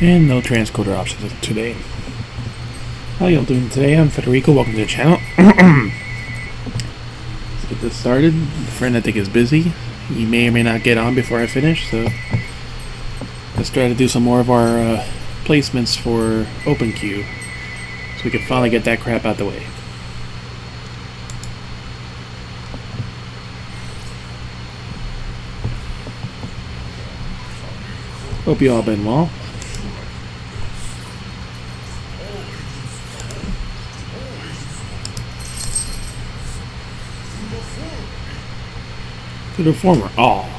And no transcoder options today. How y'all doing today? I'm Federico. Welcome to the channel. Let's get this started. The friend I think is busy. He may or may not get on before I finish, so let's try to do some more of our placements for OpenQ so we can finally get that crap out the way. Hope you all been well. To the former. Oh.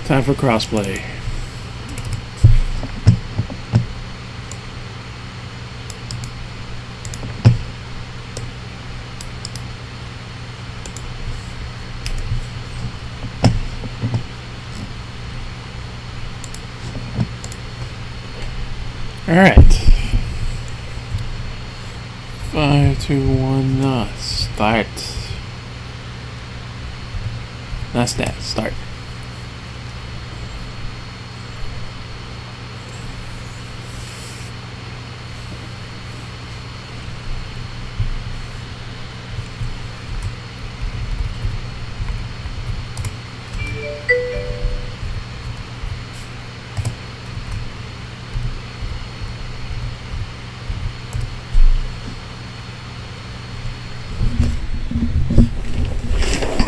Time for crossplay. Alright. 5, 2, 1, start. That's that. Start.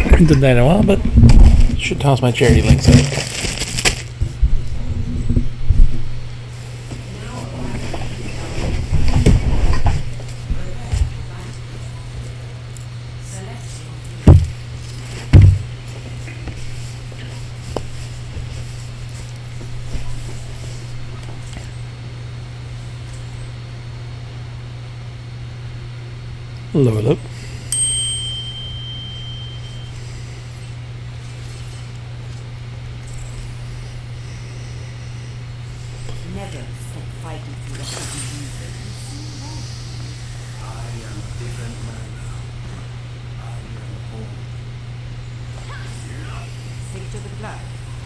I haven't done that in a while, but should toss my charity links out. Hello, hello. Never stop fighting for the city. I am a different man now. I am home. Stick to the plan.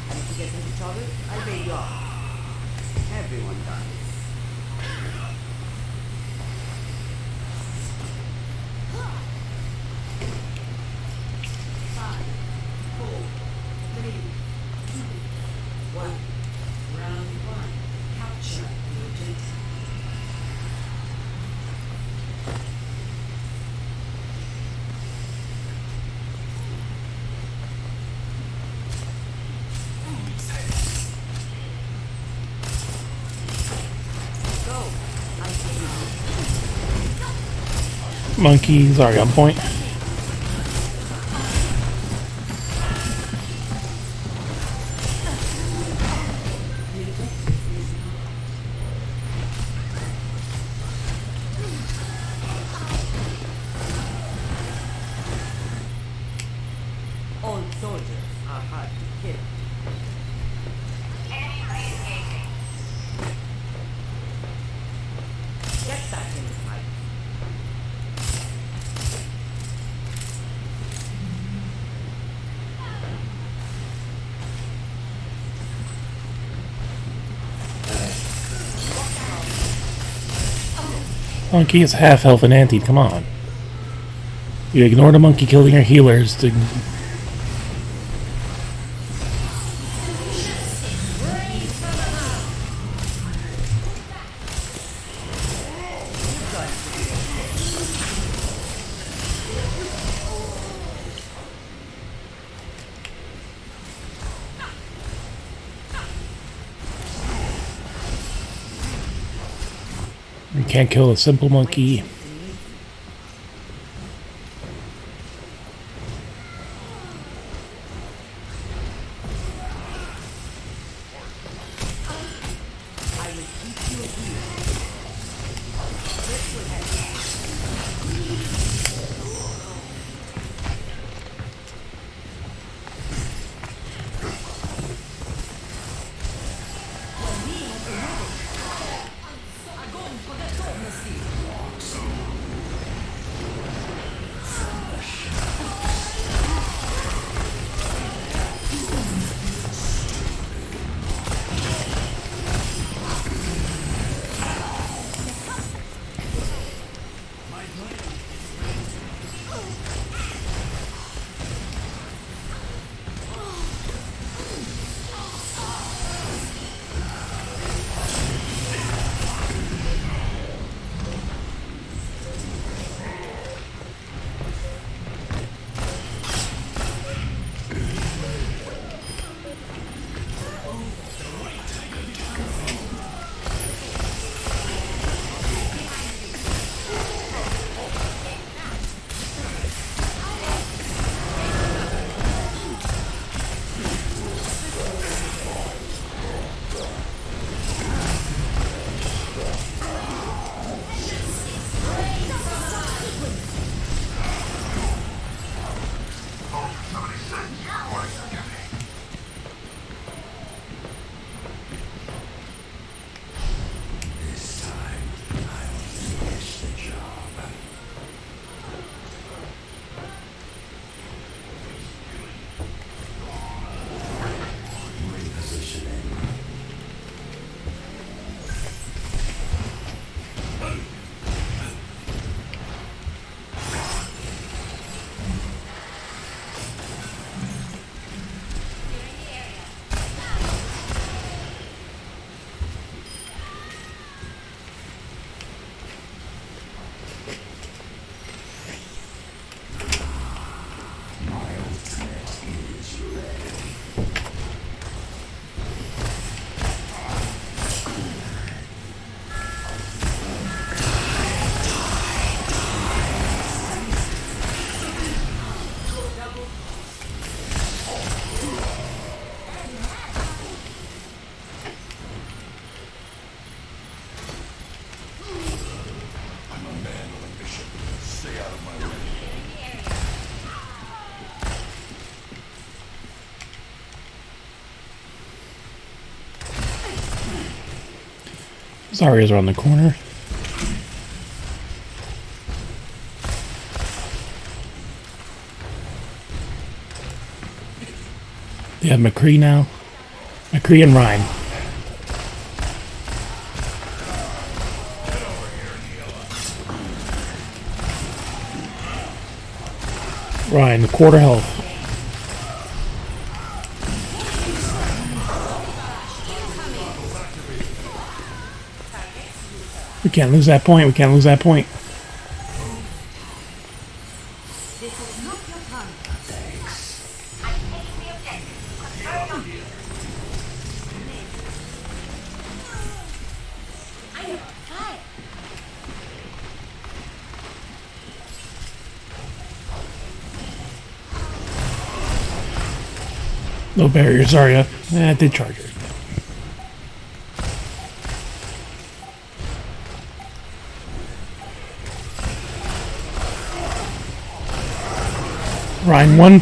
And if you get into trouble, I'll bail you out. Everyone does. 5, 4, 3, 2, 1. Round 1. Capture the objective. Go. I see you. Monkeys are on point. All soldiers are hard to kill. Get back in the fight. Monkey is half health and anti. Come on. You ignore the monkey killing your healers to. You can't kill a simple monkey. I will Zarya's around the corner. They have McCree now. McCree and Ryan. Ryan, quarter health. We can't lose that point. We can't lose that point. This is not your time. No barrier, Zarya. I did charge her. Ryan won.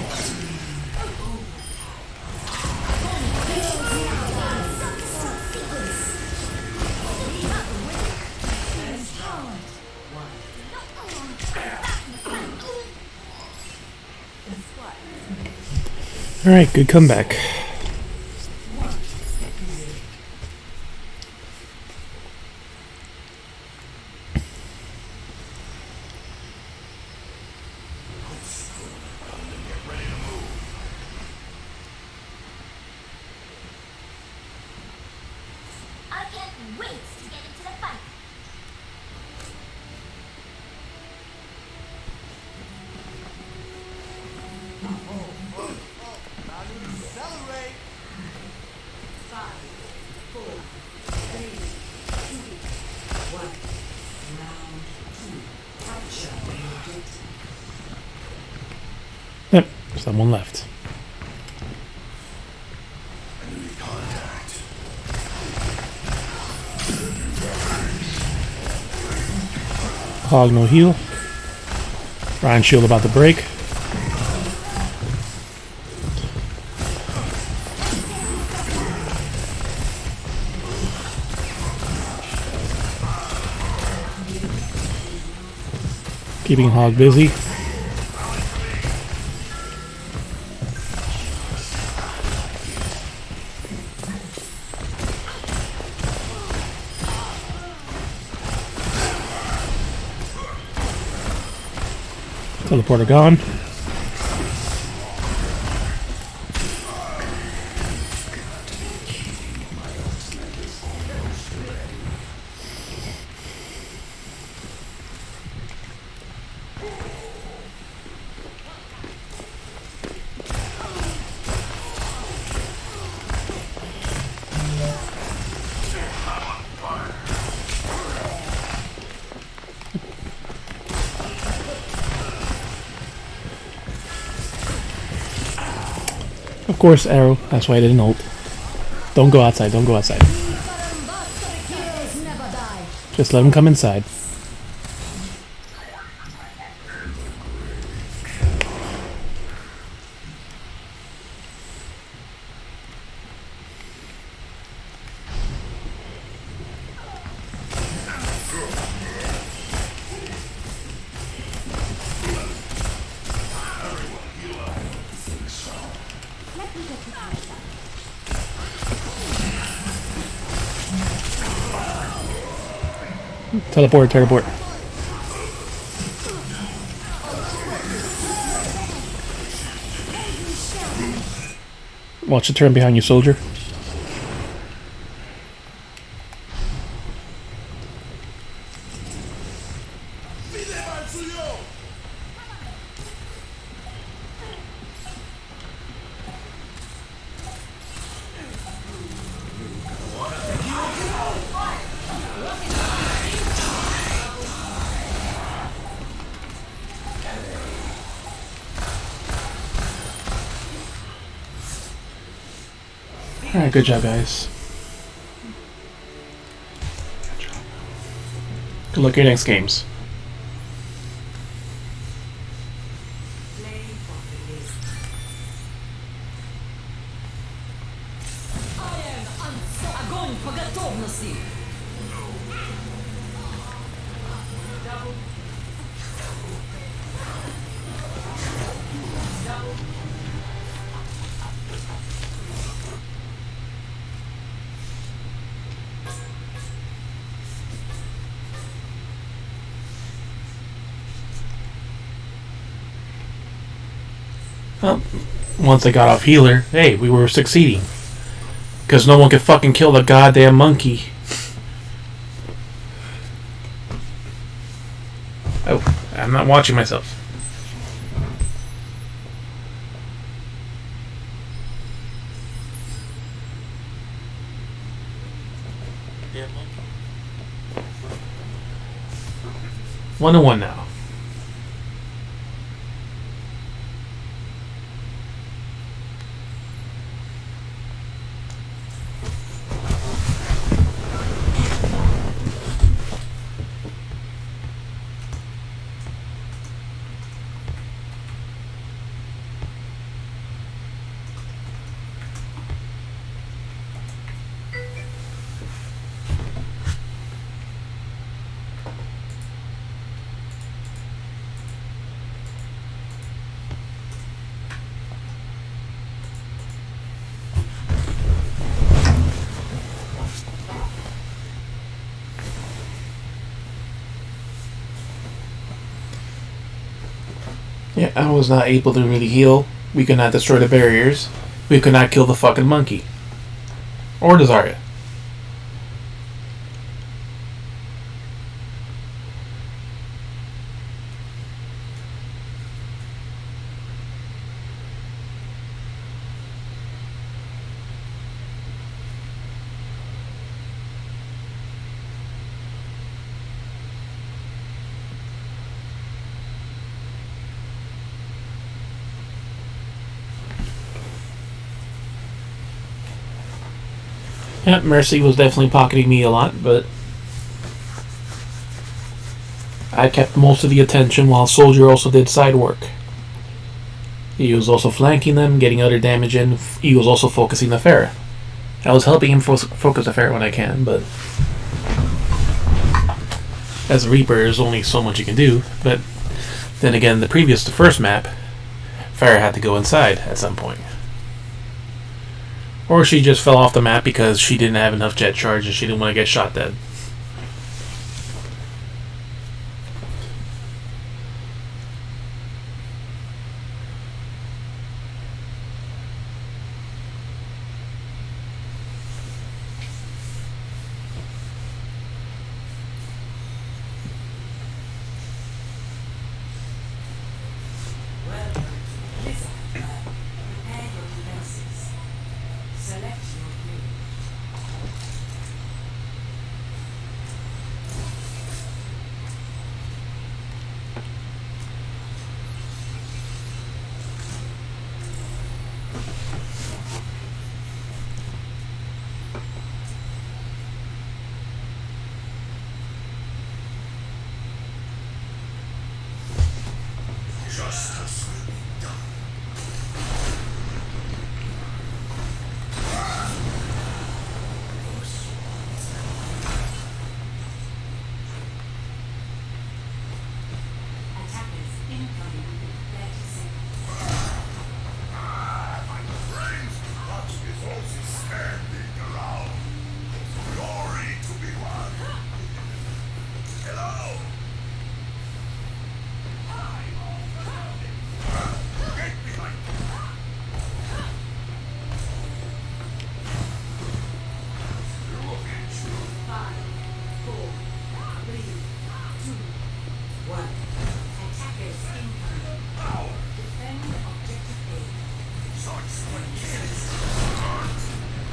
All right, good comeback. I can't wait to get into the fight. Accelerate. 5, 4, 3, 2, 1. Round 2. Capture the objective. Yep, someone left. Hog no heal. Ryan shield about to break. Keeping Hog busy. Teleporter gone. Of course, arrow. That's why I didn't ult. Don't go outside. Don't go outside. Just let him come inside. Teleport, teleport. Watch the turn behind you, soldier. Alright, good job, guys. Good luck at your next games. Огонь по готовности! Well, once I got off healer, hey, we were succeeding. Because no one could fucking kill the goddamn monkey. Oh, I'm not watching myself. Yeah. 1-1 now. Yeah, I was not able to really heal. We could not destroy the barriers. We could not kill the fucking monkey. Or the Zarya. Yeah, Mercy was definitely pocketing me a lot, but I kept most of the attention while Soldier also did side work. He was also flanking them, getting other damage in. He was also focusing the Pharah. I was helping him focus the Pharah when I can, but as a Reaper, there's only so much you can do. But then again, the first map, Pharah had to go inside at some point. Or she just fell off the map because she didn't have enough jet charge and she didn't want to get shot dead.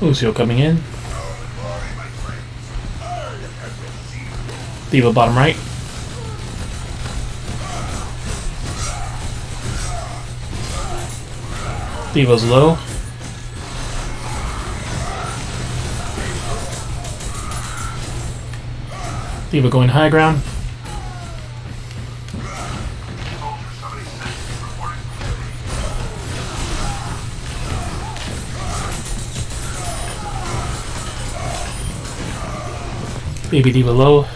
Lucio coming in. Diva bottom right. Diva's low. Diva going high ground. Baby Diva low.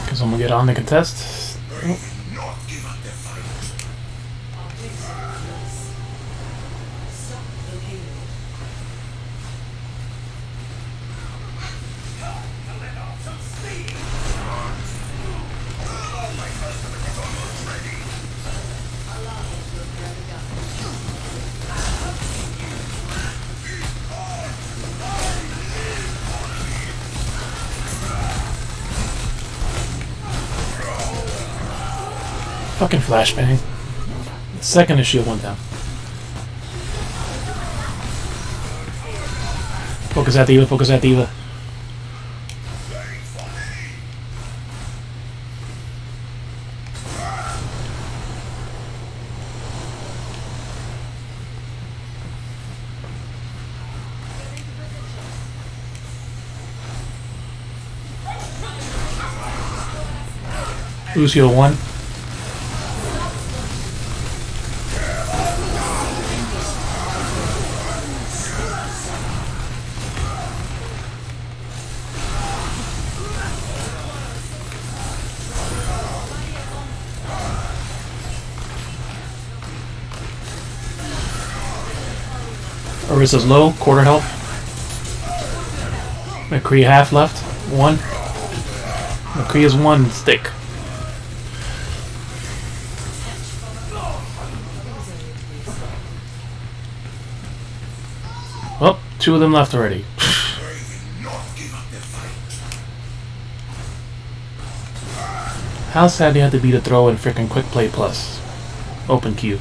Guess I'm gonna get on the contest. Oh. Fucking flashbang. The second his shield went down. Focus that Diva, focus that Diva. Lucio 1. Orissa's low, quarter health. McCree half left, 1. McCree is 1 stick. Well, 2 of them left already. How sad do you have to be to throw in frickin' quick play plus? Open queue.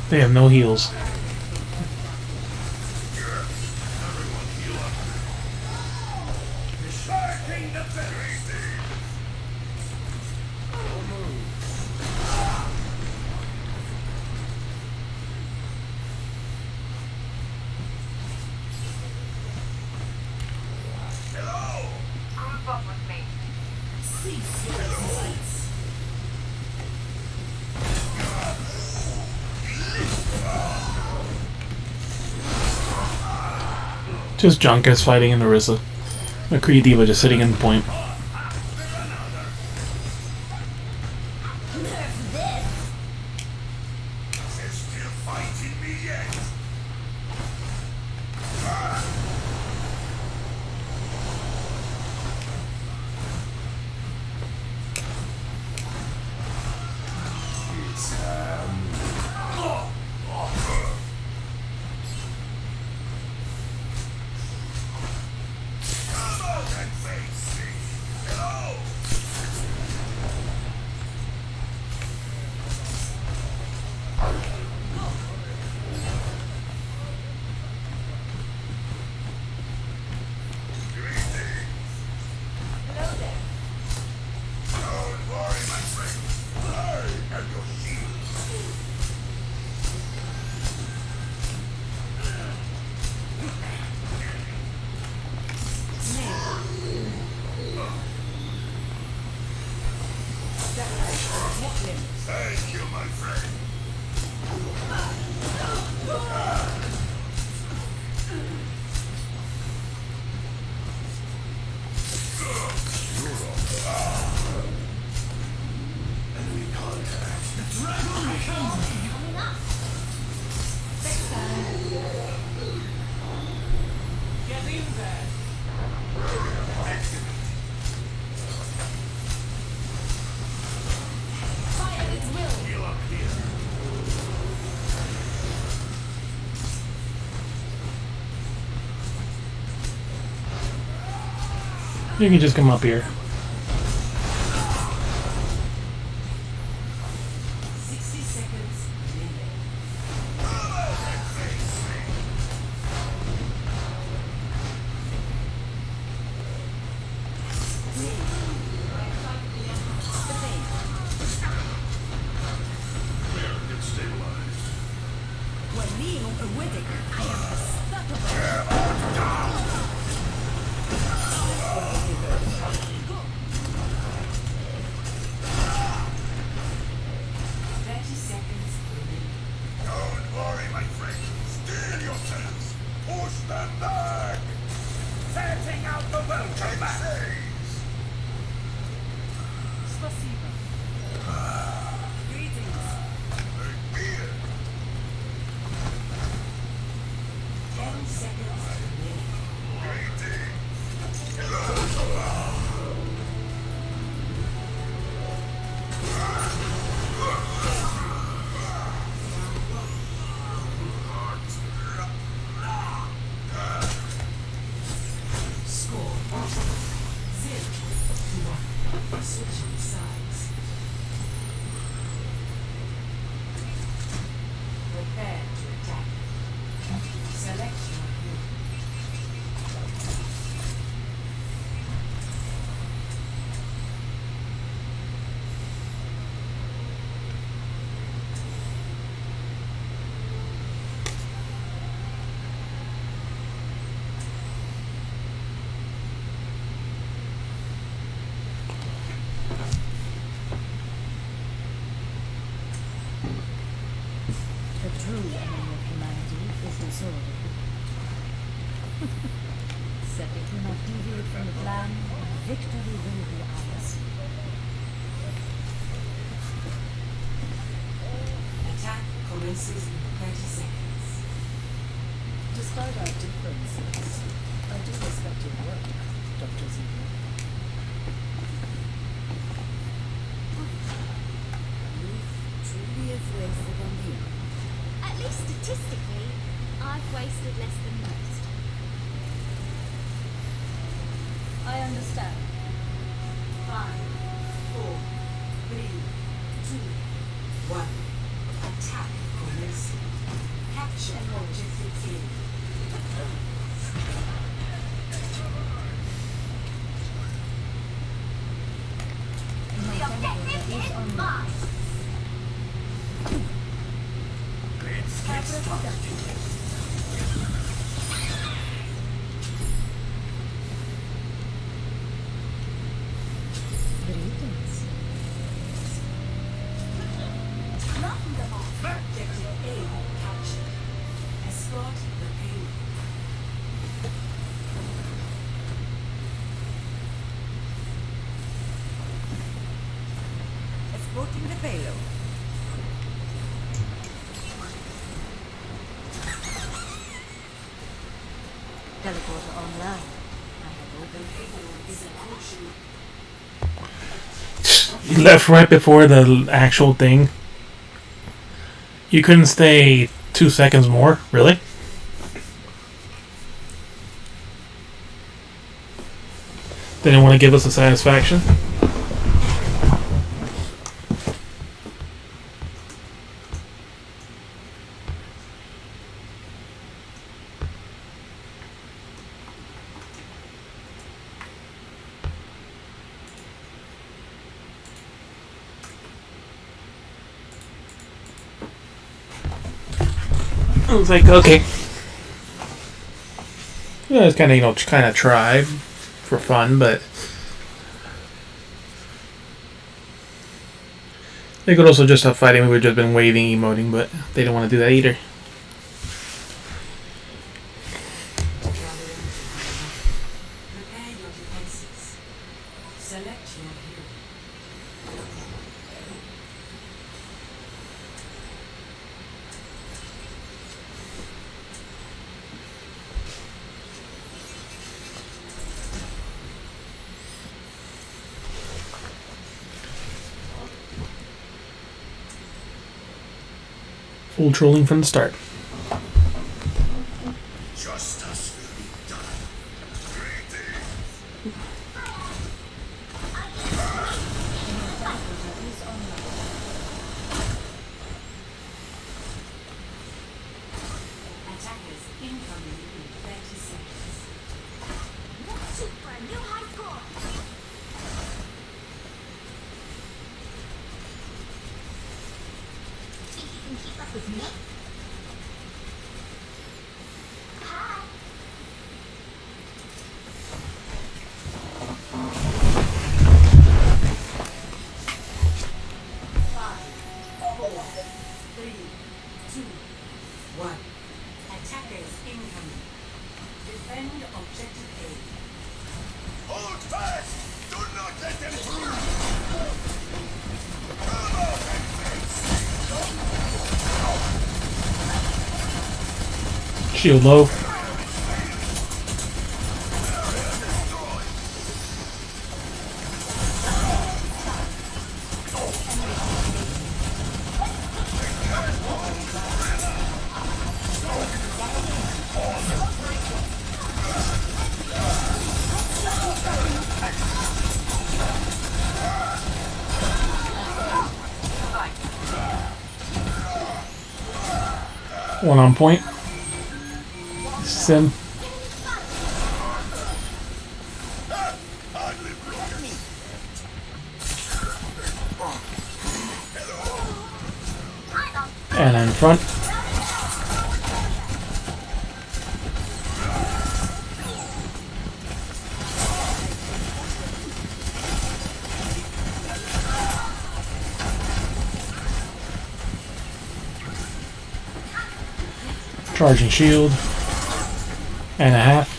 They have no heals. Just Junkers fighting in Orisa. McCree Diva just sitting in the point. Thank you, my friend. Enemy contact. The dragon becomes me. Getting You can just come up here. 60 seconds remaining. When me on a wedding, I am unstoppable. Don't worry, my friend. Steel yourselves. Push them back. Setting out the welcome mat. Спасибо. Greetings. Beer. 10 seconds remaining. Score 0-1. Switching sides. Prepare to attack. Select your hero. The true enemy of humanity is disorder. Seppi, do not deviate from the plan, and victory will be ours. Attack commences in 30 seconds. Despite our differences, I do respect your work, Dr. Ziegler. Truly is wasted on you. At least statistically, I've wasted less than most. I understand. 5, 4, 3, 2, 1. Attack commencing. Capture objective A. The objective is mine. Greetings. Objective A captured. Escort the payload. Escorting the payload. Teleporter online. I have opened Payload is approaching. You left right before the actual thing. You couldn't stay 2 seconds more, really? They didn't want to give us a satisfaction. I was like, okay. Yeah, it's kind of, kind of tried for fun, but they could also just have fighting. We would have just been waving, emoting, but they don't want to do that either. Prepare your defenses. Select your hero. Full trolling from the start. Justice will be done. Greetings. can keep up with me. Hi. Attackers incoming. Defend objective A. Hold fast! Do not let them through! Shield low. One on point. Sim. And in front. Charging shield. And a half.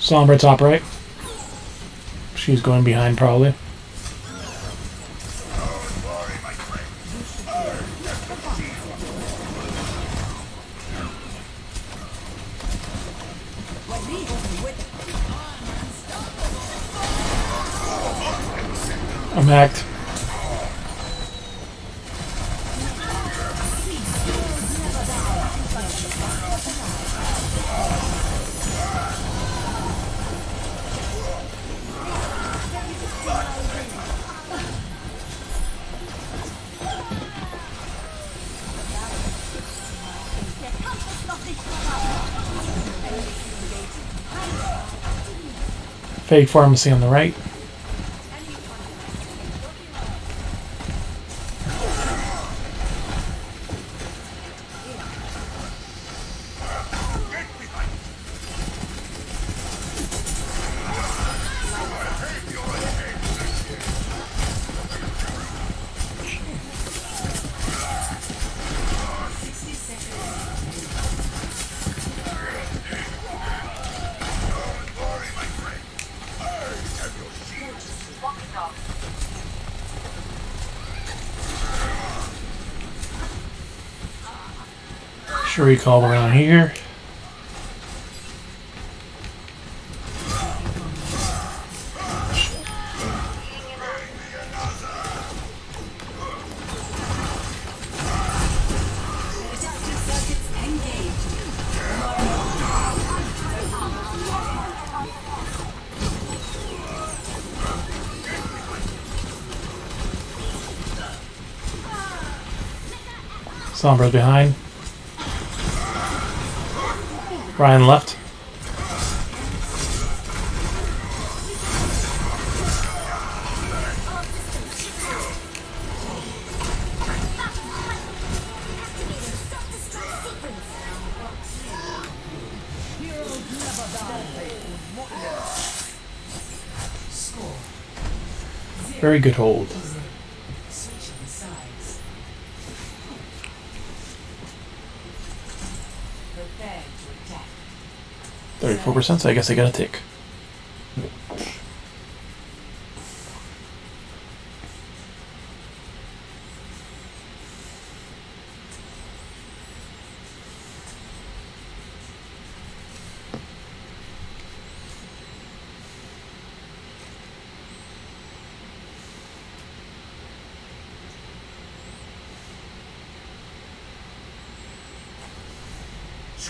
Sombra top right. She's going behind probably. I'm hacked. Fake pharmacy on the right. Should recall around here. Sombra's behind. Ryan left. Very good hold. Switching sides. Prepare to attack. 34%, so I guess I got a tick.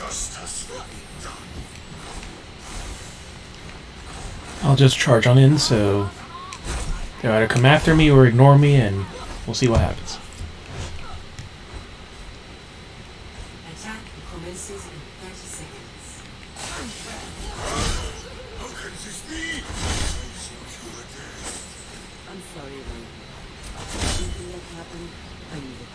Justice will be done. I'll just charge on in, so they'll either come after me or ignore me, and we'll see what happens. Attack commences in 30 seconds. How can this be? I'm sorry, Ray. Anything that happened, I knew it.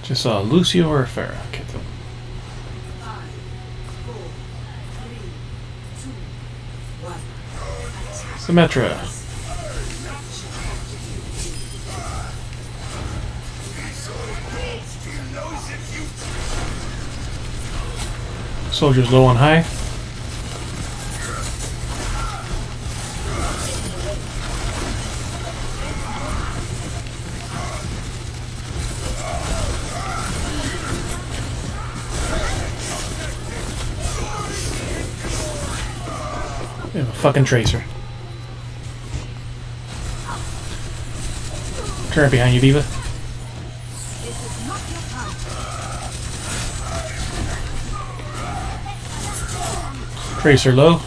Just saw Lucio or Farah. Okay, so 5, 4, 3, 2, 1. Symmetra. Soldiers low on high. We have a fucking tracer. Turn it behind you, Viva. Tracer low.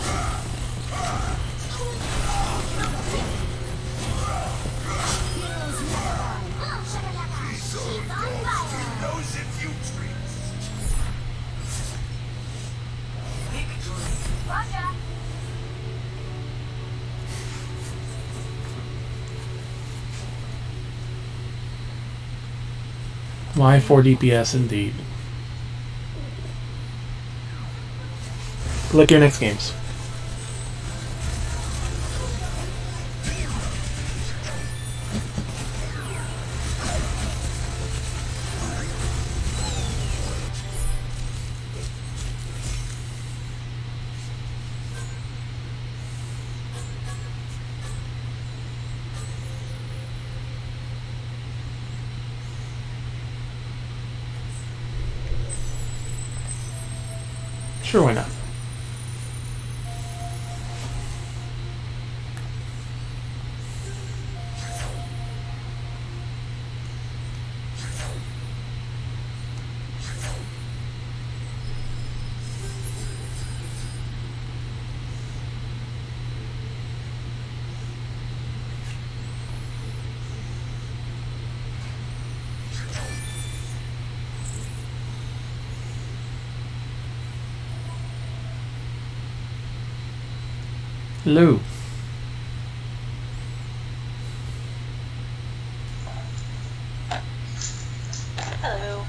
Why 4 DPS indeed. Click your next games. Sure, why not? Hello. Hello.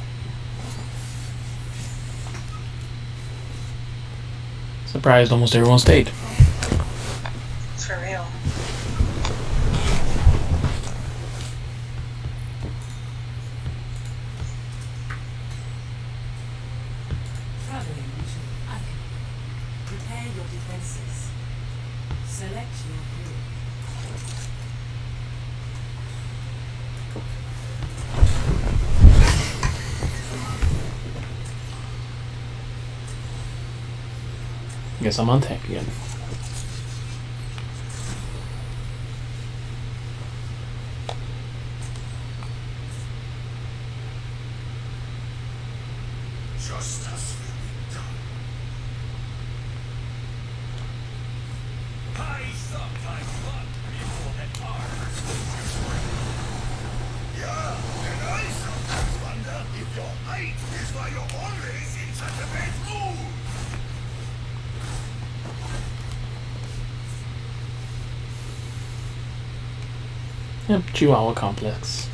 Surprised almost everyone stayed. It's for real. Traveling to Icon. Prepare your defenses. Select your hero. Guess I'm on tank again. Justice will be done. I sometimes want people that are. Yeah, and I sometimes wonder if your height is why you're always in such a bad mood. Yep, Chihuahua complex.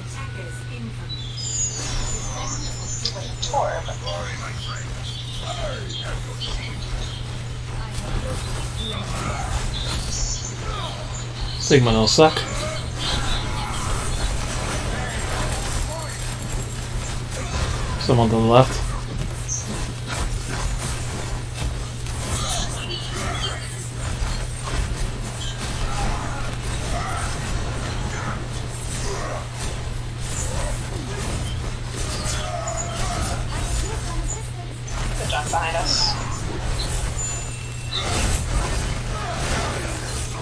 Attackers incoming. Sorry, my friend. I have your shield. Sigma no suck. Someone to the left. behind us.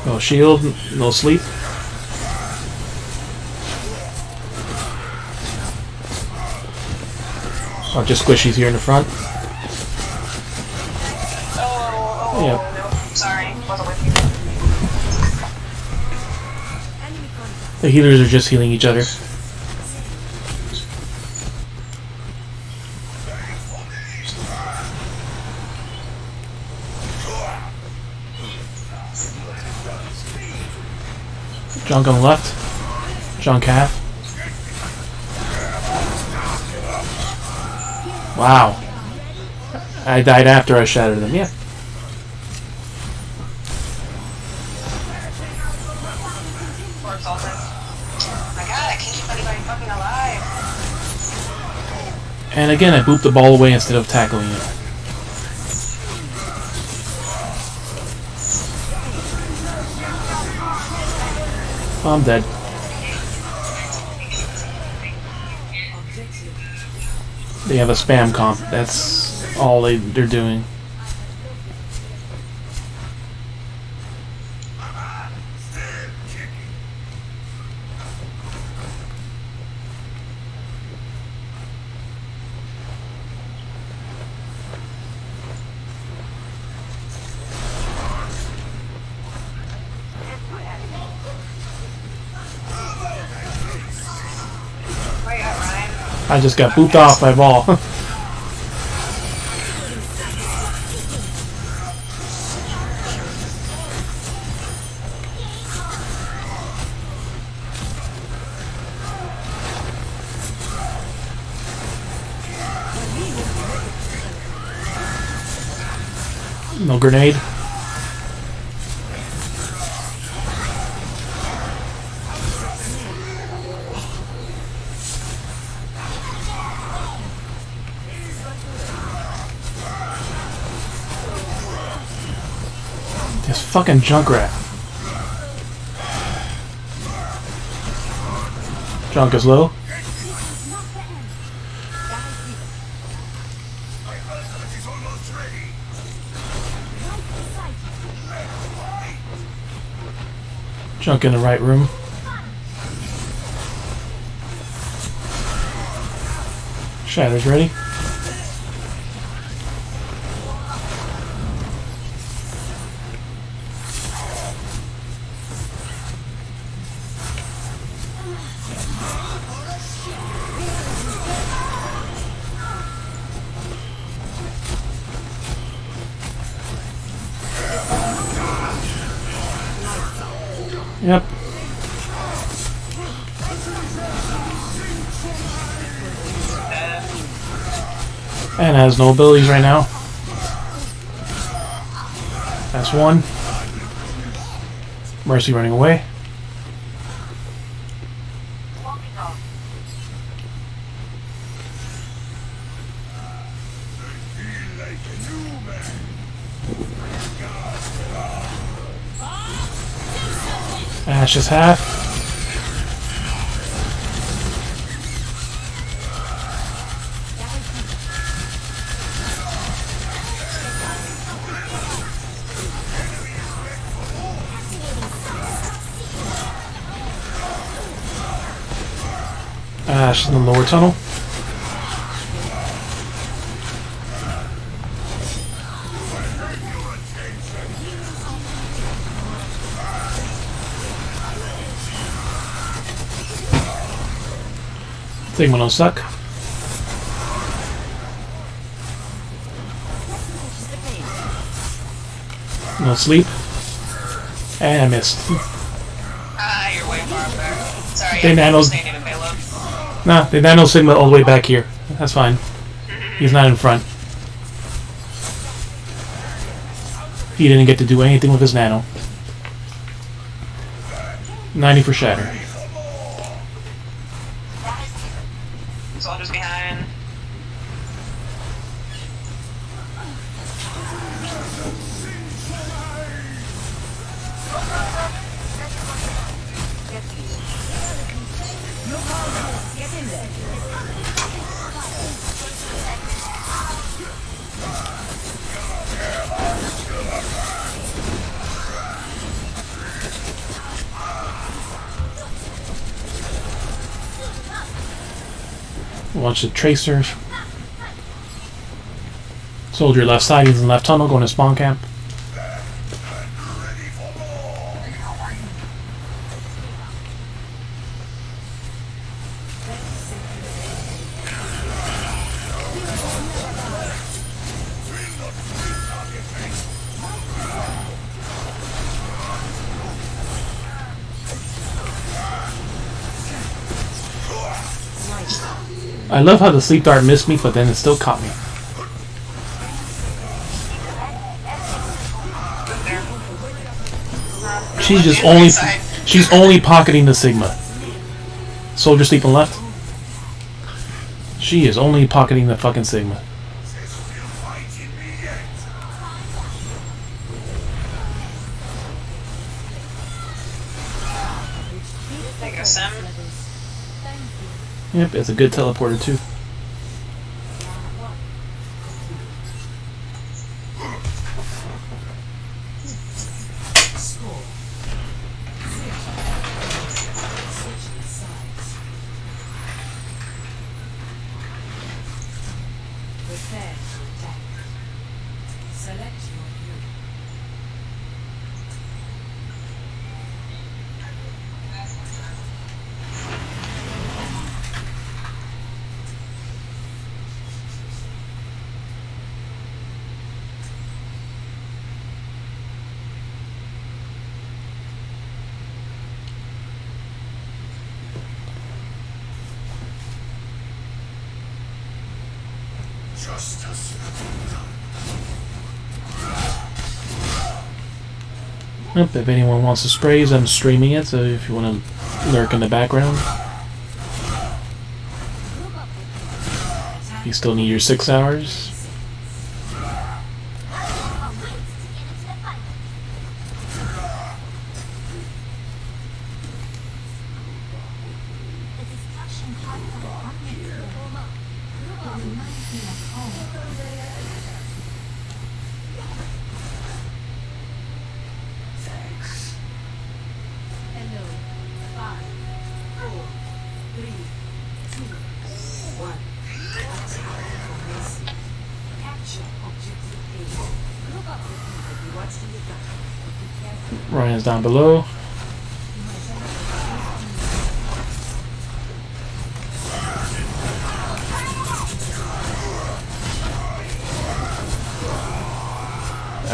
No shield, no sleep. Oh, just squishies here in the front. Oh, Yep. nope. Sorry, wasn't with you. The healers are just healing each other. Junk on the left. Junk half. Wow. I died after I shattered them, yeah. Poor Exalted. My god, I can't keep anybody fucking alive. And again, I booped the ball away instead of tackling it. I'm dead. They have a spam comp. That's all they're doing. Where you at, Ryan? I just got booped off by ball. No grenade. This fucking Junkrat. Junk is low. It's almost ready. Junk in the right room. Shatter's ready. Yep. And has no abilities right now. That's one. Mercy running away. Ash is half. Ash in the lower tunnel. Sigma no suck. No sleep. And I missed. Ah, you're way far up there. Sorry, They I nanoed- just needed a payload. Nah, they nano Sigma all the way back here. That's fine. He's not in front. He didn't get to do anything with his nano. 90 for shatter. Soldiers behind. Watch the tracers. Soldier left side, he's in left tunnel, going to spawn camp. I love how the sleep dart missed me, but then it still caught me. She's only pocketing the Sigma. Soldier sleeping left. She is only pocketing the fucking Sigma. There you go, Sam. Yep, it's a good teleporter too. Prepare to attack. Select your hero. Justice. Yep, if anyone wants to sprays, I'm streaming it, so if you want to lurk in the background. You still need your 6 hours. Hello. 5, 4, 3, 2, 1. Attack commencing. Capture objective A. Look up with me as you watch the attack. Be careful. Ryan's down below.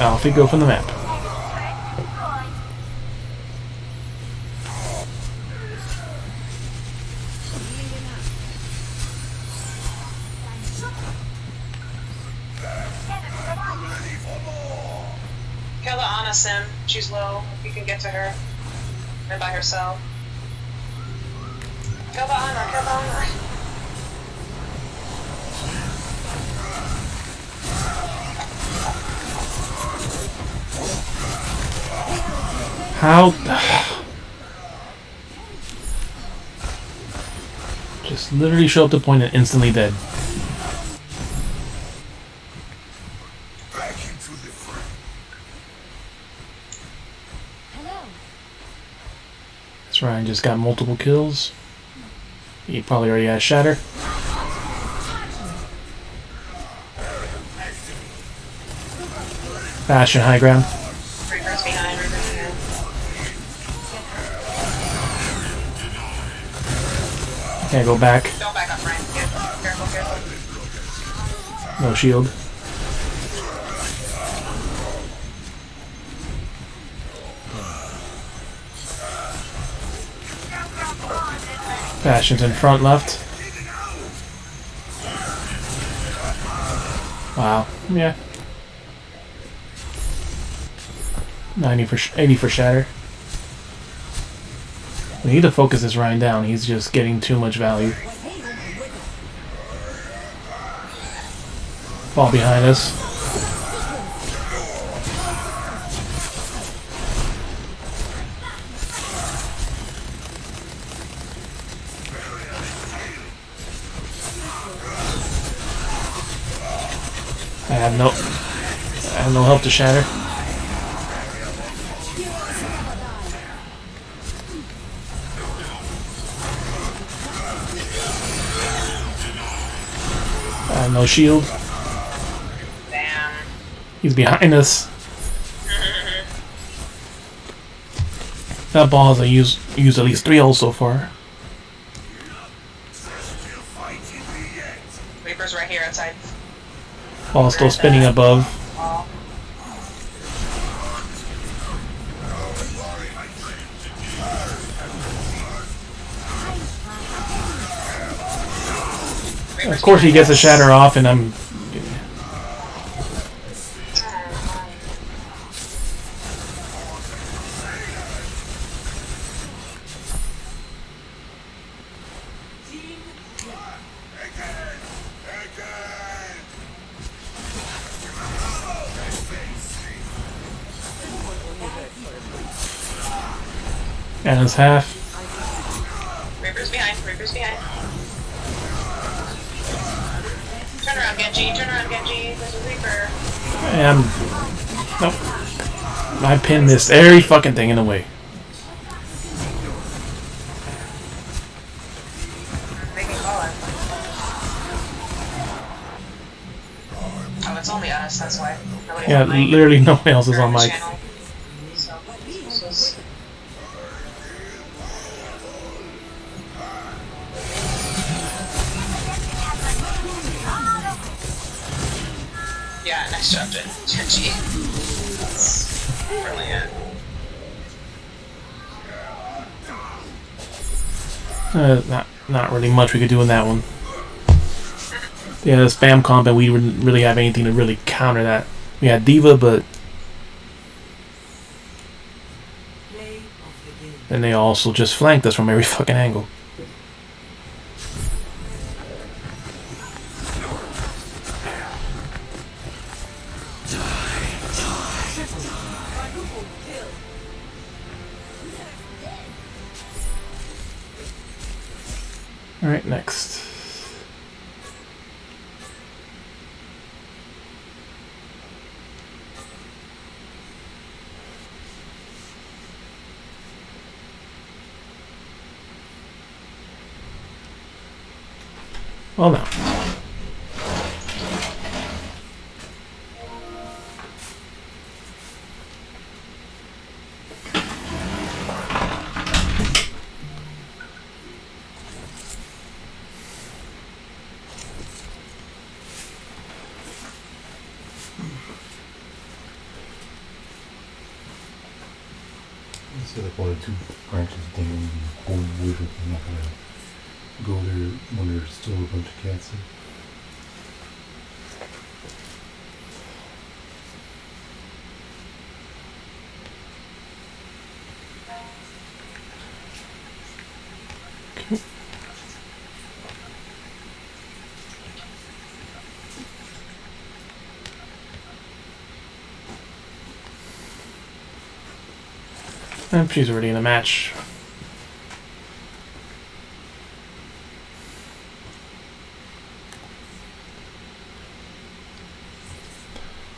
Alfie, go from the map. Kill the Ana, Sim. She's low. If you can get to her. And by herself. Kill the Ana, kill the Ana. How? Just literally show up to point and instantly dead. Back into the frame. This Ryan just got multiple kills. He probably already has Shatter. Bastion high ground. Reaper's behind, Reaper's behind. Can't go back. Don't back up, Ryan. Careful, careful. No shield. Bastion's in front left. Wow. Yeah. 80 for Shatter. We need to focus this Ryan down. He's just getting too much value. Fall behind us. I have no help to Shatter. No shield. Damn. He's behind us. That ball has used at least 3 ults so far. Reaper's right here outside. Ball still spinning above. Oh. Of course he gets a shatter off and I'm... And it's half. Reaper's behind. Reaper's behind. Turn around, Genji. Turn around, Genji. There's a Reaper. And nope. My pin missed every fucking thing in the way. They can call it. Oh, it's only us. That's why. Nobody's Yeah, on mic. literally no one else is on mic. Channel. So, this was... Yeah, nice job, Genji. That's brilliant. Not really much we could do in that one. Yeah, the spam comp, and we didn't really have anything to really counter that. We had Diva, but then they also just flanked us from every fucking angle. Alright, next. Well, no. It's like one or two branches thing and you hold wood with them, not gonna go there when there's still a bunch of cats in. And she's already in a match.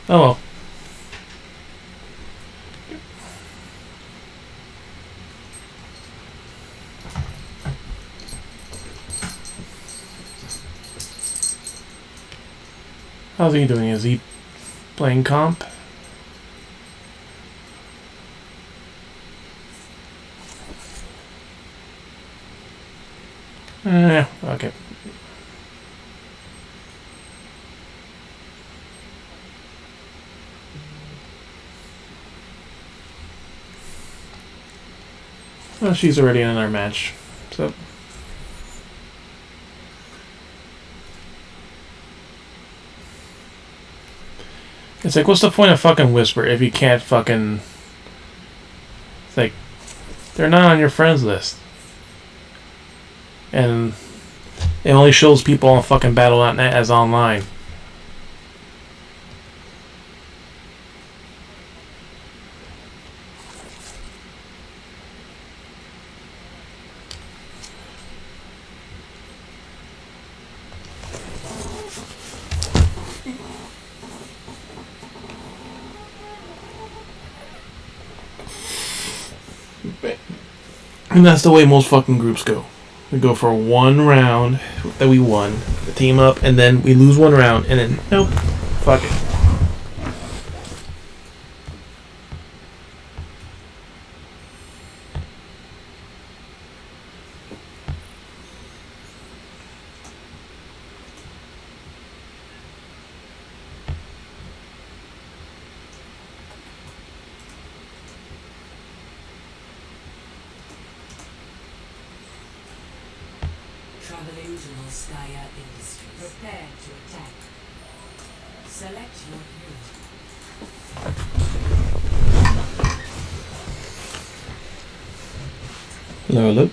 Oh well. How's he doing? Is he playing comp? Okay. Well, she's already in our match, so. It's like, what's the point of fucking Whisper if you can't fucking... It's like, they're not on your friends list. And it only shows people on fucking Battle.net as online. And that's the way most fucking groups go. We go for one round that we won, the team up, and then we lose one round, and then nope, fuck it. Traveling to Volskaya Industries. Prepare to attack. Select your hero. Level up.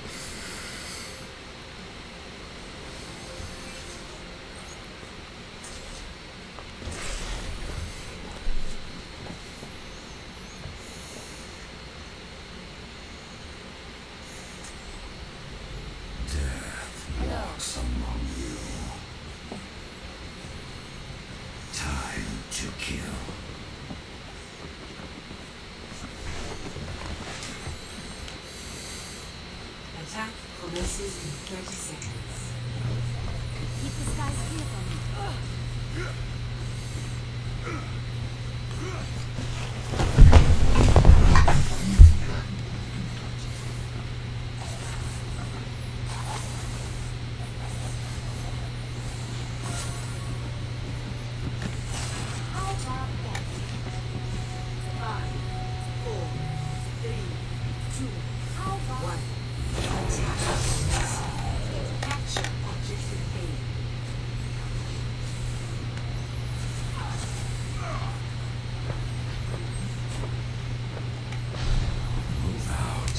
Walks among you. Time to kill. Attack commences in 30 seconds. Keep the skies clear for me. How about that? 5, 4, 3, 2, How about 1. Attack commences. Capture objective A. Move out.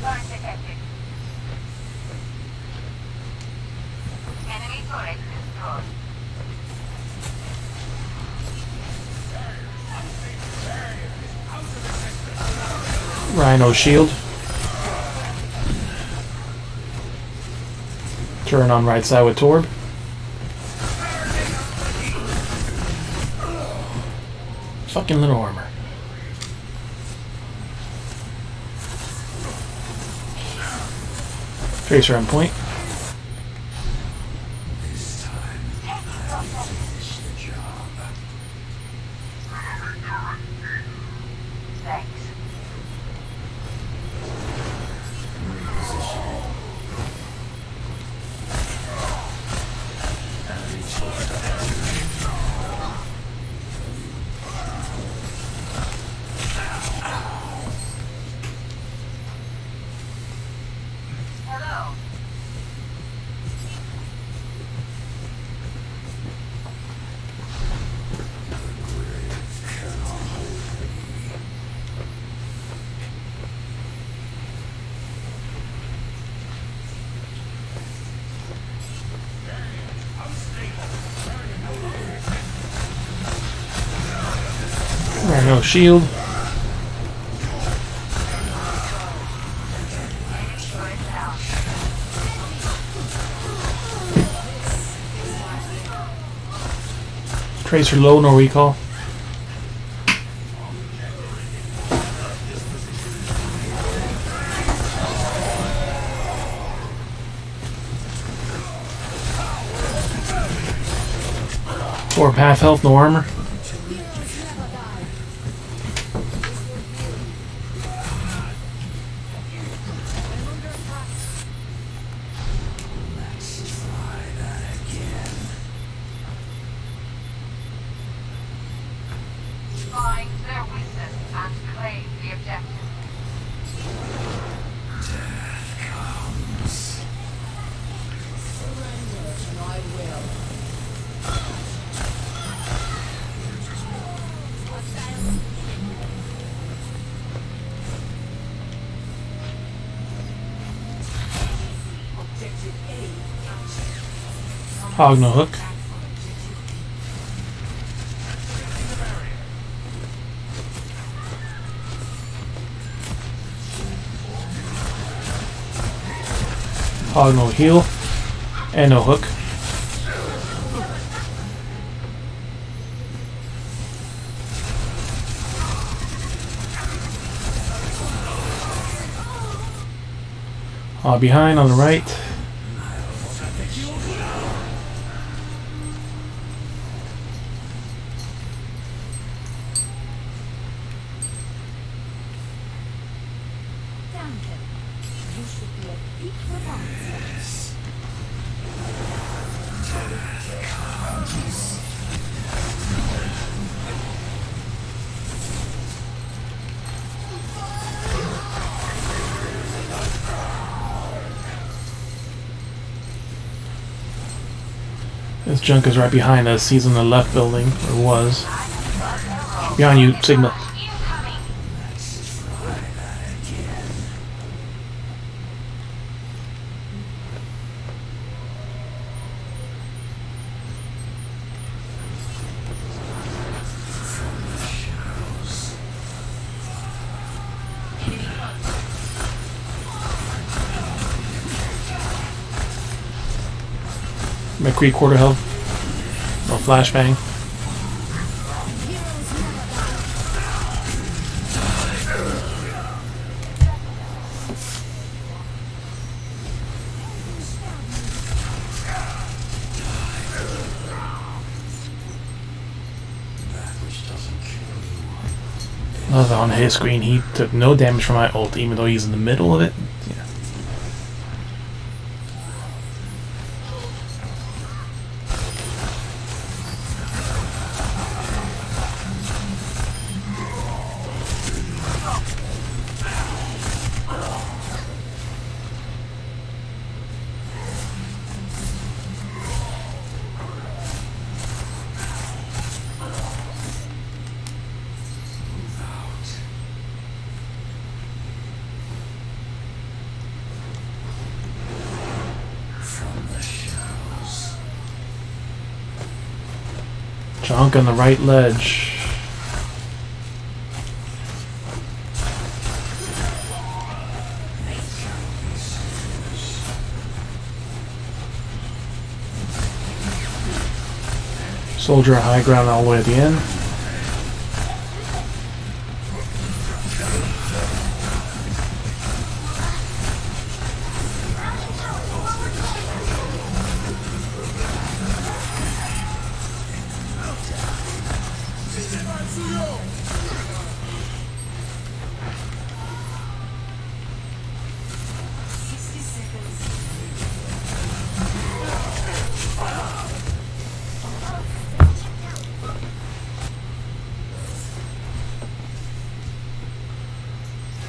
Turn detected. Enemy turret destroyed. Rhino shield. Turn on right side with Torb. Fucking little armor. Tracer on point. This time, I'll finish the job. Thanks. Repositioning. Hello. Rhino shield. Tracer low, no recall. Or half health, no armor. Let's try that again. Find their weakness and claim the objective. Death comes. Objective A captured. Hog no hook. Attack for objective B. Hog no heal. And no hook. Behind on the right. This junk is right behind us. He's in the left building, or was. Behind you, Sigma. McCree quarter health. No flashbang. On his screen, he took no damage from my ult, even though he's in the middle of it. Yeah. Junk on the right ledge. Soldier high ground all the way at the end.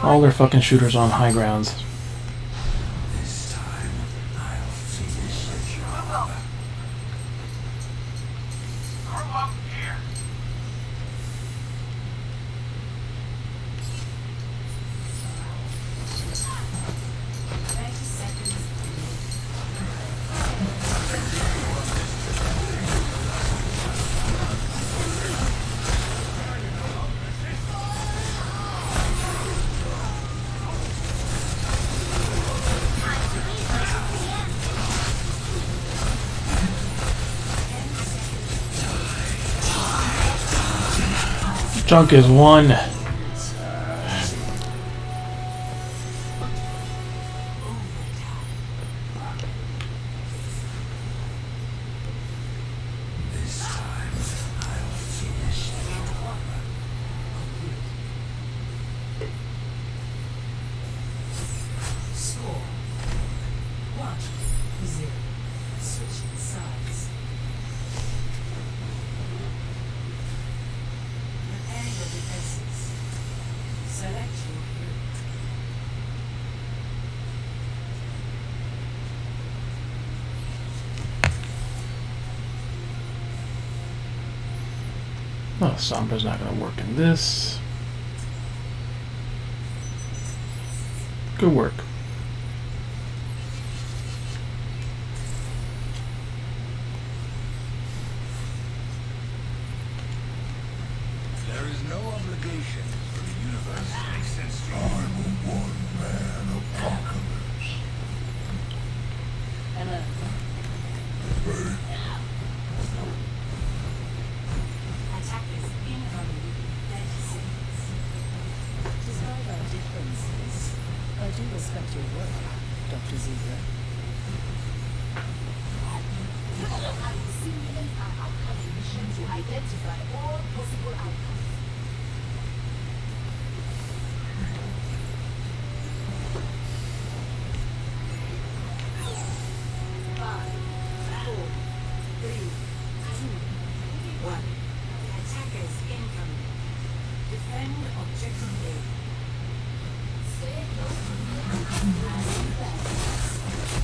All their fucking shooters on high grounds. This time, I'll finish the job. Come up here. Junk is one. This time, I'll finish the job. Score 1-0. Switching sides. Preparing the defenses. Select your hero. Oh, Sombra's not gonna work in this. Good work. There is no obligation for the universe to make sense to you. I'm a one-man apocalypse. Emma, Attackers incoming. 30 seconds. despite our differences, I do respect your work, Dr. Zebra. I will simulate our upcoming mission to identify all possible outcomes. Five, four, three, two, one. Attackers incoming. Defend objective A. Stay close to me and do best.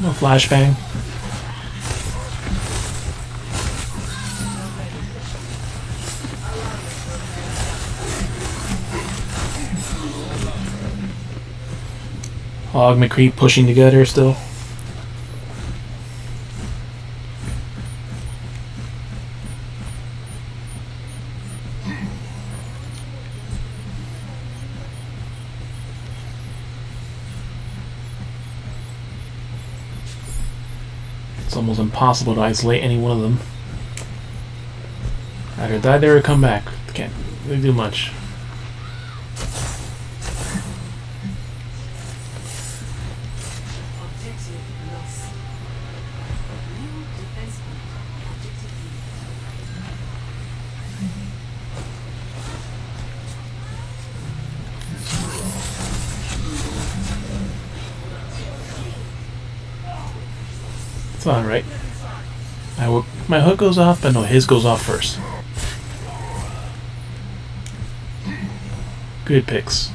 No flashbang. Hog McCree pushing together still. It's almost impossible to isolate any one of them. Either die there or come back. Can't really do much. Objective lost. New defense point. Objective B. It's alright. My hook goes off, but no, his goes off first. Good picks.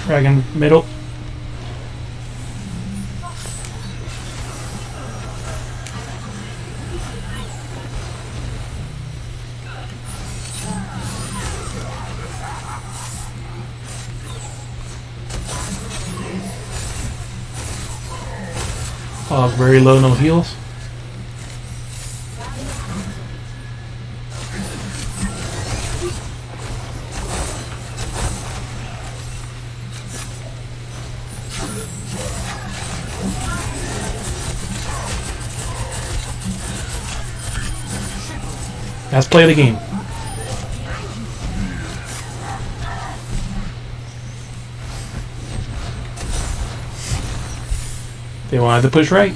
Dragon middle. Hog very low, no heals. Let's play the game. They wanted to push right.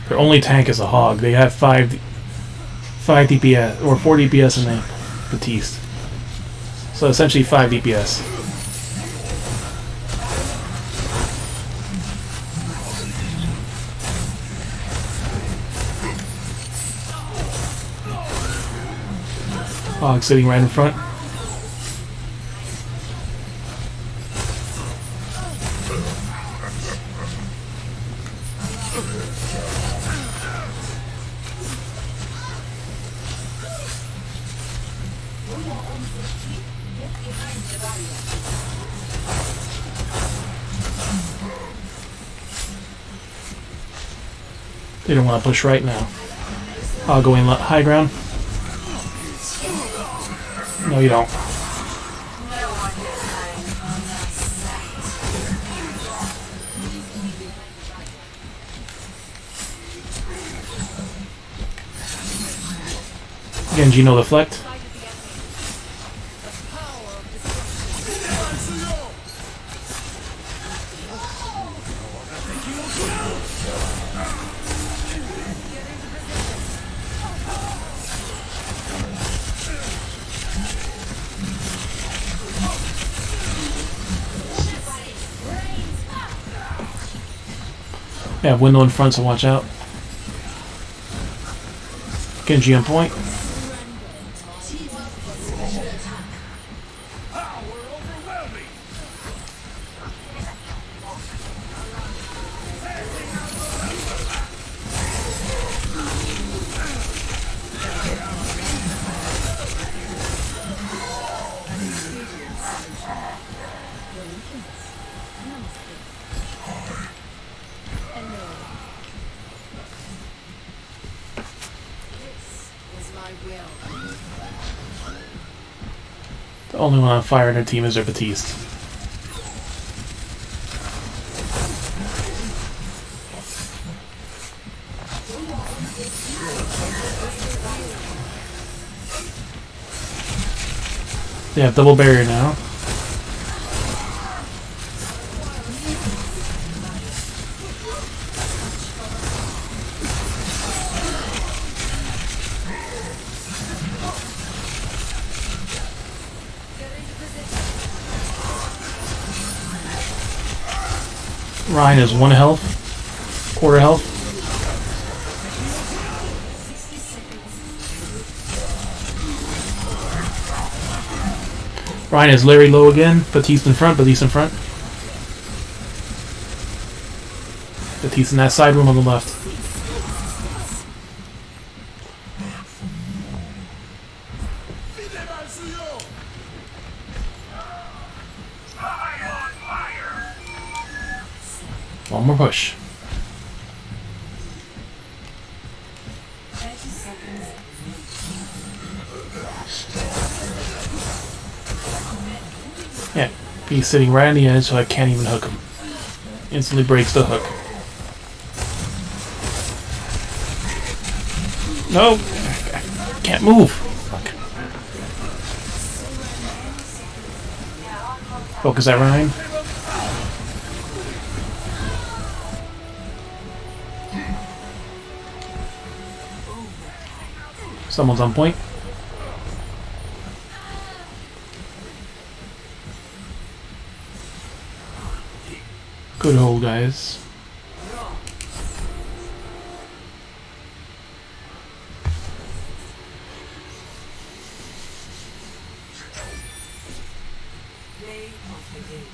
Their only tank is a hog. They have 5 DPS or 4 DPS in the Batiste. So essentially 5 DPS. Hog sitting right in front. They don't want to push right now. I'll go in high ground. No, you don't. Genji no deflect. They have window in front, so watch out. Genji on point. The only one on fire in their team is their Batiste. They have double barrier now. Ryan has 1 health, quarter health. Ryan is Larry low again. Batiste in front. Batiste in front. Batiste in that side room on the left. One more push. 30 seconds. Yeah, he's sitting right on the edge, so I can't even hook him. Instantly breaks the hook. No! I can't move! Fuck. Focus that Ryan. Someone's on point. Good hold, guys. Play of the game.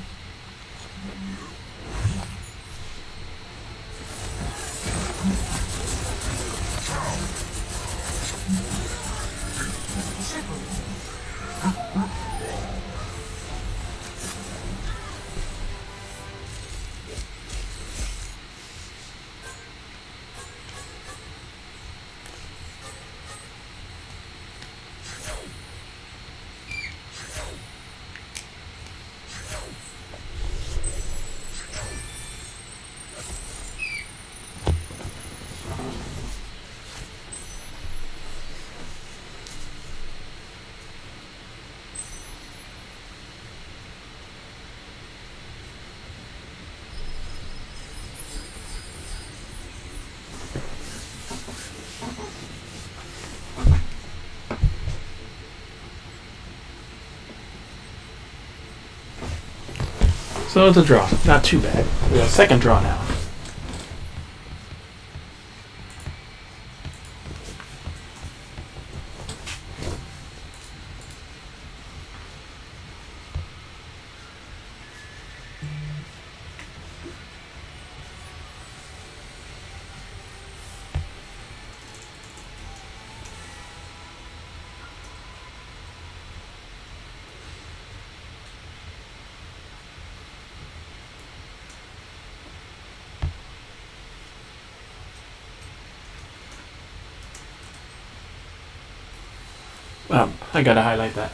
So it's a draw. Not too bad. We got a second draw now. I gotta highlight that.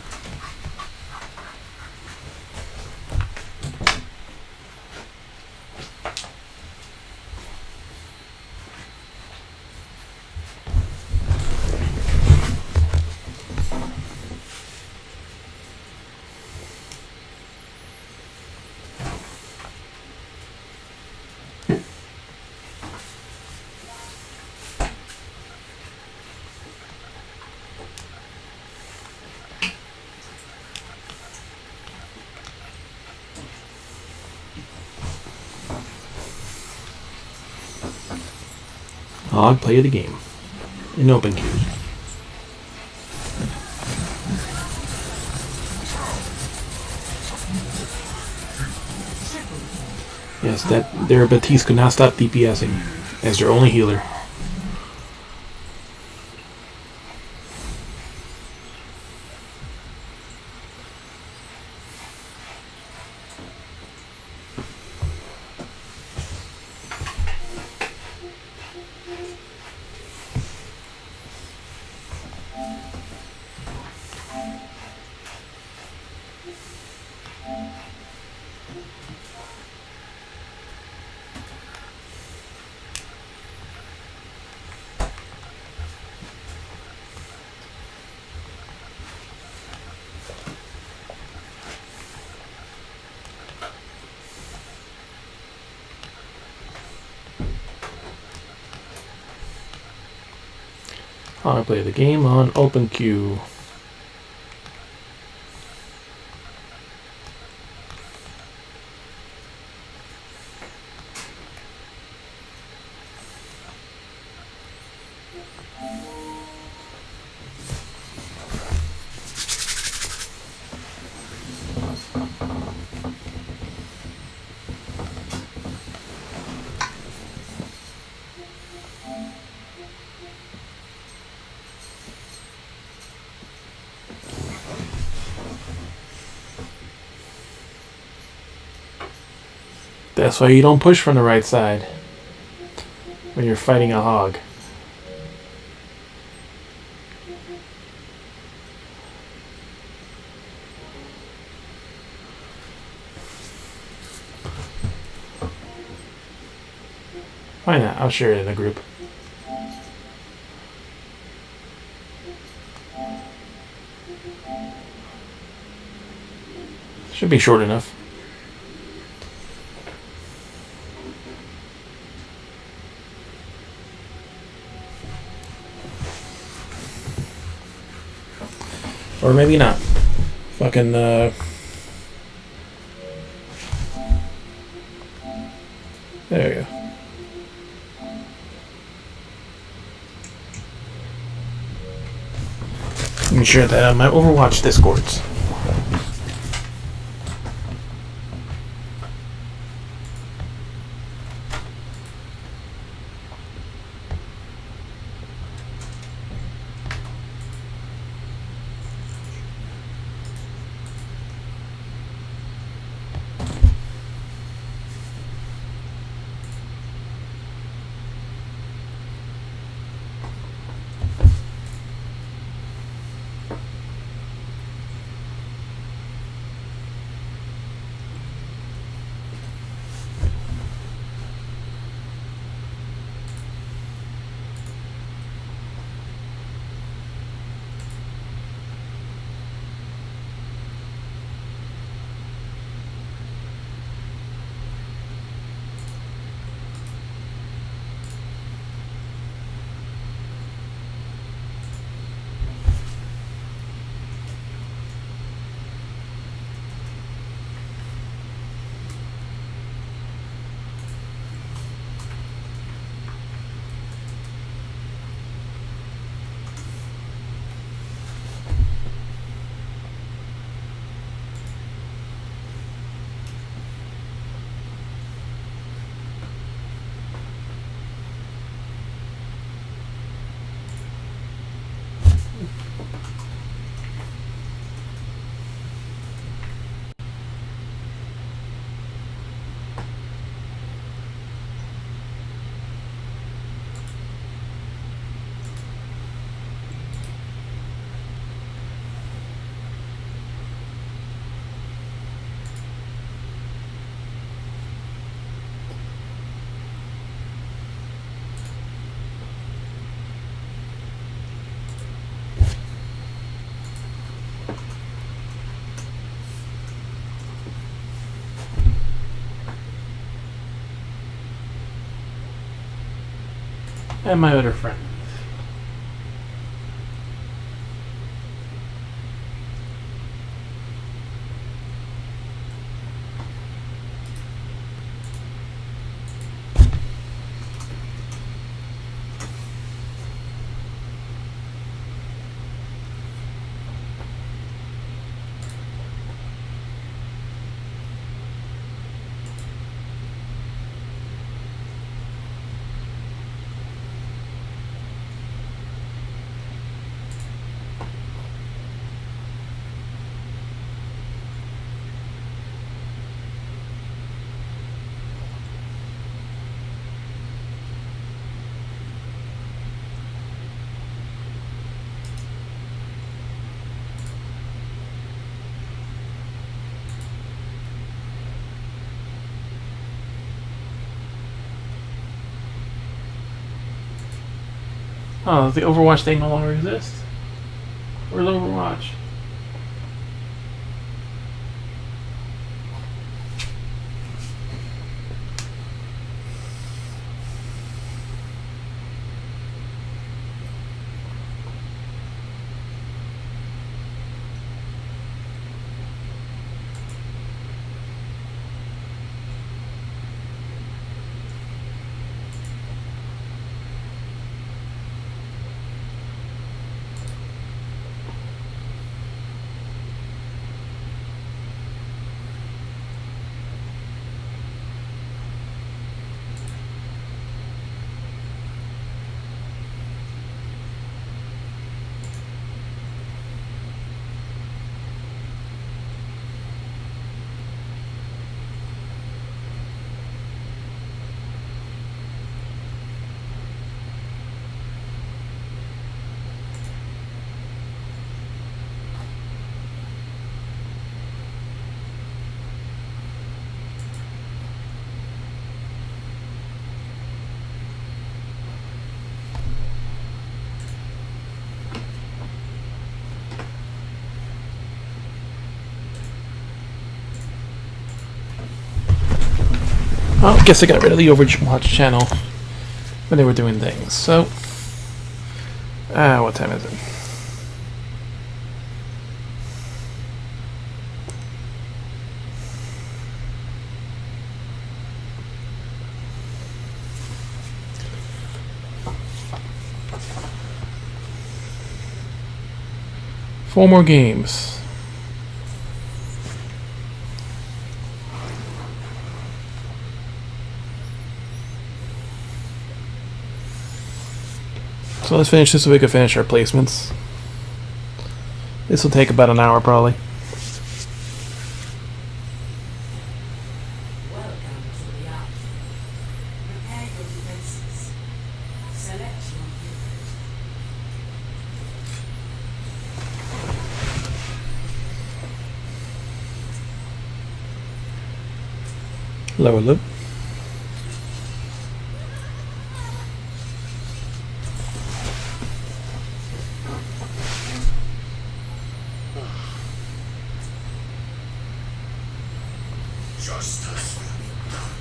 Hog play of the game. In open queue. Yes, that their Batiste could not stop DPSing as their only healer. I play the game on OpenQ. That's why you don't push from the right side when you're fighting a hog. Why not? I'll share it in the group. Should be short enough. Or maybe not. Fucking, there we go. Let me share that on my Overwatch Discords. And my other friend. Oh, the Overwatch thing no longer exists? Where's Overwatch? Well, I guess I got rid of the Overwatch channel when they were doing things. So, what time is it? Four more games. So let's finish this so we can finish our placements. This will take about an hour probably. Welcome to the army. Prepare your defenses. Select your unit. Lower lip. Justice will be done.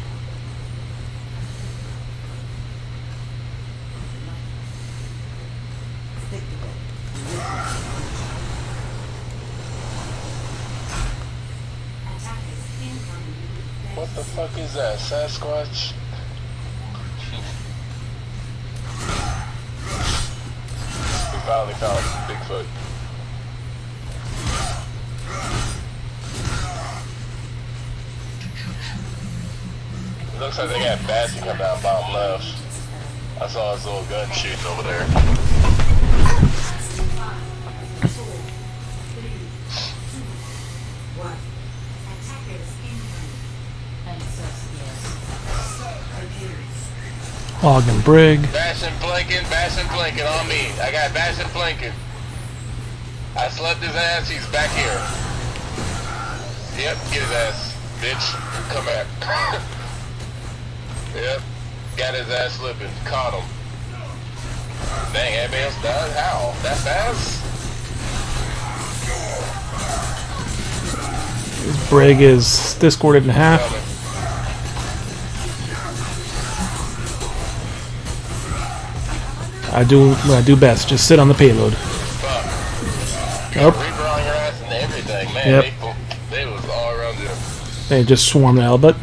Stick to them. Attackers incoming. What the fuck is that? Sasquatch? We finally found Bigfoot. It looks like they got bats that come down bottom left. I saw his little gun shooting over there. 5, 4, 3, 2, 1. Attackers incoming. Hog and Brig. Bash and blinking on me. I got bash and blinking. I slept his ass, he's back here. Yep, get his ass, bitch. Come back. Yep, got his ass slipping. Caught him. Dang, everybody else died? How? That fast? This Brig is discorded in half. Coming. I do what I do best. Just sit on the payload. Fuck. Yep. Reaper on your ass and everything, man. Yep. They was all around you. They just swarm the Albert.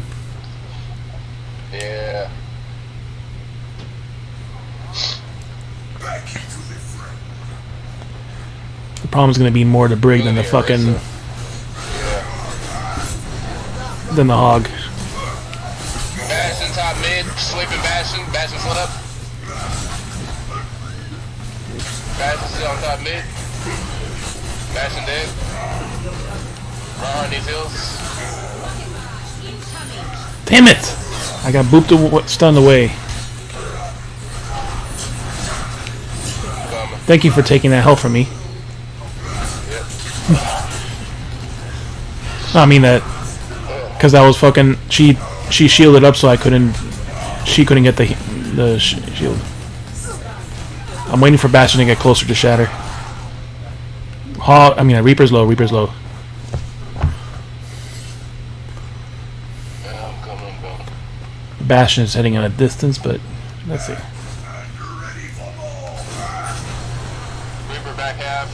Yeah. Back into the front. The problem's gonna be more the Brig than the fucking than the Hog. Bastion top mid, sleeping Bastion. Bastion split up. Bastion still on top mid. Bastion dead. Run on these hills. Damn it! I got booped stunned away. Coming. Thank you for taking that health from me. I mean that because I was fucking she shielded up so I couldn't get the shield. I'm waiting for Bastion to get closer to Shatter. Reaper's low. Yeah, I'm coming. Bastion is heading at a distance, but let's see. And you're ready for more. Reaper back half.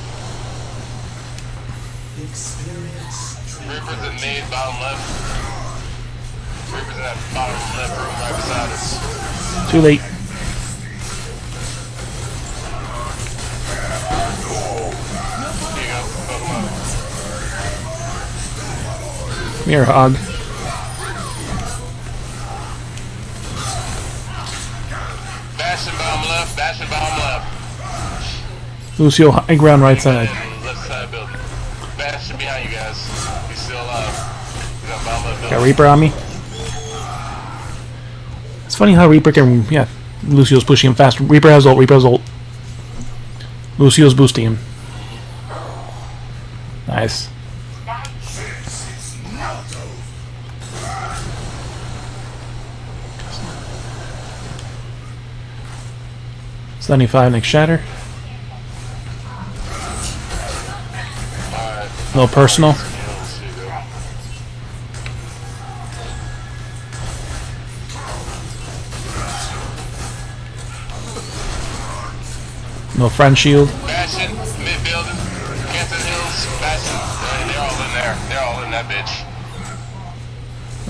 Experience. Reaper's in mid, bottom left. Reaper's in that bottom left room right beside us. Too late. Here you go. Fuck him up. Come here, Hog. Bastion bottom left. Bastion bottom left. Lucio, high ground right side. Left side building. Bastion behind you guys. He's still alive. We got bottom left Got building. Reaper on me. It's funny how Reaper can, Lucio's pushing him fast. Reaper has ult. Lucio's boosting him. Nice. This is not over. 75 next Shatter. Alright. No personal. Yeah, let's see, though. No friend shield. Bastion, mid building. Canton Hills, Bastion. They're all in there. They're all in that bitch.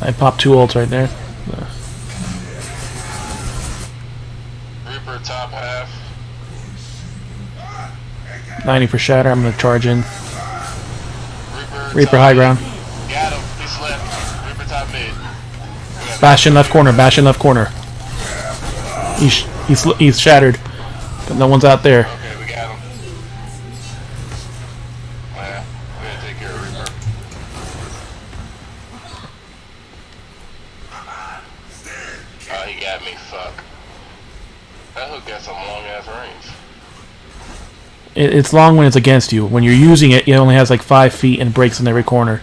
I popped 2 ults right there. Reaper top half. 90 for shatter. I'm gonna charge in. Reaper top high mid. ground. Got him. He slept. Reaper top mid. Bastion left corner. Bastion left corner. He's shattered, but no one's out there. Okay, we got him. Yeah, we're gonna take care of Reaper. Oh, he got me. Fuck. That hook got some long ass range. It's long when it's against you. When you're using it, it only has like 5 feet and breaks in every corner.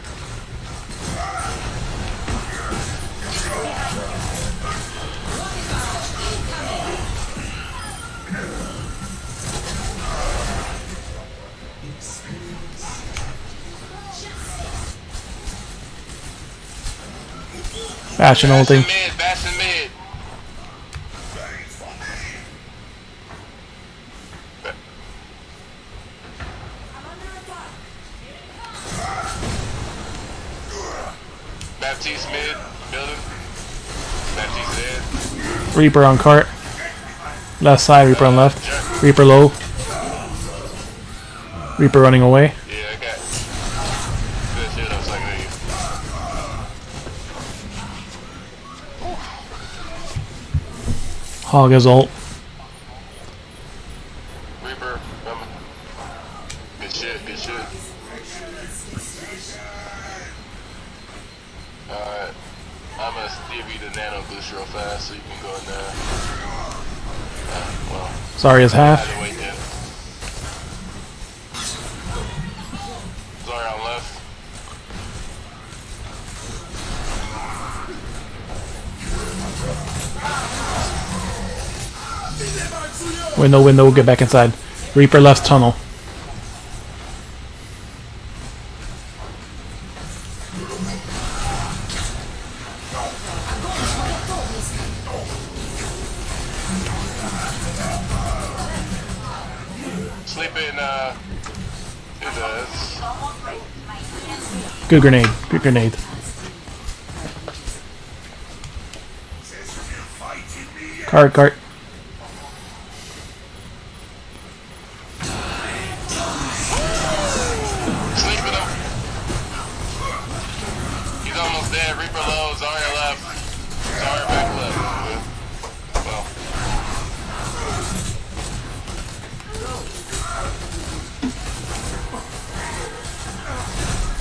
Bastion ulting. Mid, Bastion mid. Baptiste mid, building. Baptiste dead. Reaper on cart. Left side, Reaper on left. Reaper low. Reaper running away. Yeah, I got good shit. I was like, hey. Hog his ult. Reaper, coming. Good shit, good shit. Alright. I'm gonna give you the nano boost real fast so you can go in there. Well, Sorry, is half. either way, then. Sorry, on left. Window, get back inside. Reaper left tunnel. Sleep in, who does? Good grenade. Good grenade. Cart. Sleeping him. He's almost dead. Reaper low. Zarya left. Zarya back left. Well.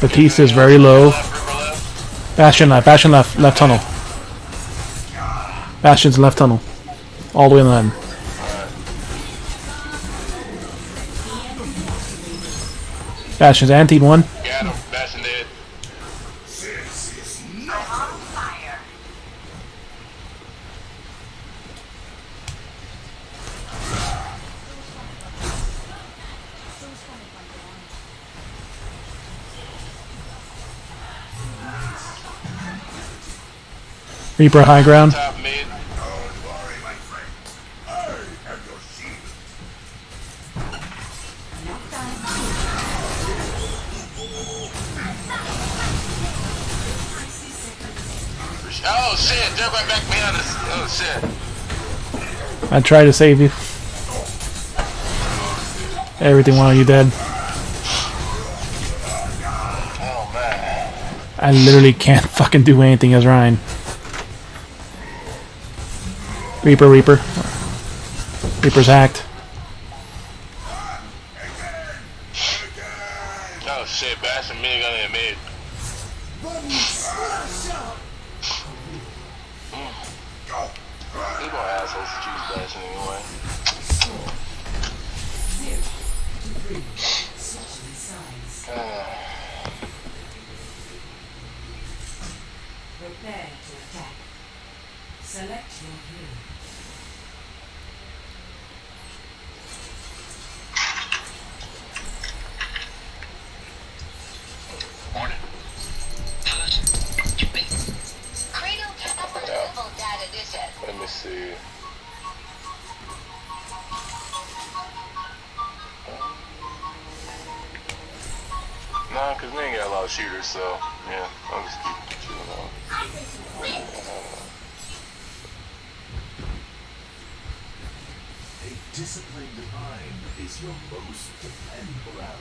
Batiste is very low. Reaper left. Bastion left tunnel. Bastion's left tunnel. All the way in the end. Bastion's antied one. Got him. Bastion dead. Reaper high ground. Top mid. Oh shit, jump right back behind us. Oh shit. I tried to save you. Everything while you dead. Oh man. I literally can't fucking do anything as Ryan. Reaper. Reaper's hacked. Oh shit, Bastion mid gun in mid. People are assholes to choose Bastion anyway. Prepare to attack. Select your hero. Morning. Cradle power level data this Let me see. on, because we ain't got a lot of shooters, so yeah, I'll just keep shooting on. A disciplined mind is your most dependable ally.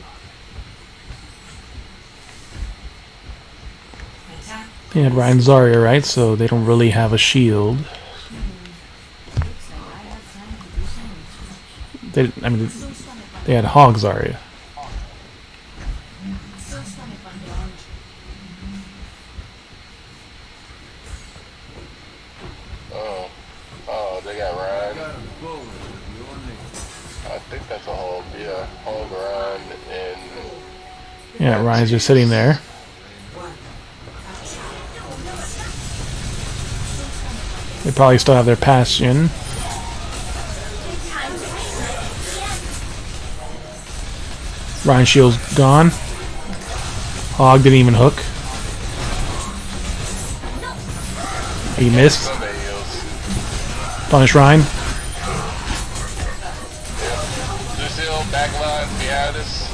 They had Ryan Zarya, right? So they don't really have a shield. I mean, they had Hog Zarya. Oh, they got Ryan. I think that's a Hog. Yeah, Hog, Ryan, and Yeah, Ryan's just sitting there. They probably still have their Bastion. Ryan shield's gone. Hog didn't even hook. He missed. somebody else. Punish Ryan. Lucille, back line behind us.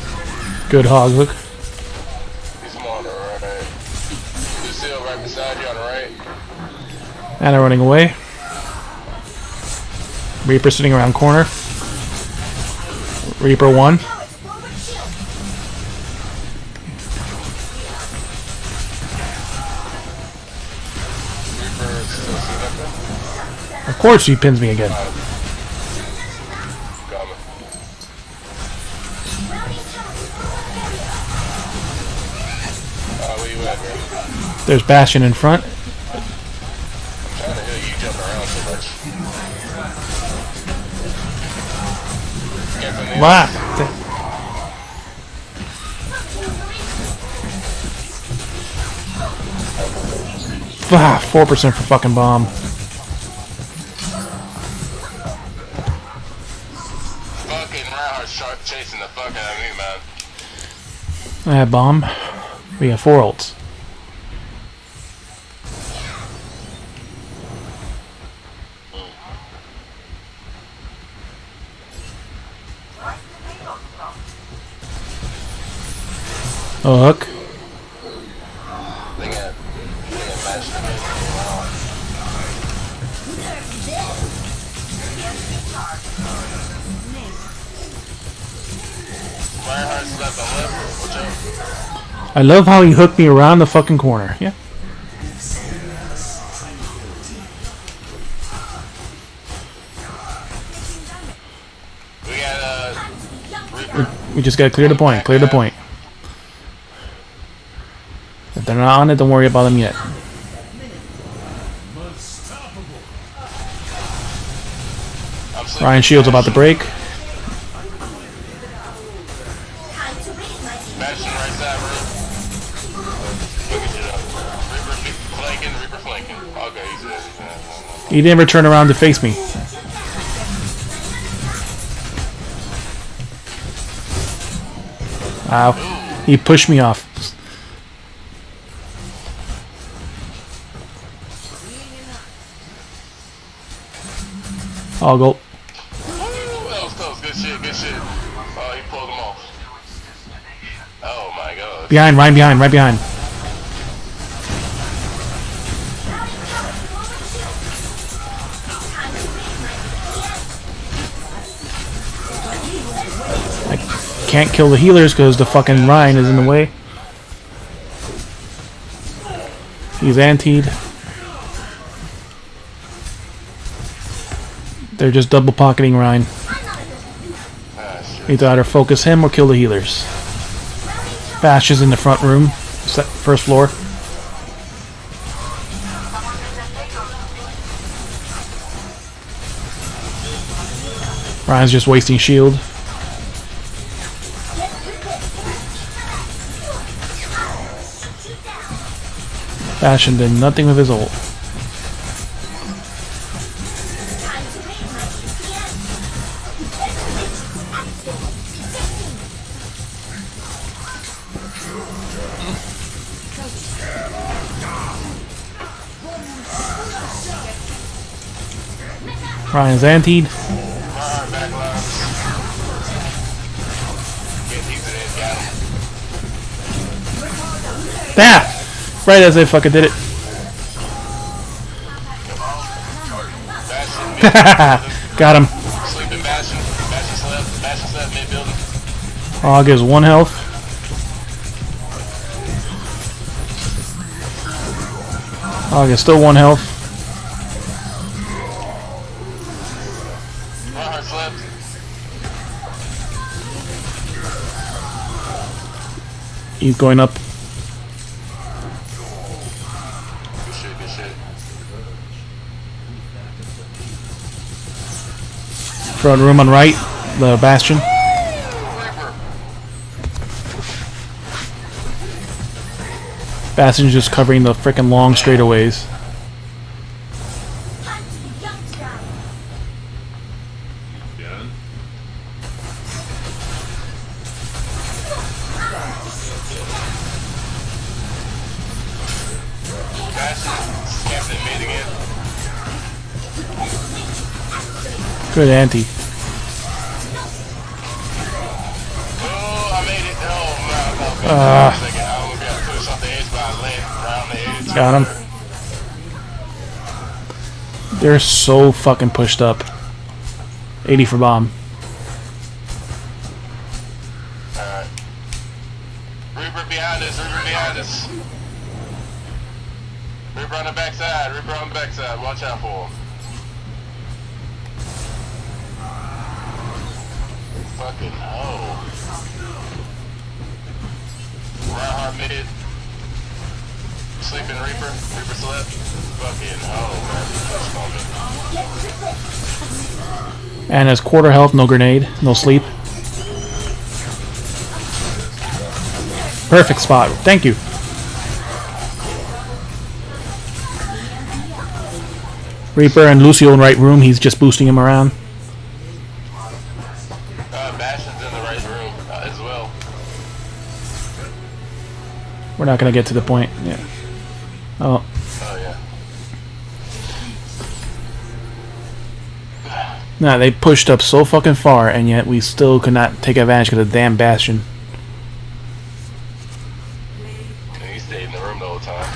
Good Hog hook. He's more on the right. Lucille right beside you on the right. Anna running away. Reaper sitting around corner. Reaper 1. Of course he pins me again. Coming. Where you at, man? There's Bastion in front. I'm trying to hear you jumping around so much. Got something Wow. Ah, 4% for fucking bomb. Fucking Reinhardt's sharp chasing the fuck out of me, man. I have bomb. We have 4 ults. Oh, hook. They got matched them in. Reinhardt's left on left. Watch out. I love how he hooked me around the fucking corner. Yeah. We got Reaper. We just gotta clear the point. Clear the point. If they're not on it, don't worry about them yet. Ryan Shield's about to break. Bastion right side, Reaper. Look at you though. Reaper flanking. Okay, he's dead. He didn't ever turn around to face me. Wow. He pushed me off. I'll go. Ooh, that was close. Good shit, good shit. Oh, he pulled him off. Oh my god. Behind, Ryan, behind, right behind. I can't kill the healers because the fucking Ryan is in the way. He's antied. They're just double pocketing Ryan. Need to either focus him or kill the healers. Bash is in the front room, first floor. Ryan's just wasting shield. Bastion did nothing with his ult. Ryan's antied. Back line. Get these in, got him. Ah! Right as I fucking did it. Got him. Sleeping Bastion. Bastion slept. Bastion slept mid building. Oh, gives 1 health. Oh, gives still 1 health. Reinhardt slept. He's going up. Good shit, good shit. Front room on right. The Bastion. Reaper. Bastion's just covering the frickin' long straightaways. Bastion. Camping mid again. Good anti. Oh, I made it. Oh, no. I only got to push off the edge, but I landed around the edge. Got him. They're so fucking pushed up. 80 for bomb. Alright. Reaper behind us. Reaper behind us. Reaper on the backside. Reaper on the backside. Watch out for him. Fucking oh. Reinhardt mid. Sleeping Reaper. Reaper slept. Fucking oh, man. And has quarter health, no grenade, no sleep. Perfect spot. Thank you. Reaper and Lucio in right room. He's just boosting him around. Bastion's in the right room as well. We're not gonna get to the point. Yeah. Oh. Oh yeah. Nah, they pushed up so fucking far, and yet we still could not take advantage of the damn Bastion. He stayed in the room the whole time.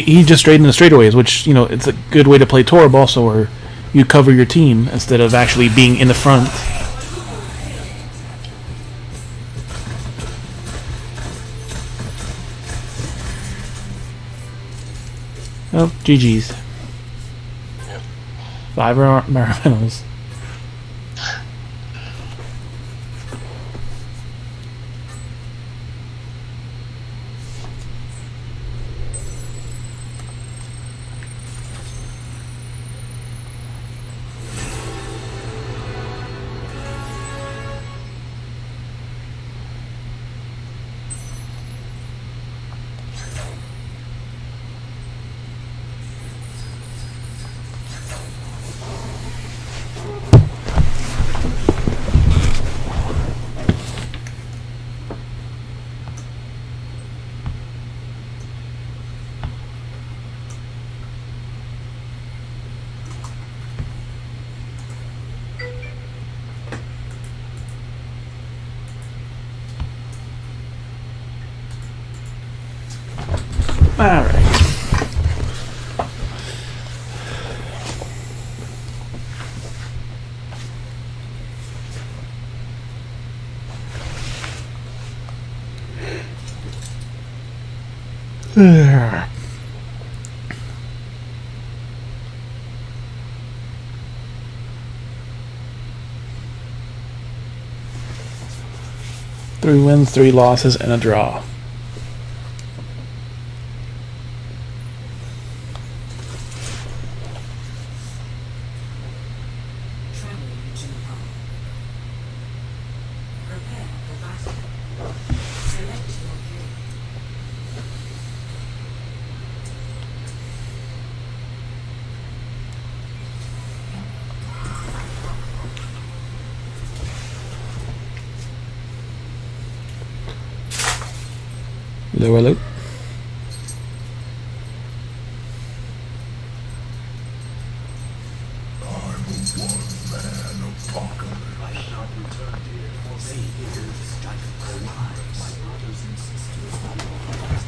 He just straight in the straightaways, which, you know, it's a good way to play Torb also, where you cover your team instead of actually being in the front. Oh, GG's. Yep. 5 Maravinos. Alright. There. 3 wins, 3 losses, and a draw. Traveling to home. Prepare for battle. Select your game. Hello, hello.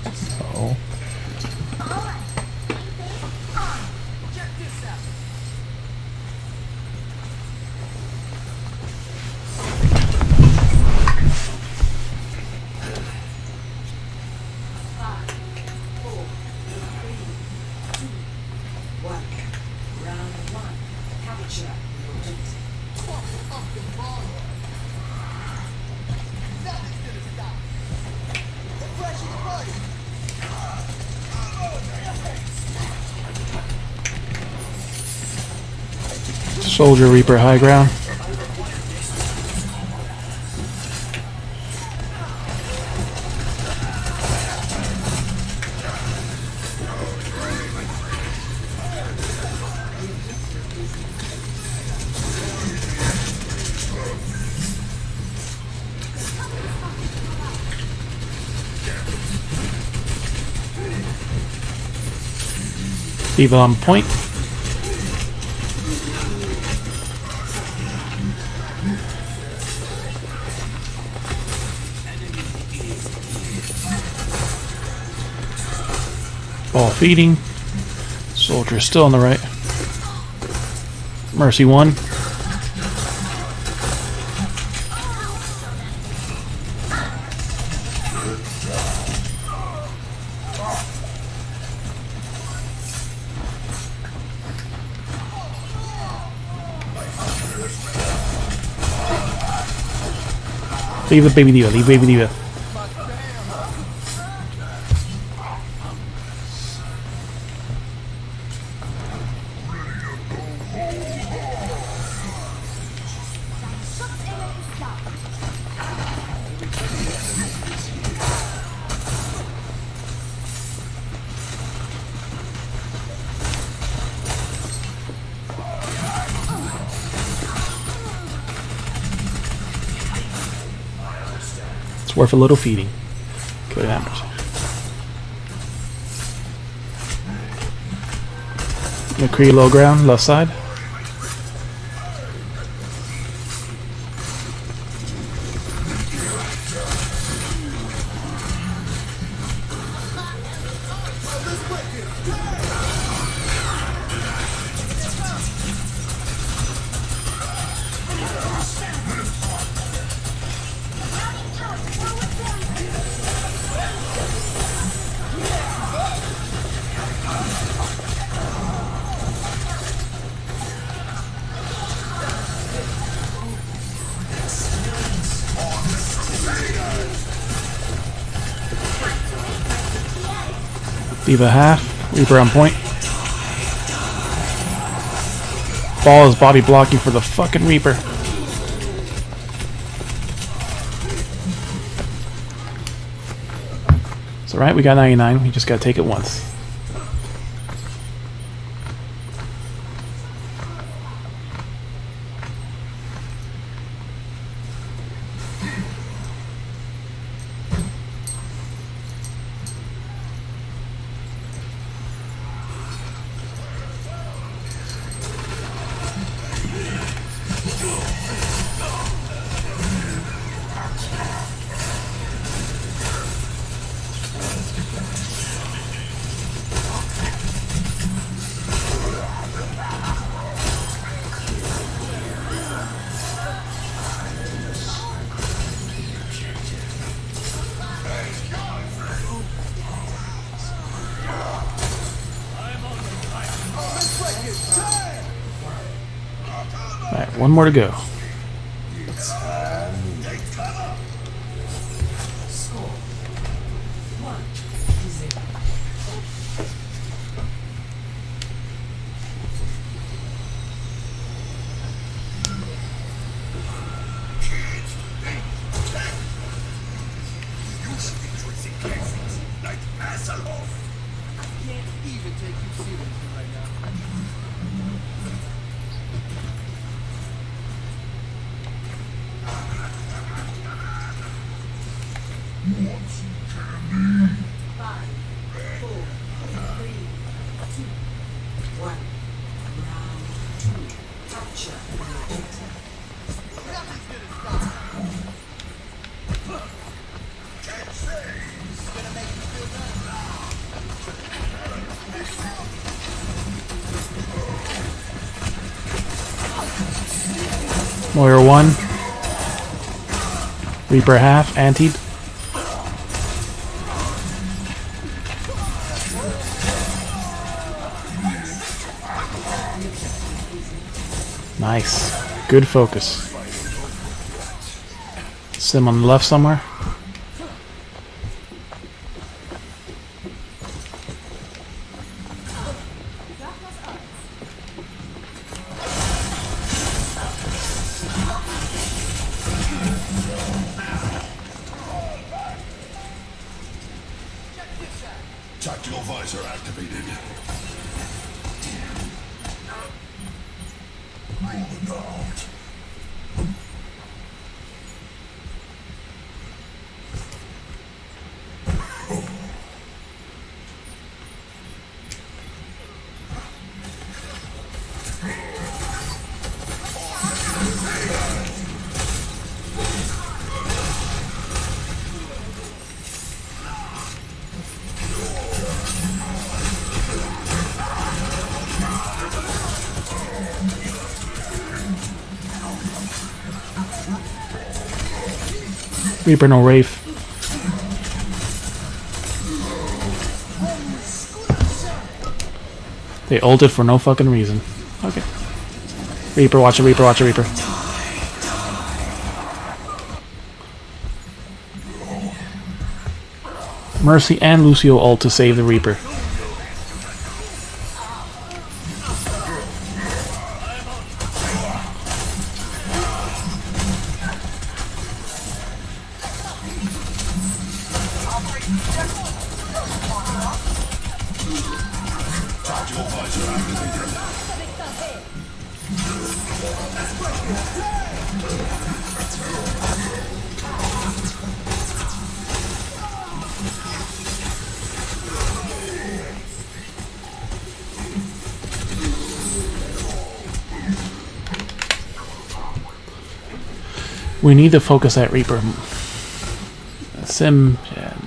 Oh. Soldier Reaper high ground. Evil on point. Ball feeding. Soldier still on the right. Mercy 1. Leave the baby diva, leave baby diva. It's worth a little feeding. Good hammers. McCree low ground, left side. Diva half. Reaper on point. Ball is body blocking for the fucking Reaper. It's alright, we got 99. We just gotta take it once. Alright, one more to go. Warrior 1. Reaper half, antied. Nice. Good focus. Sim on the left somewhere. Tactical visor activated. Rolling out. Reaper no Wraith. They ulted for no fucking reason. Okay. Reaper, watch a Reaper, watch a Reaper. Mercy and Lucio ult to save the Reaper. We need to focus that Reaper. Sim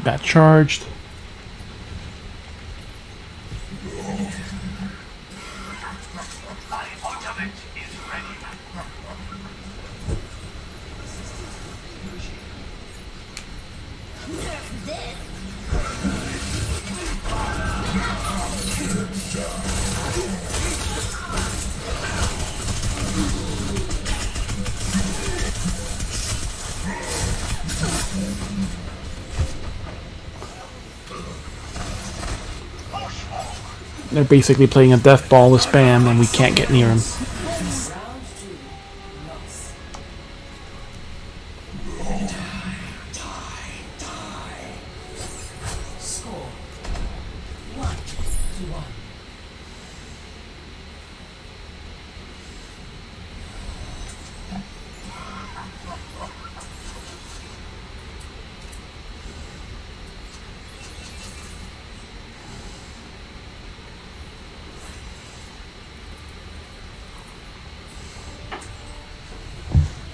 got charged. They're basically playing a death ball with spam and we can't get near him.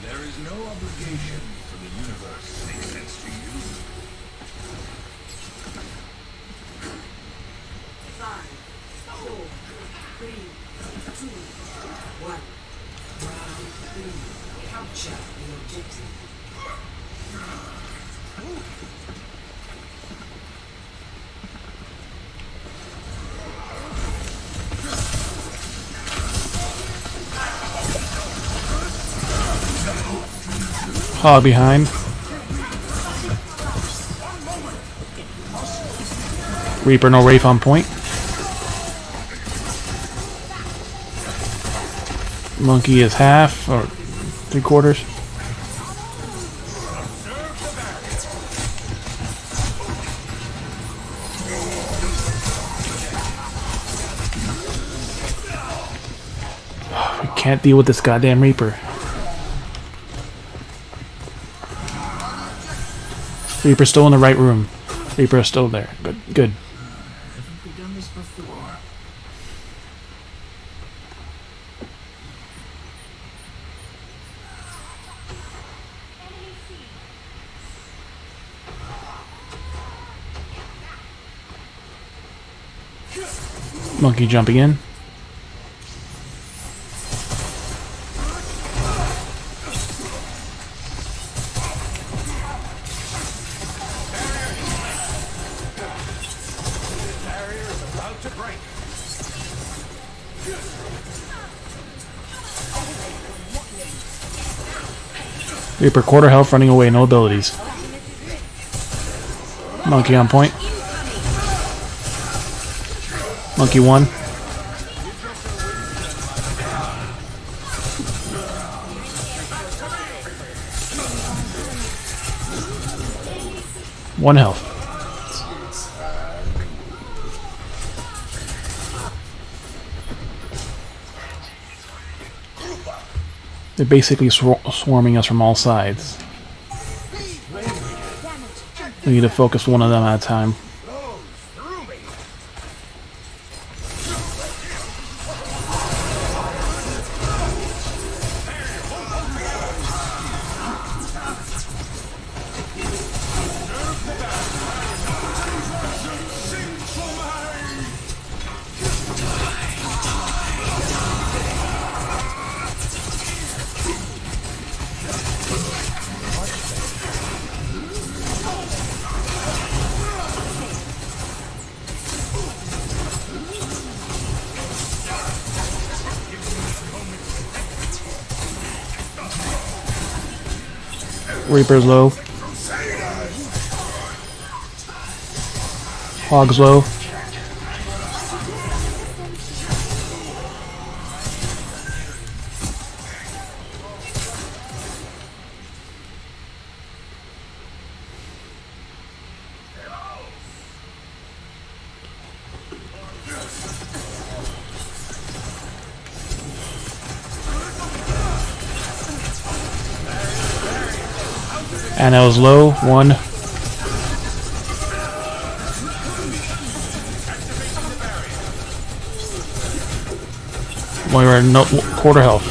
There is no obligation for the universe to make sense to you. 5, 4, 3, 2, 1. Round 3. Capture the objective. Hog behind. Reaper no Wraith on point. Monkey is half or 3/4. We can't deal with this goddamn Reaper. Reaper's still in the right room. Reaper is still there. Good. Good. Haven't we done this before? Monkey jumping in. Reaper quarter health, running away, no abilities. Monkey on point. Monkey 1. One health. They're basically swarming us from all sides. We need to focus one of them at a time. Reaper's low. Hog's low. And I was low. 1. We were no quarter health.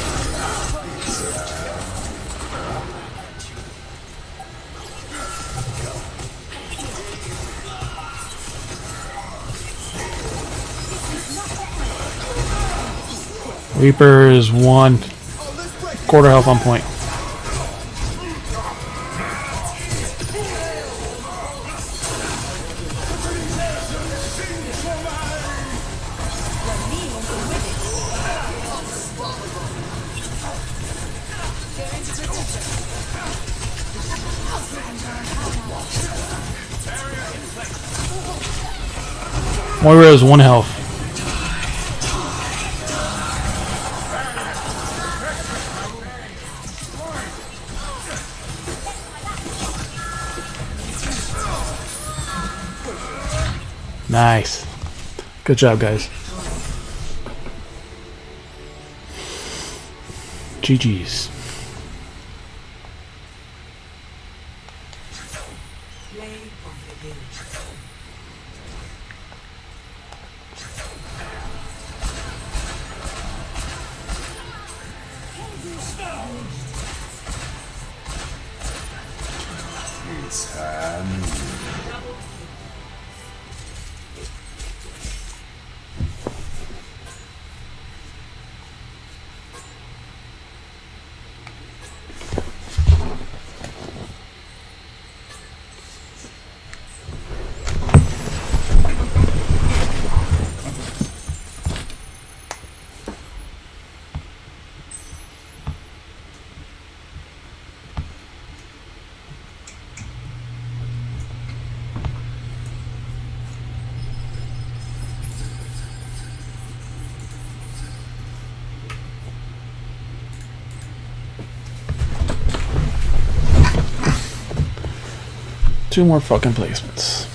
Reaper is 1 quarter health on point. Moira is 1 health. Nice. Good job, guys. GG's. Play of the game. Two more fucking placements.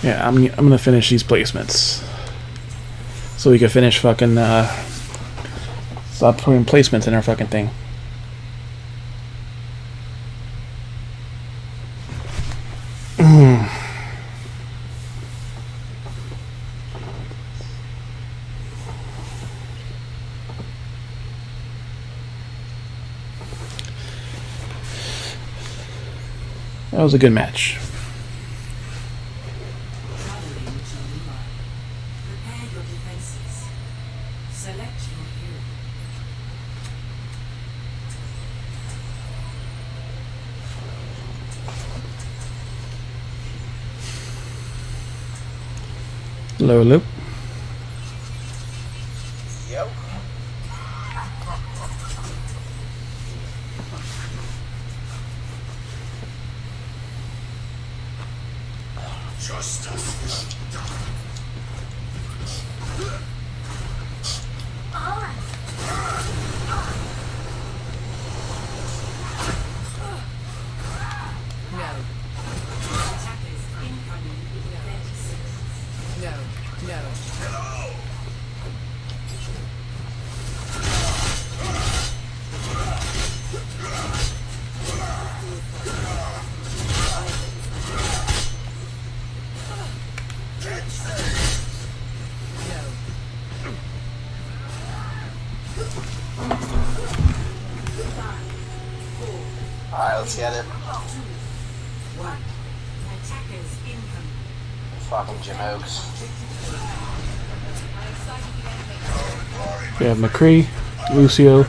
Yeah, I'm gonna finish these placements so we can finish fucking stop putting placements in our fucking thing. That was a good match. Prepare your defenses. Select your hero. Low loop. Yep. Justice is done. No. Attackers incoming in 30 seconds. No. No. Hello. Alright, let's get it. One. Attackers incoming. Fucking Jim Oaks. We have McCree, Lucio. Yeah,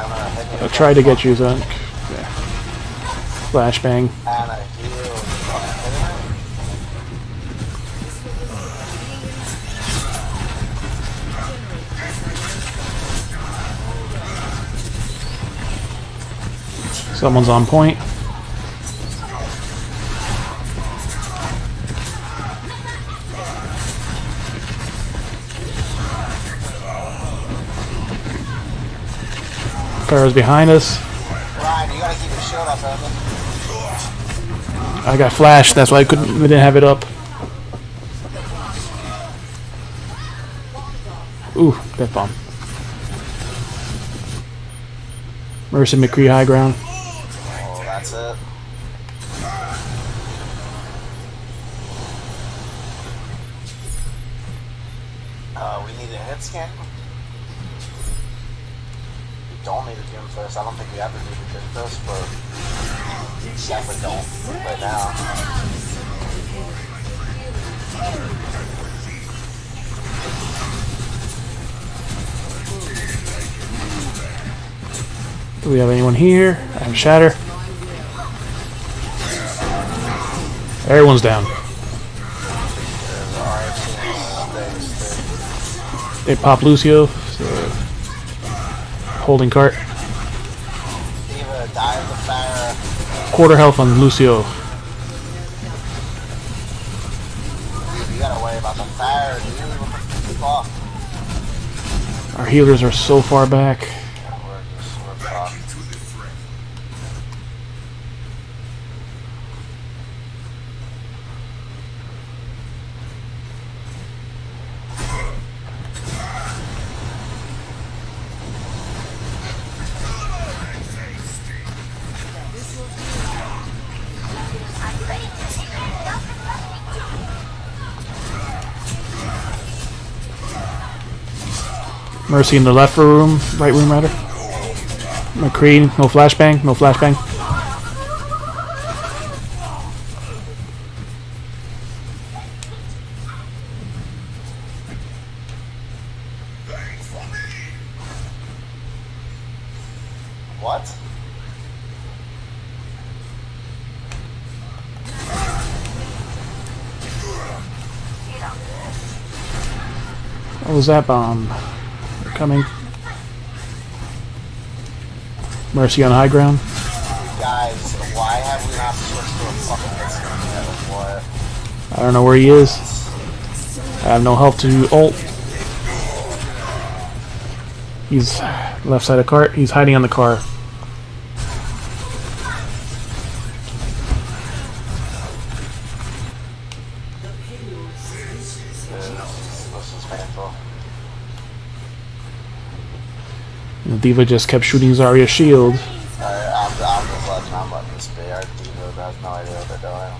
I'm gonna hit I tried to get you, Zunk. Yeah. Flashbang. Anna, heal. Fucking hit him. Someone's on point. Pharaoh's behind us. Ryan, you gotta keep your shield up, Evan. I got flashed, that's why we didn't have it up. Ooh, death bomb. Mercy McCree high ground. Oh, that's it. We need a hit scan. We don't need a doom first. I don't think we ever need a doom first, but definitely don't right now. Do we have anyone here? I have Shatter. Everyone's down. They pop Lucio. So holding cart. Diva, die of the fire. Quarter health on Lucio. You gotta worry about the fire, dude. What the fuck? Our healers are so far back. We're fucked. Mercy in the left room, right room rather. McCree, no flashbang, no flashbang. What? What was that bomb? They're coming. Mercy on high ground. Guys, why have we not switched to a fucking hit scan yet? What? I don't know where he is. I have no help to ult. He's left side of cart. He's hiding on the car. This is painful. And the Diva just kept shooting Zarya's shield. I'm letting this be. Our Diva has no idea what they're doing.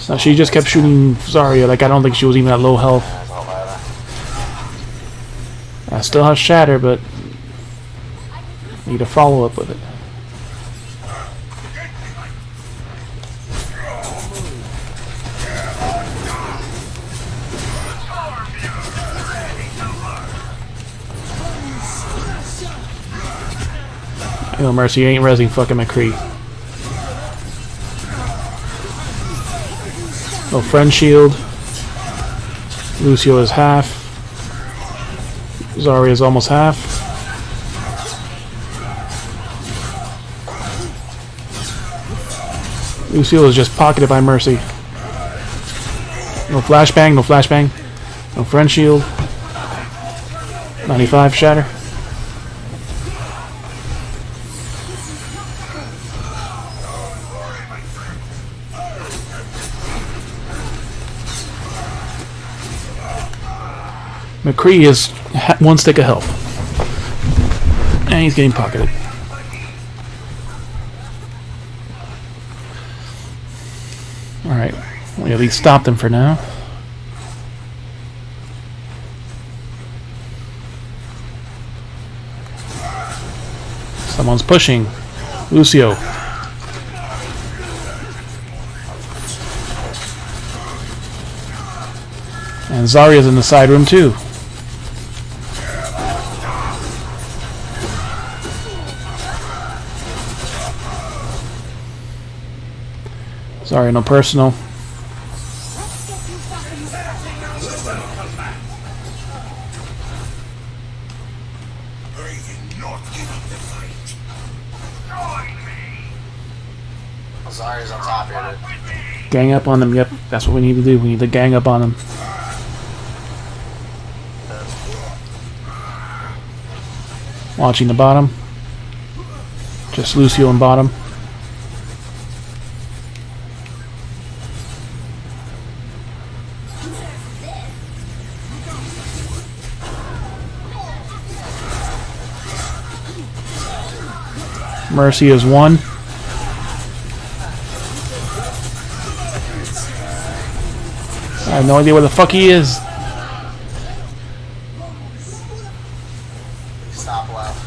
No, she just kept shooting Zarya. Like, I don't think she was even at low health. It don't matter. I still have Shatter, but need a follow up with it. Yo, Mercy, you ain't resing fucking McCree. No friend shield. Lucio is half. Zarya is almost half. Lucio is just pocketed by Mercy. No flashbang, no flashbang. No friend shield. 95 shatter. McCree is one stick of health. And he's getting pocketed. Alright, we at least stopped him for now. Someone's pushing. Lucio. And Zarya's in the side room too. Sorry, no personal. Zarya's on top here, dude. Gang up on them, yep. That's what we need to do. We need to gang up on them. Watching the bottom. Just Lucio and bottom. Mercy is one. I have no idea where the fuck he is. Stop left.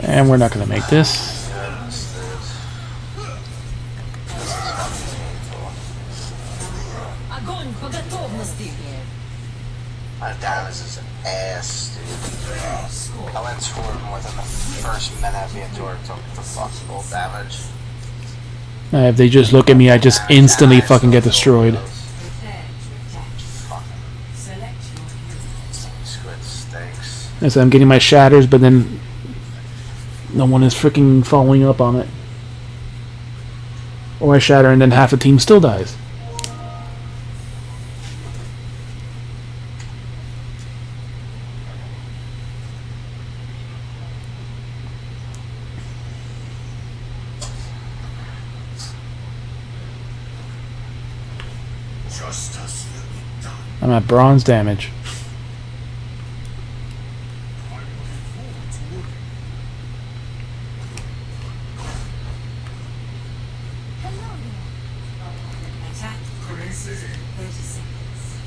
And we're not going to make this. My damage is an ass, dude. I went toward him within the first minute being toward took the fucking damage. If they just look at me, I just instantly fucking get destroyed. Squid stinks. And so I'm getting my shatters, but then no one is freaking following up on it. Or I shatter and then half the team still dies. I'm at bronze damage. Attack commences in 30 seconds.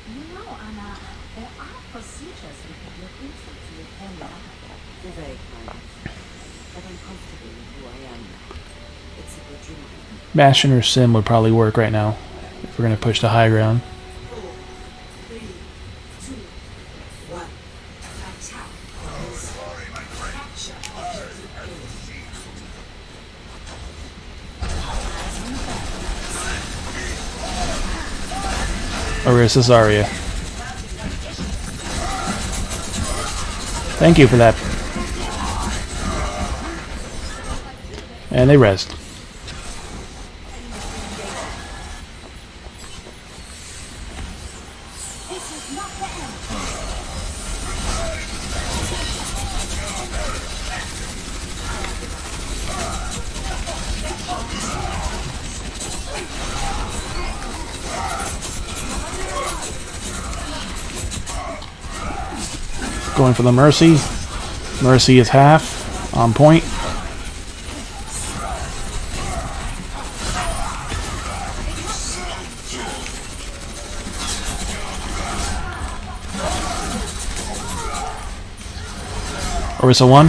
You know, Anna, there are procedures we can look into to repair your appetite. You're very kind. But I'm comfortable with who I am. It's a good reminder. Bastion or Sim would probably work right now if we're going to push the high ground. 4, 3, 2, 1. Attack commences. Capture objective Orisa Zarya. Thank you for that. And they rest. Going for the Mercy. Mercy is half. On point. Orisa 1.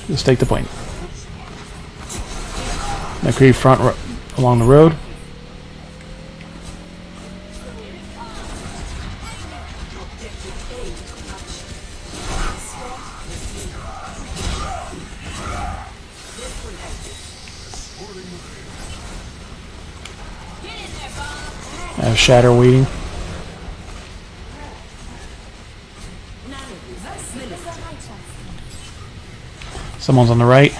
Just take the point. McCree front along the road. I have Shatter waiting. Someone's on the right.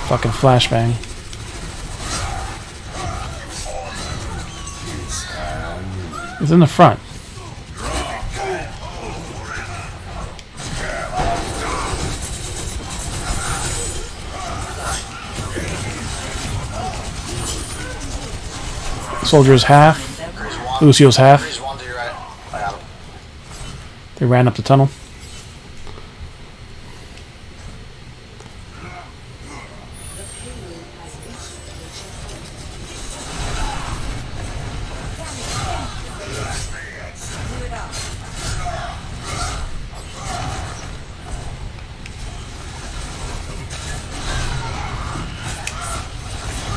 Fucking flashbang. He's in the front. Soldier's half. Lucio's half. They ran up the tunnel.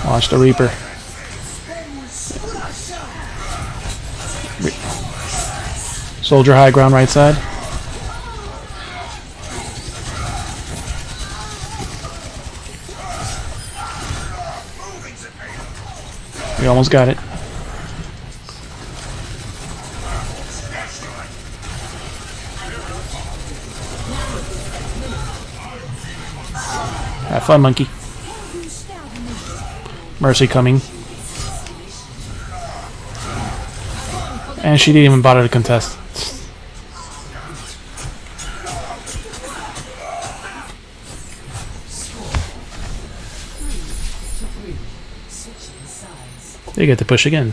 Watch the Reaper. Soldier high ground right side. We almost got it. Have fun, monkey. Mercy coming. And she didn't even bother to contest. They get to push again.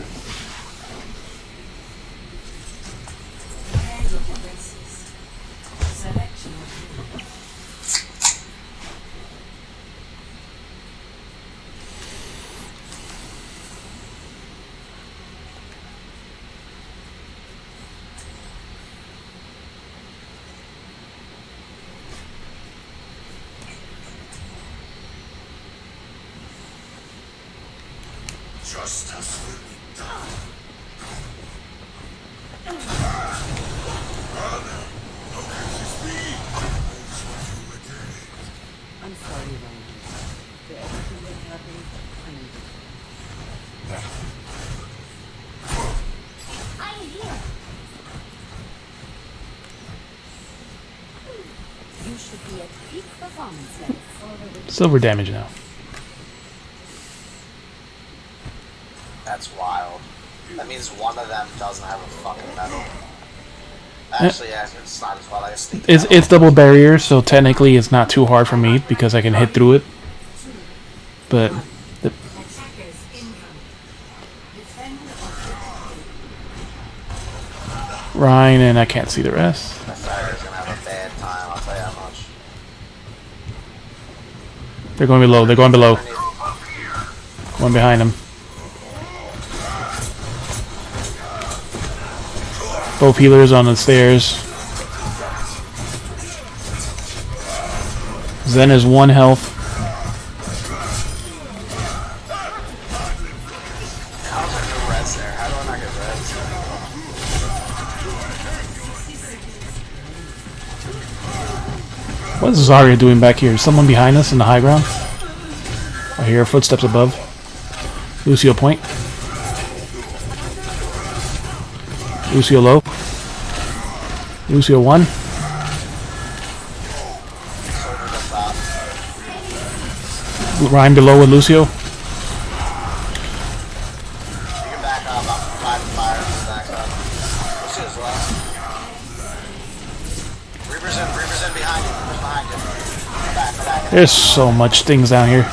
Justice will be done. Brother, how can this be? I'm sorry, Ryan. For everything that happened, I need it. I am here. You should be at peak performance level. Silver damage now. That's wild. That means one of them doesn't have a fucking medal. Actually, yeah, it's not as well. I just think It's double barrier, so technically it's not too hard for me because I can hit through it. But the Ryan and I can't see the rest. the fighter's gonna have a bad time, I'll tell you how much. They're going below. They're going below. One behind them. Both healers on the stairs. Zen is 1 health. How's there no res there? How do I not get res? What is Zarya doing back here? Is someone behind us in the high ground? I hear footsteps above. Lucio point. Lucio low. Lucio 1. Ryan below with Lucio. You can back up. I'm fighting fire. Back up. This is left. Reaper's in behind you. Reaper's behind you. Back. There's so much things down here.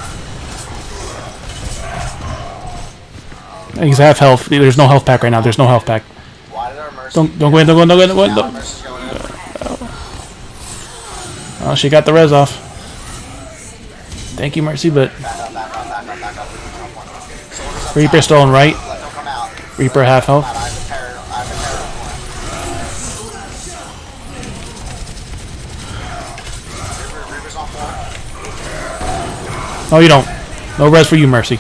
He's half health. There's no health pack right now. There's no health pack. Don't go in. Oh, she got the res off. Thank you, Mercy, but Reaper still on right. Reaper half health. No, you don't. No rest for you, Mercy.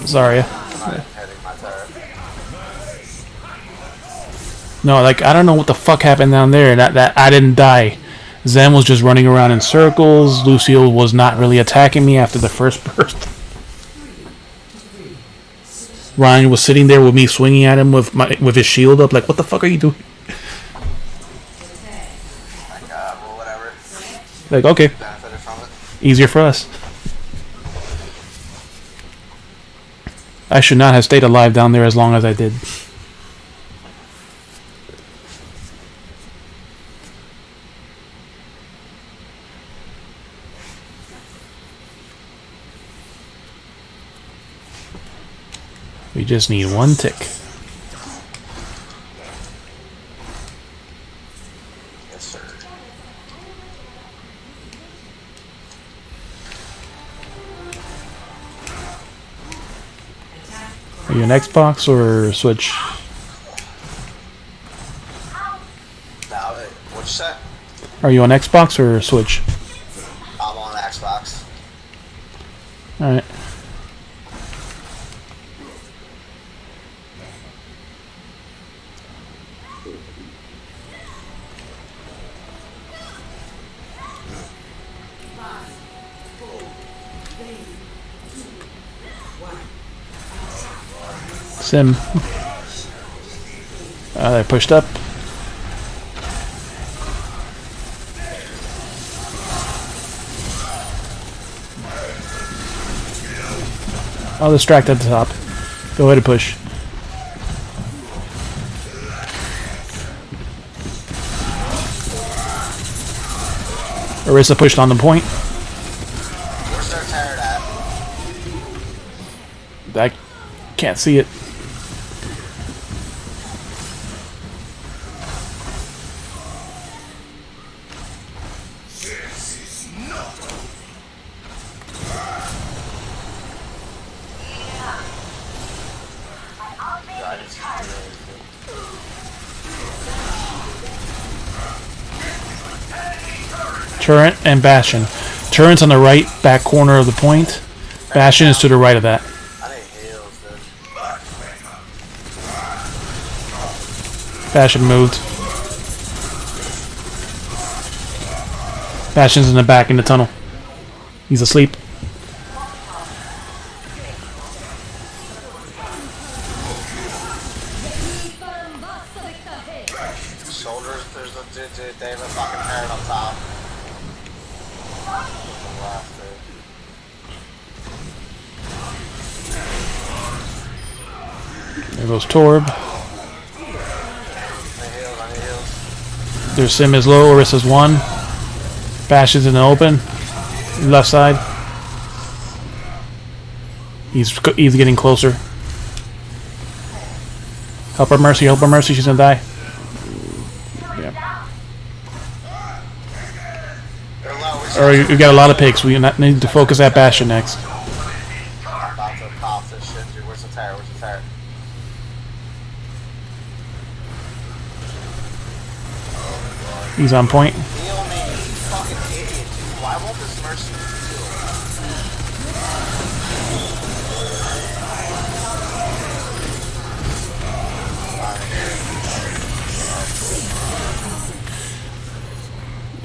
Sorry. No, like, I don't know what the fuck happened down there. That I didn't die. Zen was just running around in circles. Lucille was not really attacking me after the first burst. Ryan was sitting there with me swinging at him with his shield up. Like, what the fuck are you doing? Well, whatever. Like, okay. Benefited from it. Easier for us. I should not have stayed alive down there as long as I did. We just need one tick. Yes, sir. Are you an Xbox or Switch? Now, what'd you say? Are you on Xbox or Switch? I'm on Xbox. Alright. Sim. They pushed up. I'll distract at the top. Go ahead and push. Orisa pushed on the point. Where's their turret at? I can't see it. Turret and Bastion. Turret's on the right back corner of the point. Bastion is to the right of that. I need heals, dude. Bastion moved. Bastion's in the back in the tunnel. He's asleep. Soldiers, there's a dude, they have a fucking parrot on top. There goes Torb. I need heals. Their Sim is low, Orisa's 1. Bastion's in the open. Left side. He's getting closer. Help her Mercy, she's gonna die. Yeah. Alright, we got a lot of picks. We need to focus at Bastion next. I'm about to pop this shit, dude. Where's the turret? Where's the turret? He's on point. Heal me, you fucking idiot, dude. Why won't this Mercy heal?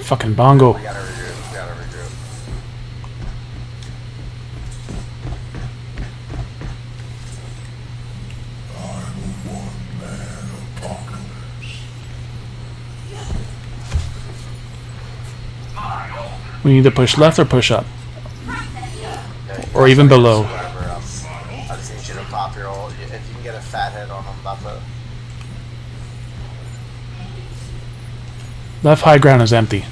Fucking bongo. We gotta regroup, we gotta regroup. I'm one man apocalypse. We need to push left or push up. Or even below. Whatever, I just need you to pop your ult. If you can get a fat hit on them, about to... Left high ground is empty.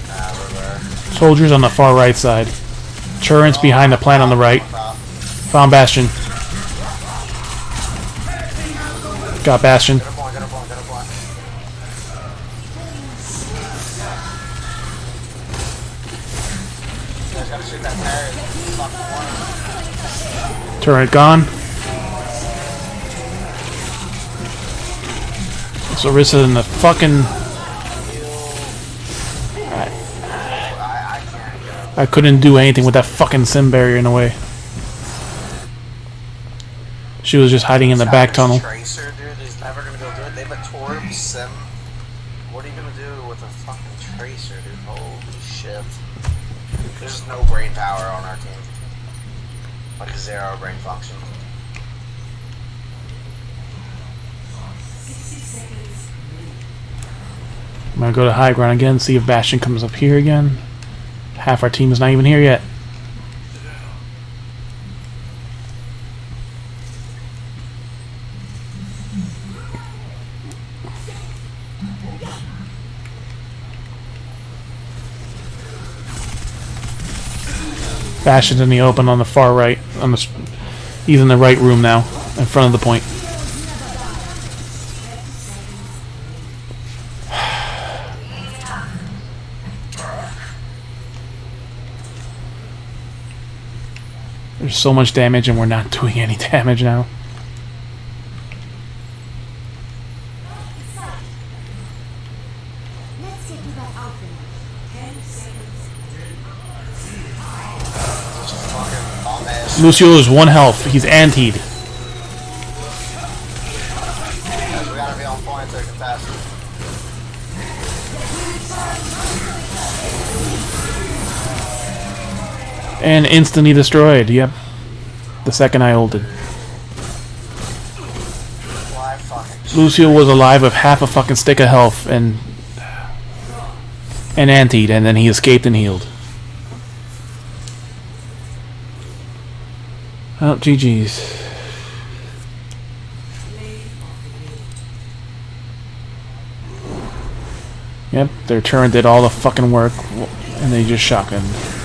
Nah, we're there. Soldiers on the far right side. Turrets behind the plant on the right. Found Bastion. Got Bastion. Get a point, get a point, get a point. You guys gotta shoot that parrot. Fucking one. Turret gone. Sarissa in the fucking... I can't go. I couldn't do anything with that fucking sim barrier in the way. She was just hiding in the back tunnel. Tracer, dude, he's never gonna be able to do it. They have a Torb sim. What are you gonna do with a fucking Tracer, dude? Holy shit. There's no brain power on our team. Like zero brain function. I'm gonna go to high ground again, see if Bastion comes up here again. Half our team is not even here yet. Bastion's in the open on the far right. He's in the right room now, in front of the point. There's so much damage and we're not doing any damage now. Lucio is 1 health. He's antied. We gotta be on point to contest. And instantly destroyed. Yep. The second I ulted. Lucio was alive with half a fucking stick of health and antied, and then he escaped and healed. Oh, GG's. Yep, their turret did all the fucking work, and they just shotgunned.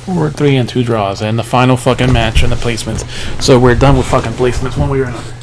We're 3 and 2 draws, and the final fucking match and the placements. So we're done with fucking placements one way or another.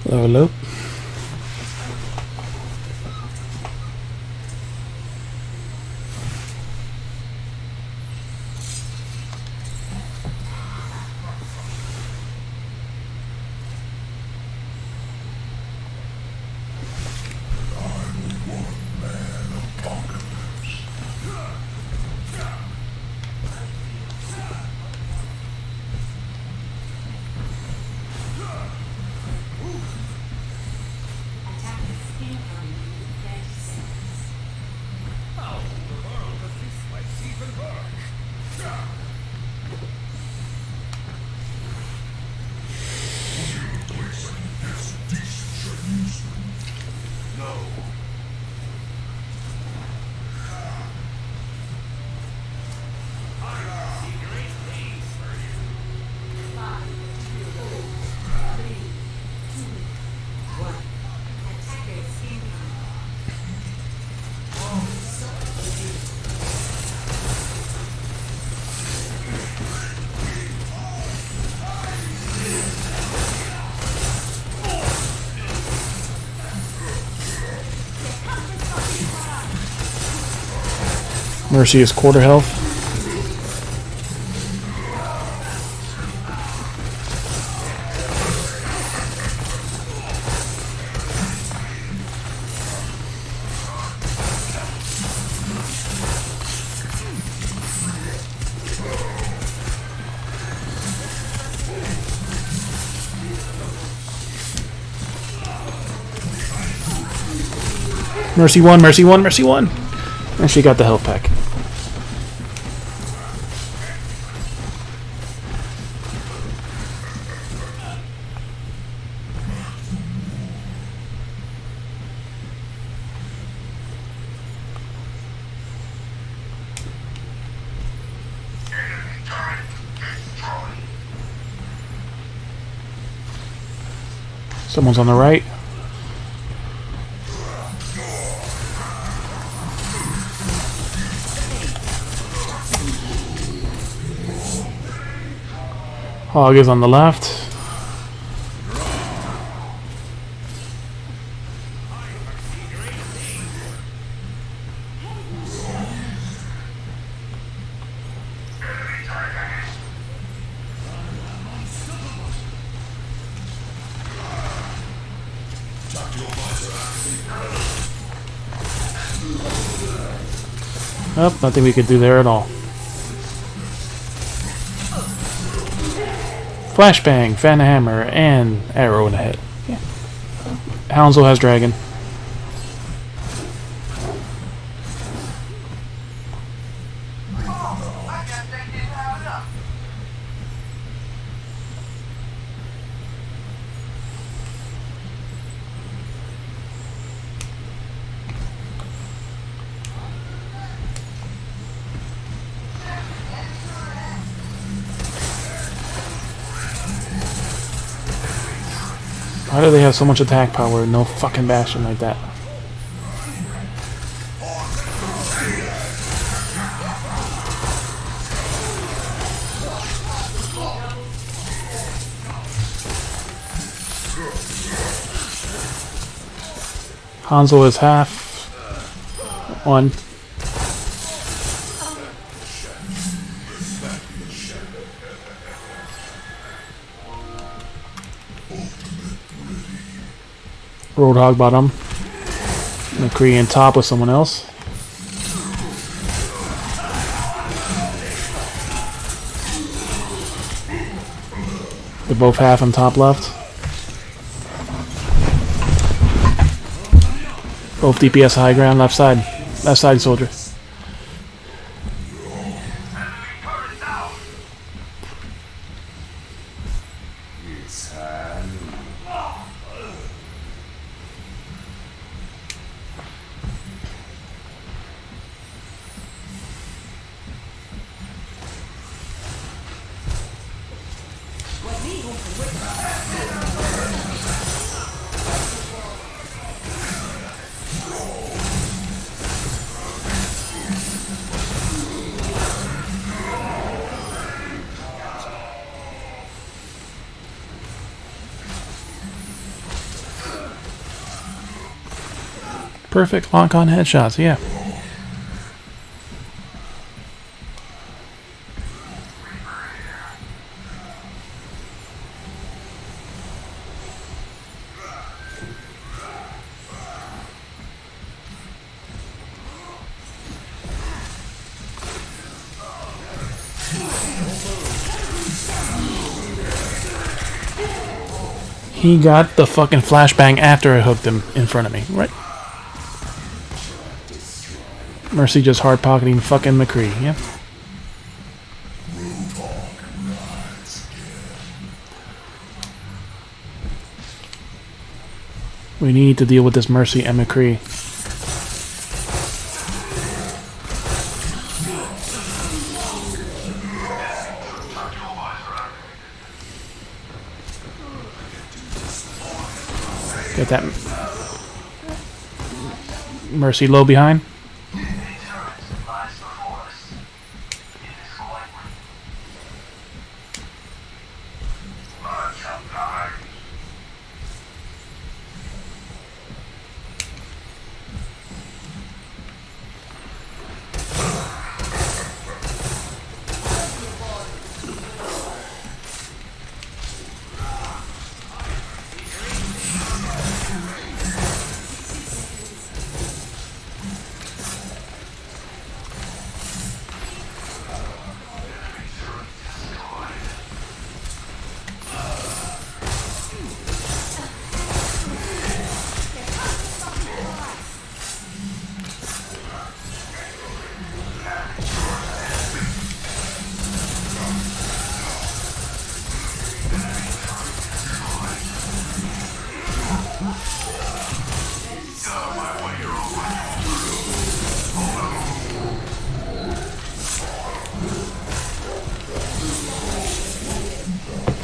Level up. Mercy is quarter health. Mercy 1, Mercy 1, Mercy 1! And she got the health pack. Someone's on the right. Hog is on the left. Oh, nothing we could do there at all. Flashbang, Fan Hammer, and arrow in the head. Yeah. Hounslow has dragon. Why do they have so much attack power and no fucking bastion like that? Hanzo is half. One. Roadhog bottom. McCree in top with someone else. They're both half on top left. Both DPS high ground left side. Left side soldier. Perfect lock-on headshots, yeah. He got the fucking flashbang after I hooked him in front of me, right? Mercy just hard pocketing fucking McCree, yep. We need to deal with this Mercy and McCree. Get that Mercy low behind.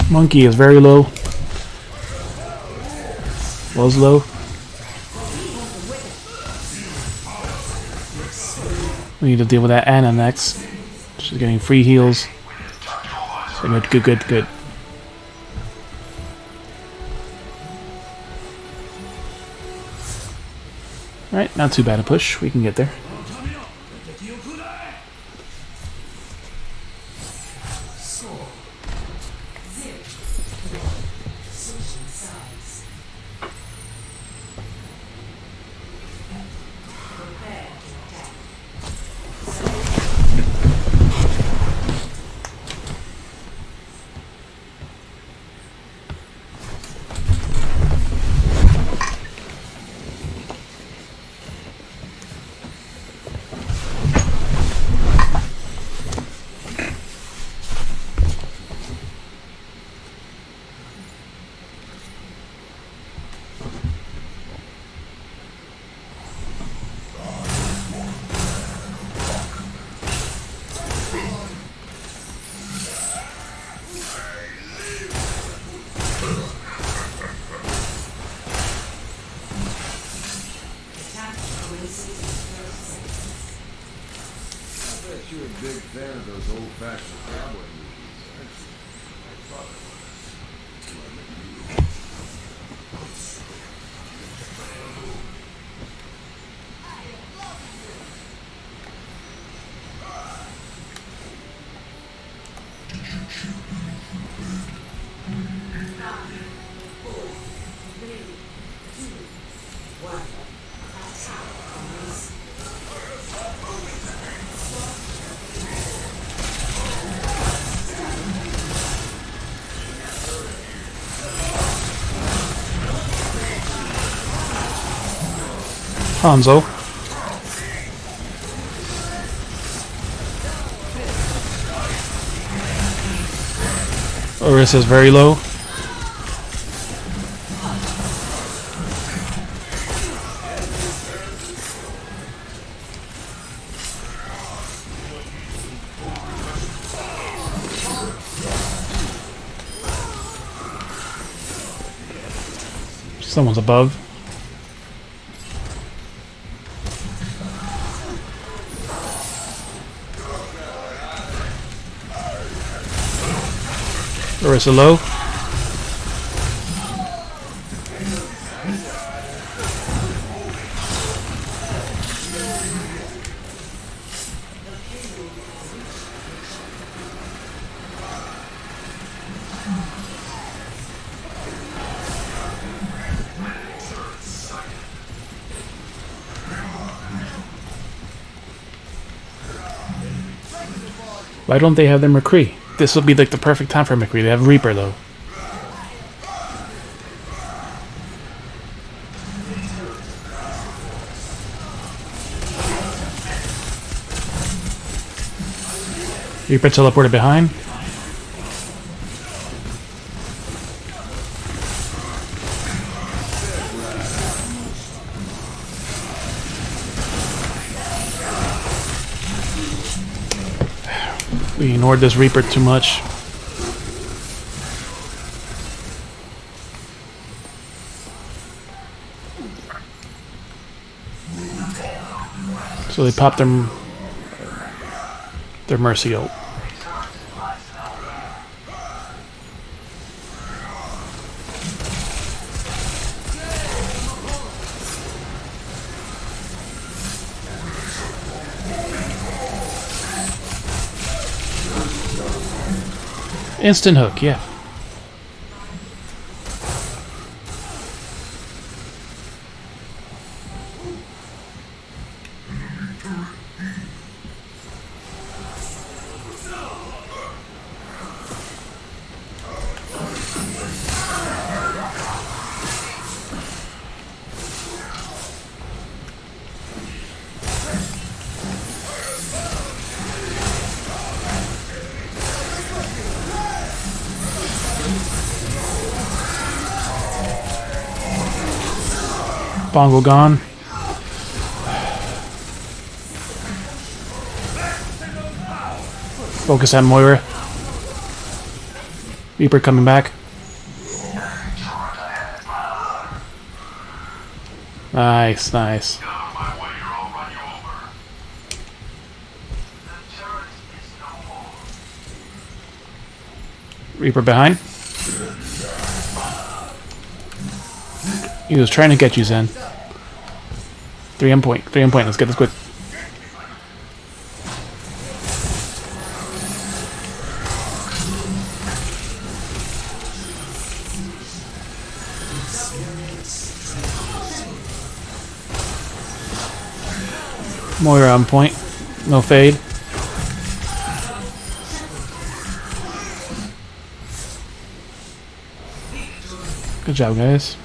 Monkey is very low. Was low. We need to deal with that Anna next. She's getting free heals. So good. Alright, not too bad a push. We can get there. You're a big fan of those old-fashioned cowboy movies, aren't you? I thought it Hanzo. Orissa's very low. Someone's above. Orisa low. Why don't they have their McCree? This would be like the perfect time for McCree. They have Reaper though. Reaper teleported behind. We ignored this Reaper too much. So they popped their Mercy ult. Instant hook, yeah. Bongo gone. Focus on Moira. Reaper coming back. Nice, nice. Reaper behind. He was trying to get you, Zen. 3M point, 3M point. Let's get this quick. Moira on point. No fade. Good job, guys.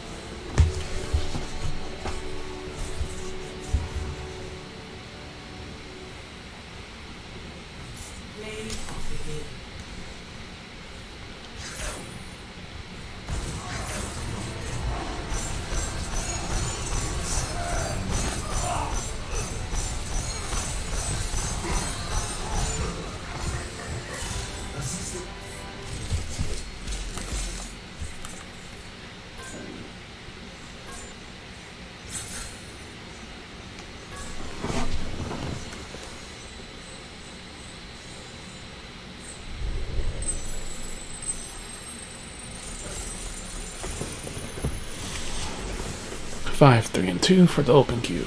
Five, 3, and 2 for the open queue.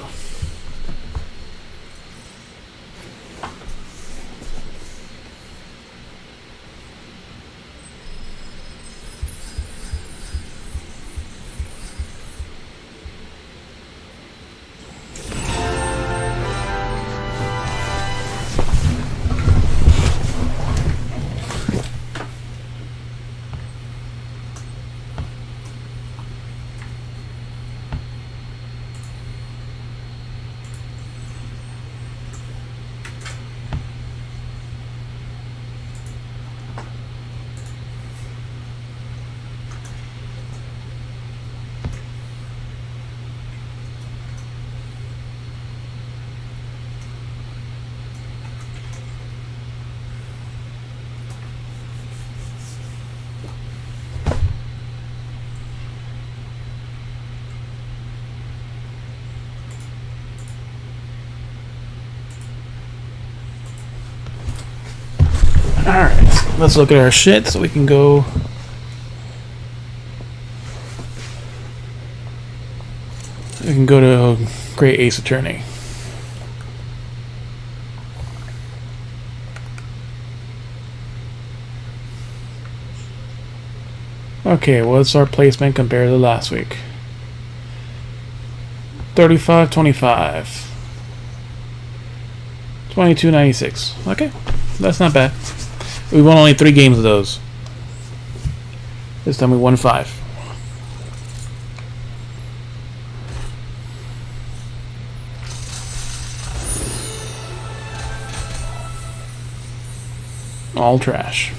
Alright, let's look at our shit so we can go. We can go to Great Ace Attorney. Okay, what's our placement compared to last week? 35-25. 22-96. Okay, that's not bad. We won only 3 games of those. This time we won 5. All trash.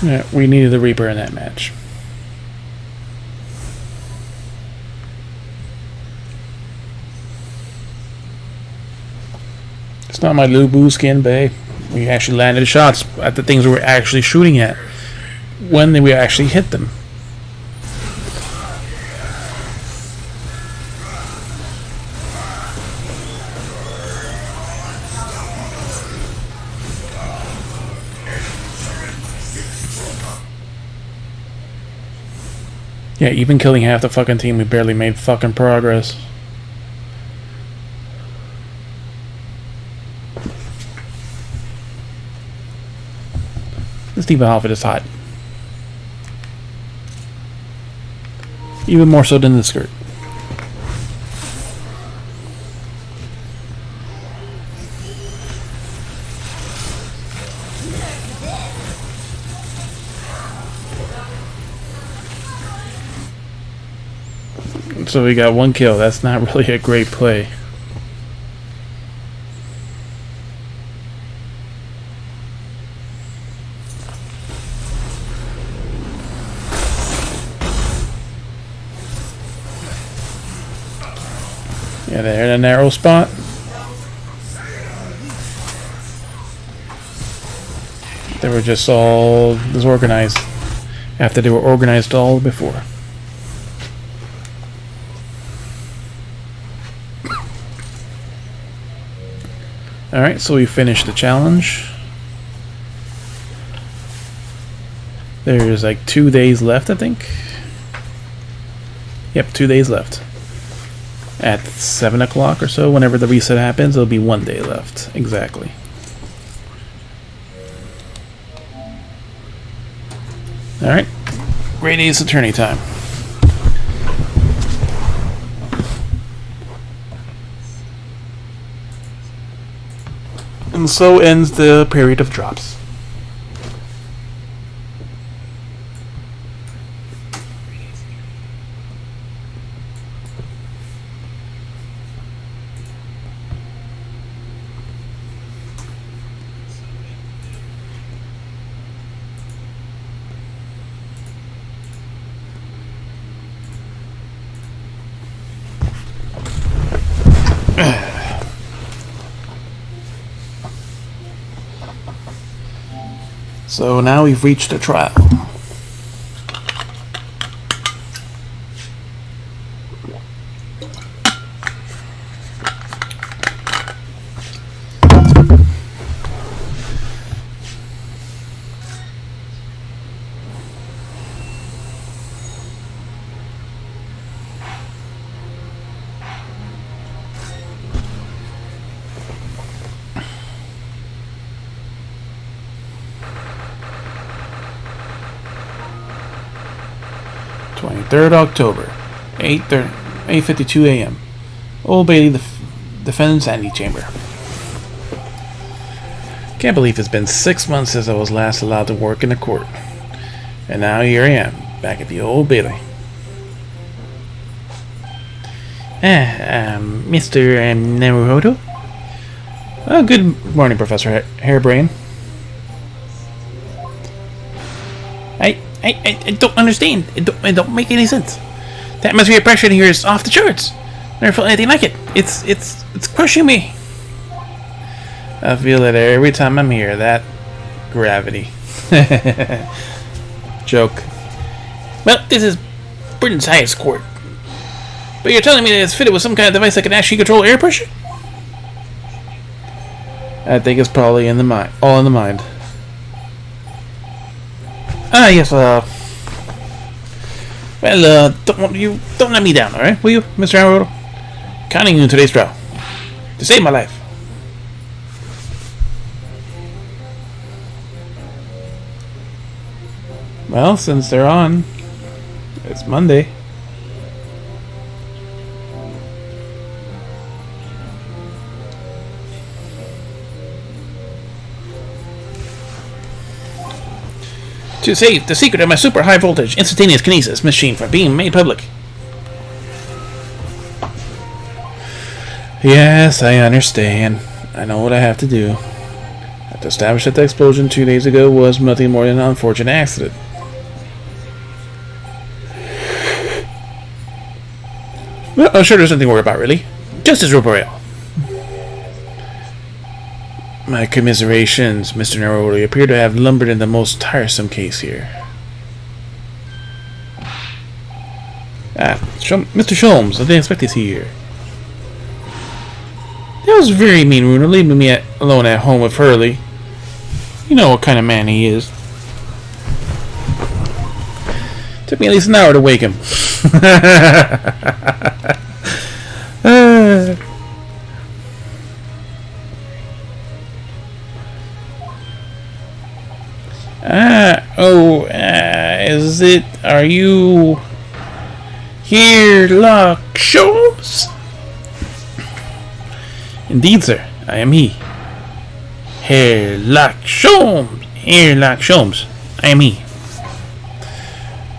Yeah, we needed the Reaper in that match. It's not my Lubu skin, babe. We actually landed shots at the things we were actually shooting at when we actually hit them. Yeah, even killing half the fucking team, we barely made fucking progress. This D.Va outfit is hot. Even more so than the skirt. So we got 1 kill. That's not really a great play. Yeah, they're in a narrow spot. They were just all disorganized after they were organized all before. Alright, so we finished the challenge. There's like 2 days left, I think. Yep, 2 days left. At 7 o'clock or so, whenever the reset happens, there'll be 1 day left. Exactly. Alright. Great Ace Attorney time. And so ends the period of drops. So now we've reached a trial. October, 8:52 a.m. Old Bailey Defendant's Antechamber. Can't believe it's been 6 months since I was last allowed to work in the court. And now here I am, back at the Old Bailey. Mr. Naruhodo? Oh, good morning, Professor Hairbrain. I don't understand. It don't make any sense. The atmospheric pressure in here is off the charts. Never felt anything like it. It's crushing me. I feel it every time I'm here. That gravity. Joke. Well, this is Britain's highest court. But you're telling me that it's fitted with some kind of device that can actually control air pressure? I think it's probably in the mind. All in the mind. Yes, well, don't let me down, alright? Will you, Mr. Harold? Counting you in today's trial. To save my life. Well, since they're on, it's Monday. To save the secret of my super high voltage instantaneous kinesis machine from being made public. Yes, I understand. I know what I have to do. I have to establish that the explosion 2 days ago was nothing more than an unfortunate accident. Well, I'm sure there's nothing to worry about, really. Justice Roboreal. My commiserations, Mr. Naruto. You appear to have lumbered in the most tiresome case here. Mr. Sholmes, I didn't expect to see you here. That was very mean, Runer, leaving me alone at home with Hurley. You know what kind of man he is. Took me at least an hour to wake him. Are you here, Lock Sholmes? Indeed, sir, I am he. Herlock Sholmes. Herlock Sholmes. I am he.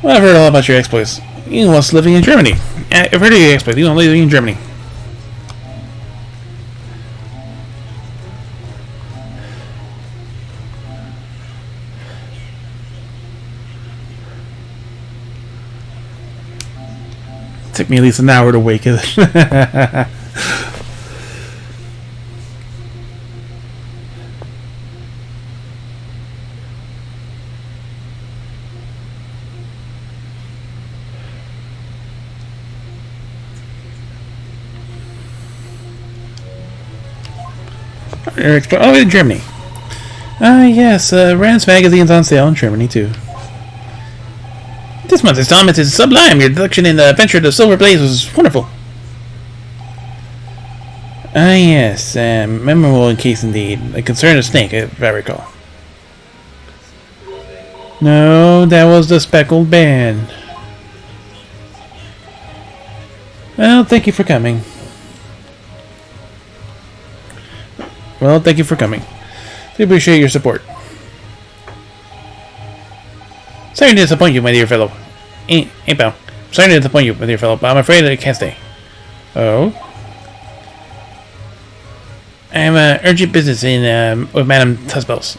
Well, I've heard all about your exploits. He was living in Germany. I've heard of the expert. He was living in Germany. Took me at least an hour to wake it. Oh, in Germany. Yes, Rand's magazine's on sale in Germany too. This month's installment is sublime. Your deduction in the Adventure of the Silver Blaze was wonderful. Yes, memorable in case indeed. A concern of Snake, if I recall. No, that was the Speckled Band. Well, thank you for coming. Well, thank you for coming. We appreciate your support. Sorry to disappoint you, my dear fellow. Hey, pal. Sorry to disappoint you, my dear fellow, but I'm afraid I can't stay. Oh? I have urgent business in with Madame Tusbells.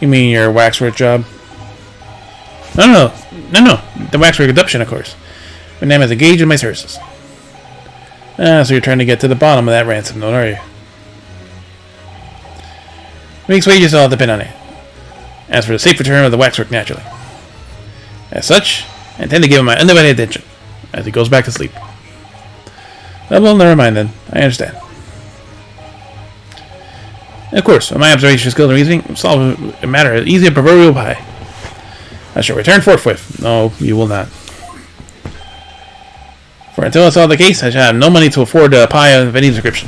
You mean your waxwork job? No. The waxwork adoption, of course. Madame has engaged in my services. So you're trying to get to the bottom of that ransom note, are you? Week's wages all depend on it. As for the safe return of the waxwork, naturally. As such, I intend to give him my undivided attention as he goes back to sleep. Well, never mind then. I understand. Of course, with my observation skills and reasoning, solve a matter as easy as proverbial pie. I shall return forthwith. No, you will not. For until I solve the case, I shall have no money to afford a pie of any description.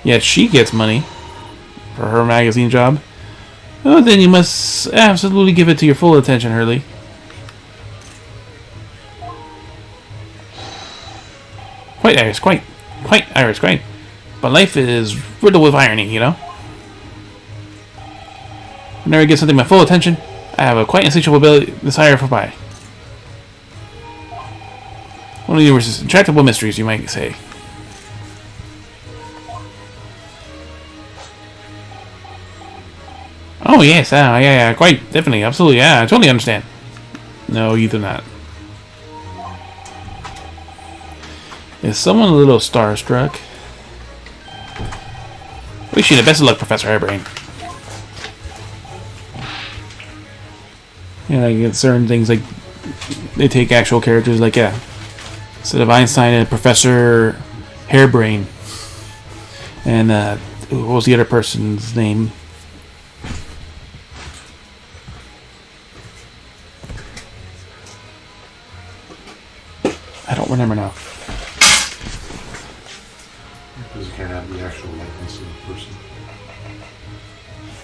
Yet she gets money for her magazine job. Oh, then you must absolutely give it to your full attention, Hurley. Quite, Iris, quite. Quite, Iris, quite. But life is riddled with irony, you know? Whenever I give something my full attention, I have a quite insatiable desire for pie. One of the most intractable mysteries, you might say. Oh, yes, yeah, quite, definitely, absolutely, yeah, I totally understand. No, you do not. Is someone a little starstruck? Wish you the best of luck, Professor Hairbrain. Yeah, I get certain things like they take actual characters, like instead of Einstein and Professor Hairbrain, and what was the other person's name? I don't remember now. Because you can't have the actual likeness of the person.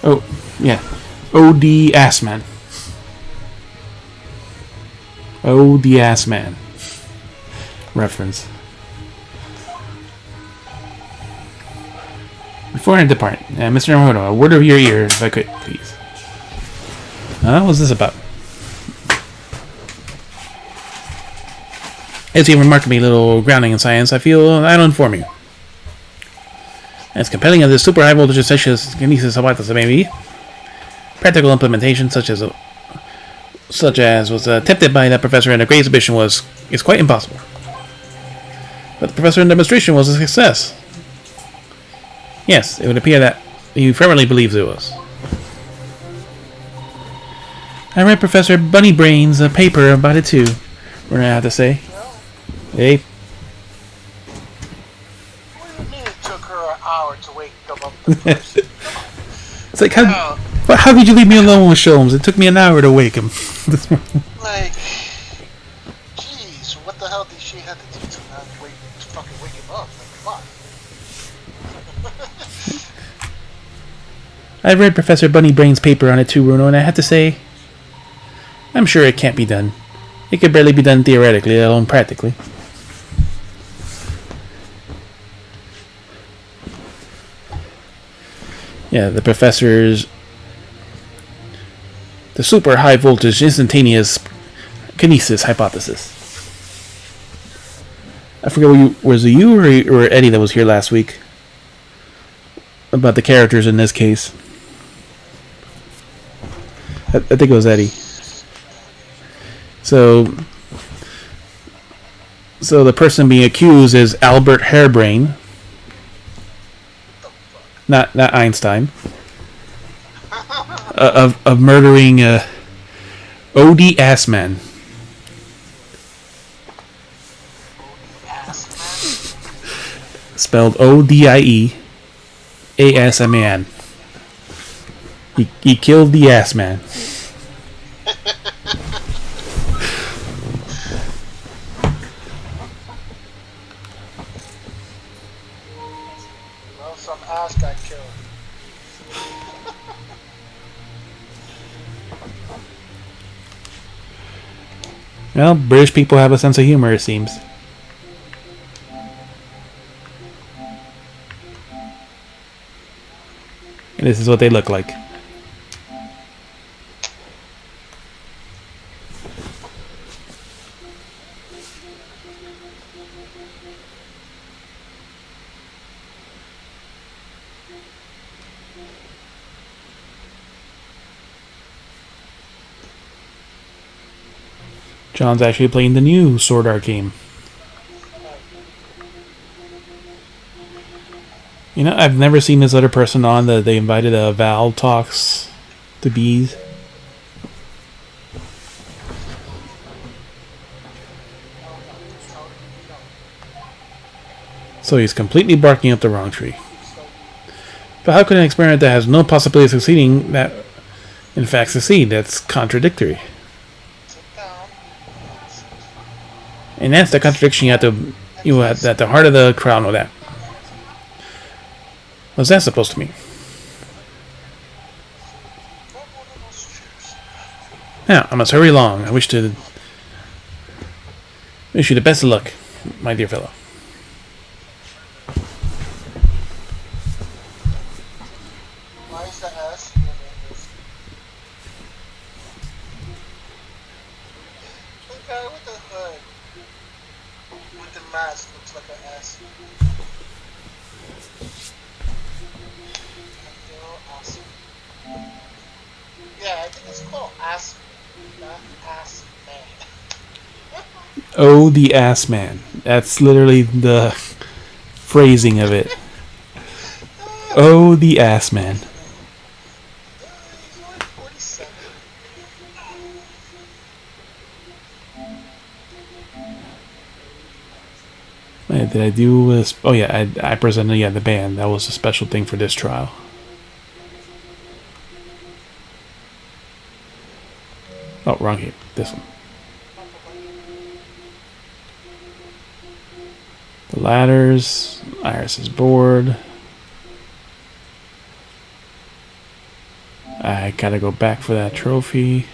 Oh, yeah. O.D. Assman. Oh, the ass man. Reference. Before I depart, Mr. Namahodo, a word of your ear, if I could, please. What's this about? As a remarkably little grounding in science, I feel I'll inform you. As compelling as this super high voltage essentialist kinesis of as it may be, practical implementation such as was attempted by that professor in the Great Exhibition is quite impossible. But the professor in demonstration was a success. Yes, it would appear that he firmly believes it was. I read Professor Bunnybrain's paper about it too. We're gonna have to say. Hey. What do you mean it took her an hour to wake up first? It's like, how could you leave me alone with Sholmes? It took me an hour to wake him. Like, jeez, what the hell did she have to do to not fucking wake him up? Like, fuck. I read Professor Bunnybrain's paper on it too, Bruno, and I have to say, I'm sure it can't be done. It could barely be done theoretically, let alone practically. Yeah, the professor's The super high voltage instantaneous kinesis hypothesis. I forget, was it you or Eddie that was here last week about the characters in this case? I think it was Eddie. So the person being accused is Albert Hairbrain, not Einstein, of murdering O.D. Assman. Spelled O-D-I-E-A-S-M-A-N. He killed the ass man. Well, some ass got killed. Well, British people have a sense of humor, it seems. And this is what they look like. John's actually playing the new Sword Art game. You know, I've never seen this other person on that they invited Val Talks to Bees. So he's completely barking up the wrong tree. But how could an experiment that has no possibility of succeeding that in fact succeed? That's contradictory. And that's the contradiction you have at the heart of the crowd know that. What's that supposed to mean? Now, I must hurry along. I wish you the best of luck, my dear fellow. Why is the S? The guy with the hood, with the mask, looks like an S. Yeah, I think it's called Ass, not Ass Man. Oh, the ass man. That's literally the phrasing of it. Oh, the ass man. Wait, did I do this? Oh yeah, I presented the band. That was a special thing for this trial. Oh, wrong game. This one. The ladders. Iris is bored. I gotta go back for that trophy.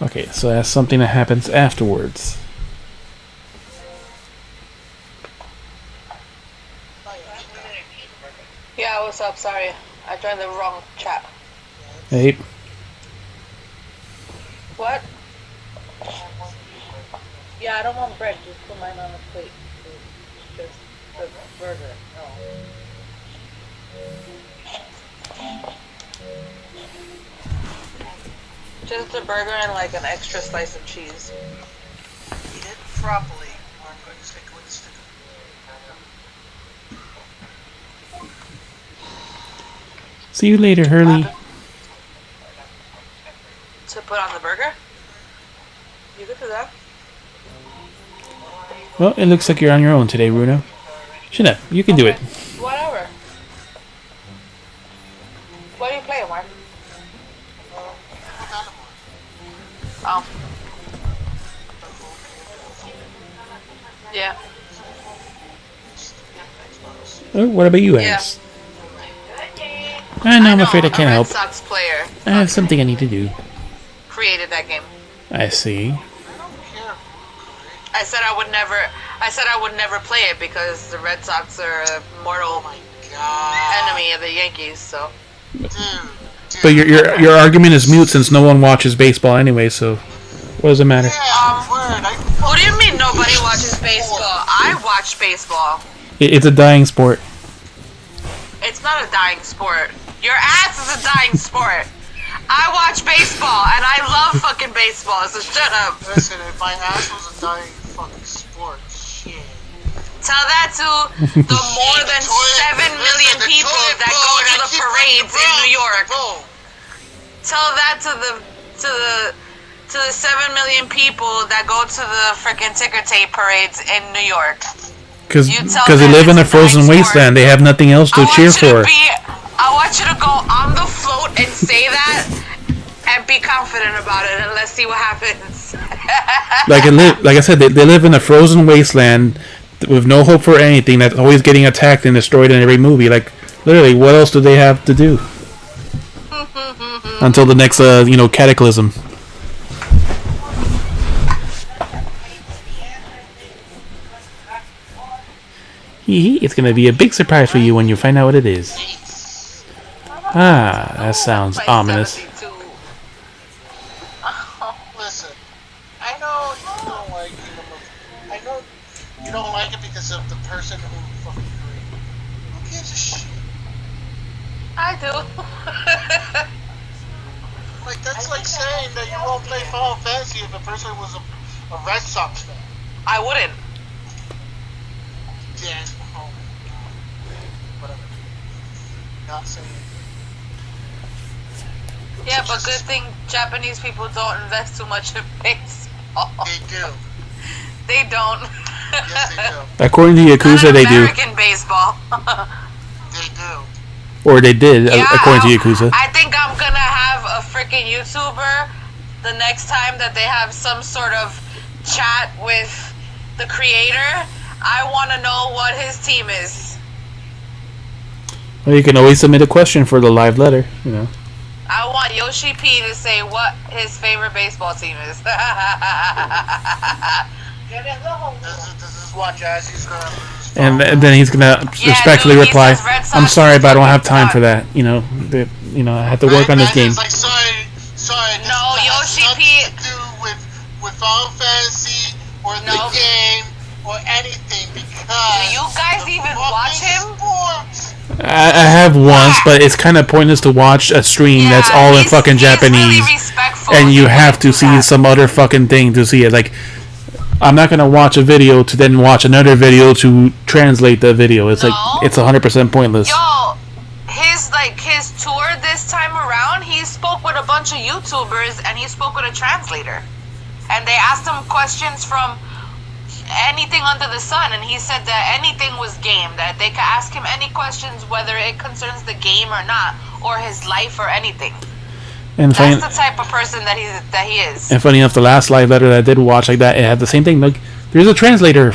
Okay, so that's something that happens afterwards. Yeah, what's up? Sorry, I joined the wrong chat. Hey. What? Yeah, I don't want bread. Just put mine on the plate. Just the burger. No. Just a burger and like an extra slice of cheese. Eat it properly, or I'm going to stick with the stick. See you later, Hurley. To put on the burger? You could do that. Well, it looks like you're on your own today, Runa. Shut up. You can do it. Whatever. What are you playing, Mark? Oh. Yeah. Oh, what about you, Alice? I know, I'm afraid I can't help. Red Sox player. I have something I need to do. Created that game. I see. I don't care I said I would never play it because the Red Sox are a mortal enemy of the Yankees. So. But your argument is mute since no one watches baseball anyway. So what does it matter? What do you mean nobody watches baseball? I watch baseball. It's a dying sport. It's not a dying sport. Your ass is a dying sport. I watch baseball and I love fucking baseball. So shut up. Listen, if my ass was a dying fucking sport, shit. Tell that to the more than 7 million people that go to the parades in New York. Tell that to the 7 million people that go to the freaking ticker tape parades in New York. Because they live in a frozen wasteland. They have nothing else to cheer for. I want you to go on the float and say that and be confident about it, and let's see what happens. like I said, they live in a frozen wasteland with no hope for anything. That's always getting attacked and destroyed in every movie. Like, literally, what else do they have to do? Until the next, cataclysm. It's gonna be a big surprise for you when you find out what it is. Ah, that sounds ominous. Listen, I know you don't like it. I know you don't like it because of the person who fucking created it. Who gives a shit? I do. Like, that's like saying that you won't play Final Fantasy if a person was a Red Sox fan. I wouldn't. Yeah. Oh, whatever. Not saying. Yeah, but good thing Japanese people don't invest too much in baseball. They do. They don't. Yes, they do. According to Yakuza, they do. American baseball. They do. Or they did, according to Yakuza. I think I'm gonna have a freaking YouTuber the next time that they have some sort of chat with the creator. I want to know what his team is. Well, you can always submit a question for the live letter, I want Yoshi P to say what his favorite baseball team is. This is what Jazzy's gonna lose. And then he's gonna respectfully reply, "I'm sorry, but I don't have time for that. I have to work on this game." Like, sorry. No, Yoshi P. To do with Final Fantasy or the game or anything because. Do you guys even watch him? Sports. I have once, but it's kind of pointless to watch a stream that's all in fucking Japanese, really and you have to see some other fucking thing to see it. Like, I'm not gonna watch a video to then watch another video to translate the video. It's like it's 100% pointless. Yo, his tour this time around, he spoke with a bunch of YouTubers and he spoke with a translator, and they asked him questions from anything under the sun, and he said that anything was game, that they could ask him any questions whether it concerns the game or not, or his life or anything. And that's the type of person that he is. And funny enough, the last live letter that I did watch like that, it had the same thing. Like, there's a translator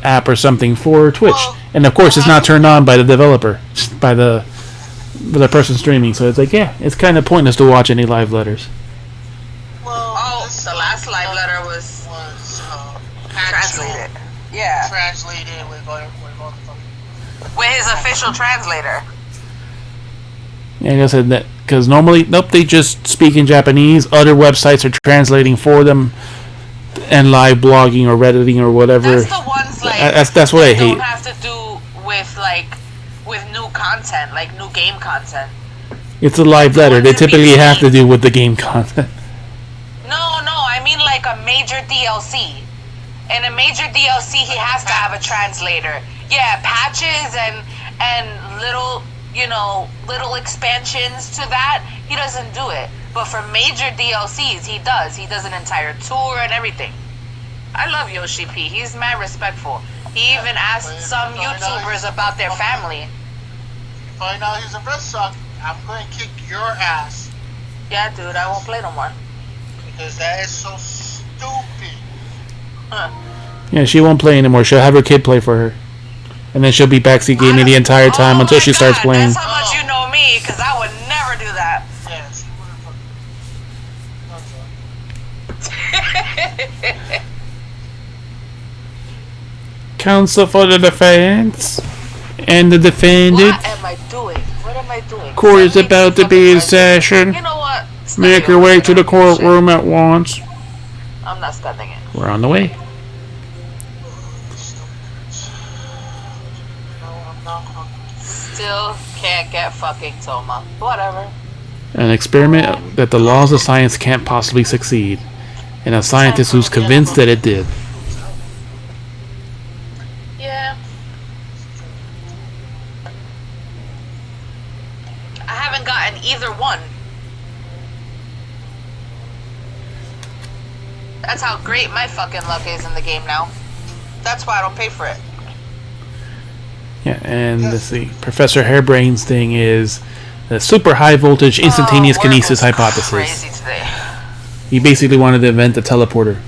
app or something for Twitch, and of course it's not turned on by the developer, by the person streaming. So it's like, yeah, it's kind of pointless to watch any live letters. Well, the last live letter was translated. Yeah. Translated with his official translator. Yeah, like I said, that because normally, they just speak in Japanese. Other websites are translating for them, and live blogging or redditing or whatever. That's the ones that's what I hate. Don't have to do with new content, like new game content. It's a live letter. They typically have to do with the game content. No, I mean like a major DLC. In a major DLC, he has to have a translator. Yeah, patches and little expansions to that, he doesn't do it. But for major DLCs, he does. He does an entire tour and everything. I love Yoshi P. He's mad respectful. He even asked some YouTubers about their family. You find out he's a Red Sox, I'm going to kick your ass. Yeah, dude, I won't play no more. Because that is so stupid. Huh. Yeah, she won't play anymore. She'll have her kid play for her. And then she'll be backseat gaming the entire time until she starts playing. That's how much you know me, because I would never do that. Yes. Counsel for the defense and the defendant. What am I doing? What am I doing? Court is about to be in session. You know what? Make your way to the courtroom at once. I'm not studying it. We're on the way. Still can't get fucking Toma. Whatever. An experiment that the laws of science can't possibly succeed. And a scientist who's convinced that it did. Yeah. I haven't gotten either one. That's how great my fucking luck is in the game now. That's why I don't pay for it. Yeah, and let's see. Professor Hairbrain's thing is the super high voltage instantaneous kinesis hypothesis. Crazy today. He basically wanted to invent a teleporter.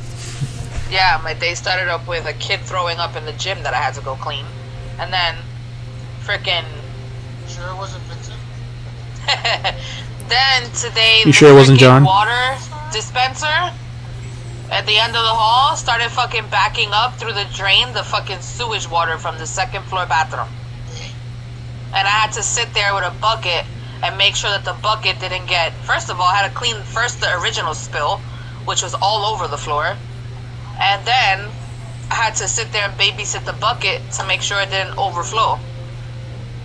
Yeah, my day started up with a kid throwing up in the gym that I had to go clean. And then, frickin' Sure it wasn't Vincent? then today, You sure it wasn't John? Water dispenser at the end of the hall started fucking backing up through the drain, the fucking sewage water from the second floor bathroom. And I had to sit there with a bucket and make sure that the bucket didn't get... First of all, I had to clean first the original spill, which was all over the floor. And then I had to sit there and babysit the bucket to make sure it didn't overflow.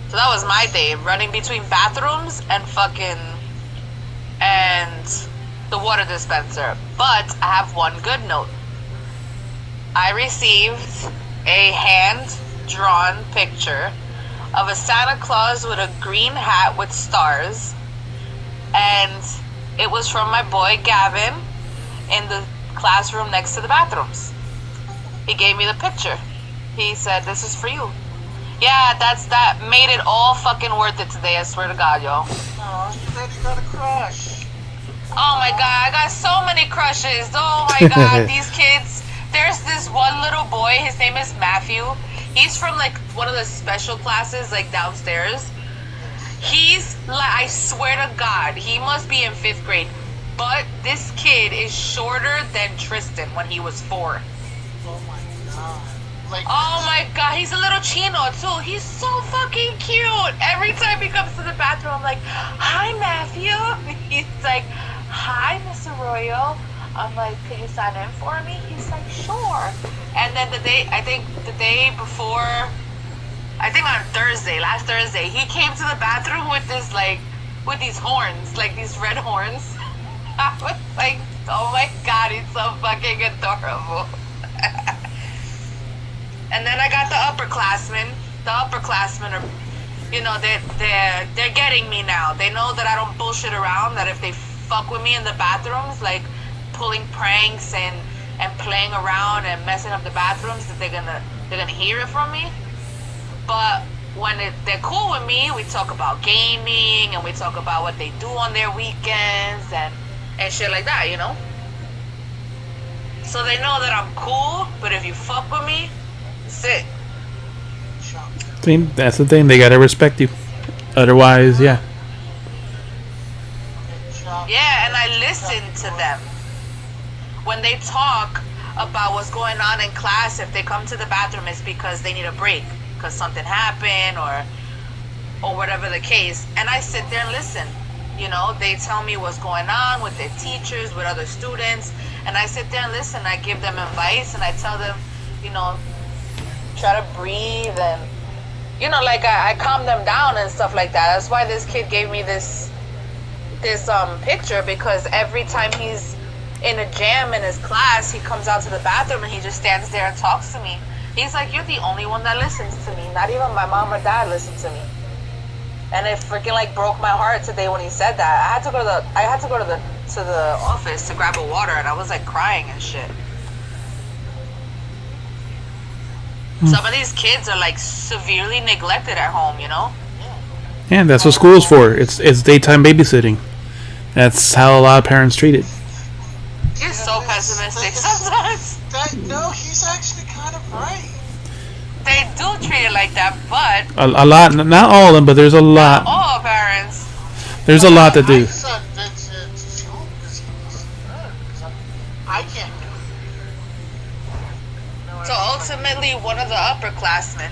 So that was my day, running between bathrooms and fucking... and the water dispenser. But I have one good note. I received a hand-drawn picture of a Santa Claus with a green hat with stars, and it was from my boy Gavin in the classroom next to the bathrooms. He gave me the picture. He said, "This is for you." Yeah, that made it all fucking worth it today, I swear to God, yo. Oh, you bet you got a crush. Oh my God, I got so many crushes. Oh my God, these kids. There's this one little boy, his name is Matthew. He's from like one of the special classes like downstairs. He's like, I swear to God, he must be in 5th grade. But this kid is shorter than Tristan when he was 4. Oh my God. Like, oh my God, he's a little chino too. He's so fucking cute. Every time he comes to the bathroom, I'm like, "Hi, Matthew." He's like, "Hi, Miss Arroyo." I'm like, "Can you sign in for me?" He's like, "Sure." And then the day before, I think on Thursday, last Thursday, he came to the bathroom with this with these horns, like these red horns. I was like, oh my God, he's so fucking adorable. And then I got the upperclassmen. The upperclassmen are, you know, they're getting me now. They know that I don't bullshit around. That if they fuck with me in the bathrooms, like pulling pranks and playing around and messing up the bathrooms, that they're gonna hear it from me. But when they're cool with me, we talk about gaming and we talk about what they do on their weekends and shit like that, you know. So they know that I'm cool. But if you fuck with me, that's it. See, that's the thing. They gotta respect you. Otherwise, yeah. Yeah, and I listen to them. When they talk about what's going on in class, if they come to the bathroom, it's because they need a break. Because something happened or whatever the case. And I sit there and listen. You know, they tell me what's going on with their teachers, with other students. And I sit there and listen. I give them advice and I tell them, you know, try to breathe and, you know, like I calm them down and stuff like that. That's why this kid gave me this picture, because every time he's in a jam in his class, he comes out to the bathroom and he just stands there and talks to me. He's like, "You're the only one that listens to me. Not even my mom or dad listen to me." And it freaking like broke my heart today when he said that. I had to go to the office to grab a water, and I was like crying and shit. Some of these kids are like severely neglected at home, you know? Yeah, that's what school's for. It's daytime babysitting. That's how a lot of parents treat it. You're so pessimistic sometimes. No, he's actually kind of right. They do treat it like that, but A lot, not all of them, but there's a lot. not all parents. There's a lot that do. My son Vincent is home because I can't do it. So ultimately, one of the upperclassmen,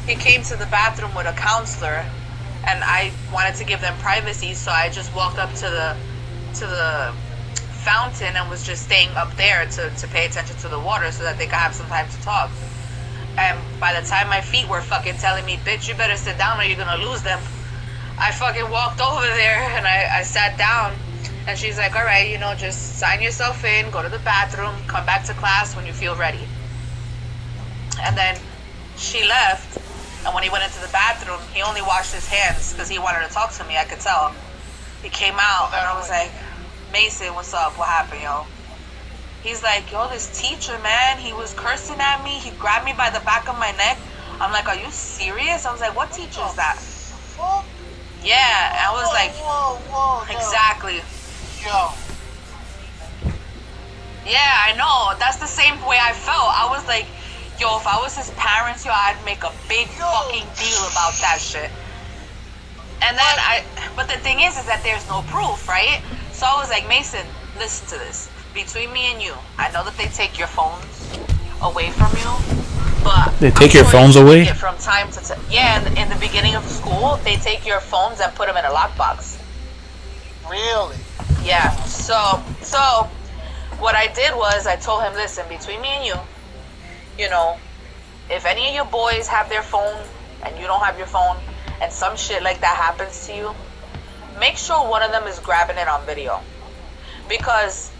he came to the bathroom with a counselor, and I wanted to give them privacy, so I just walked up to the fountain and was just staying up there to pay attention to the water so that they could have some time to talk. And by the time my feet were fucking telling me, bitch, you better sit down or you're gonna lose them, I fucking walked over there and I sat down. And she's like, all right, just sign yourself in, go to the bathroom, come back to class when you feel ready. And then she left, and when he went into the bathroom, he only washed his hands because he wanted to talk to me, I could tell. He came out, and I was like, Mason, what's up? What happened, yo? He's like, yo, this teacher, man, he was cursing at me. He grabbed me by the back of my neck. I'm like, are you serious? I was like, what teacher is that? Yeah, I was like, exactly. Yo. Yeah, I know. That's the same way I felt. I was like, yo, if I was his parents, yo, I'd make a big fucking deal about that shit. And then but the thing is that there's no proof, right? So I was like, Mason, listen to this. Between me and you, I know that they take your phones away from you, but they take your phones away? From time to time. Yeah, in the beginning of school, they take your phones and put them in a lockbox. Really? Yeah. So what I did was I told him, listen, between me and you, if any of your boys have their phone and you don't have your phone and some shit like that happens to you, make sure one of them is grabbing it on video. Because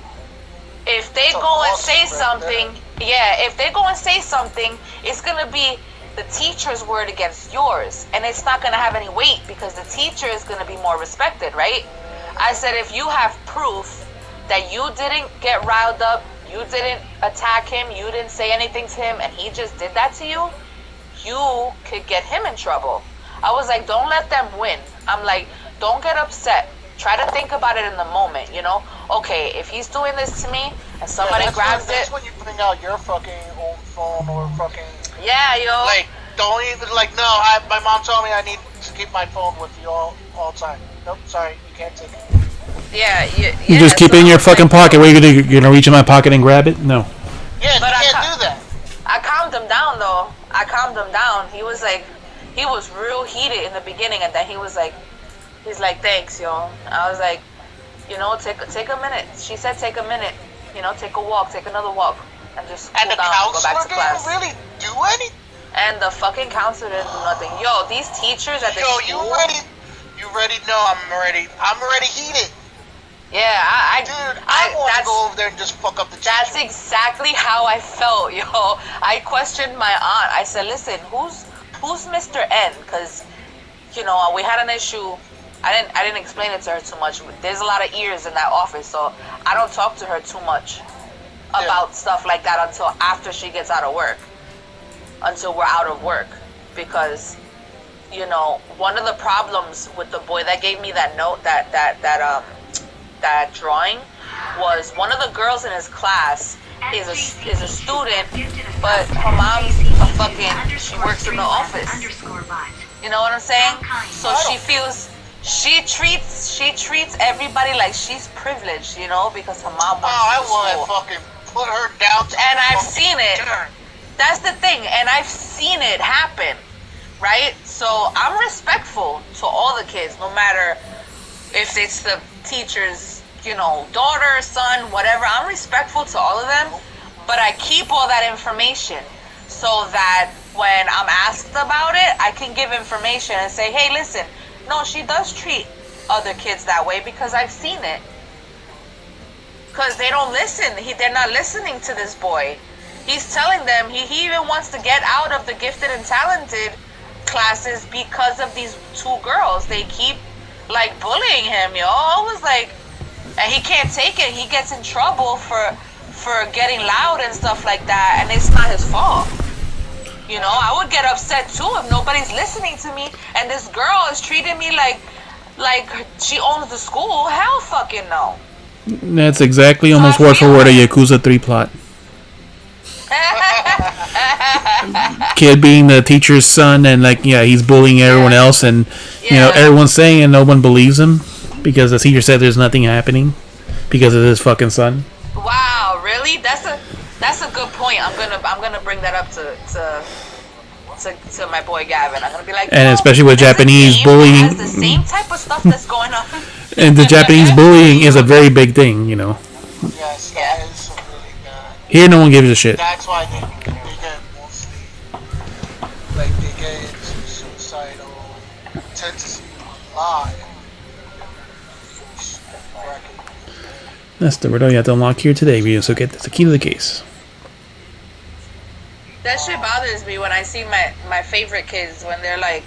if they go and say something, if they go and say something, it's going to be the teacher's word against yours. And it's not going to have any weight because the teacher is going to be more respected, right? I said, if you have proof that you didn't get riled up, you didn't attack him, you didn't say anything to him, and he just did that to you, you could get him in trouble. I was like, don't let them win. I'm like, don't get upset. Try to think about it in the moment, Okay, if he's doing this to me and somebody grabs that's when you bring out your fucking old phone or fucking... Yeah, yo. Like, don't even, no, my mom told me I need to keep my phone with you all the time. Nope, sorry, you can't take it. Yeah, you just keep it in your fucking pocket. What are you gonna do? You're gonna reach in my pocket and grab it? No. Yeah, but you can't do that. I calmed him down, though. He was like, he was real heated in the beginning, and then he's like, thanks, yo. I was like, take a minute. She said, take a minute. Take a walk, take another walk, and just cool down and go back to class. And the counselor didn't really do anything? And the fucking counselor didn't do nothing. Yo, these teachers at the school... you ready? No, I'm already heated. Yeah, I want to go over there and just fuck up the teacher. That's exactly how I felt, yo. I questioned my aunt. I said, listen, who's Mr. N? Because, we had an issue. I didn't explain it to her too much. There's a lot of ears in that office, so I don't talk to her too much about stuff like that until after she gets out of work. Until we're out of work. Because, one of the problems with the boy that gave me that note, that drawing, was one of the girls in his class is a student, but her mom's she works in the office. You know what I'm saying? So she treats everybody like she's privileged, because her mom works I want to fucking put her down. And I've seen it. That's the thing, and I've seen it happen, right? So I'm respectful to all the kids, no matter if it's the teacher's, daughter, son, whatever. I'm respectful to all of them, but I keep all that information so that when I'm asked about it, I can give information and say, hey, listen, no, she does treat other kids that way because I've seen it. Because they don't listen. They're not listening to this boy. He's telling them he even wants to get out of the gifted and talented classes because of these two girls. They keep bullying him, yo. I was like, and he can't take it. He gets in trouble for getting loud and stuff like that, and it's not his fault. I would get upset too if nobody's listening to me and this girl is treating me like she owns the school. Hell fucking no. That's exactly almost word for word a Yakuza 3 plot. Kid being the teacher's son and he's bullying everyone else and everyone's saying and no one believes him because the teacher said there's nothing happening because of his fucking son. Wow, really? That's a good point. I'm gonna bring that up to my boy Gavin. I'm gonna be like, And especially with Japanese bullying, has the same type of stuff that's going on. and the Japanese bullying is a very big thing, you know. Yes, that is really bad. Here, no one gives a shit. That's why they get mostly, like, they get into suicidal tendency a lot. That's the riddle you have to unlock here today, Vito. So get the key to the case. That shit bothers me when I see my favorite kids when they're like,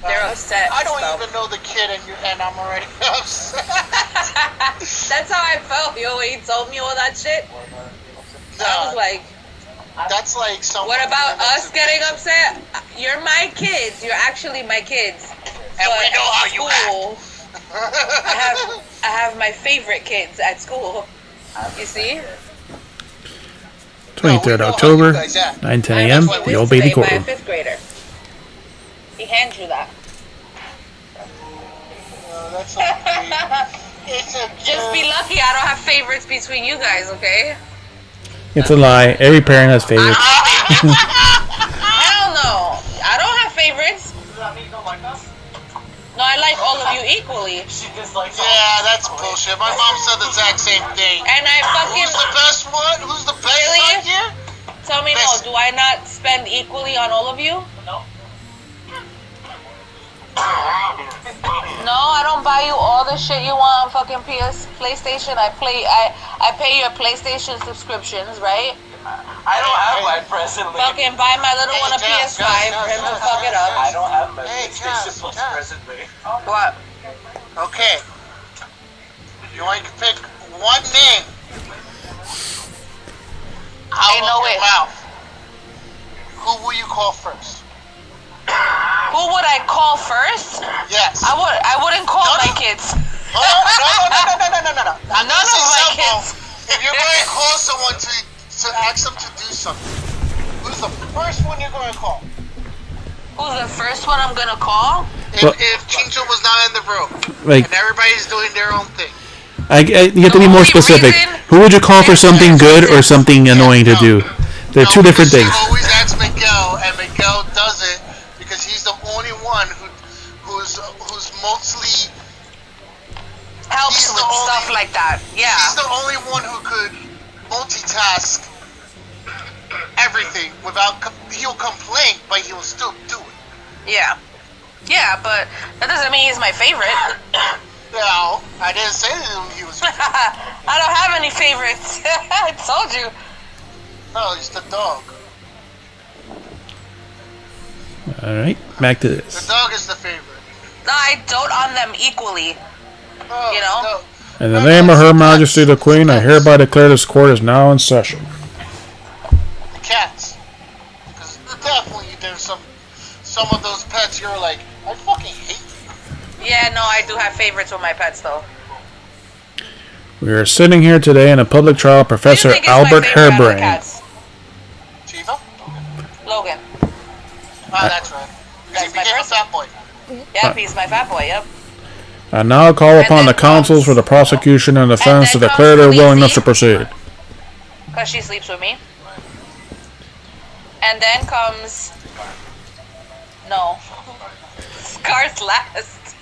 they're upset. I don't even know the kid and I'm already upset. That's how I felt, yo, when he told me all that shit. I was like, that's like someone. What about us getting upset? You're my kids. You're actually my kids. And we know how you act. I have my favorite kids at school. You see? 23rd October, 9:10 a.m. The Old Baby Courtroom. By a 5th grader. He hands you that. That's so cute. Just be lucky I don't have favorites between you guys, okay? It's a lie. Every parent has favorites. Hell no. I don't have favorites. No, I like all of you equally. Yeah, that's bullshit. My mom said the exact same thing. And I fucking... Who's the best one? Who's the best one here? Tell me no. Do I not spend equally on all of you? No. No, I don't buy you all the shit you want on fucking PlayStation. I pay your PlayStation subscriptions, right? I don't have my present. Fucking buy my little one a PS5 for him to fuck it up. I don't have my PlayStation Plus presently. What? Okay. You want to pick one name. Out of your mouth. Who will you call first? Who would I call first? Yes. I wouldn't call my kids. No. None of my kids. If you're going to call someone to ask them to do something, who's the first one you're going to call? Who's the first one I'm going to call? If Chincho was not in the room, and everybody's doing their own thing. You have to be more specific. Who would you call for something good or something annoying to do? They're two different things. You always ask Miguel, and Miguel does it because he's the only one who's mostly helps with stuff like that. Yeah. He's the only one who could multitask everything without. He'll complain, but he'll still do it. Yeah. Yeah, but that doesn't mean he's my favorite. No, I didn't say that he was. I don't have any favorites. I told you. No, he's the dog. Alright, back to this. The dog is the favorite. No, I dote on them equally. Oh, you know? No. In the name of Her Majesty the Queen, I hereby declare this court is now in session. The cats. Because definitely there's some of those pets you're like, I fucking hate you. Yeah, no, I do have favorites with my pets though. We are sitting here today in a public trial, Professor Albert Hairbrain. Chiva? Logan. Oh, that's right. Because he became a fat boy. Yep, he's my fat boy, yep. I now call upon the counsels for the prosecution and defense to declare their willingness to proceed. Because she sleeps with me. And then comes... No. Scar's last.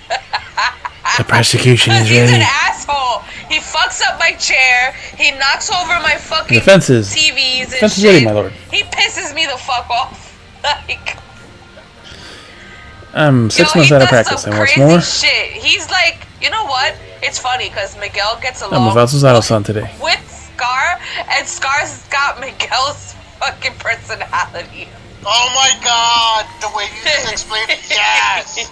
The prosecution is He's ready. an asshole. He fucks up my chair. He knocks over my fucking Defenses. TVs and Defense is shit. ready, my lord. He pisses me the fuck off. Like... I'm 6 months out of practice, and what's more, shit. He's like, you know what? It's funny because Miguel gets along I'm about to settle son today. with Scar, and Scar's got Miguel's fucking personality. Oh my god, the way you just explained it, yes!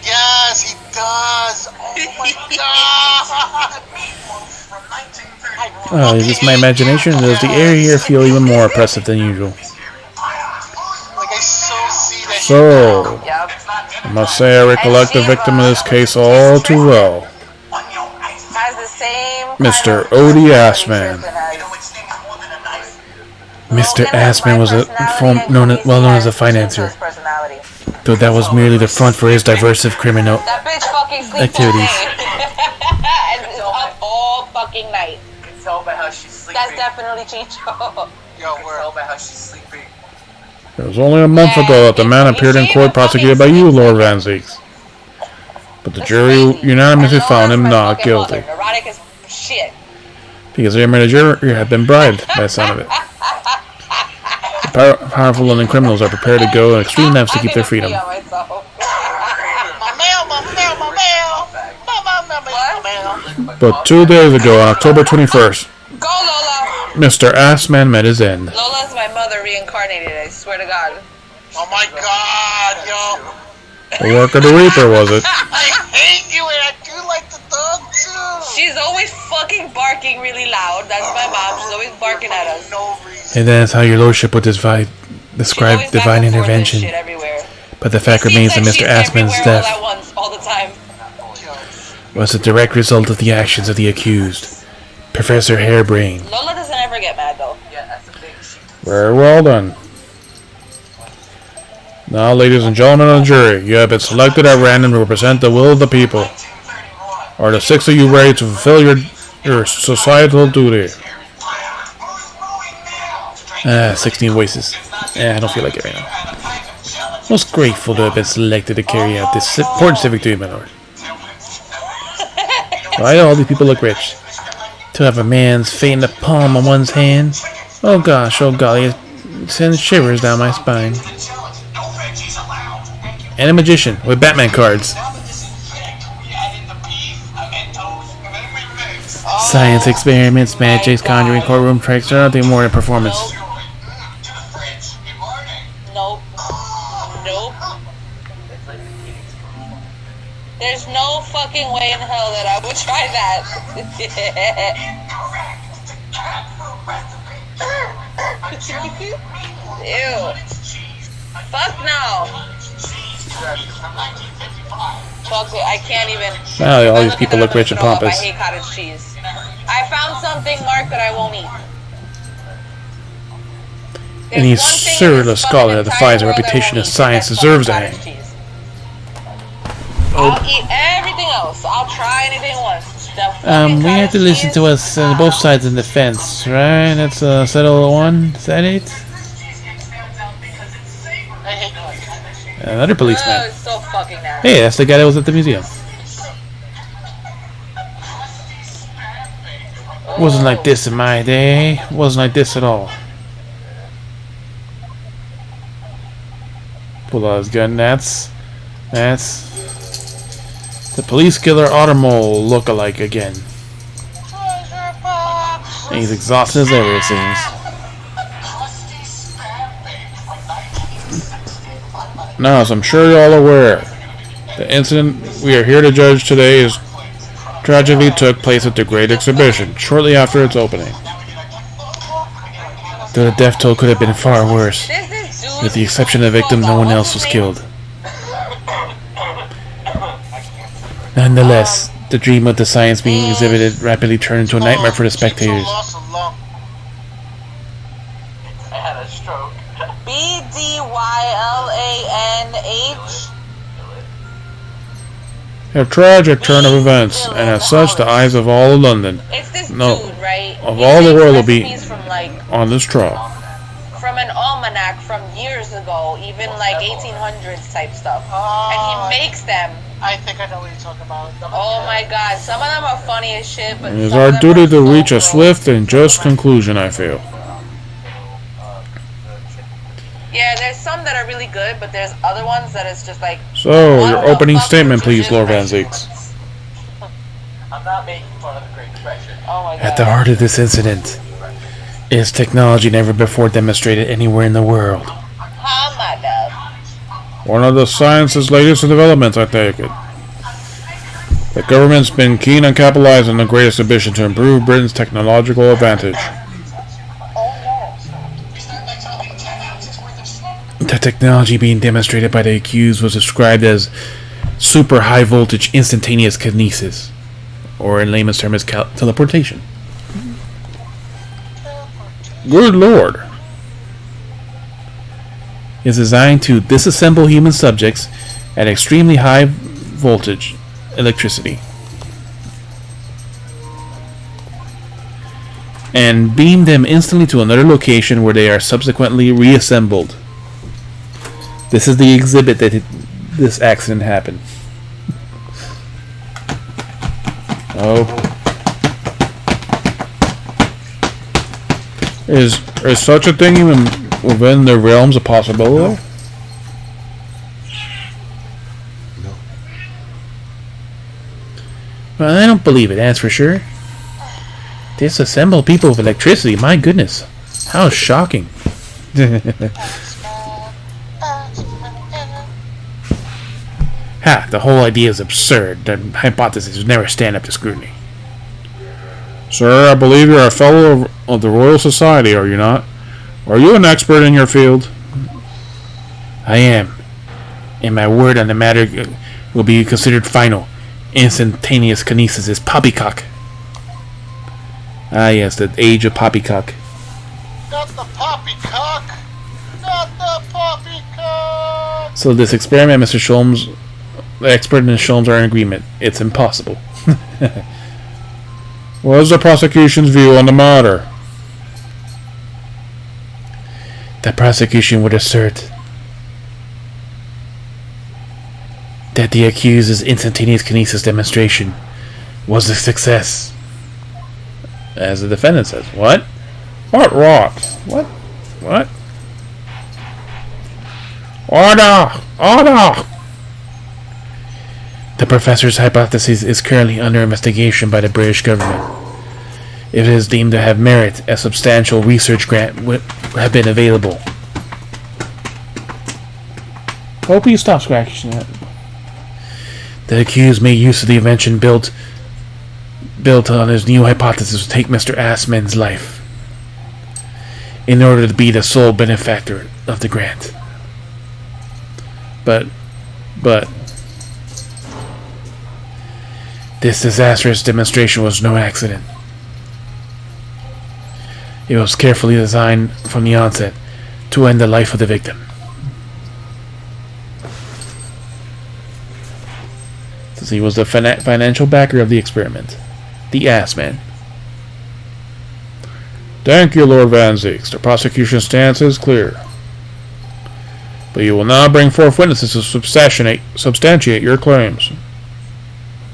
Yes, he does! Oh my god! Is this my imagination, or does the air here feel even more oppressive than usual? Like, I so see that. So, I must say I recollect the victim of this case all too well. Has the same Mr. Odie Assman. Mr. Assman was well known as a financier, though that was merely the front for his diversive criminal activities. And it's up all fucking night. You can tell by how she sleeps. That's definitely Chicho. Yo, Tell by how she's sleeping. It was only a month ago that the man appeared in court prosecuted by you, Lord Van Zieks. But the jury unanimously found him not guilty. Neurotic as shit. Because the manager had been bribed by the sound of it. Powerful London criminals are prepared to go in extreme lengths to keep their freedom. But 2 days ago, on October 21st, Go, Lola! Mr. Assman met his end. Lola's my mother reincarnated, I swear to God. Oh my God, yo. The work of the Reaper, was it? I hate you, and I do like the dog too. She's always fucking barking really loud. That's my mom. She's always barking at us. No reason. And that's how your lordship would describe divine intervention. But the fact remains that Mr. Assman's death all the time. was a direct result of the actions of the accused, Professor Hairbrain. Lola doesn't ever get mad though. Yeah, that's the thing. Very well done. Now, ladies and gentlemen of the jury, you have been selected at random to represent the will of the people. Are the 6 of you ready to fulfill your societal duty? 16 voices. I don't feel like it right now. Most grateful to have been selected to carry out this important civic duty, my lord. Why do all these people look rich? To have a man's fate in the palm of one's hand? Oh gosh, oh golly, it sends shivers down my spine. And a magician with Batman cards. Science experiments, magics, conjuring, courtroom tricks are nothing more than performance. Nope. Nope. There's no fucking way in hell that I would try that. Ew. Fuck no. Fuck it, I can't even. Wow, all these people look rich and pompous. I hate cottage cheese. I found something, Mark, that I won't eat. Any surly scholar that defies a reputation of science deserves a hang. I'll eat everything else. I'll try anything once. We have to listen to us on both sides of the fence, right? That's settle one. Is that it? Another policeman. Oh, it's so fucking nasty. Hey, that's the guy that was at the museum. Wasn't like this in my day. Wasn't like this at all. Pull out his gun. That's the police killer Automole look-alike again. And he's exhausted as ever, it seems. Now, as I'm sure you're all aware, the incident we are here to judge today tragically took place at the Great Exhibition, shortly after its opening. Though the death toll could have been far worse. With the exception of the victim, no one else was killed. Nonetheless, the dream of the science being exhibited rapidly turned into a nightmare for the spectators. I had a stroke. BDYLANH. A tragic turn of events, and as such, the eyes of all of London, of all the world will be on this trial. From an almanac from years ago, even like 1800s type stuff. And he makes them. I think I know what you're talking about. Oh my god, some of them are funny as shit, but It is our duty to reach a swift and just conclusion, I feel. Yeah, there's some that are really good, but there's other ones that is just like... So, your opening statement, please, Lord Van Zieks. I'm not making fun of the Great Depression. Oh my god. At the heart of this incident is technology never before demonstrated anywhere in the world. Oh my god. One of the science's latest developments, I take it. The government's been keen on capitalizing on the Great Exhibition to improve Britain's technological advantage. The technology being demonstrated by the accused was described as super high voltage instantaneous kinesis, or in layman's terms, teleportation. Good lord. Is designed to disassemble human subjects at extremely high voltage electricity. and beam them instantly to another location where they are subsequently reassembled. This is the exhibit that this accident happened. Oh. Is such a thing even within the realms of possibility? No. Well, I don't believe it, that's for sure. Disassemble people with electricity, my goodness. How shocking. Ha, the whole idea is absurd. The hypothesis would never stand up to scrutiny. Sir, I believe you're a fellow of the Royal Society, are you not? Are you an expert in your field? I am. And my word on the matter will be considered final. Instantaneous kinesis is poppycock. Ah yes, the age of poppycock. Not the poppycock! Not the poppycock! So this experiment, Mr. Sholmes, the expert and Sholmes are in agreement. It's impossible. What is the prosecution's view on the matter? The prosecution would assert that the accused's instantaneous kinesis demonstration was a success. As the defendant says, what? What rot? What? What? Order! Order! The professor's hypothesis is currently under investigation by the British government. If it is deemed to have merit, a substantial research grant would have been available. Hope you stop scratching that. The accused made use of the invention built on his new hypothesis to take Mr. Assman's life in order to be the sole benefactor of the grant. But this disastrous demonstration was no accident. It was carefully designed from the onset to end the life of the victim. Since he was the financial backer of the experiment. The Assman. Thank you, Lord Van Zeeks. The prosecution's stance is clear. But you will now bring forth witnesses to substantiate your claims.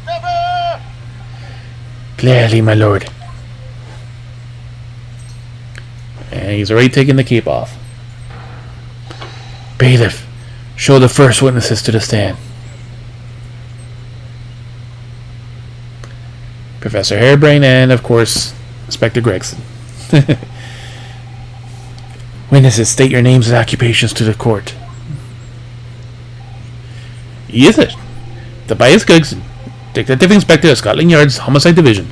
Never! Clearly, my lord. And he's already taken the cape off. Bailiff, show the first witnesses to the stand. Professor Harebrain and, of course, Inspector Gregson. Witnesses, state your names and occupations to the court. Yes, sir. Tobias Gregson, Detective Inspector of Scotland Yard's Homicide Division.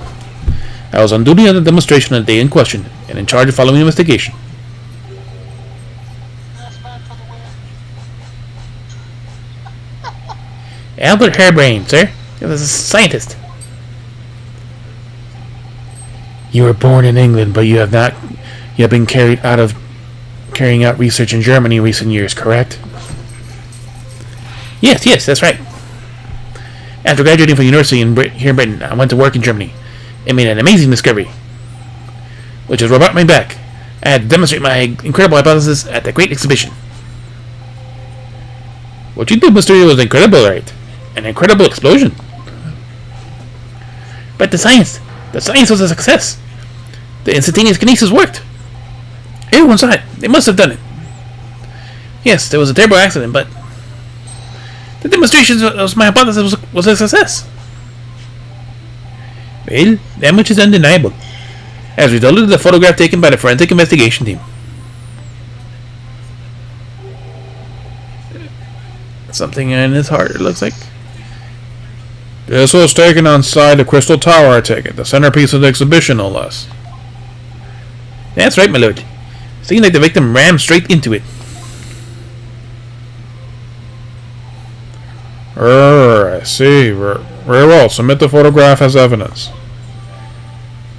I was on duty on the demonstration on the day in question, and in charge of following the investigation. Albert Harebrain, sir. He was a scientist. You were born in England, but you have been carrying out research in Germany in recent years, correct? Yes, that's right. After graduating from university here in Britain, I went to work in Germany and made an amazing discovery, which is what brought me back. I had to demonstrate my incredible hypothesis at the Great Exhibition. What you did, Mr. was incredible, right? An incredible explosion. But the science was a success. The instantaneous kinesis worked. Everyone saw it. They must have done it. Yes, there was a terrible accident, but the demonstration of my hypothesis was a success. Well, that much is undeniable, as a result of the photograph taken by the forensic investigation team. Something in his heart, it looks like. This was taken on side the Crystal Tower, I take it. The centerpiece of the exhibition, no less. That's right, my lord. Seemed like the victim rammed straight into it. I see. Very well. Submit the photograph as evidence.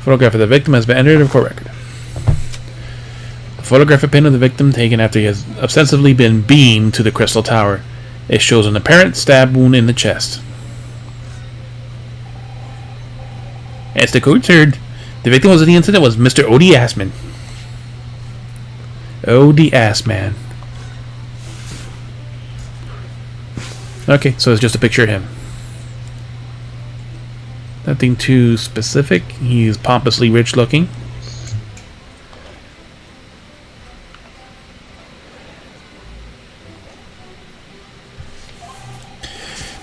Photograph of the victim has been entered in court record. The photograph of pin of the victim taken after he has ostensibly been beamed to the Crystal Tower. It shows an apparent stab wound in the chest. As the court heard, The victim of the incident was Mr. O.D. Assman. O.D. Assman. Okay, so it's just a picture of him. Nothing too specific. He's pompously rich looking.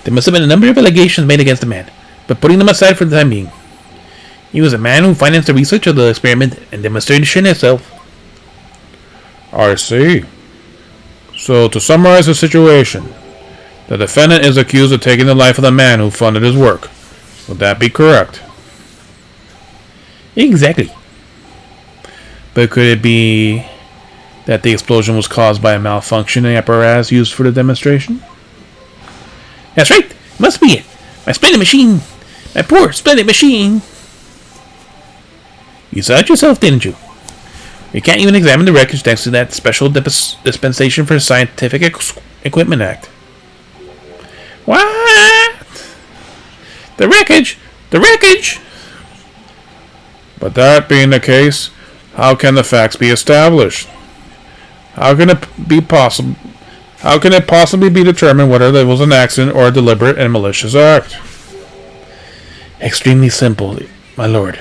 There must have been a number of allegations made against the man, but putting them aside for the time being, he was a man who financed the research of the experiment and demonstration itself. I see. So, to summarize the situation, the defendant is accused of taking the life of the man who funded his work. Would that be correct? Exactly. But could it be that the explosion was caused by a malfunction in the apparatus used for the demonstration? That's right. Must be it. My splendid machine. My poor splendid machine. You saw it yourself, didn't you? You can't even examine the wreckage thanks to that special dispensation for Scientific Equipment Act. What? The wreckage! The wreckage! But that being the case, how can the facts be established? How can it possibly be determined whether there was an accident or a deliberate and malicious act? Extremely simple, my lord.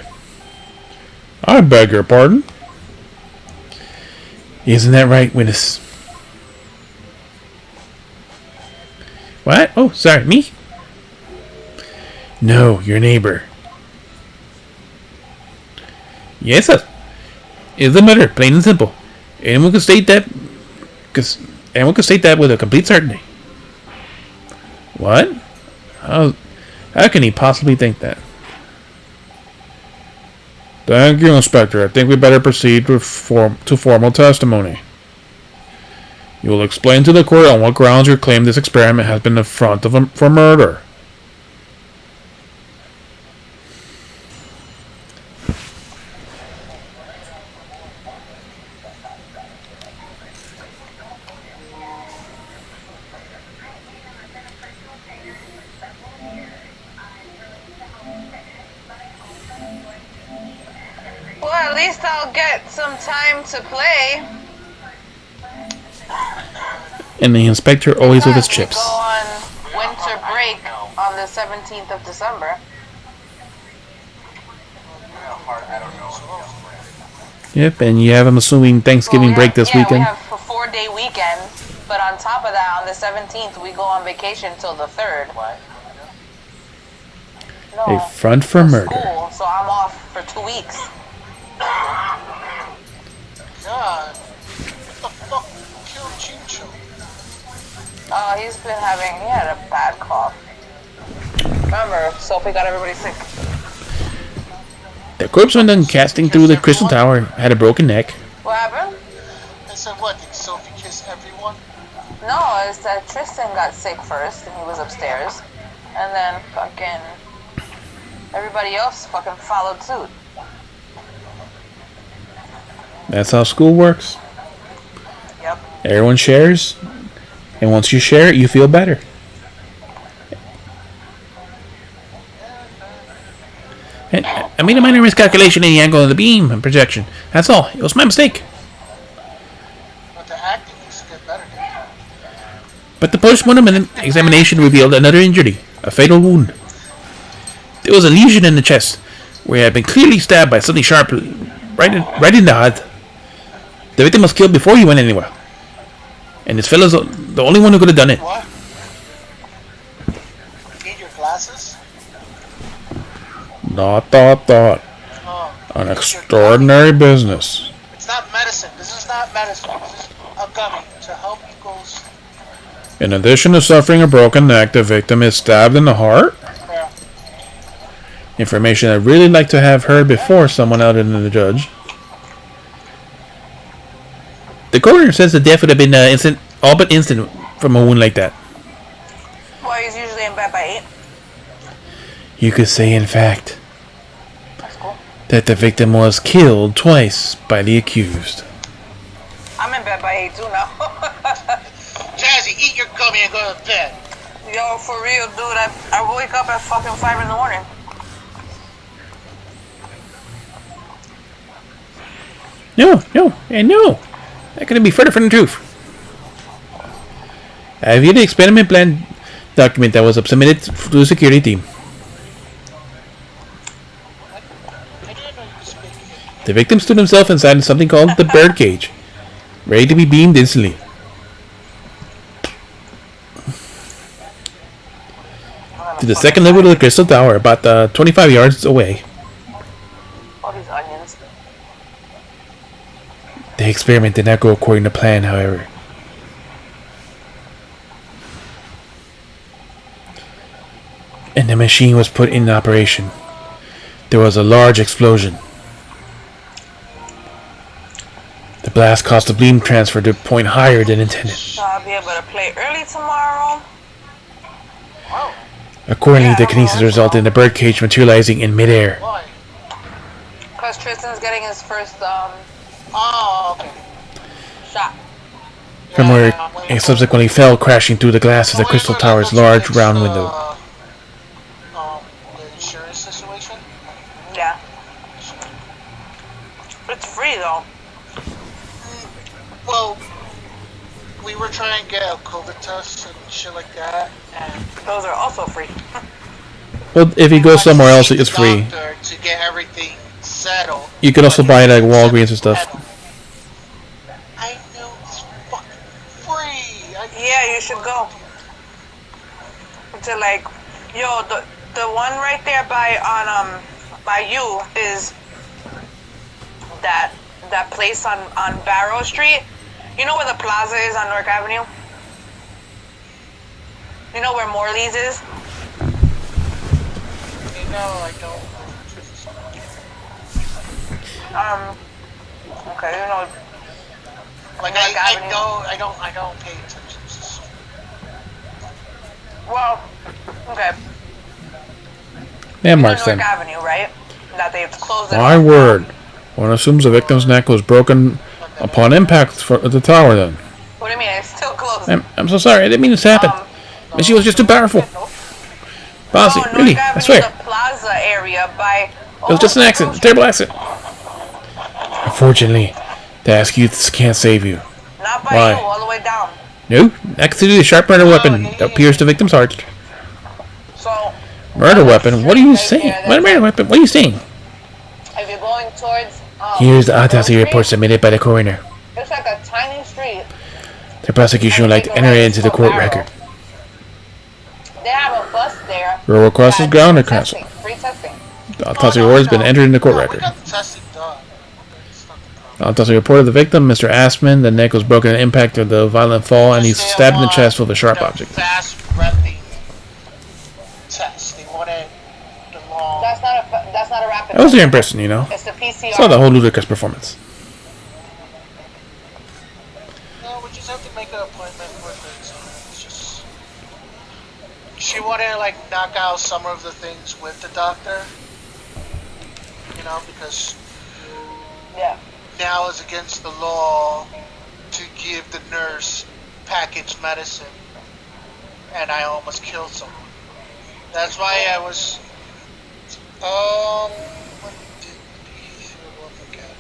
I beg your pardon? Isn't that right, witness? What? Oh, sorry, me? No, your neighbor. Yes, sir. It's a murder, plain and simple. Anyone can state that. Anyone can state that with a complete certainty. What? How can he possibly think that? Thank you, Inspector. I think we better proceed to formal testimony. You will explain to the court on what grounds you claim this experiment has been a front for murder. Well, at least I'll get some time to play. And the inspector always with his We chips. go on winter break on the 17th of December. Yep, and you have, I'm assuming, Thanksgiving break this weekend. We have a 4-day weekend, but on top of that, on the 17th, we go on vacation till the 3rd. No, A front for murder. school, so I'm off for 2 weeks. God. What the fuck killed Chincho? Oh, he had a bad cough. Remember, Sophie got everybody sick. The corpse went on casting through the crystal tower, had a broken neck. What happened? I said what? Did Sophie kiss everyone? No, it's that Tristan got sick first, and he was upstairs. And then fucking everybody else fucking followed suit. That's how school works. Yep. Everyone shares, and once you share it, you feel better. And I made a minor miscalculation in the angle of the beam and projection. That's all. It was my mistake. But the acting needs to get better. But the post-mortem examination revealed another injury, a fatal wound. There was a lesion in the chest, where he had been clearly stabbed by something sharp right in the heart. The victim was killed before he went anywhere. And this fellow's the only one who could have done it. What? Need your glasses? Dot. An extraordinary business. It's not medicine. This is not medicine. This is a gummy to help you go sleep. In addition to suffering a broken neck, the victim is stabbed in the heart? Yeah. Information I'd really like to have heard before someone other than the judge. The coroner says the death would have been all but instant from a wound like that. Well, he's usually in bed by 8. You could say, in fact, That's cool. that the victim was killed twice by the accused. I'm in bed by 8 too now. Jazzy, eat your gummy and go to bed. Yo, for real, dude. I wake up at fucking 5 in the morning. No, no, and no. That couldn't be further from the truth. I viewed the experiment plan document that was submitted to the security team. I didn't know you could speak. The victim stood himself inside something called the bird cage, ready to be beamed instantly. To the second level of the crystal tower, about 25 yards away. All these onions. The experiment did not go according to plan, however. And the machine was put in operation. There was a large explosion. The blast caused the beam transfer to a point higher than intended. So I'll be able to play early tomorrow. Oh. Accordingly, the kinesis resulted in the birdcage materializing in midair. Why? Because Tristan's getting his first Oh, okay. shot. From where it subsequently fell, crashing through the glass of the crystal tower's large round window. The insurance situation? Yeah. It's free though. Well, we were trying to get a COVID test and shit like that, and those are also free. Well, if you go somewhere else, it's free. To get everything settled. You can also buy it at Walgreens and stuff. I know it's fucking free. Yeah, you should go. To like, yo, the one right there by you is that place on Barrow Street. You know where the plaza is on North Avenue? You know where Morley's is? No, I don't. Okay, you know. Like North Avenue. I don't pay attention. Well, okay. Landmarks North then. Avenue, right? That they've closed it. My word. One assumes the victim's neck was broken upon impact for the tower then. What do you mean? It's still closed. I'm so sorry. I didn't mean this to happen. And she was just too powerful. Bossy, No, really, North I Avenue, swear. the plaza area by. It was just an accident. A terrible accident. Unfortunately, the ask youths can't save you. Not by Why? you, all the way down. No, I can see the sharp murder weapon that pierced the victim's heart. So. Murder weapon? What are you saying? What a murder weapon? What are you saying? If you're going towards. Here's the autopsy report submitted by the coroner. It's like a tiny street. The prosecution would like to enter it into the court record. They have a bus there. Roll across the ground or castle. Free testing. The autopsy report has been entered in the court record. The autopsy report of the victim, Mr. Aspman, the neck was broken in impact of the violent fall, and he's stabbed in the chest with a sharp object. Fast rapid test. They wanted the long. That's not a rapid. That was the impression, you know. It's the PCR. It's not the whole ludicrous performance. No, we just have to make an appointment with it. So it's just. She wanted to like knock out some of the things with the doctor. You know, because. Yeah. Now it's against the law to give the nurse packaged medicine, and I almost killed someone. That's why I was. When did he threw up again?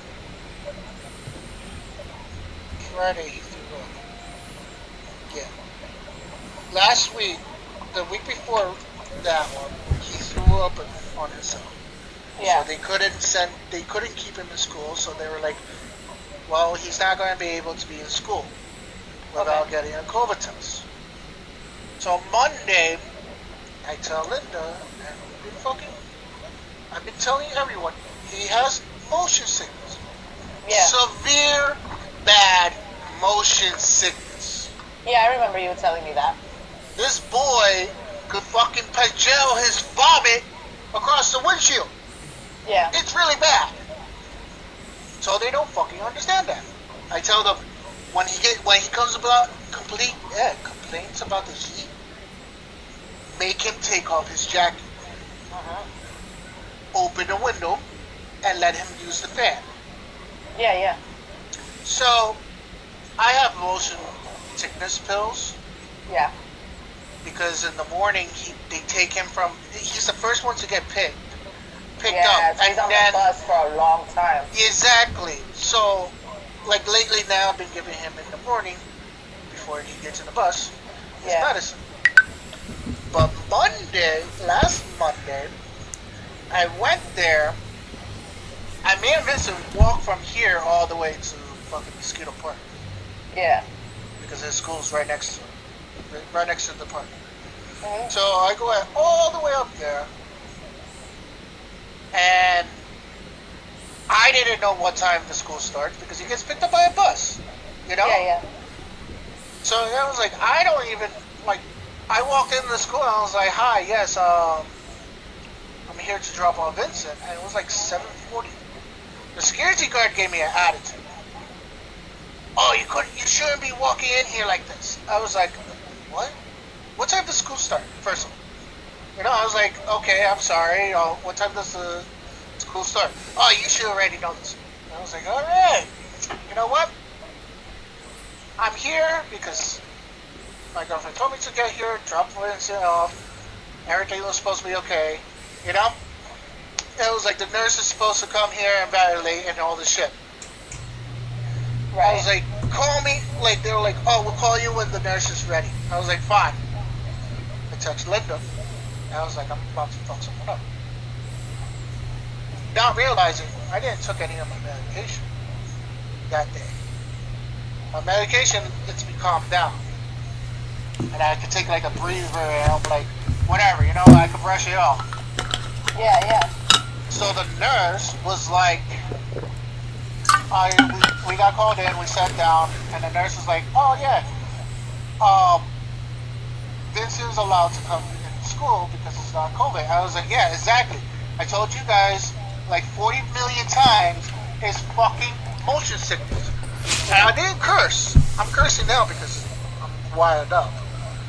Friday he threw up. Yeah. Last week, the week before that one, he threw up on himself. Yeah. So they couldn't keep him in school, so they were like, well, he's not going to be able to be in school without getting a COVID test. So Monday, I tell Linda, and I've been telling everyone, he has motion sickness. Yeah. Severe, bad motion sickness. Yeah, I remember you telling me that. This boy could fucking pajel his vomit across the windshield. Yeah. It's really bad. So they don't fucking understand that. I tell them when he comes about complaints about the heat, make him take off his jacket. Open the window and let him use the fan. Yeah, yeah. So I have motion sickness pills. Yeah. Because in the morning they take him from. He's the first one to get picked picked Yeah, up. so he's on the bus for a long time. Exactly. So, like lately now, I've been giving him in the morning before he gets in the bus his medicine. But last Monday, I went there. I made Vincent walk from here all the way to fucking Mosquito Park. Yeah. Because his school's right next to the park. Mm-hmm. So I go all the way up there, and I didn't know what time the school starts because he gets picked up by a bus, you know? Yeah. So I was like, I don't even, like, I walked into the school and I was like, hi, yes, I'm here to drop off Vincent, and it was like 7:40. The security guard gave me an attitude. Oh, you shouldn't be walking in here like this. I was like, what? What time does school start? First of all, you know, I was like, okay, I'm sorry. What time does the school start? Oh, you should already know this. And I was like, all right. You know what? I'm here because my girlfriend told me to get here, drop Vincent off. Everything was supposed to be okay. You know? It was like the nurse is supposed to come here and validate and all this shit. Right. I was like, call me. Like, they were like, oh, we'll call you when the nurse is ready. I was like, fine. I text Linda. And I was like, I'm about to fuck someone up. Not realizing I didn't took any of my medication that day. My medication lets me calm down. And I could take like a breather and I'm like, whatever, you know, I could brush it off. Yeah. So the nurse was like, we got called in, we sat down, and the nurse was like, oh yeah, Vincent's allowed to come in school because it's not COVID. I was like, yeah, exactly. I told you guys like 40 million times it's fucking motion sickness. And I didn't curse. I'm cursing now because I'm wired up.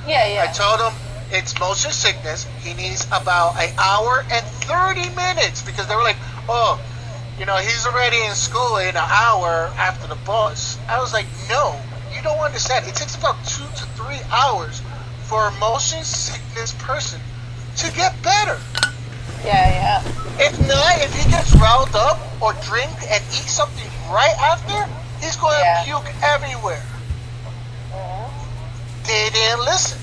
Yeah. I told him it's motion sickness. He needs about an hour and 30 minutes because they were like, oh, you know, he's already in school in an hour after the bus. I was like, no, you don't understand. It takes about 2 to 3 hours for a motion sickness person to get better. Yeah. If not, if he gets riled up or drink and eat something right after, he's going to puke everywhere. They didn't listen.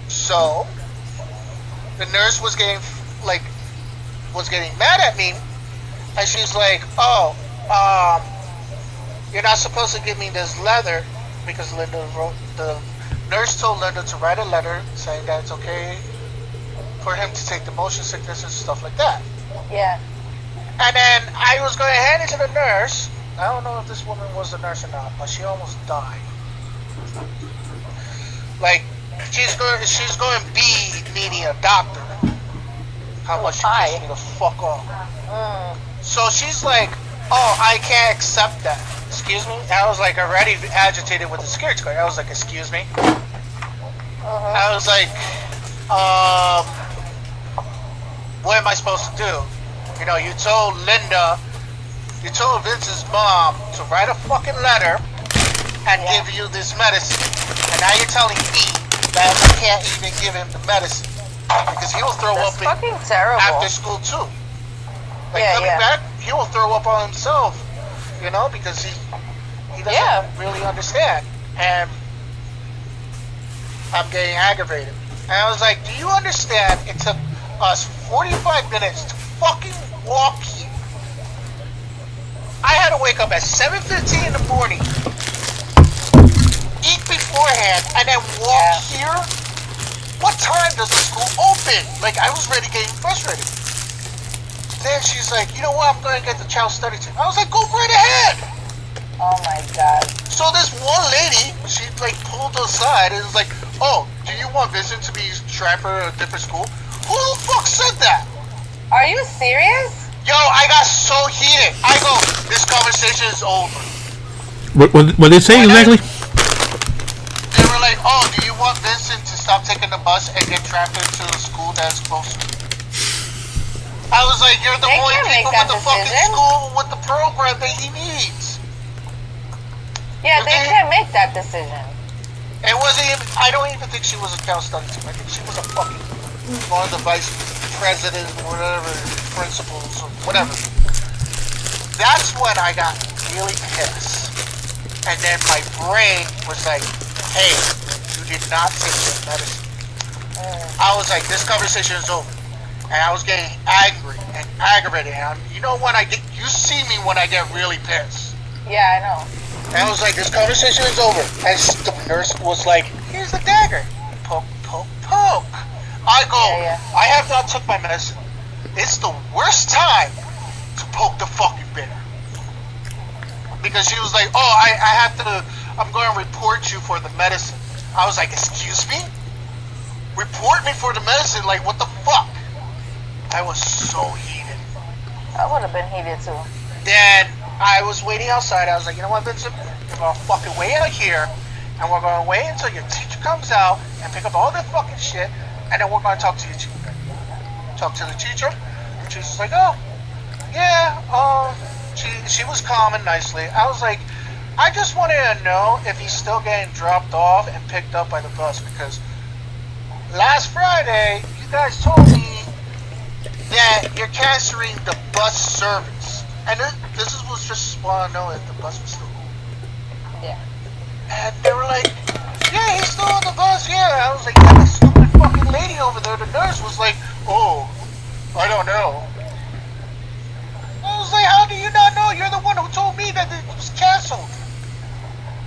So the nurse was getting mad at me, and she's like, "Oh, you're not supposed to give me this letter because the nurse told Linda to write a letter saying that it's okay for him to take the motion sickness and stuff like that." Yeah. And then I was going to hand it to the nurse. I don't know if this woman was the nurse or not, but she almost died. Like, she's going to be needing a doctor. How much she pissed me the fuck off. So she's like, oh, I can't accept that. Excuse me? I was like already agitated with the security guard. I was like, excuse me? I was like, what am I supposed to do? You know, you told Vince's mom to write a fucking letter and give you this medicine. And now you're telling me that I can't even give him the medicine. Because he will throw up after school too. Like coming back, he will throw up on himself. You know, because he doesn't really understand. And I'm getting aggravated. And I was like, do you understand it took us 45 minutes to fucking walk here? I had to wake up at 7:15 in the morning, eat beforehand, and then walk here? What time does the school open? Like, I was ready getting frustrated. Then she's like, you know what, I'm going to get the child study team. I was like, go right ahead. Oh my god. So this one lady, she like pulled aside and was like, oh, do you want Vincent to be transferred to a different school? Who the fuck said that? Are you serious? Yo, I got so heated. I go, this conversation is over. What did they say exactly? They were like, oh, do you want Vincent to stop taking the bus and get transferred to a school that's closer? I was like, you're the only people with the fucking school with the program that he needs. Yeah, they can't make that decision. It wasn't even, I don't even think she was a child study team. I think she was a fucking one of the vice president, whatever, principals, or whatever. That's when I got really pissed. And then my brain was like, hey, you did not take your medicine. I was like, this conversation is over. And I was getting angry and aggravated. And you know when you see me when I get really pissed. Yeah, I know. And I was like, this conversation is over. And the nurse was like, here's the dagger. Poke, poke, poke. I go, I have not took my medicine. It's the worst time to poke the fucking bear. Because she was like, oh, I'm going to report you for the medicine. I was like, excuse me? Report me for the medicine? Like, what the fuck? I was so heated. I would have been heated too. Then I was waiting outside. I was like, you know what, Vincent? We're going to fucking wait out here. And we're going to wait until your teacher comes out and pick up all that fucking shit. And then we're going to talk to your teacher. Talk to the teacher. And she's just like, oh, yeah, she was calm and nicely. I was like, I just wanted to know if he's still getting dropped off and picked up by the bus. Because last Friday, you guys told me that you're canceling the bus service. And this was just want to know if the bus was still open. Yeah. And they were like, yeah, he's still on the bus, yeah. I was like, yeah, the stupid fucking lady over there, the nurse, was like, oh, I don't know. I was like, how do you not know? You're the one who told me that it was canceled.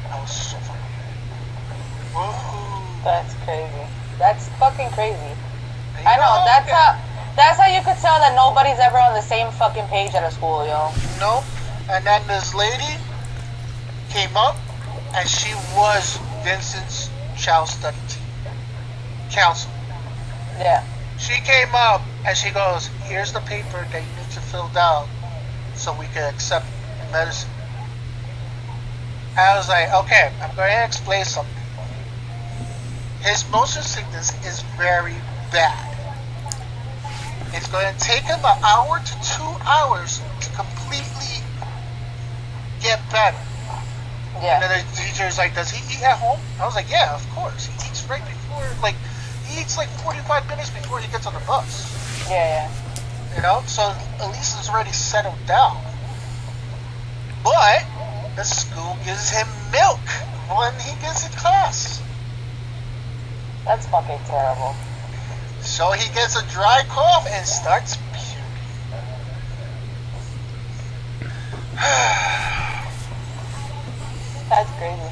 I was so fucking mad. That's crazy. That's fucking crazy. I know, that's how you could tell that nobody's ever on the same fucking page at a school, yo. Nope. And then this lady came up, and she was Vincent's child study team counselor. Yeah. She came up and she goes, here's the paper that you need to fill out so we can accept medicine. And I was like, okay, I'm going to explain something. His motion sickness is very bad. It's going to take him an hour to 2 hours to completely get better. Yeah. And then the teacher's like, does he eat at home? I was like, yeah, of course. He eats right before, he eats 45 minutes before he gets on the bus. Yeah. You know, so at least it's already settled down. But the school gives him milk when he gets in class. That's fucking terrible. So he gets a dry cough and starts puking. That's crazy.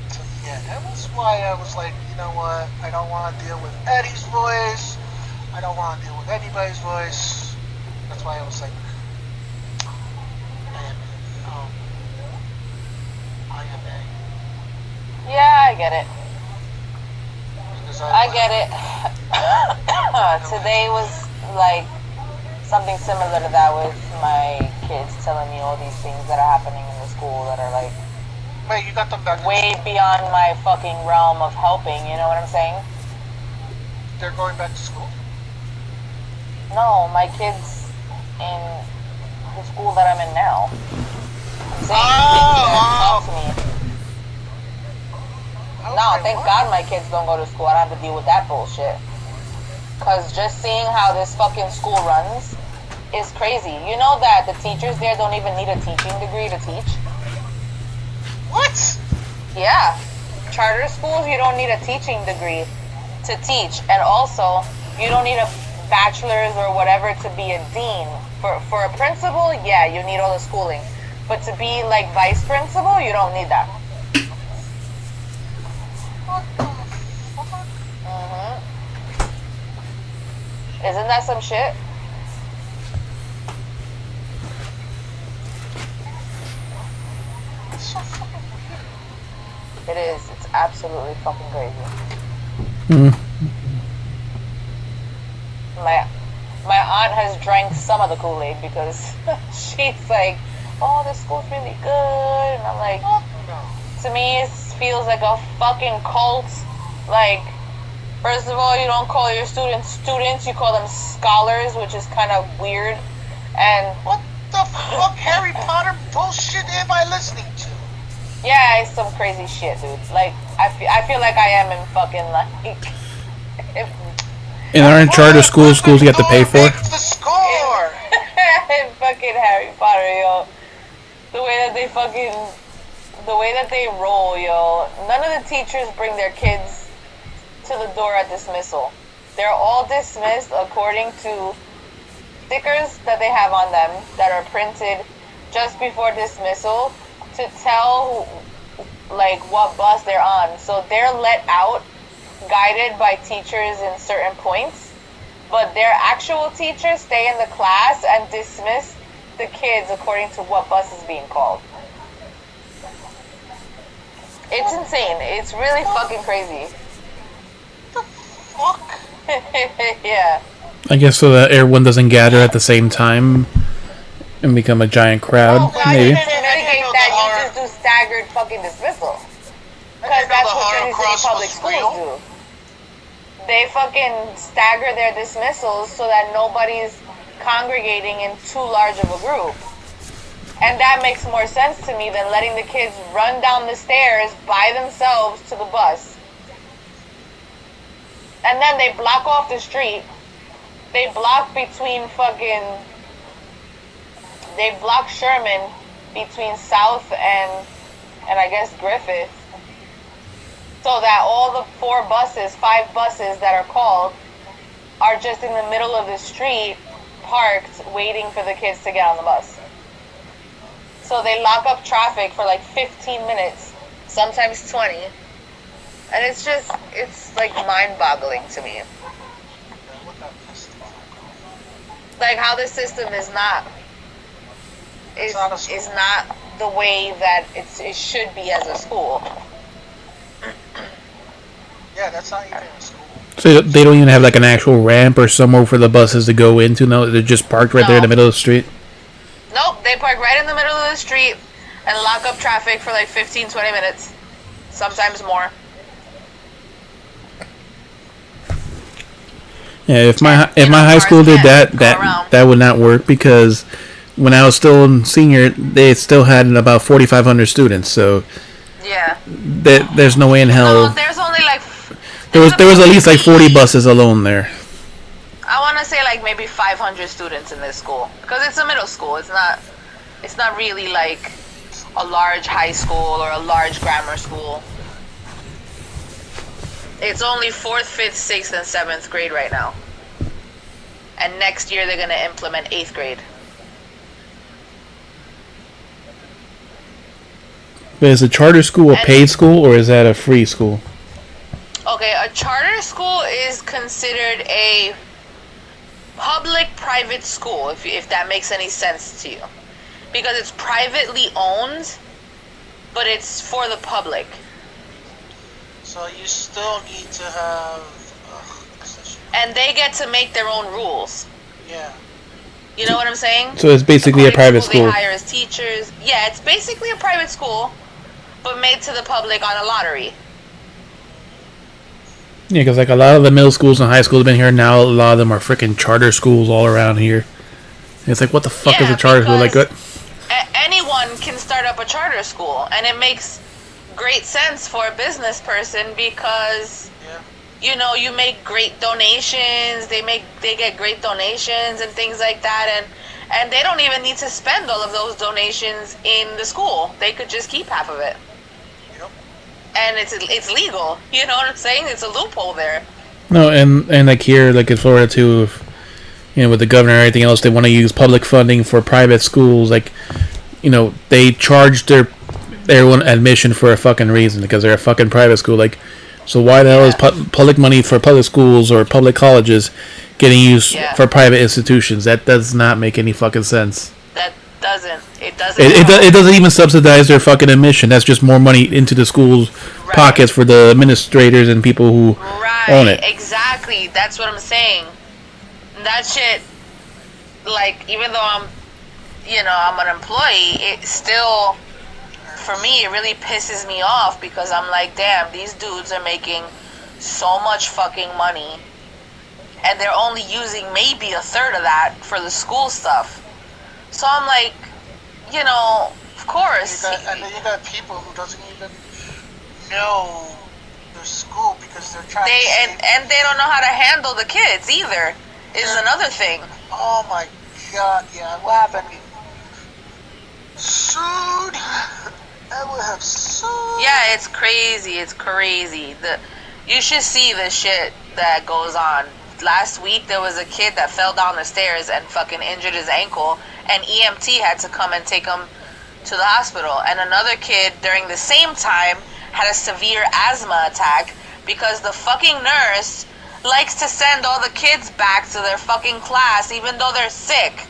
So yeah, that was why I was like, you know what? I don't want to deal with Eddie's voice. I don't want to deal with anybody's voice. That's why I was like, I am A. Yeah, I get it. I get it. Today was like something similar to that with my kids telling me all these things that are happening in the school that are like wait, you got them back way beyond my fucking realm of helping, you know what I'm saying? They're going back to school? No, my kids in the school that I'm in now. I'm saying things that help me. No, thank God my kids don't go to school. I don't have to deal with that bullshit. Cause just seeing how this fucking school runs is crazy. You know that the teachers there don't even need a teaching degree to teach? What? Yeah. Charter schools, you don't need a teaching degree to teach. And also, you don't need a bachelor's or whatever to be a dean. For a principal, yeah, you need all the schooling. But to be like vice principal, you don't need that. Isn't that some shit? It is. It's absolutely fucking crazy. My aunt has drank some of the Kool-Aid because she's like, oh, this school's really good. And I'm like, to me, it feels like a fucking cult. Like, first of all, you don't call your students, you call them scholars, which is kind of weird. And what the fuck Harry Potter bullshit am I listening to? Yeah, it's some crazy shit, dude. Like, I feel like I am in fucking, like, And aren't charter schools you have to pay for? Makes the score. Fucking Harry Potter, yo. The way that they roll, yo. None of the teachers bring their kids to the door at dismissal. They're all dismissed according to stickers that they have on them that are printed just before dismissal to tell like what bus they're on. So they're let out, guided by teachers in certain points, but their actual teachers stay in the class and dismiss the kids according to what bus is being called. It's insane. It's really fucking crazy. What the fuck? Yeah. I guess so that everyone doesn't gather at the same time and become a giant crowd, Well, maybe. to mitigate that, you just do staggered fucking dismissal. Because that's what Jersey City public schools do. They fucking stagger their dismissals so that nobody's congregating in too large of a group. And that makes more sense to me than letting the kids run down the stairs by themselves to the bus. And then they block off the street. They block Sherman between South and I guess Griffith. So that all the 5 buses that are called are just in the middle of the street, parked, waiting for the kids to get on the bus. So they lock up traffic for like 15 minutes, sometimes 20. And it's like mind-boggling to me. Like how the system is not the way that it should be as a school. Yeah, that's not even a school. So they don't even have like an actual ramp or somewhere for the buses to go into? No, they're just parked right there in the middle of the street? Nope, they park right in the middle of the street and lock up traffic for like 15, 20 minutes. Sometimes more. Yeah, if my high school did that would not work, because when I was still in senior, they still had about 4,500 students. So yeah, there's no way in hell. No, there's only like there was at least like 40 buses alone there. I want to say like maybe 500 students in this school, because it's a middle school. It's not really like a large high school or a large grammar school. It's only 4th, 5th, 6th, and 7th grade right now. And next year they're going to implement 8th grade. But is a charter school a paid school, or is that a free school? Okay, a charter school is considered a public-private school, if that makes any sense to you. Because it's privately owned, but it's for the public. So you still need to have... and they get to make their own rules. Yeah. You know what I'm saying? So it's basically a private school. They hire as teachers. Yeah, it's basically a private school, but made to the public on a lottery. Yeah, because like a lot of the middle schools and high schools have been here now. A lot of them are freaking charter schools all around here. And it's like, what the fuck is a charter school? Like, what? Anyone can start up a charter school, and it makes great sense for a business person because you know, you make great donations. They get great donations and things like that, and they don't even need to spend all of those donations in the school. They could just keep half of it. Yep. And it's legal. You know what I'm saying? It's a loophole there. No, and like here, like in Florida too, if, you know, with the governor and everything else, they want to use public funding for private schools. Like, you know, they charge their own admission for a fucking reason, because they're a fucking private school. Like, so why the hell is public money for public schools or public colleges getting used for private institutions? That does not make any fucking sense. That doesn't. It doesn't. It doesn't even subsidize their fucking admission. That's just more money into the schools' pockets for the administrators and people who own it. Exactly. That's what I'm saying. That shit, like, even though I'm an employee, it still, for me, it really pisses me off, because I'm like, damn, these dudes are making so much fucking money, and they're only using maybe a third of that for the school stuff. So I'm like, you know, of course. And then you got people who doesn't even know their school because they're trying They to save. and they don't know how to handle the kids either. Is another thing. Oh my god! Yeah, what happened? Sued. I would have sued. Yeah, it's crazy. It's crazy. You should see the shit that goes on. Last week there was a kid that fell down the stairs and fucking injured his ankle, and EMT had to come and take him to the hospital. And another kid during the same time had a severe asthma attack because the fucking nurse likes to send all the kids back to their fucking class even though they're sick.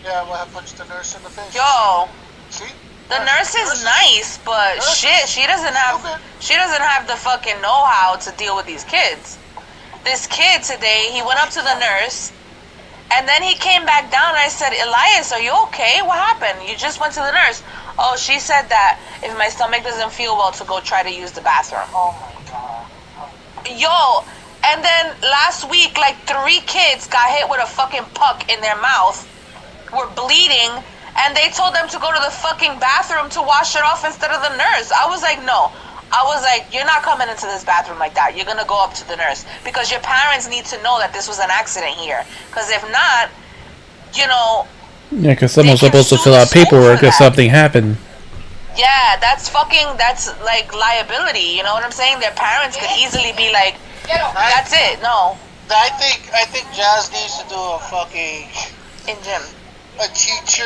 Yeah, well, I punched the nurse in the face. Yo, see? the nurse is nice, but shit, she doesn't have the fucking know-how to deal with these kids. This kid today, he went up to the nurse, and then he came back down, and I said, Elias, are you okay? What happened? You just went to the nurse. Oh, she said that if my stomach doesn't feel well, to go try to use the bathroom. Oh my god. Yo, and then last week, like 3 kids got hit with a fucking puck in their mouth, were bleeding, and they told them to go to the fucking bathroom to wash it off instead of the nurse. I was like, no. I was like, you're not coming into this bathroom like that. You're going to go up to the nurse. Because your parents need to know that this was an accident here. Because if not, you know... Yeah, because someone's supposed to fill out paperwork if something happened. Yeah, that's like liability. You know what I'm saying? Their parents could easily be like, that's it. No. I think Jazz needs to do a fucking... In gym. A teacher,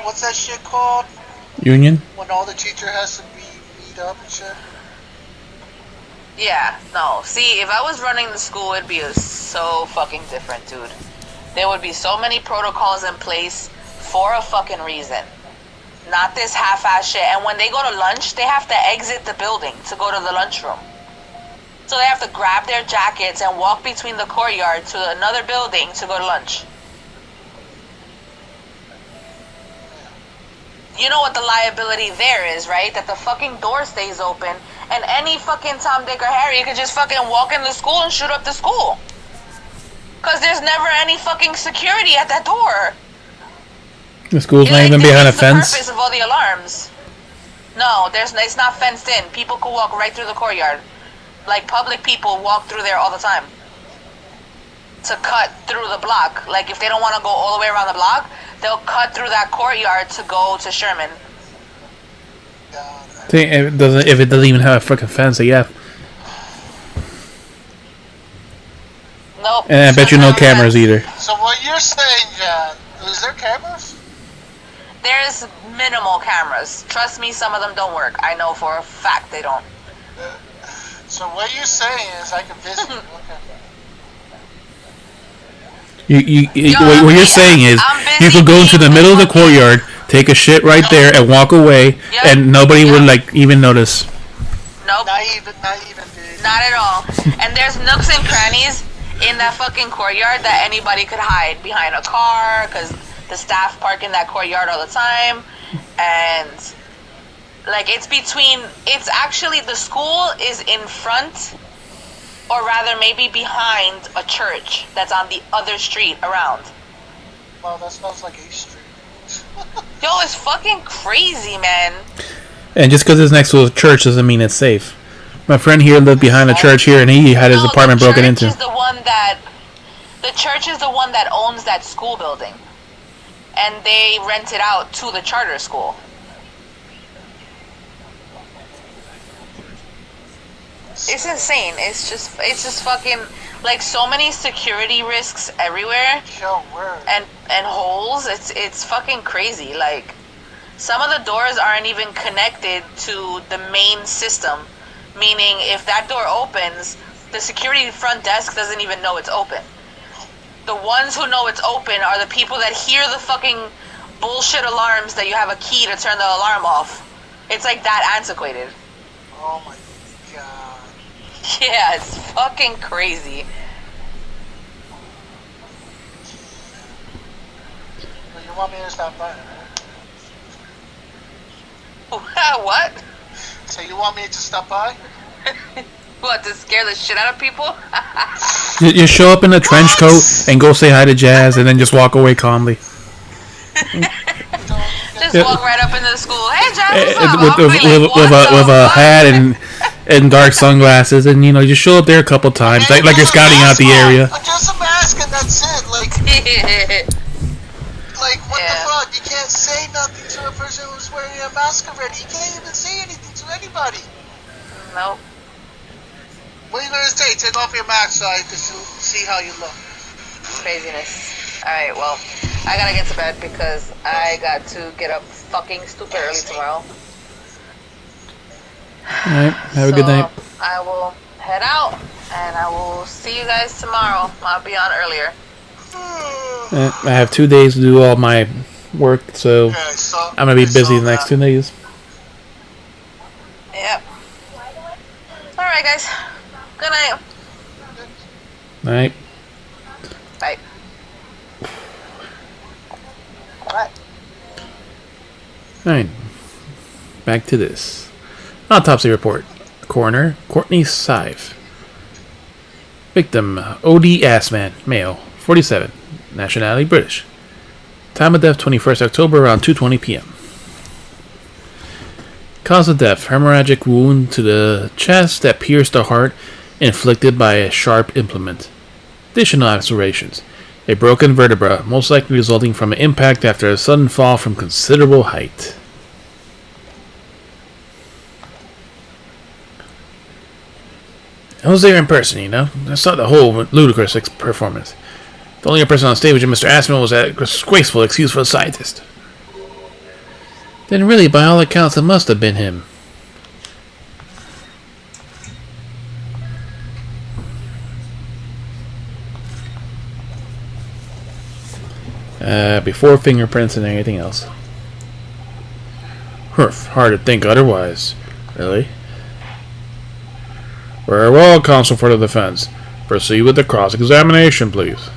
what's that shit called? Union? When all the teacher has to be meet up and shit. Yeah, no. See, if I was running the school, it'd be so fucking different, dude. There would be so many protocols in place for a fucking reason. Not this half-ass shit. And when they go to lunch, they have to exit the building to go to the lunchroom. So they have to grab their jackets and walk between the courtyard to another building to go to lunch. You know what the liability there is, right? That the fucking door stays open, and any fucking Tom, Dick, or Harry could just fucking walk in the school and shoot up the school. Because there's never any fucking security at that door. The school's not even behind a fence? The purpose of all the alarms. No, it's not fenced in. People could walk right through the courtyard. Like, public people walk through there all the time. To cut through the block. Like, if they don't want to go all the way around the block, they'll cut through that courtyard to go to Sherman. If it doesn't even have a freaking fence, yeah. Nope. And I bet you no cameras either. So what you're saying, John, is there cameras? There's minimal cameras. Trust me, some of them don't work. I know for a fact they don't. So what you're saying is I can visit you. Okay. What you're saying is you could go into the middle of the courtyard, take a shit right there, and walk away, and nobody would like even notice. Nope. Not even, dude. Not at all. And there's nooks and crannies in that fucking courtyard that anybody could hide behind a car, because the staff park in that courtyard all the time, and like it's actually the school is in front, or rather maybe behind a church that's on the other street around. Wow, that sounds like A Street. Yo, it's fucking crazy, man. And just because it's next to a church doesn't mean it's safe. My friend here lived behind a church here, and he had his apartment broken into. The church is the one that owns that school building, and they rent it out to the charter school. It's insane. It's just fucking like so many security risks everywhere, and holes. It's fucking crazy. Like some of the doors aren't even connected to the main system, meaning if that door opens, the security front desk doesn't even know it's open. The ones who know it's open are the people that hear the fucking bullshit alarms that you have a key to turn the alarm off. It's like that antiquated. Oh my god. Yeah, it's fucking crazy. Well, you want me to stop by, right? What? So you want me to stop by? What, to scare the shit out of people? You show up in a trench coat and go say hi to Jazz, and then just walk away calmly. Just just Yeah. walk right up into the school. Hey, Jazz, what's up? with, I'll be like, what with the a fuck? hat and dark sunglasses, and you know, you show up there a couple times, like you're scouting out the area. Just a mask and that's it. Like what the fuck? You can't say nothing to a person who's wearing a mask already. You can't even say anything to anybody. Nope. What are you gonna say? Take off your mask so I can see how you look. Craziness. Alright, well, I gotta get to bed because I got to get up fucking stupid early tomorrow. Alright, have a good night. I will head out and I will see you guys tomorrow. I'll be on earlier. I have 2 days to do all my work, so I'm gonna be busy the next 2 days. Yep. Alright, guys. Good night. Alright. Bye. What? Alright. Back to this. Autopsy report. Coroner, Courtney Sive. Victim, O.D. Assman, male, 47. Nationality, British. Time of death, 21st October, around 2:20 p.m. Cause of death, hemorrhagic wound to the chest that pierced the heart, inflicted by a sharp implement. Additional observations. A broken vertebra, most likely resulting from an impact after a sudden fall from considerable height. I was there in person, you know. I saw the whole ludicrous performance. The only person on stage with Mr. Assman was that disgraceful excuse for a scientist. Then really, by all accounts, it must have been him. Before fingerprints and anything else. Hard to think otherwise. Really? Very well, counsel for the defense. Proceed with the cross-examination, please.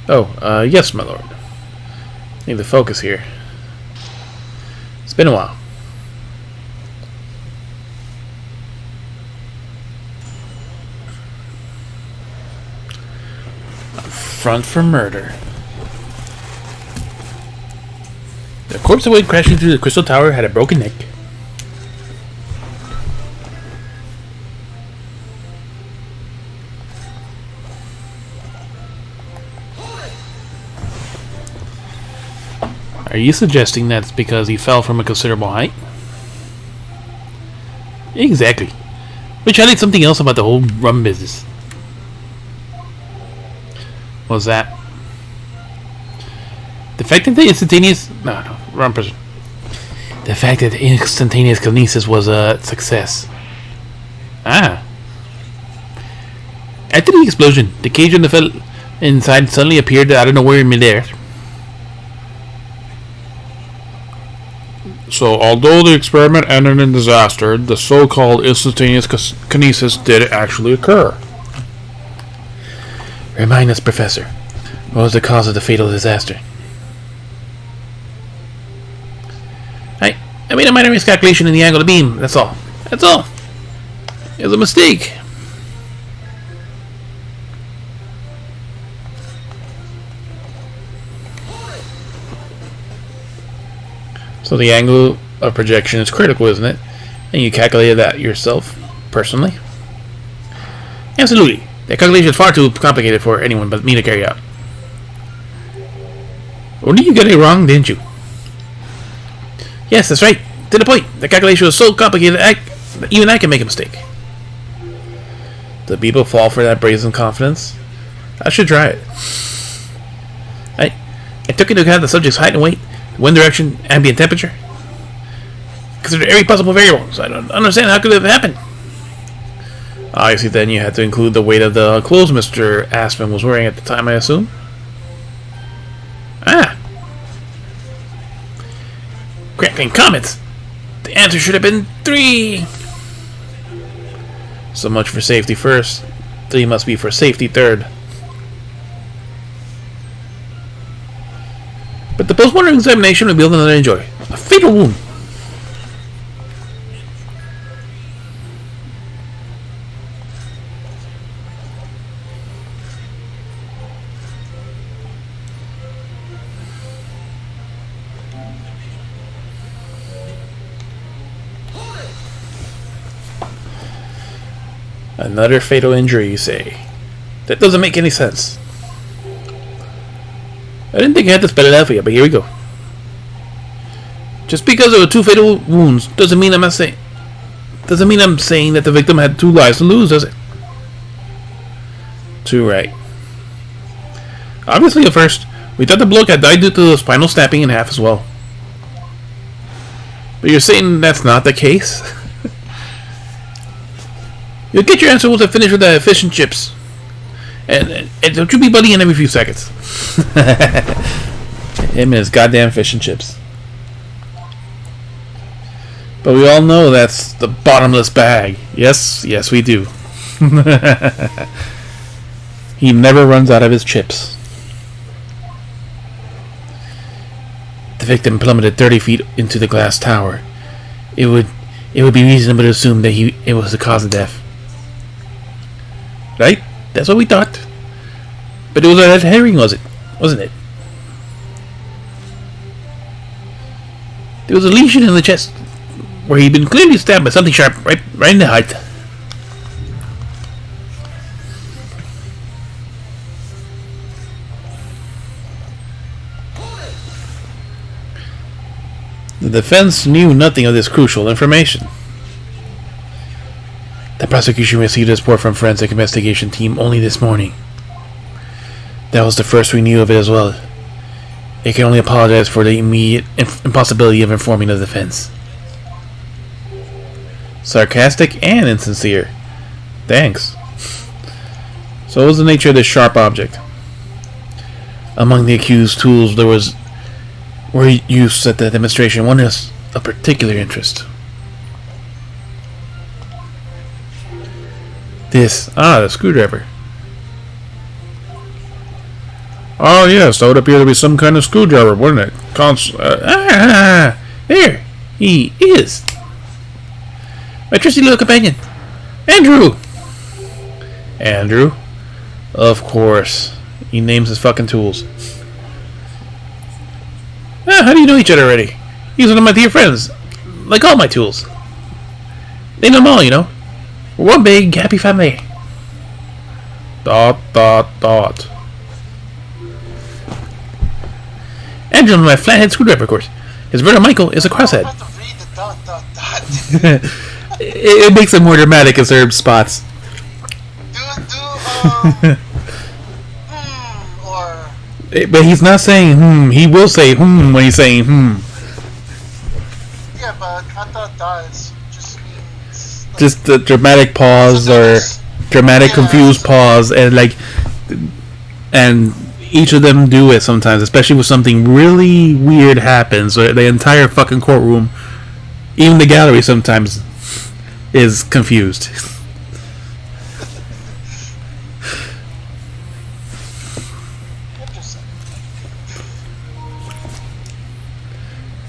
Oh, yes, my lord. Need to focus here. It's been a while. Front for murder. The corpse of Wade crashing through the Crystal Tower had a broken neck. Are you suggesting that's because he fell from a considerable height? Exactly. Which highlights something else about the whole rum business. What's that? The fact that the instantaneous... No, wrong person. The fact that the instantaneous kinesis was a success. Ah. After the explosion, the cage on the fell inside suddenly appeared out of nowhere in midair. So, although the experiment ended in disaster, the so-called instantaneous kinesis did actually occur. Remind us, Professor. What was the cause of the fatal disaster? I made a minor miscalculation in the angle of the beam. That's all. That's all. It was a mistake. So the angle of projection is critical, isn't it? And you calculated that yourself, personally? Absolutely. That calculation is far too complicated for anyone but me to carry out. Or did you get it wrong, didn't you? Yes, that's right. To the point. The calculation was so complicated that even I can make a mistake. Do people fall for that brazen confidence? I should try it. I took into account the subject's height and weight, wind direction, ambient temperature. Consider every possible variable, so I don't understand how could it have happened. Obviously, then you had to include the weight of the clothes Mr. Assman was wearing at the time, I assume. Ah! Crackling comments! The answer should have been 3! So much for safety first. 3 must be for safety third. But the post-mortem examination revealed another injury. A fatal wound. Another fatal injury, you say? That doesn't make any sense. I didn't think I had to spell it out for you, but here we go. Just because there were 2 fatal wounds doesn't mean I'm saying that the victim had 2 lives to lose, does it? 2, right. Obviously, at first, we thought the bloke had died due to the spinal snapping in half as well. But you're saying that's not the case? You'll get your answer once I finish with the fish and chips. And don't you be buddying every few seconds. Him and his goddamn fish and chips. But we all know that's the bottomless bag. Yes, we do. He never runs out of his chips. The victim plummeted 30 feet into the glass tower. It would be reasonable to assume that it was the cause of death. Right? That's what we thought. But it was a red herring, wasn't it? There was a lesion in the chest where he'd been clearly stabbed by something sharp right in the heart. The defense knew nothing of this crucial information. The prosecution received a report from forensic investigation team only this morning. That was the first we knew of it as well. It can only apologize for the immediate impossibility of informing the defense. Sarcastic and insincere. Thanks. So what was the nature of this sharp object? Among the accused tools were used at the demonstration. One is of particular interest. The screwdriver. Oh yes, that would appear to be some kind of screwdriver, wouldn't it? There he is. My trusty little companion, Andrew. Andrew? Of course. He names his fucking tools. How do you know each other already? He's one of my dear friends. Like all my tools. They know them all, you know. We're one big, happy family. ... Andrew on my flathead screwdriver course. His brother Michael is a crosshead. It makes it more dramatic in certain spots. But he's not saying he will say when he's saying Yeah, but I thought is just means like, just the dramatic pause or dramatic confused pause, and each of them do it sometimes, especially when something really weird happens. So the entire fucking courtroom, even the gallery, sometimes is confused.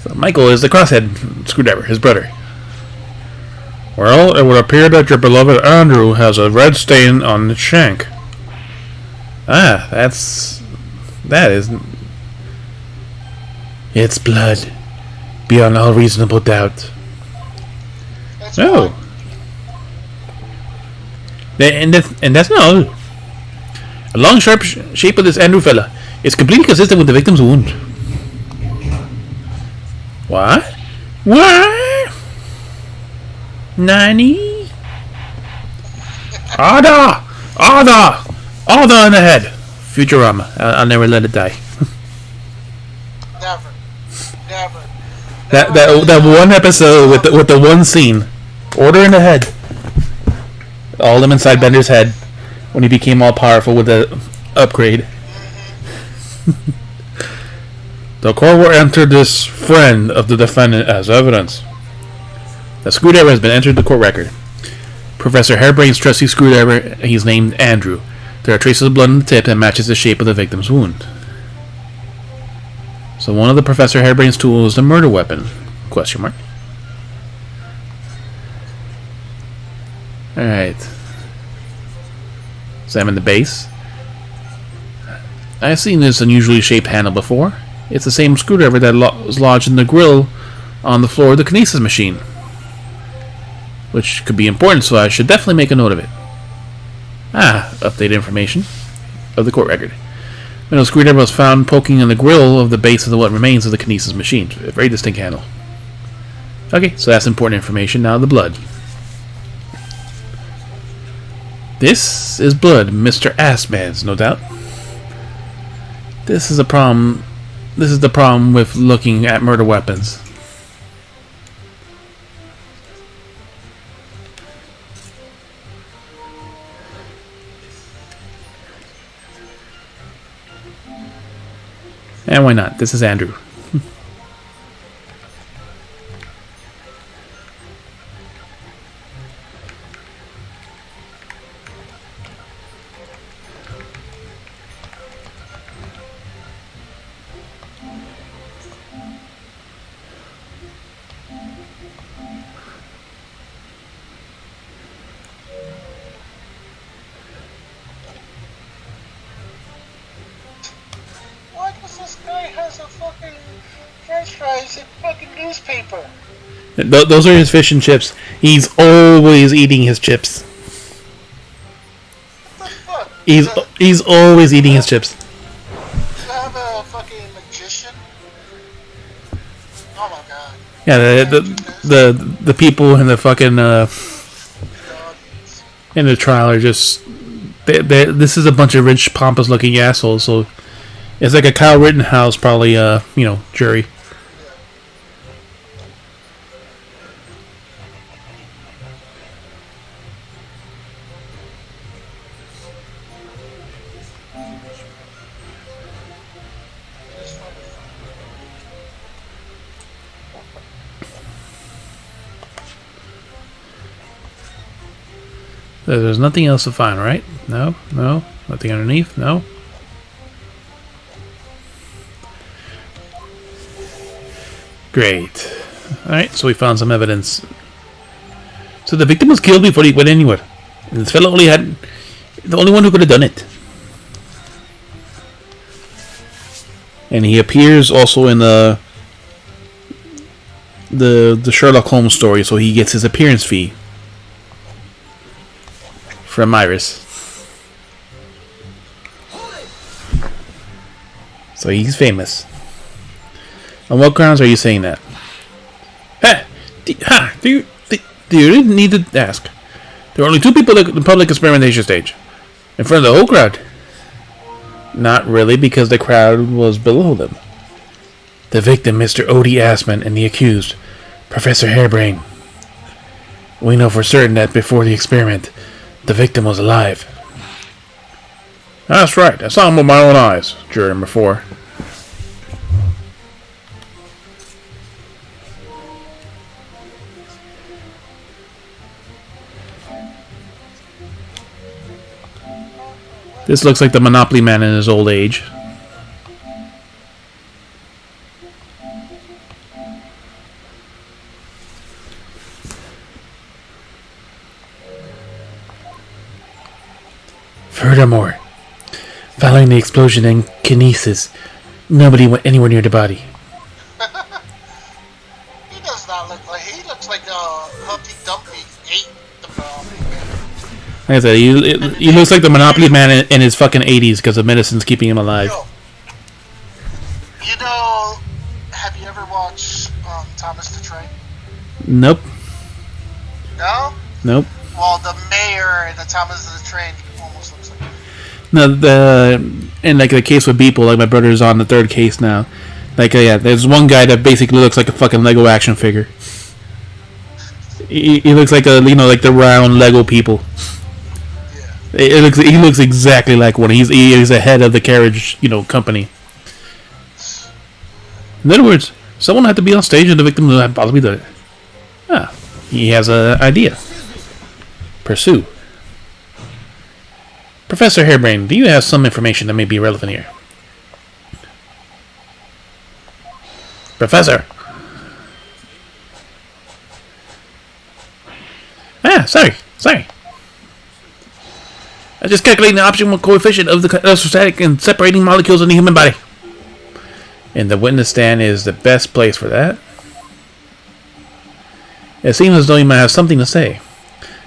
So Michael is the crosshead screwdriver, his brother. Well, it would appear that your beloved Andrew has a red stain on its shank. That is... It's blood, beyond all reasonable doubt. Oh. And that's not all. A long, sharp shape of this Andrew fella is completely consistent with the victim's wound. What? What? Nani? Ada in the head. Futurama. I'll never let it die. Never. That one episode with the one scene. Order in the head. All of them inside Bender's head when he became all powerful with the upgrade. The court will enter this friend of the defendant as evidence. The screwdriver has been entered the court record. Professor Hairbrain's trusty screwdriver, he's named Andrew. There are traces of blood on the tip that matches the shape of the victim's wound. So one of the Professor Hairbrain's tools is the murder weapon? Question mark. Alright. Examine the base. I've seen this unusually shaped handle before. It's the same screwdriver that was lodged in the grill on the floor of the kinesis machine. Which could be important, so I should definitely make a note of it. Updated information of the court record. When a screwdriver was found poking in the grill of the base of what remains of the kinesis machine. A very distinct handle. Okay, so that's important information. Now the blood. This is blood, Mr. Assman's, no doubt. This is a problem. This is the problem with looking at murder weapons. And why not? This is Andrew. Why does this guy has a fucking French fries and fucking newspaper? Those are his fish and chips. He's always eating his chips. What the fuck? He's always eating his chips. Do you have a fucking magician? Oh my god. Yeah, the people in the fucking in the trial are just this is a bunch of rich, pompous looking assholes. So it's like a Kyle Rittenhouse probably jury. There's nothing else to find, right? No, nothing underneath, no. Great. Alright, so we found some evidence. So the victim was killed before he went anywhere. And this fellow only had the only one who could have done it. And he appears also in the Sherlock Holmes story, so he gets his appearance fee from Iris. So he's famous. On what grounds are you saying that? Do you need to ask? There are only two people at the public experimentation stage. In front of the whole crowd. Not really, because the crowd was below them. The victim, Mr. Odie Assman, and the accused, Professor Hairbrain. We know for certain that before the experiment, the victim was alive. That's right. I saw him with my own eyes. Juror number 4. This looks like the Monopoly man in his old age. Furthermore, following the explosion and kinesis, nobody went anywhere near the body. He does not look like... He looks like Humpty Dumpty ate the Monopoly man. Like I said, he looks like the Monopoly man in his fucking 80s because the medicine's keeping him alive. You know, have you ever watched Thomas the Train? Nope. No? Nope. Well, the mayor in the Thomas the Train almost looks like him. No, in like the case with Beeple, like my brother's on the 3rd case now. Like, yeah, there's one guy that basically looks like a fucking Lego action figure. He looks like like the round Lego people. He looks exactly like one. He's the head of the carriage, company. In other words, someone had to be on stage and the victim had possibly done it. He has an idea. Pursue. Professor Hairbrain, do you have some information that may be relevant here? Professor! Sorry. I just calculated the optimal coefficient of the electrostatic and separating molecules in the human body. And the witness stand is the best place for that. It seems as though you might have something to say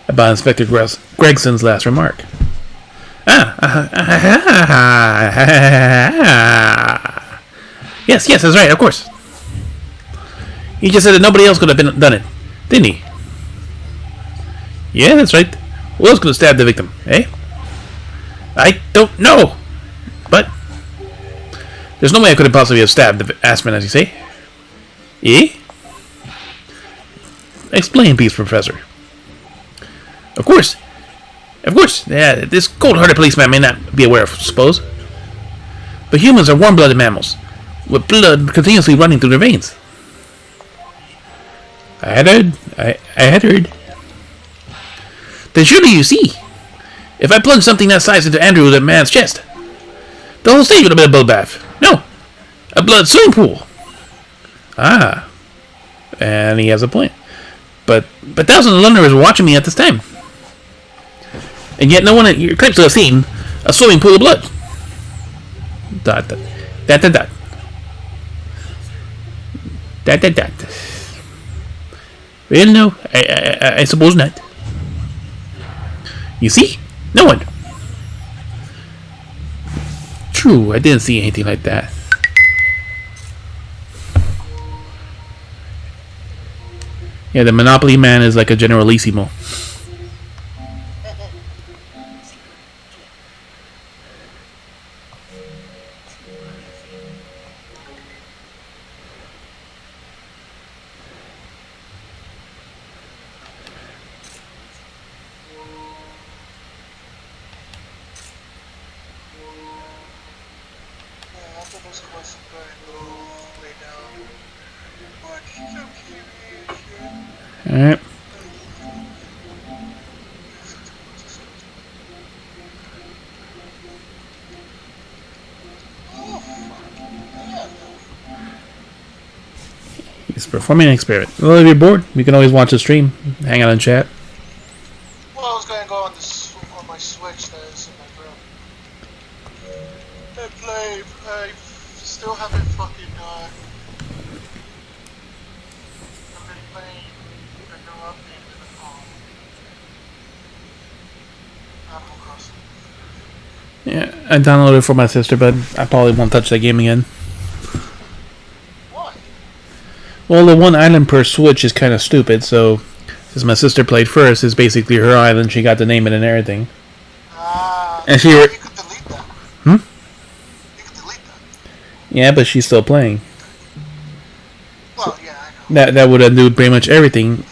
about Inspector Gregson's last remark. Yes, that's right, of course. He just said that nobody else could have done it, didn't he? Yeah, that's right. Who else could have stabbed the victim, eh? I don't know. But there's no way I could have possibly have stabbed the Aspen, as you say. Eh? Explain, please, Professor. Of course. Yeah, this cold-hearted policeman may not be aware of, suppose. But humans are warm-blooded mammals, with blood continuously running through their veins. I had heard. Then surely you see, if I plunged something that size into Andrew that man's chest, the whole stage would have been a bloodbath. No, a blood swimming pool. Ah, and he has a point. But thousands of Londoners were watching me at this time, and yet no one claims to have seen a swimming pool of blood. Dot. Well, no, I suppose not. You see? No one. True, I didn't see anything like that. Yeah, the Monopoly man is like a Generalissimo. Alright. He's performing an experiment. Well, if you're bored, you can always watch the stream, hang out and chat. Well, I was gonna go on my Switch that is in my room and play. I still haven't fucking I've been playing the new update to the phone. Animal Crossing. Yeah, I downloaded it for my sister, but I probably won't touch that game again. Why? Well, the one island per Switch is kind of stupid, so since my sister played first, it's basically her island, she got to name it and everything. And she... You could delete that. Hmm? You could delete that. Yeah, but she's still playing. Well, yeah, I know. That would undo pretty much everything.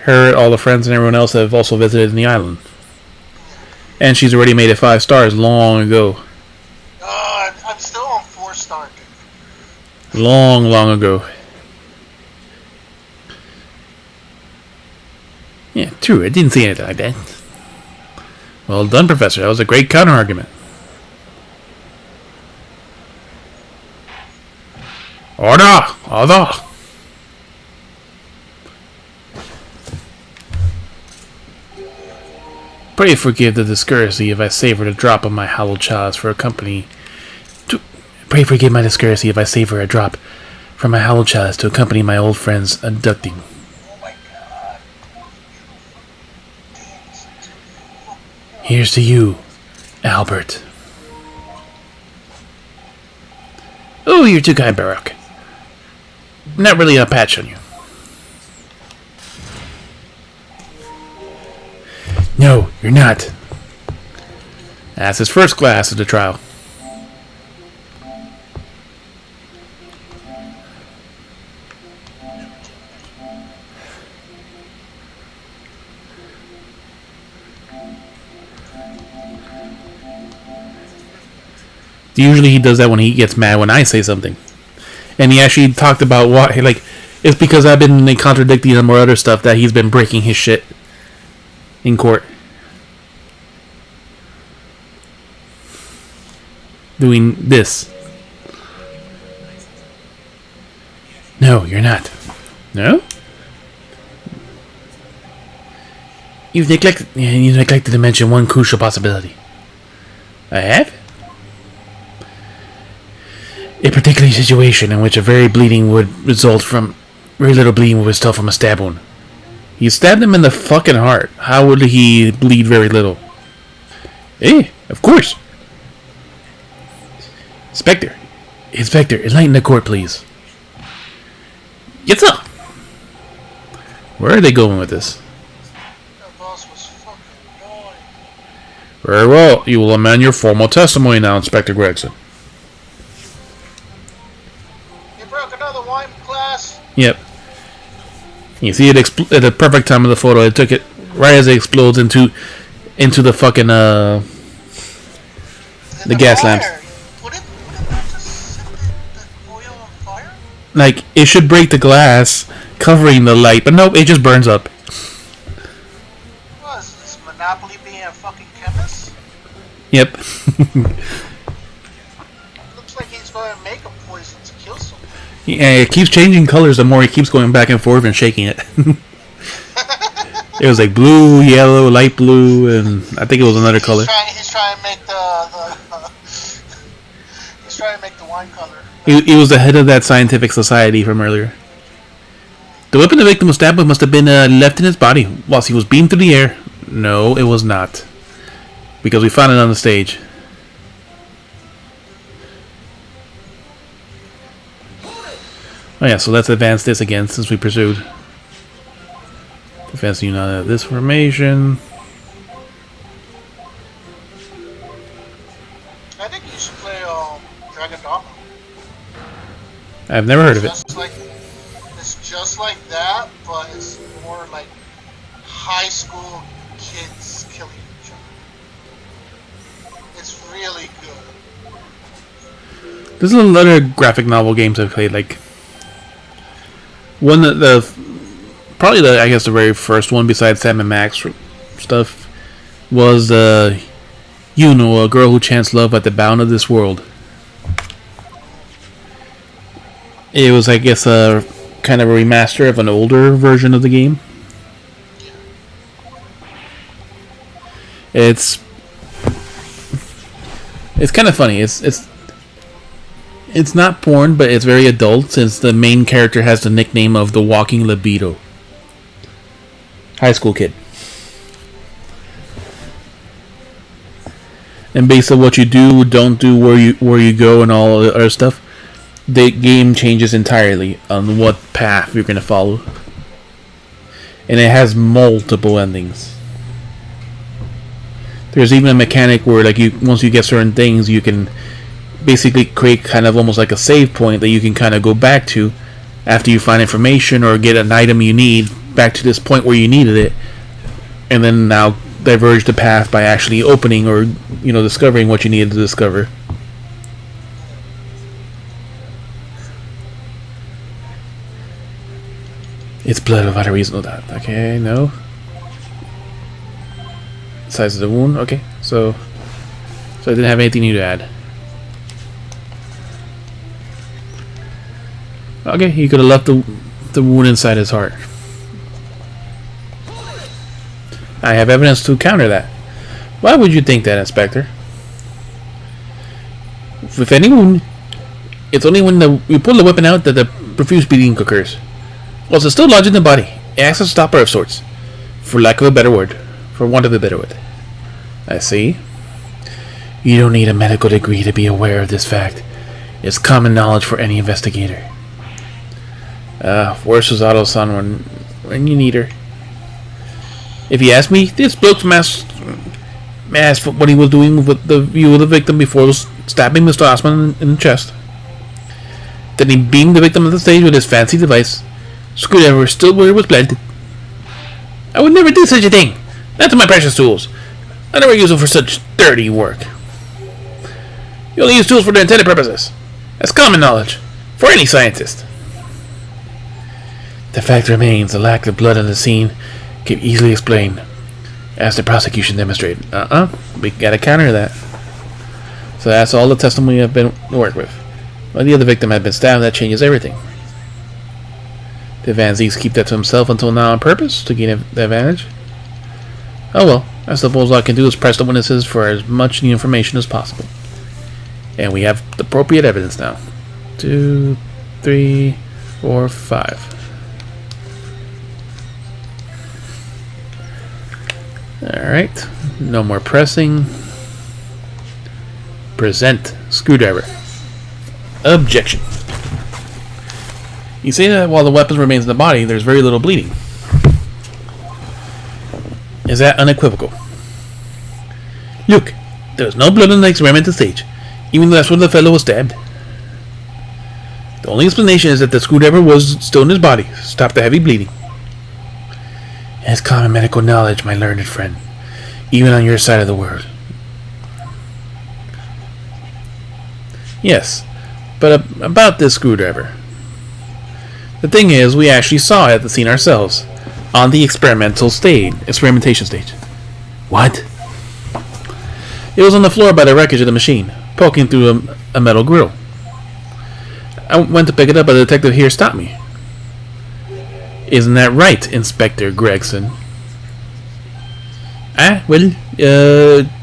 Her, all the friends, and everyone else have also visited the island. And she's already made it 5 stars long ago. I'm still on 4-star. Long ago. Yeah, true. I didn't see anything like that. Well done, Professor. That was a great counter-argument. Order! Pray forgive the discourtesy if I savor a drop of my hallowed chalice for a company. Pray forgive my discourtesy if I savor a drop from my hallowed chalice to accompany my old friend's abducting. Oh my god. Here's to you, Albert. Oh, you're too kind, Baroque. Not really a patch on you. No, you're not. That's his first glass of the trial. Usually he does that when he gets mad when I say something. And he actually talked about why, like, it's because I've been contradicting him or other stuff that he's been breaking his shit in court. Doing this. No, you're not. No? You've neglected to mention one crucial possibility. I have? A particular situation in which a very little bleeding would result from a stab wound. He stabbed him in the fucking heart. How would he bleed very little? Eh, of course. Inspector. Inspector, enlighten the court, please. Yes, sir. Where are they going with this? That boss was fucking annoying. Very well. You will amend your formal testimony now, Inspector Gregson. You broke another wine glass? Yep. You see it at the perfect time of the photo. It took it right as it explodes into the fucking the gas lamps. Wouldn't that just set the oil on fire? Like, it should break the glass covering the light, but nope, it just burns up. What, is this Monopoly being a fucking chemist? Yep. Looks like he's going to make a poison to kill someone. Yeah, it keeps changing colors the more he keeps going back and forth and shaking it. It was like blue, yellow, light blue, and I think it was another color. He's trying to make he's trying to make the wine color. He was the head of that scientific society from earlier. The weapon the victim was stabbed with must have been left in his body whilst he was beamed through the air. No, it was not. Because we found it on the stage. Oh yeah, so let's advance this again since we pursued. Defense unit this formation. I think you should play Dragon Dogma. I've never heard of it. It's just like that, but it's more like high school kids killing each other. It's really good. There's a lot of graphic novel games I've played. Like one that probably I guess the very first one besides Sam and Max stuff was a girl who chants love at the bound of this world. It was, I guess, a kind of a remaster of an older version of the game. It's kind of funny. It's not porn, but it's very adult since the main character has the nickname of the Walking Libido. High school kid. And based on what you do, don't do, where you go, and all the other stuff, the game changes entirely on what path you're going to follow. And it has multiple endings. There's even a mechanic where, like, once you get certain things, you can basically create kind of almost like a save point that you can kind of go back to after you find information or get an item you need back to this point where you needed it, and then now diverge the path by actually opening or discovering what you needed to discover. It's blood without a reason of that. Okay, no. Size of the wound. Okay, so I didn't have anything new to add. Okay, he could have left the wound inside his heart. I have evidence to counter that. Why would you think that, Inspector? With any wound, it's only when you pull the weapon out that the profuse bleeding occurs. Whilst it's still lodged in the body, it acts as a stopper of sorts, for want of a better word. I see. You don't need a medical degree to be aware of this fact. It's common knowledge for any investigator. Where's Susato-san when you need her? If you ask me, this bloke asked what he was doing with the view of the victim before stabbing Mr. Osman in the chest. Then he beamed the victim on the stage with his fancy device. Screwdriver still where it was planted. I would never do such a thing. Not to my precious tools. I never use them for such dirty work. You only use tools for their intended purposes. That's common knowledge for any scientist. The fact remains, the lack of blood on the scene can easily explain, as the prosecution demonstrated. We gotta counter that. So that's all the testimony I've been worked with. When the other victim had been stabbed, that changes everything. Did Van Zieks keep that to himself until now on purpose, to gain the advantage? Oh well, I suppose all I can do is press the witnesses for as much new information as possible. And we have the appropriate evidence now. 2, 3, 4, 5. Alright. No more pressing. Present. Screwdriver. Objection. You say that while the weapon remains in the body, there's very little bleeding. Is that unequivocal? Look, there's no blood on the experimental stage, even though that's where the fellow was stabbed. The only explanation is that the screwdriver was still in his body, stopped the heavy bleeding. It's common medical knowledge, my learned friend, even on your side of the world. Yes, but about this screwdriver. The thing is, we actually saw it at the scene ourselves, on the experimentation stage. What? It was on the floor by the wreckage of the machine, poking through a metal grill. I went to pick it up, but the detective here stopped me. Isn't that right, Inspector Gregson? Well,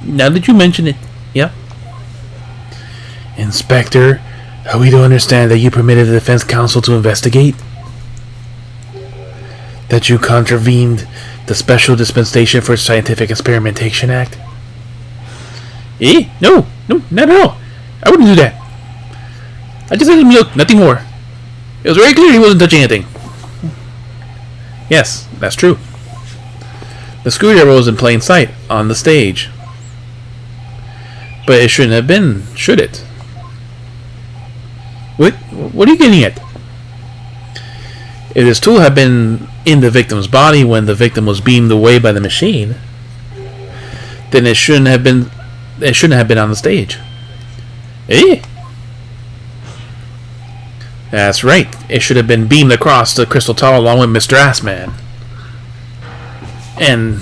now that you mention it, yeah. Inspector, are we to understand that you permitted the defense counsel to investigate? That you contravened the Special Dispensation for Scientific Experimentation Act? No, not at all. I wouldn't do that. I just let him look, nothing more. It was very clear he wasn't touching anything. Yes, that's true. The screwdriver was in plain sight, on the stage. But it shouldn't have been, should it? What are you getting at? If this tool had been in the victim's body when the victim was beamed away by the machine, then it shouldn't have been on the stage. That's right. It should have been beamed across the crystal tower along with Mr. Assman. And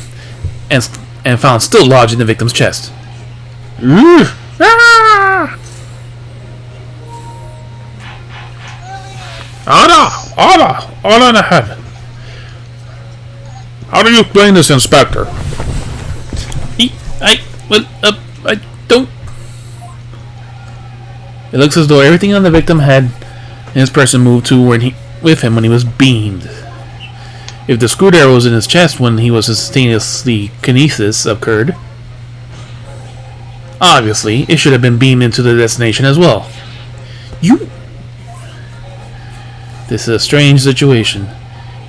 found still lodged in the victim's chest. Order in ahead. How do you explain this, Inspector? I don't. It looks as though everything on the victim had his person moved to with him when he was beamed. If the screwdriver was in his chest when he was instantaneously kinesis occurred, obviously it should have been beamed into the destination as well. This is a strange situation.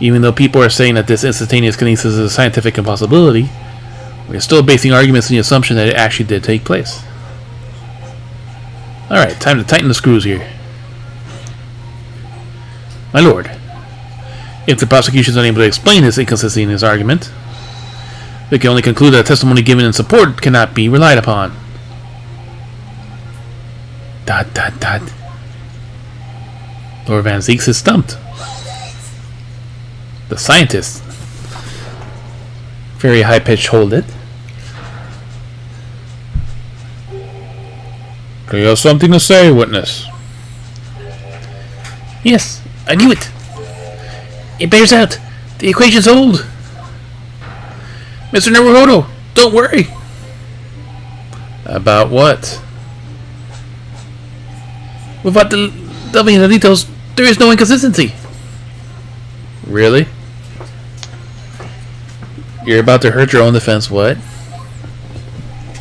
Even though people are saying that this instantaneous kinesis is a scientific impossibility, we're still basing arguments on the assumption that it actually did take place. Alright, time to tighten the screws here. My lord, if the prosecution is unable to explain this inconsistency in his argument, we can only conclude that testimony given in support cannot be relied upon. ... Lord Van Zeeks is stumped. The scientist. Very high-pitched hold it. Do you have something to say, witness? Yes, I knew it. It bears out. The equations hold. Mr. Naruhodo, don't worry. About what? Without delving into the details, there is no inconsistency. Really? You're about to hurt your own defense, what?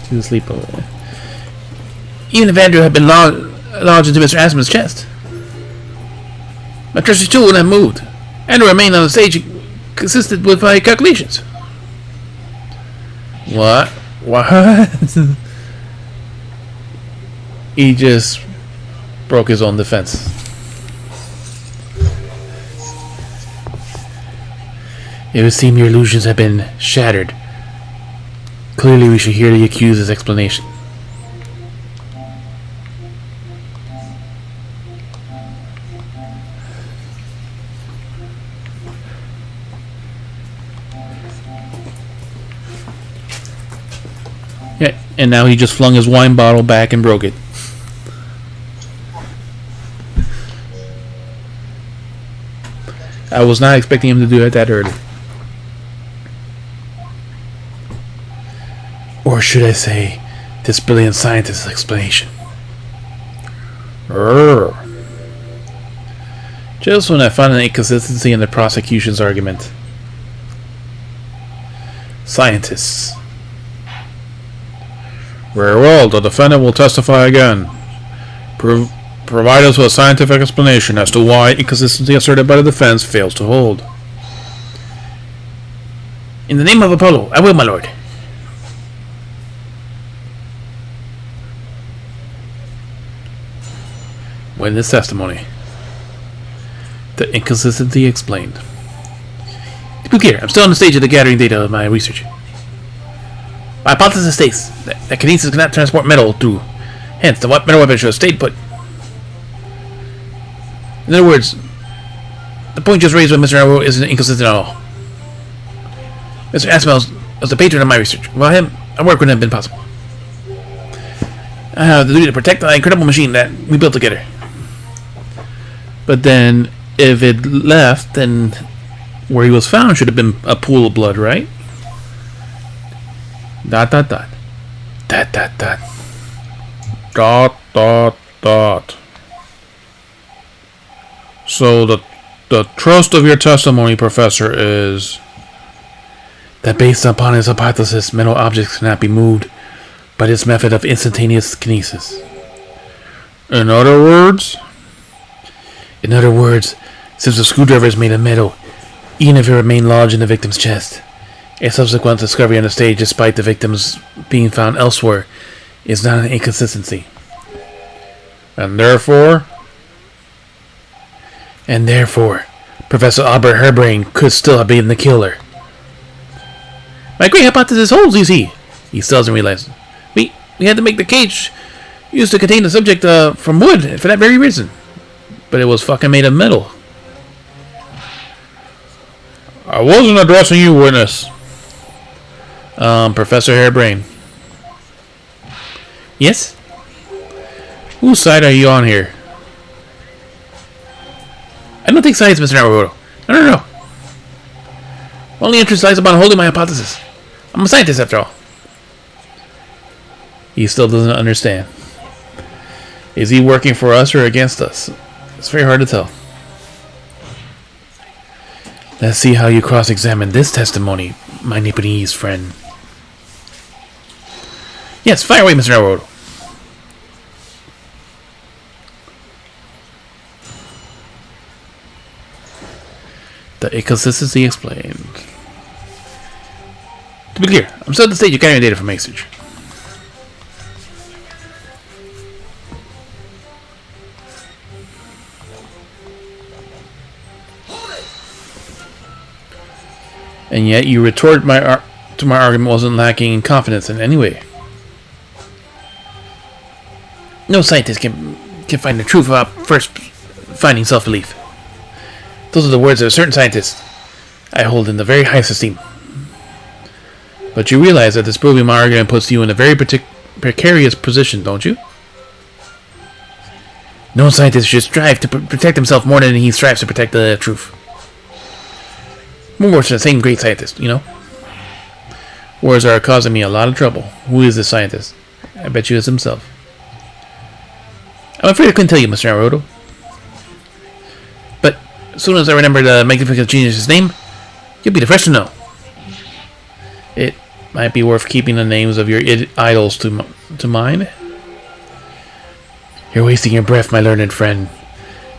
To sleep over there. Even if Andrew had been lodged into Mr. Asman's chest, my trusty tool would have moved. Andrew remained on the stage consistent with my calculations. What? He just broke his own defense. It would seem your illusions have been shattered. Clearly we should hear the accused's explanation. Yeah, and now he just flung his wine bottle back and broke it. I was not expecting him to do it that early. Or should I say, this brilliant scientist's explanation. Just when I found an inconsistency in the prosecution's argument. Scientists. Very well, the defendant will testify again. Provide us with a scientific explanation as to why inconsistency asserted by the defense fails to hold. In the name of Apollo, I will, my lord. Witness testimony. The inconsistency explained. To be clear, I'm still on the stage of the gathering data of my research. My hypothesis states that kinesis cannot transport metal through. Hence, the metal weapon should have stayed put. In other words, the point just raised by Mr. Arrow isn't inconsistent at all. Mr. Aspel was the patron of my research. Without him, our work wouldn't have been possible. I have the duty to protect the incredible machine that we built together. But then, if it left, then where he was found should have been a pool of blood, right? ... So the thrust of your testimony, Professor, is that based upon his hypothesis, metal objects cannot be moved by this method of instantaneous kinesis. In other words, since the screwdriver is made of metal, even if it remained lodged in the victim's chest, a subsequent discovery on the stage, despite the victims being found elsewhere, is not an inconsistency. And therefore, Professor Albert Hairbrain could still have been the killer. My great hypothesis holds, you see. He still doesn't realize. We had to make the cage used to contain the subject from wood for that very reason. But it was fucking made of metal. I wasn't addressing you, witness. Professor Hairbrain. Yes? Whose side are you on here? I don't take sides, Mr. Naruto. No. My only interest lies upon holding my hypothesis. I'm a scientist, after all. He still doesn't understand. Is he working for us or against us? It's very hard to tell. Let's see how you cross-examine this testimony, my Nipponese friend. Yes, fire away, Mr. Naruto. The inconsistency explained. To be clear, I'm still at the stage of gathering data from research. And yet you retort to my argument wasn't lacking in confidence in any way. No scientist can find the truth without first finding self-belief. Those are the words of a certain scientist I hold in the very highest esteem. But you realize that disproving my argument puts you in a very precarious position, don't you? No scientist should strive to protect himself more than he strives to protect the truth. More words from the same great scientist, you know? Words are causing me a lot of trouble. Who is this scientist? I bet you it's himself. I'm afraid I couldn't tell you, Mr. Naruto. But as soon as I remember the magnificent genius's name, you'll be the first to know. It might be worth keeping the names of your idols to mind. You're wasting your breath, my learned friend.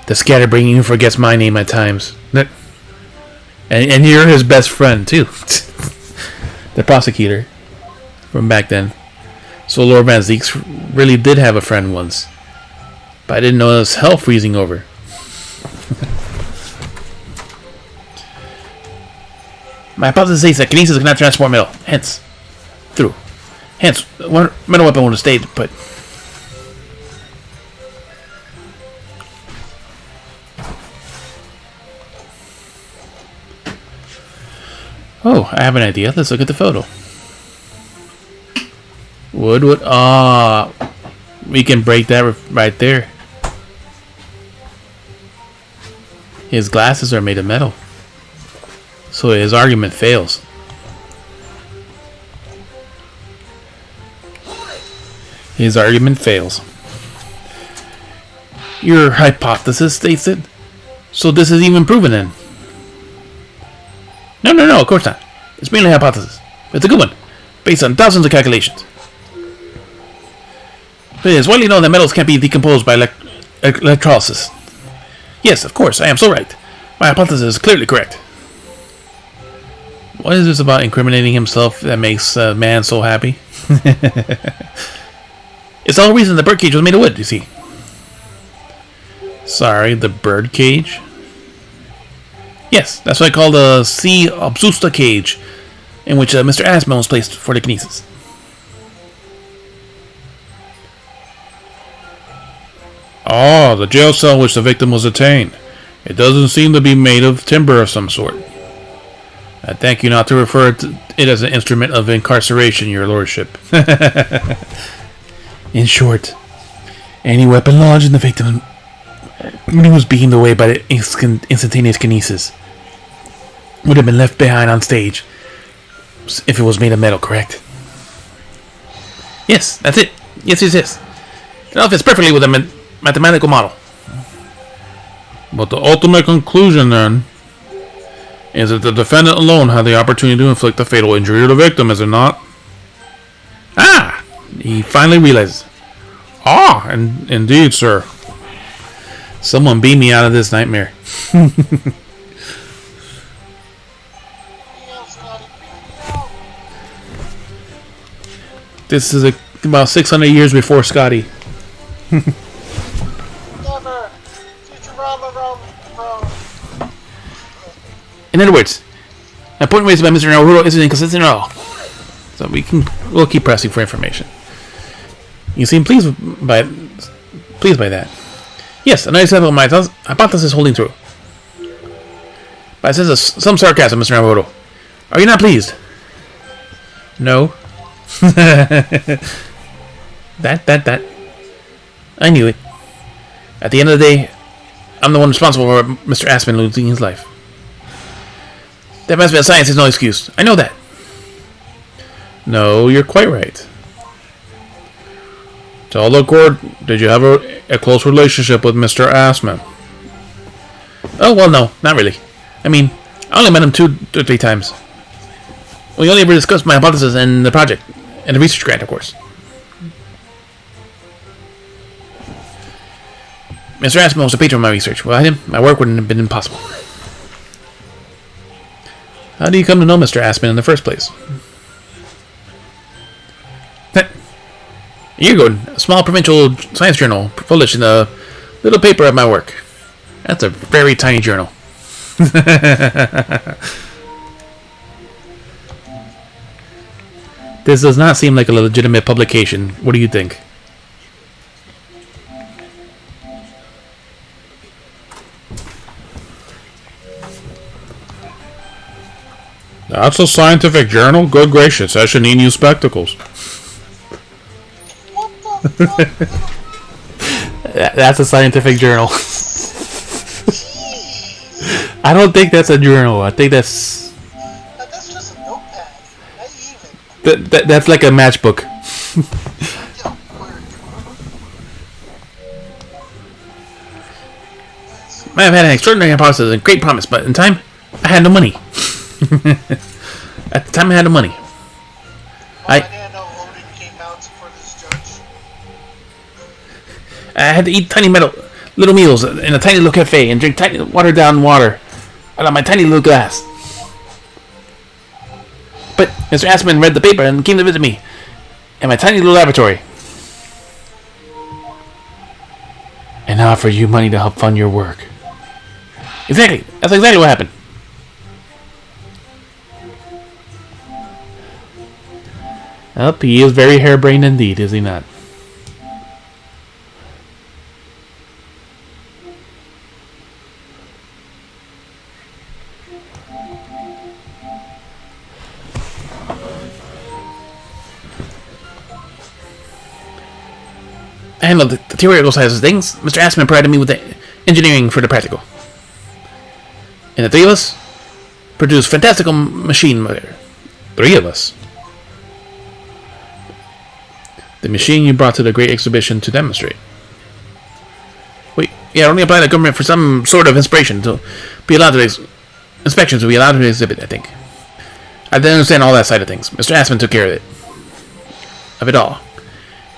The scatterbrain even forgets my name at times. And you're his best friend, too. The prosecutor from back then. So Lord Van Zeeks really did have a friend once. But I didn't know it was hell freezing over. My hypothesis states that kinesis cannot transport metal. Hence, one metal weapon would have stayed put. Oh, I have an idea. Let's look at the photo. Wood. We can break that right there. His glasses are made of metal. So his argument fails. His argument fails. Your hypothesis states it. So this is even proven then. No, of course not. It's mainly a hypothesis. It's a good one, based on thousands of calculations. But it is widely known that metals can't be decomposed by electrolysis. Yes, of course, I am so right. My hypothesis is clearly correct. What is this about incriminating himself that makes a man so happy? It's the whole reason the birdcage was made of wood, you see. Sorry, the birdcage? Yes, that's what I call the C. obstusa cage, in which Mr. Asman was placed for the kinesis. Ah, the jail cell in which the victim was detained. It doesn't seem to be made of timber of some sort. I thank you not to refer to it as an instrument of incarceration, your lordship. In short, any weapon lodged in the victim when he was beamed away by the instantaneous kinesis would have been left behind on stage if it was made of metal, correct? Yes, that's it. Yes. It all fits perfectly with a mathematical model. But the ultimate conclusion, then, is that the defendant alone had the opportunity to inflict a fatal injury to the victim, is it not? Ah! He finally realizes. Ah, indeed, sir. Someone beat me out of this nightmare. This is about 600 years before Scotty. Never. Futurama Rome. In other words, my point raised by Mr. Naruto isn't inconsistent at all. So we'll keep pressing for information. You seem pleased by that. Yes, another example of my hypothesis holding true. But it says some sarcasm, Mr. Naruto. Are you not pleased? No. That. I knew it. At the end of the day, I'm the one responsible for Mr. Aspen losing his life. That must be science is no excuse. I know that. No, you're quite right. Tell the court, did you have a close relationship with Mr. Assman? Oh, well, no, not really. I mean, I only met him 2 or 3 times. We only ever discussed my hypothesis and the project, and the research grant, of course. Mr. Assman was a patron of my research. Without him, my work wouldn't have been impossible. How do you come to know Mr. Assman in the first place? A year ago, a small provincial science journal published in a little paper of my work. That's a very tiny journal. This does not seem like a legitimate publication. What do you think? That's a scientific journal? Good gracious, I should need new spectacles. That's a scientific journal. I don't think that's a journal. I think that's just a notepad. Not even. That's like a matchbook. I have had an extraordinary hypothesis and great promise, but in time, I had no money. At the time, I had no money. I didn't know Odin came out for this judge. I had to eat tiny little meals in a tiny little cafe and drink tiny watered down water out of my tiny little glass. But Mr. Assman read the paper and came to visit me in my tiny little laboratory and offered you money to help fund your work. Exactly. That's exactly what happened. Well, he is very harebrained indeed, is he not? I handled the theoretical side of things. Mr. Assman provided me with the engineering for the practical. And the 3 of us produced fantastical machine. 3 of us. The machine you brought to the great exhibition to demonstrate. Wait, yeah, only apply to the government for some sort of inspiration to be allowed to inspections to be allowed to exhibit, I think. I didn't understand all that side of things. Mr. Aspen took care of it. Of it all.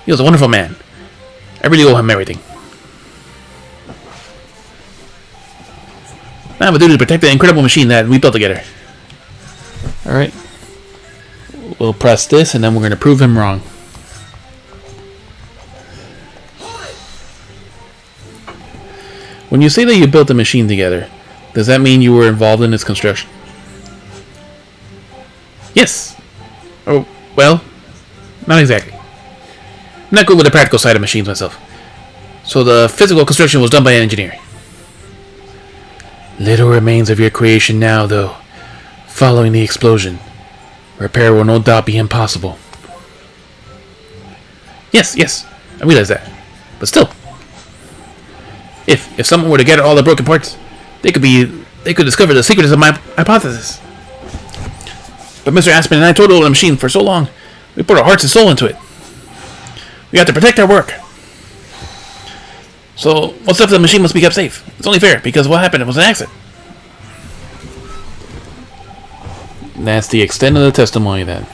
He was a wonderful man. I really owe him everything. Now I have a duty to protect the incredible machine that we built together. Alright. We'll press this and then we're going to prove him wrong. When you say that you built the machine together, does that mean you were involved in its construction? Yes. Oh, well, not exactly. I'm not good with the practical side of machines myself. So the physical construction was done by an engineer. Little remains of your creation now, though. Following the explosion, repair will no doubt be impossible. Yes, I realize that. But still, if someone were to gather all the broken parts, they could discover the secrets of my hypothesis. But Mr. Aspen and I totaled the machine for so long, we put our hearts and soul into it. We have to protect our work. So, what's left of the machine must be kept safe. It's only fair, because what happened was an accident. That's the extent of the testimony, then.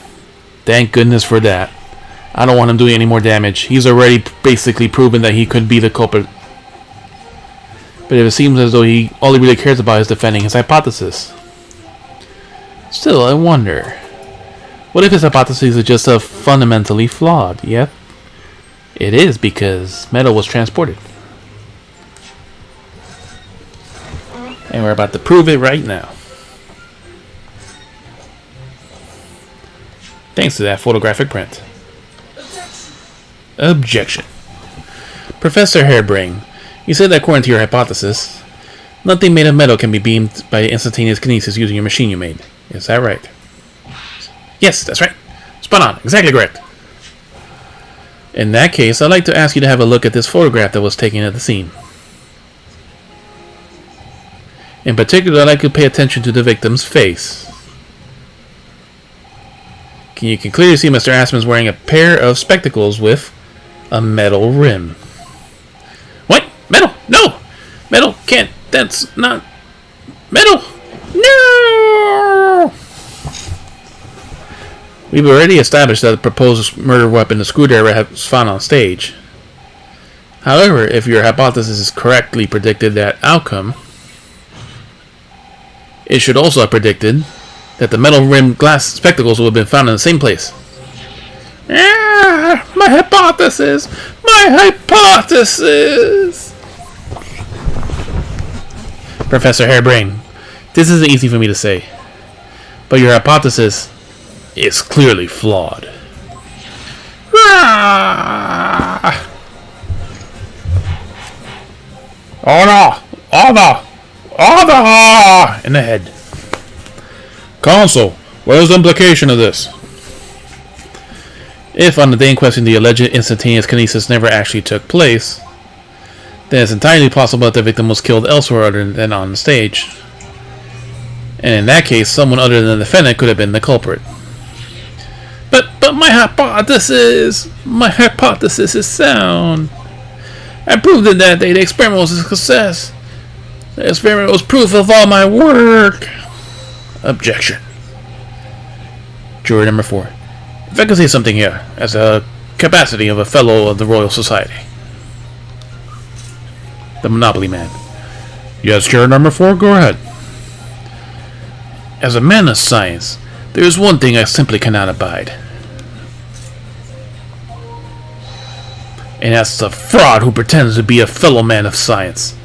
Thank goodness for that. I don't want him doing any more damage. He's already basically proven that he could be the culprit. But if it seems as though all he really cares about is defending his hypothesis. Still, I wonder. What if his hypothesis is just fundamentally flawed? Yep. It is, because metal was transported. And we're about to prove it right now. Thanks to that photographic print. Objection. Professor Harebrain, you said that according to your hypothesis, nothing made of metal can be beamed by instantaneous kinesis using your machine you made. Is that right? Yes, that's right. Spot on. Exactly correct. In that case, I'd like to ask you to have a look at this photograph that was taken at the scene. In particular, I'd like you to pay attention to the victim's face. You can clearly see Mr. Aspen's wearing a pair of spectacles with a metal rim. What? Metal? No! Metal can't. That's not metal! No! We've already established that the proposed murder weapon, the screwdriver, was found on stage. However, if your hypothesis is correctly predicted that outcome, it should also have predicted that the metal-rimmed glass spectacles would have been found in the same place. Ah, my hypothesis! My hypothesis! Professor Harebrain, this isn't easy for me to say, but your hypothesis is clearly flawed. Ah! Oh no! Oh no! Oh no! In the head. Counsel, what is the implication of this? If on the day in question the alleged instantaneous kinesis never actually took place, then it's entirely possible that the victim was killed elsewhere other than on the stage. And in that case, someone other than the defendant could have been the culprit. But my hypothesis is sound. I proved it that day. The experiment was a success. The experiment was proof of all my work. Objection. Juror number 4. If I could say something here, as a capacity of a fellow of the Royal Society. The Monopoly Man. Yes, juror number 4, go ahead. As a man of science, there is one thing I simply cannot abide. And that's the fraud who pretends to be a fellow man of science.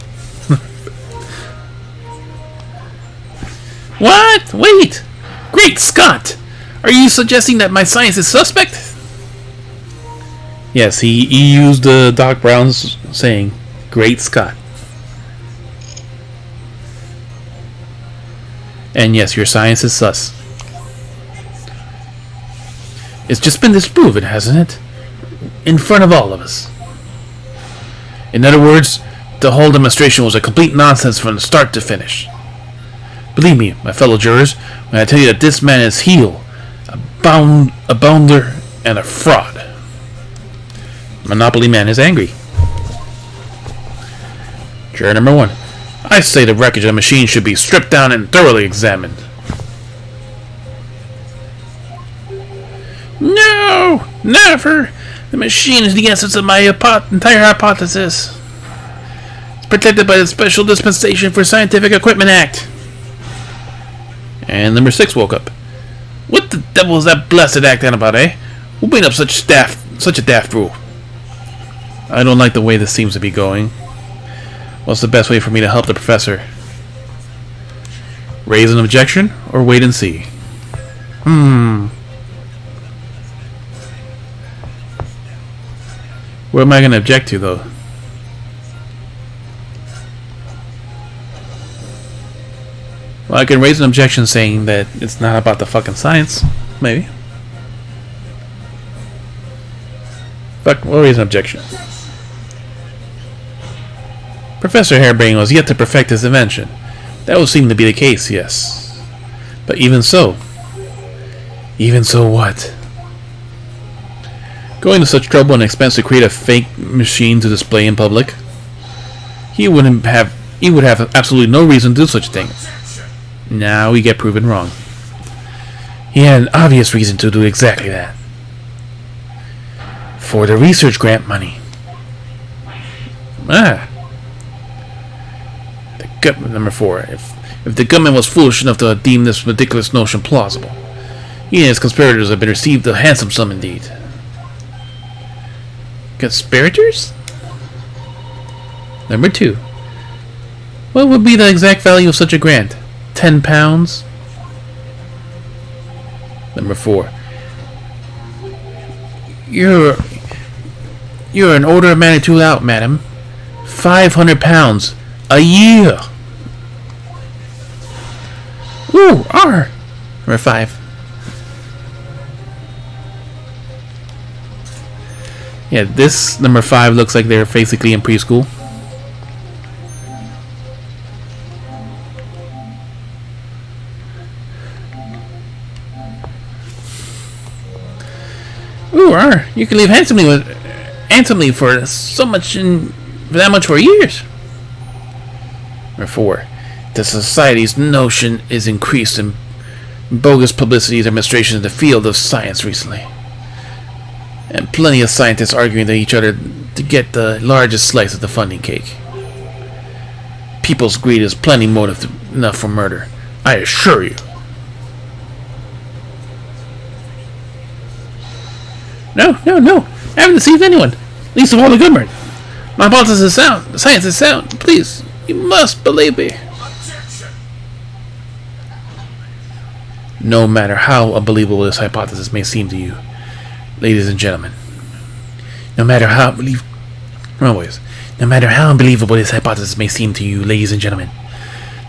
What? Wait! Great Scott! Are you suggesting that my science is suspect? Yes, he used Doc Brown's saying, Great Scott. And yes, your science is sus. It's just been disproven, hasn't it? In front of all of us. In other words, the whole demonstration was a complete nonsense from start to finish. Believe me, my fellow jurors, when I tell you that this man is heel, a bounder, and a fraud. Monopoly Man is angry. Juror number 1. I say the wreckage of the machine should be stripped down and thoroughly examined. No! Never! The machine is the essence of my entire hypothesis. It's protected by the Special Dispensation for Scientific Equipment Act. And number 6 woke up. What the devil is that blessed act on about, eh? Who made up such a daft rule? I don't like the way this seems to be going. What's the best way for me to help the professor? Raise an objection or wait and see? What am I going to object to, though? Well, I can raise an objection saying that it's not about the fucking science. Maybe. Fuck, we'll raise an objection. Professor Harebrain was yet to perfect his invention. That would seem to be the case, yes. But even so what? Going to such trouble and expense to create a fake machine to display in public? He would have absolutely no reason to do such a thing. Now we get proven wrong. He had an obvious reason to do exactly that. For the research grant money. Number 4. If the government was foolish enough to deem this ridiculous notion plausible, he and his conspirators have been received a handsome sum indeed. Conspirators? Number 2. What would be the exact value of such a grant? £10? Number 4. You're an order of magnitude out, madam. £500 a year. Ooh, R. Number 5. Yeah, this number 5 looks like they're basically in preschool. Ooh, R. You can live handsomely for so much for that much for years. Number 4. The society's notion is increased in bogus publicity demonstrations in the field of science recently. And plenty of scientists arguing with each other to get the largest slice of the funding cake. People's greed is plenty motive enough for murder, I assure you. No. I haven't deceived anyone. Least of all the government. My hypothesis is sound. The science is sound. Please, you must believe me. No matter how unbelievable this hypothesis may seem to you, ladies and gentlemen. No matter how unbelievable this hypothesis may seem to you, ladies and gentlemen,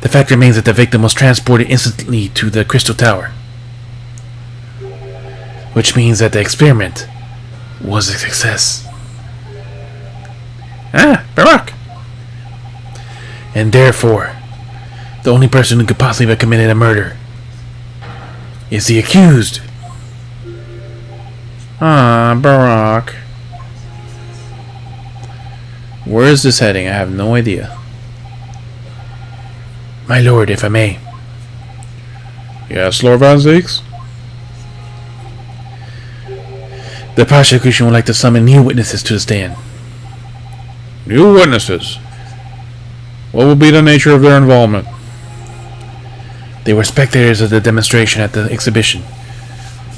the fact remains that the victim was transported instantly to the Crystal Tower. Which means that the experiment was a success. Barack! And therefore, the only person who could possibly have committed a murder is the accused. Barack. Where is this heading? I have no idea. My lord, if I may. Yes, Lord Van Zeeks? The prosecution would like to summon new witnesses to the stand. New witnesses? What would be the nature of their involvement? They were spectators of the demonstration at the exhibition,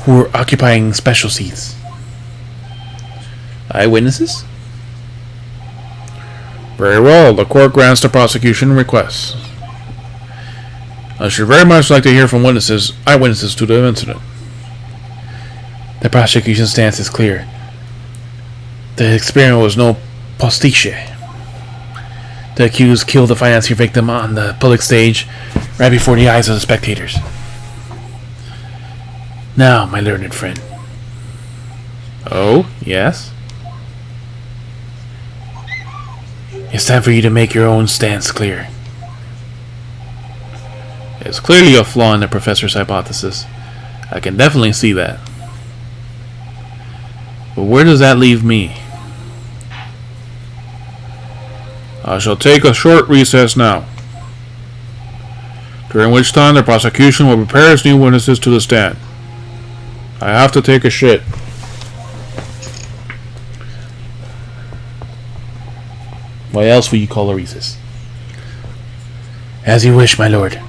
who were occupying special seats. Eyewitnesses? Very well, the court grants the prosecution requests. I should very much like to hear from eyewitnesses to the incident. The prosecution stance is clear. The experiment was no pastiche. The accused killed the financier victim on the public stage right before the eyes of the spectators. Now, my learned friend. Oh, yes? It's time for you to make your own stance clear. It's clearly a flaw in the professor's hypothesis. I can definitely see that. But where does that leave me? I shall take a short recess now, during which time the prosecution will prepare its new witnesses to the stand. I have to take a shit. Why else would you call a recess? As you wish, my lord.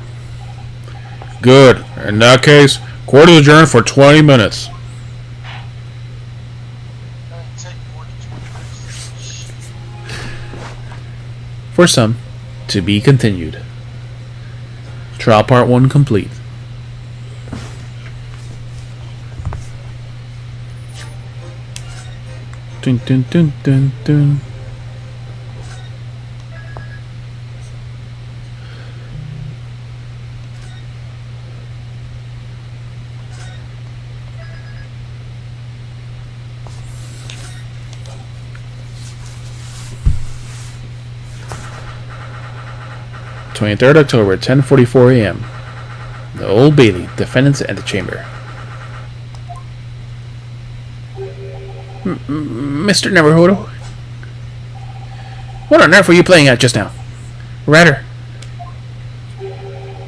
Good. In that case, court is adjourned for 20 minutes. For some, to be continued. Trial part 1 complete. Dun dun dun dun dun. October, 10:44 a.m. The Old Bailey, defendant's antechamber. Mr. Naruhodo? What on earth were you playing at just now? Rather,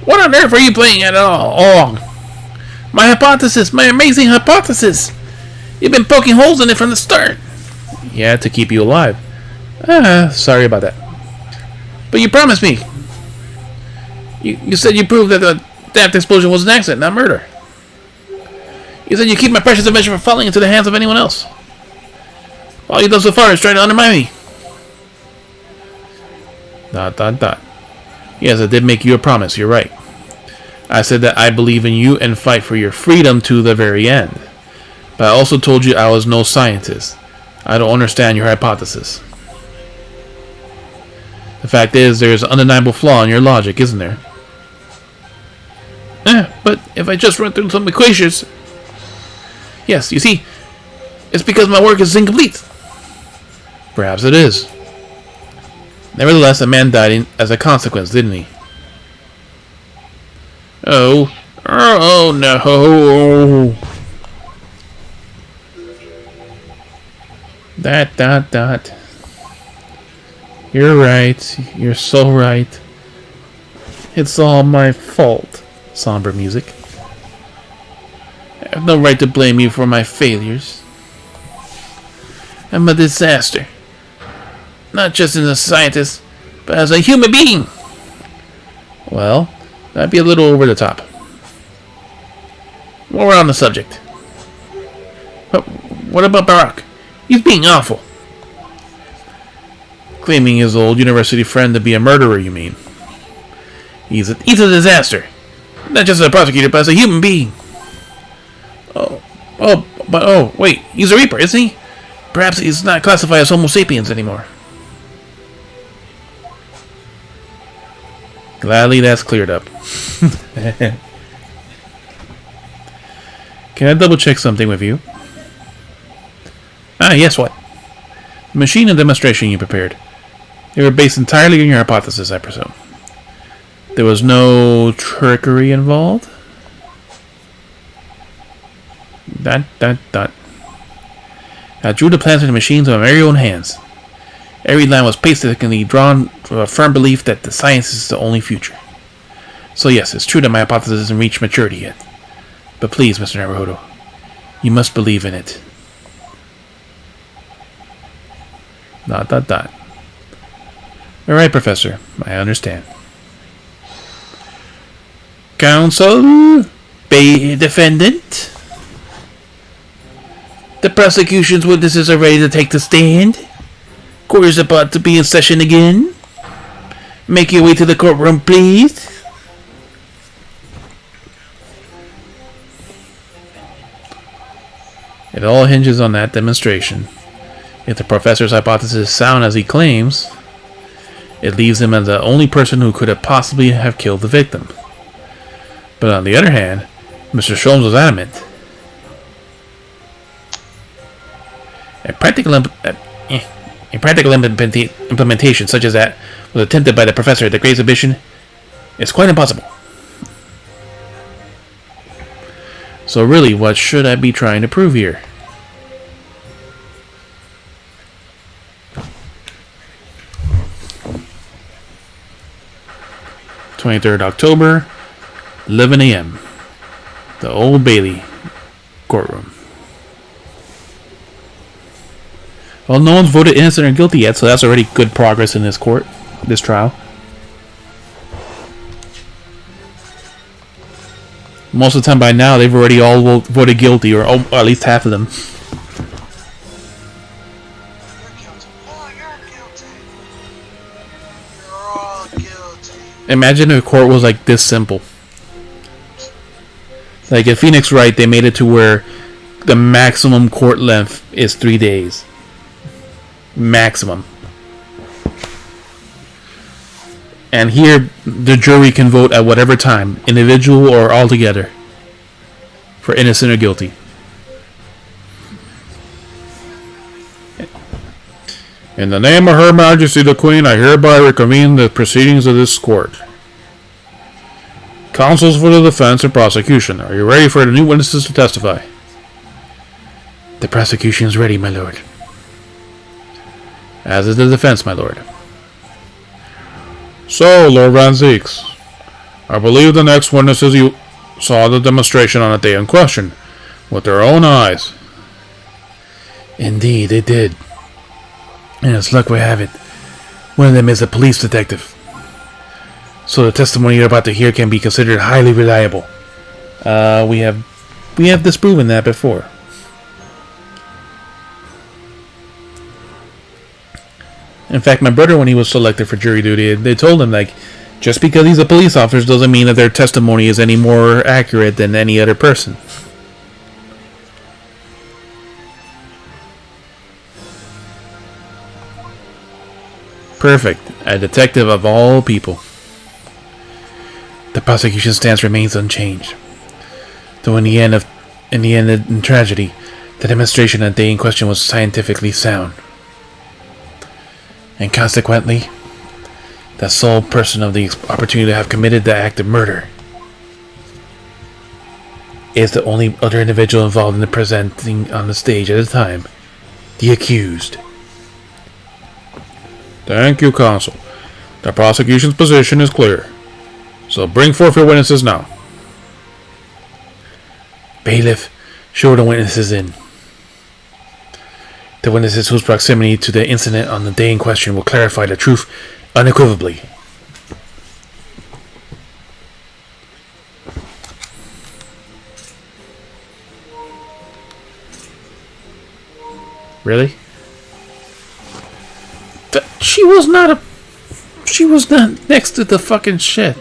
what on earth were you playing at all along? My hypothesis, my amazing hypothesis! You've been poking holes in it from the start. Yeah, to keep you alive. Sorry about that. But you promised me. You said you proved that the daft explosion was an accident, not murder. You said you keep my precious invention from falling into the hands of anyone else. All you've done so far is try to undermine me. ... Yes, I did make you a promise, you're right. I said that I believe in you and fight for your freedom to the very end. But I also told you I was no scientist. I don't understand your hypothesis. The fact is, there's an undeniable flaw in your logic, isn't there? But if I just run through some equations... Yes, you see, it's because my work is incomplete. Perhaps it is. Nevertheless, a man died as a consequence, didn't he? Oh no. That. You're right. You're so right. It's all my fault. Somber music. I have no right to blame you for my failures. I'm a disaster. Not just as a scientist, but as a human being. Well, that'd be a little over the top. While we're on the subject. But what about Barack? He's being awful. Claiming his old university friend to be a murderer, you mean? He's a disaster. Not just as a prosecutor, but as a human being. Wait, he's a Reaper, isn't he? Perhaps he's not classified as Homo sapiens anymore. Gladly that's cleared up. Can I double check something with you? Yes, what? The machine and demonstration you prepared. They were based entirely on your hypothesis, I presume. There was no trickery involved? ... I drew the plans for the machines with my very own hands. Every line was painstakingly drawn with a firm belief that the science is the only future. So yes, it's true that my hypothesis hasn't reached maturity yet. But please, Mr. Naruhodo, you must believe in it. ... Alright, Professor, I understand. Counsel, defendant. The prosecution's witnesses are ready to take the stand. Court is about to be in session again. Make your way to the courtroom, please. It all hinges on that demonstration. If the professor's hypothesis is sound as he claims, it leaves him as the only person who could have possibly have killed the victim. But on the other hand, Mr. Sholmes was adamant. A practical implementation such as that was attempted by the professor at the Great Exhibition is quite impossible. So really, what should I be trying to prove here? October, 11 a.m. The Old Bailey, courtroom. Well, no one's voted innocent or guilty yet, so that's already good progress in this trial. Most of the time by now, they've already all voted guilty, or at least half of them. Imagine if a court was like this simple. Like in Phoenix Wright, they made it to where the maximum court length is 3 days. Maximum. And here, the jury can vote at whatever time, individual or all together, for innocent or guilty. In the name of Her Majesty the Queen, I hereby reconvene the proceedings of this court. Counsels for the defense and prosecution, are you ready for the new witnesses to testify? The prosecution is ready, my lord. As is the defense, my lord. So, Lord Van Zeeks, I believe the next witnesses you saw the demonstration on the day in question, with their own eyes. Indeed, they did. And as luck would have it, one of them is a police detective. So the testimony you're about to hear can be considered highly reliable. We have disproven that before. In fact, my brother, when he was selected for jury duty, they told him, like, just because he's a police officer doesn't mean that their testimony is any more accurate than any other person. Perfect. A detective of all people. The prosecution's stance remains unchanged. Though in the end, in tragedy, the demonstration on the day in question was scientifically sound. And consequently, the sole person of the opportunity to have committed the act of murder is the only other individual involved in the presenting on the stage at the time, the accused. Thank you, counsel. The prosecution's position is clear. So bring forth your witnesses now. Bailiff, show the witnesses in. The witnesses whose proximity to the incident on the day in question will clarify the truth unequivocally. Really? She was not next to the fucking shit.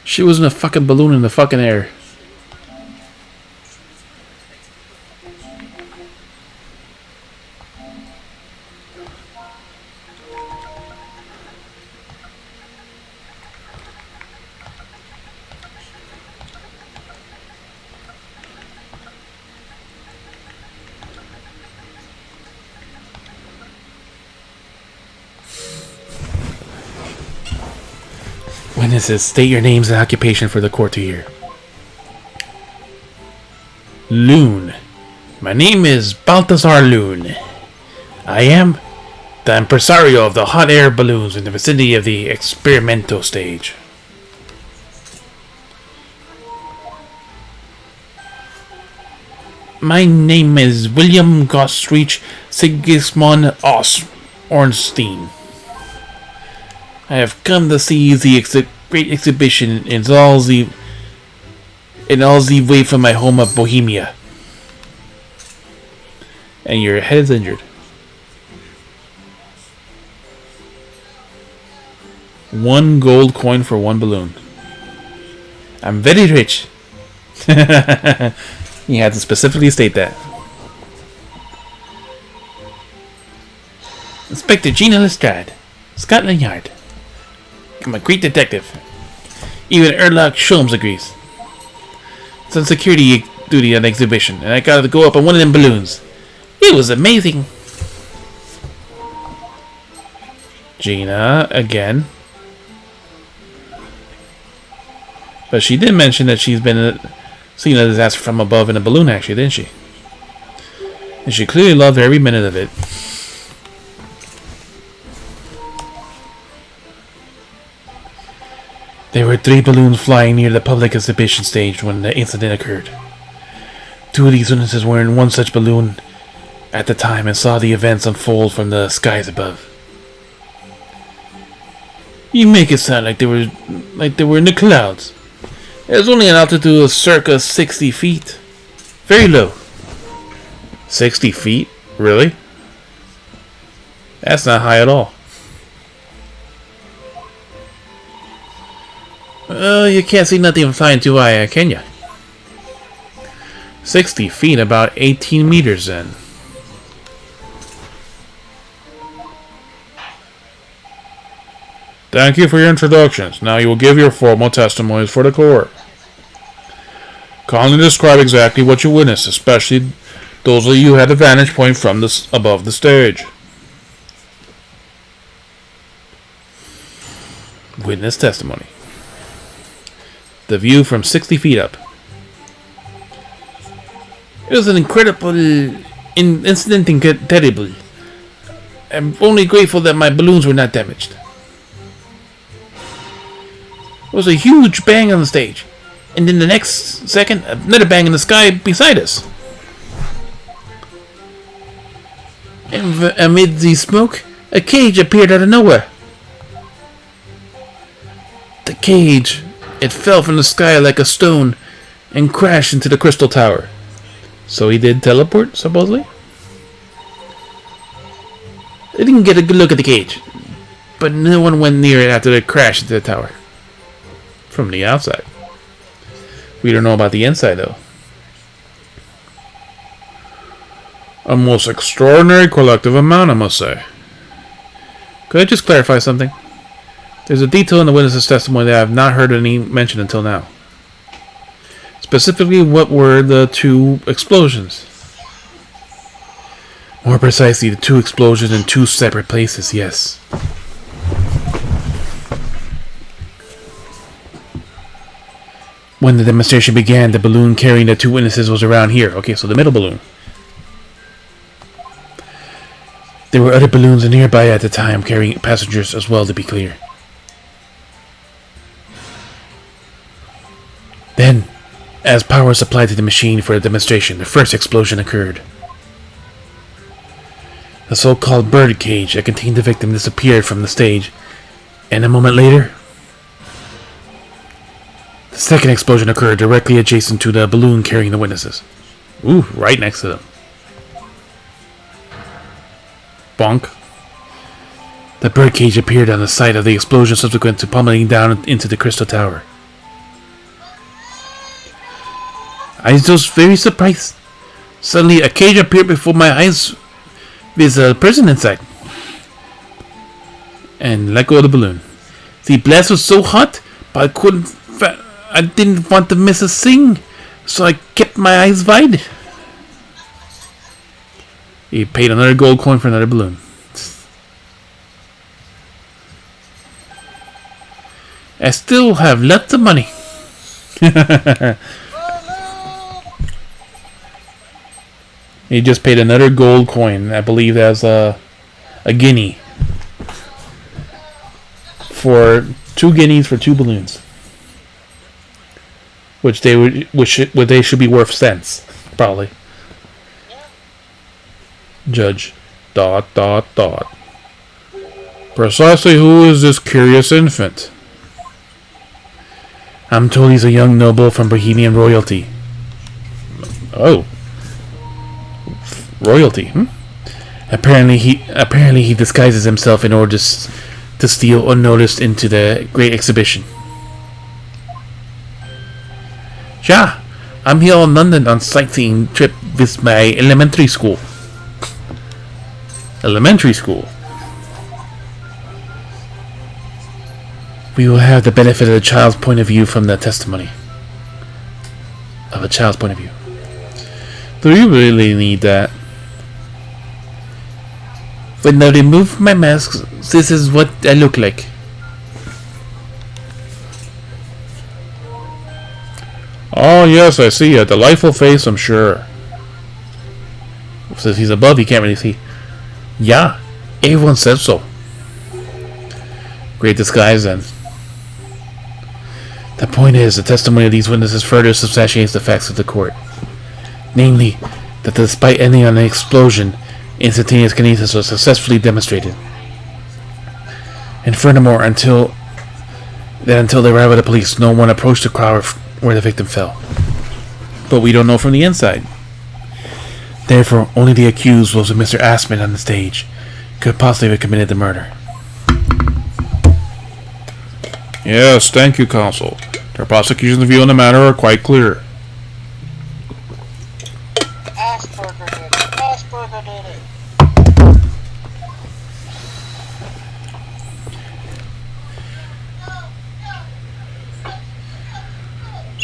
She was in a fucking balloon in the fucking air. Witnesses, state your names and occupation for the court to hear. Loon. My name is Balthazar Loon. I am the impresario of the hot air balloons in the vicinity of the experimental stage. My name is William Gosrich Sigismund Ornstein. I have come to see the great exhibition in all the way from my home of Bohemia. And your head is injured. One gold coin for one balloon. I'm very rich. You had to specifically state that. Inspector Gina Lestrade, Scotland Yard. I'm a great detective. Even Erlock Sholmes agrees. It's on security duty on the exhibition, and I got to go up on one of them balloons. It was amazing. Gina, again. But she did mention that she's been seeing a disaster from above in a balloon, actually, didn't she? And she clearly loved every minute of it. There were 3 balloons flying near the public exhibition stage when the incident occurred. 2 of these witnesses were in one such balloon at the time and saw the events unfold from the skies above. You make it sound like they were in the clouds. It was only an altitude of circa 60 feet. Very low. 60 feet? Really? That's not high at all. You can't see nothing from flying too high, can ya? 60 feet, about 18 meters then. Thank you for your introductions. Now you will give your formal testimonies for the court. Kindly describe exactly what you witnessed, especially those of you who had a vantage point from above the stage. Witness testimony. The view from 60 feet up. It was an incredible incident and terrible. I'm only grateful that my balloons were not damaged. There was a huge bang on the stage, and in the next second, another bang in the sky beside us. And amid the smoke, a cage appeared out of nowhere. The cage, it fell from the sky like a stone and crashed into the crystal tower. So he did teleport, supposedly? I didn't get a good look at the cage, but no one went near it after it crashed into the tower. From the outside. We don't know about the inside, though. A most extraordinary collective amount, I must say. Could I just clarify something? There's a detail in the witness's testimony that I have not heard any mention until now. Specifically, what were the 2 explosions? More precisely, the 2 explosions in 2 separate places, yes. When the demonstration began, the balloon carrying the 2 witnesses was around here. Okay, so the middle balloon. There were other balloons nearby at the time carrying passengers as well, to be clear. Then, as power was supplied to the machine for the demonstration, the first explosion occurred. The so-called bird cage that contained the victim disappeared from the stage, and a moment later, the second explosion occurred directly adjacent to the balloon carrying the witnesses. Ooh, right next to them. Bonk. The bird cage appeared on the site of the explosion subsequent to pummeling down into the crystal tower. I was just very surprised. Suddenly, a cage appeared before my eyes with a person inside. And let go of the balloon. The blast was so hot, but I didn't want to miss a thing, so I kept my eyes wide. He paid another gold coin for another balloon. I still have lots of money. He just paid another gold coin. I believe that's a guinea. For 2 guineas for 2 balloons. Which they should be worth cents, probably. Judge. ... Precisely who is this curious infant? I'm told he's a young noble from Bohemian royalty. Oh. Royalty, Apparently he disguises himself in order to steal unnoticed into the great exhibition. Yeah, I'm here in London on sightseeing trip with my elementary school. Elementary school. We will have the benefit of a child's point of view from the testimony. Of a child's point of view. Do you really need that? When I remove my mask, this is what I look like. Oh yes, I see. A delightful face, I'm sure. Since he's above, he can't really see. Yeah, everyone says so. Great disguise then. The point is, the testimony of these witnesses further substantiates the facts of the court. Namely, that despite ending on an explosion, instantaneous kinesis was successfully demonstrated. And furthermore, until the arrival of the police, no one approached the crowd where the victim fell. But we don't know from the inside. Therefore, only the accused was Mr. Aspen on the stage could possibly have committed the murder. Yes, thank you, counsel. The prosecution's view on the matter are quite clear. Asperger did it. Asperger did it.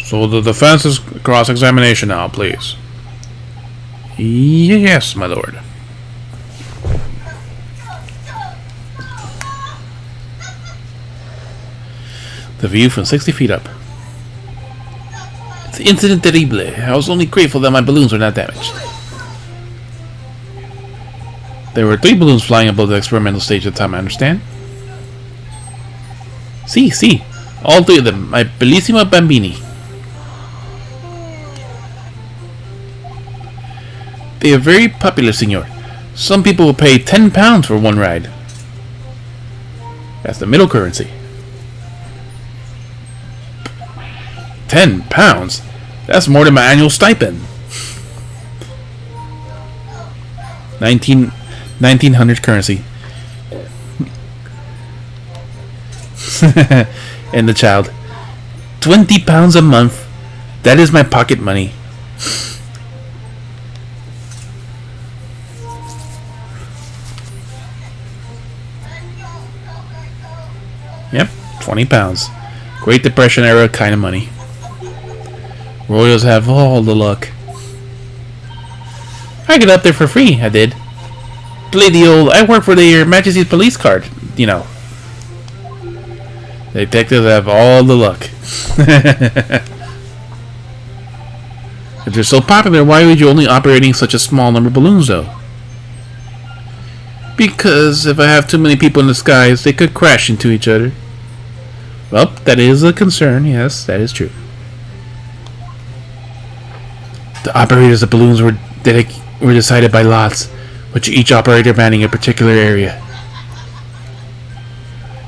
So the defense's cross-examination now, please. Yes, my lord. The view from 60 feet up. It's incident terrible. I was only grateful that my balloons were not damaged. There were 3 balloons flying above the experimental stage at the time, I understand. See. All 3 of them. My bellissima bambini. They are very popular, senor. Some people will pay £10 for one ride. That's the middle currency. £10? That's more than my annual stipend. 1900 currency. And the child. £20 a month. That is my pocket money. Yep, £20. Great Depression era kind of money. Royals have all the luck. I got up there for free, I did. Play the old, I work for Your Majesty's police card, you know. The detectives have all the luck. If they're so popular, why would you only operating such a small number of balloons, though? Because if I have too many people in the skies, they could crash into each other. Well, that is a concern, yes, that is true. The operators of balloons were decided by lots, with each operator manning a particular area.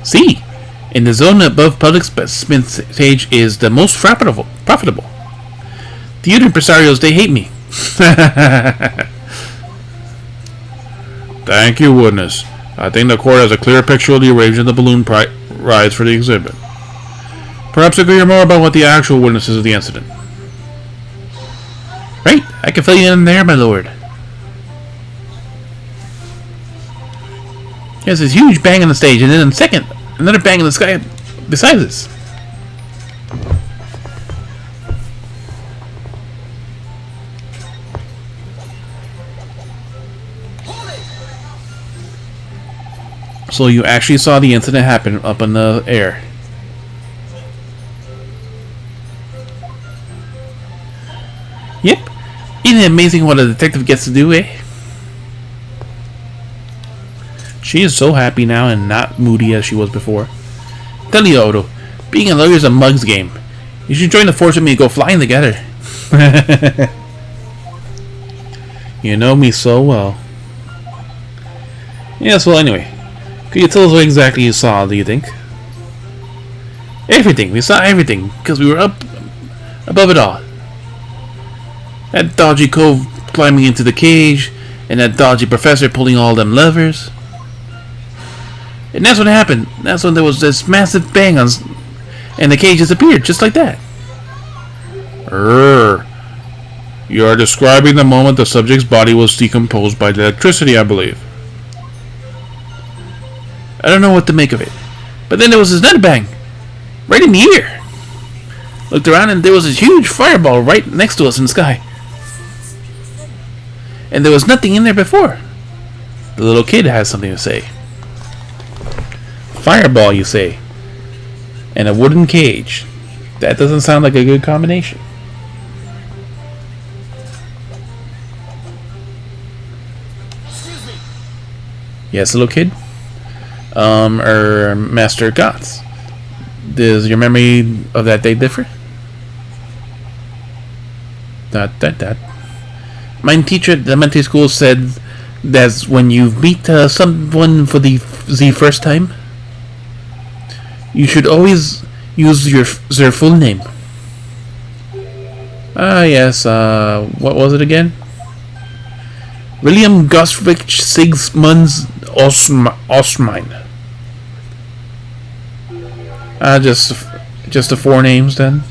See, in the zone above public specimen stage is the most profitable. The other impresarios, they hate me. Thank you, witness. I think the court has a clear picture of the arrangement of the balloon rides for the exhibit. Perhaps I could hear more about what the actual witnesses of the incident. Right, I can fill you in there, my lord. There's this huge bang on the stage, and then in a second, another bang in the sky besides this. So you actually saw the incident happen up in the air. Yep. Isn't it amazing what a detective gets to do, eh? She is so happy now and not moody as she was before. Tell you, Odo, being a lawyer is a mug's game. You should join the force with me and go flying together. You know me so well. Yes, well, anyway. Could you tell us what exactly you saw, do you think? Everything. We saw everything, because we were up above it all. That dodgy cove climbing into the cage, and that dodgy professor pulling all them levers. And that's what happened. That's when there was this massive bang on, and the cage disappeared, just like that. You are describing the moment the subject's body was decomposed by the electricity, I believe. I don't know what to make of it. But then there was this another bang. Right in the ear. Looked around and there was this huge fireball right next to us in the sky. And there was nothing in there before. The little kid has something to say. Fireball, you say. And a wooden cage. That doesn't sound like a good combination. Yes, little kid? Master Gotts. Does your memory of that day differ? That. My teacher at elementary school said that when you meet someone for the first time, you should always use their full name. Yes, what was it again? William Gosrich Sigmunds Osmine. Just the four names then?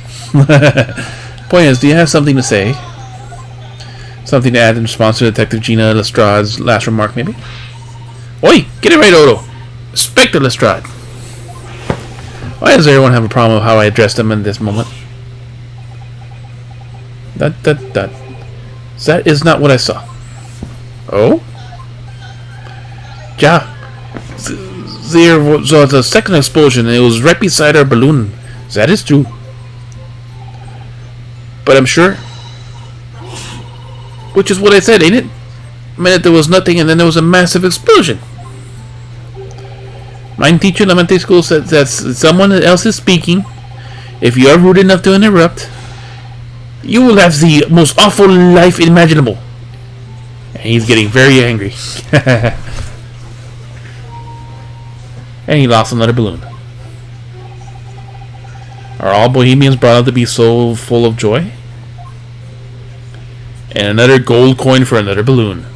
Point is, do you have something to say? Something to add in response to Detective Gina Lestrade's last remark, maybe? Oi! Get it right, Odo! Inspector Lestrade! Why does everyone have a problem with how I addressed him in this moment? That is not what I saw. Oh? Yeah. There was a second explosion and it was right beside our balloon. That is true. But I'm sure. Which is what I said, ain't it? A minute there was nothing and then there was a massive explosion. My teacher in elementary school said that someone else is speaking. If you are rude enough to interrupt, you will have the most awful life imaginable. And he's getting very angry. And he lost another balloon. Are all Bohemians brought up to be so full of joy? And another gold coin for another balloon.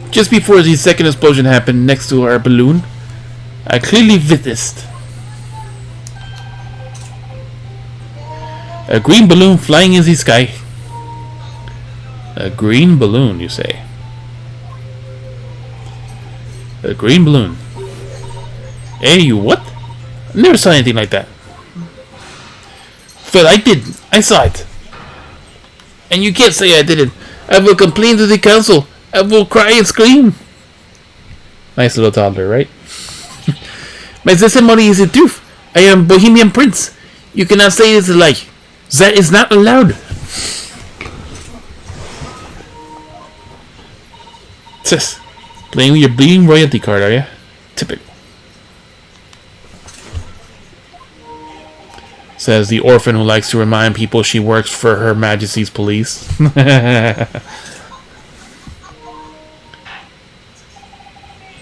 Just before the second explosion happened next to our balloon, I clearly witnessed a green balloon flying in the sky. A green balloon, you say? A green balloon. Hey, you what? Never saw anything like that. But I did. I saw it. And you can't say I didn't. I will complain to the council. I will cry and scream. Nice little toddler, right? My testimony is the truth. I am Bohemian Prince. You cannot say it's a lie. That is not allowed. Sis, playing with your bleeding royalty card, are you? Typical. Says the orphan who likes to remind people she works for Her Majesty's police.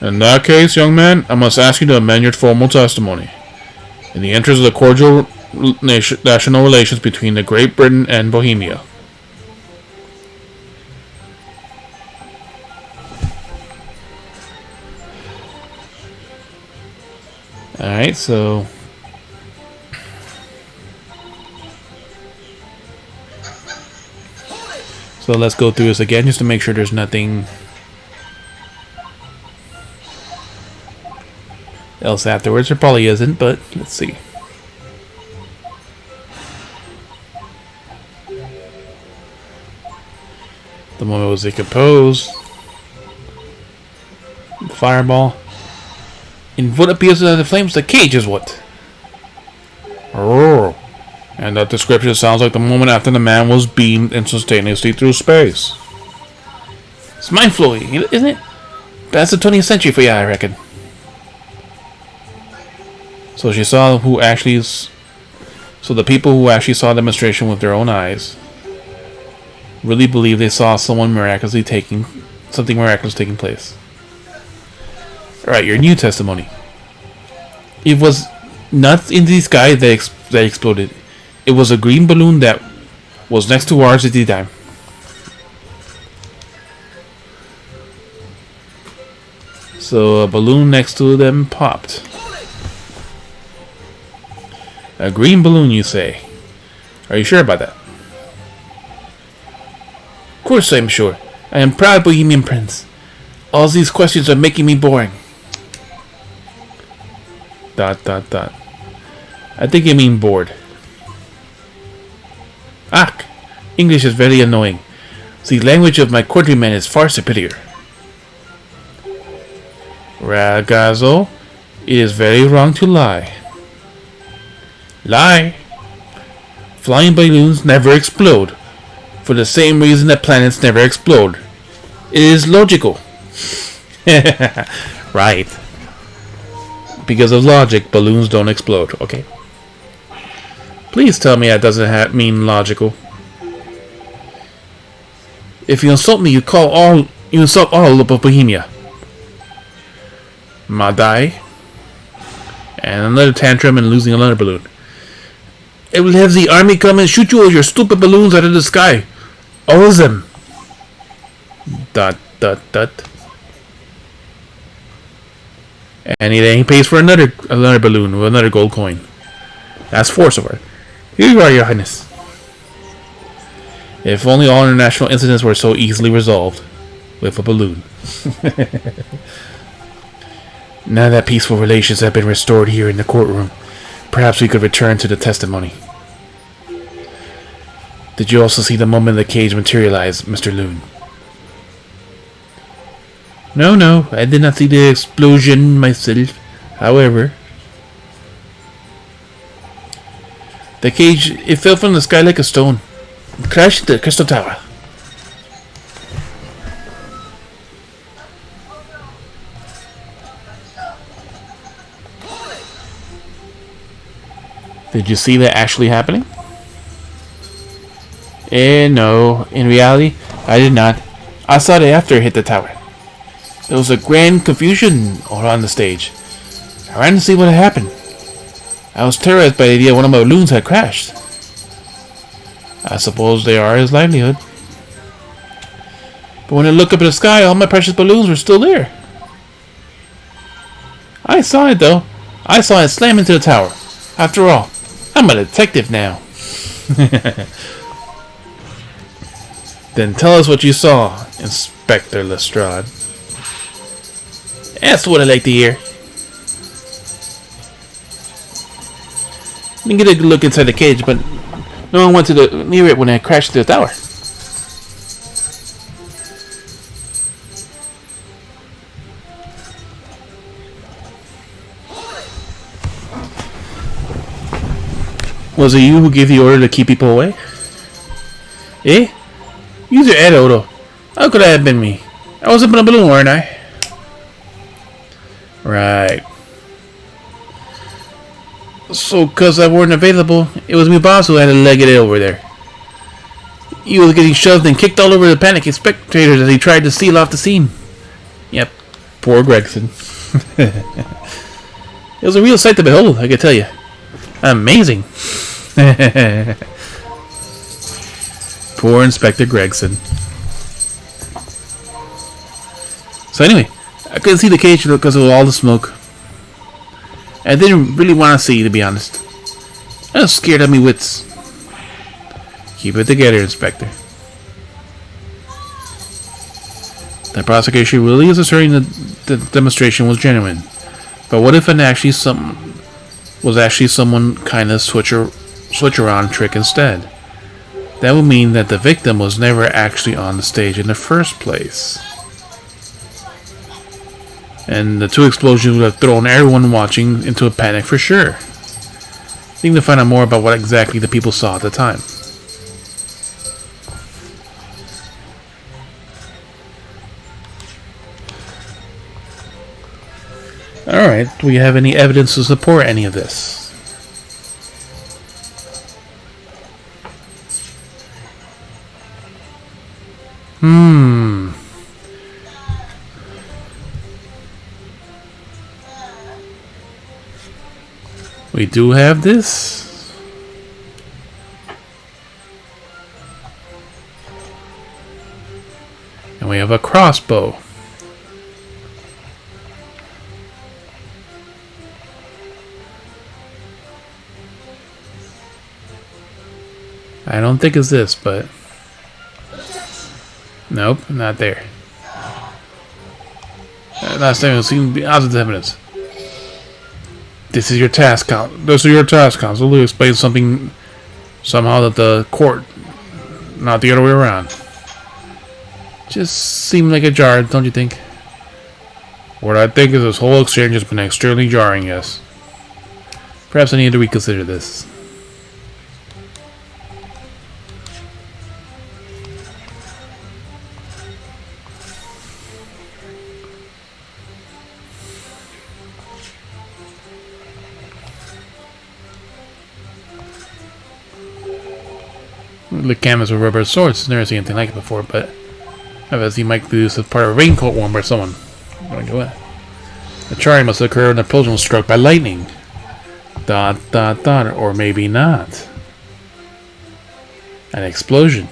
In that case, young man, I must ask you to amend your formal testimony. In the interest of the cordial national relations between the Great Britain and Bohemia. Alright, so let's go through this again just to make sure there's nothing else afterwards. There probably isn't, but let's see. The moment was decomposed. Fireball. In what appears to the flames, the cage is what? Oh. And that description sounds like the moment after the man was beamed instantaneously through space. It's mind blowing, isn't it? That's the 20th century for you, I reckon. So she saw who actually. So the people who actually saw the demonstration with their own eyes really believe they saw something miraculous taking place. Alright, your new testimony. It was not in the sky that exploded. It was a green balloon that was next to ours at the time. So a balloon next to them popped. A green balloon, you say? Are you sure about that? Of course I'm sure. I am proud Bohemian Prince. All these questions are making me boring. ... I think you mean bored. Ah! English is very annoying. The language of my countrymen is far superior. Ragazzo, it is very wrong to lie. Lie? Flying balloons never explode. For the same reason that planets never explode. It is logical. Right. Because of logic, balloons don't explode. Okay. Please tell me that doesn't mean logical. If you insult me, you insult all of Bohemia. Madai. And another tantrum and losing another balloon. It will have the army come and shoot you with your stupid balloons out of the sky. All of them. Dot, dot, dot. And he pays for another balloon with another gold coin. That's 4 so far. Here you are, Your Highness. If only all international incidents were so easily resolved with a balloon. Now that peaceful relations have been restored here in the courtroom, perhaps we could return to the testimony. Did you also see the moment the cage materialized, Mr. Loon? No, I did not see the explosion myself. However, the cage, it fell from the sky like a stone. It crashed the crystal tower. Did you see that actually happening? No. In reality, I did not. I saw it after it hit the tower. There was a grand confusion around the stage. I ran to see what had happened. I was terrorized by the idea one of my balloons had crashed. I suppose they are his livelihood. But when I looked up at the sky, all my precious balloons were still there. I saw it though. I saw it slam into the tower. After all, I'm a detective now. Then tell us what you saw, Inspector Lestrade. That's what I like to hear. I didn't get a good look inside the cage, but no one went near it when I crashed through the tower. Was it you who gave the order to keep people away? Eh? Use your head, Odo. How could that have been me? I was up in a balloon, weren't I? Right. So, cause I weren't available, it was me boss who had to leg it over there. He was getting shoved and kicked all over the panicked spectators as he tried to seal off the scene. Yep. Poor Gregson. It was a real sight to behold, I can tell you. Amazing. Poor Inspector Gregson. So anyway, I couldn't see the cage because of all the smoke. I didn't really want to see, to be honest. I was scared of me wits. Keep it together, Inspector. The prosecution really is asserting that the demonstration was genuine. But what if it was actually someone kind of switch around trick instead? That would mean that the victim was never actually on the stage in the first place. And the 2 explosions would have thrown everyone watching into a panic for sure. Need to find out more about what exactly the people saw at the time. Alright, do we have any evidence to support any of this? We do have this. And we have a crossbow. I don't think it's this, but nope, not there. Last time I've seen the opposite evidence. This is your task, counsel. To explain something somehow that the court, not the other way around. Just seemed like a jar, don't you think? What I think is this whole exchange has been extremely jarring, yes. Perhaps I need to reconsider this. the canvas with rubber swords. Never seen anything like it before, but I've seen Mike do this as part of a raincoat worn by someone. The charge must occur when the explosion was struck by lightning. ... Or maybe not. An explosion.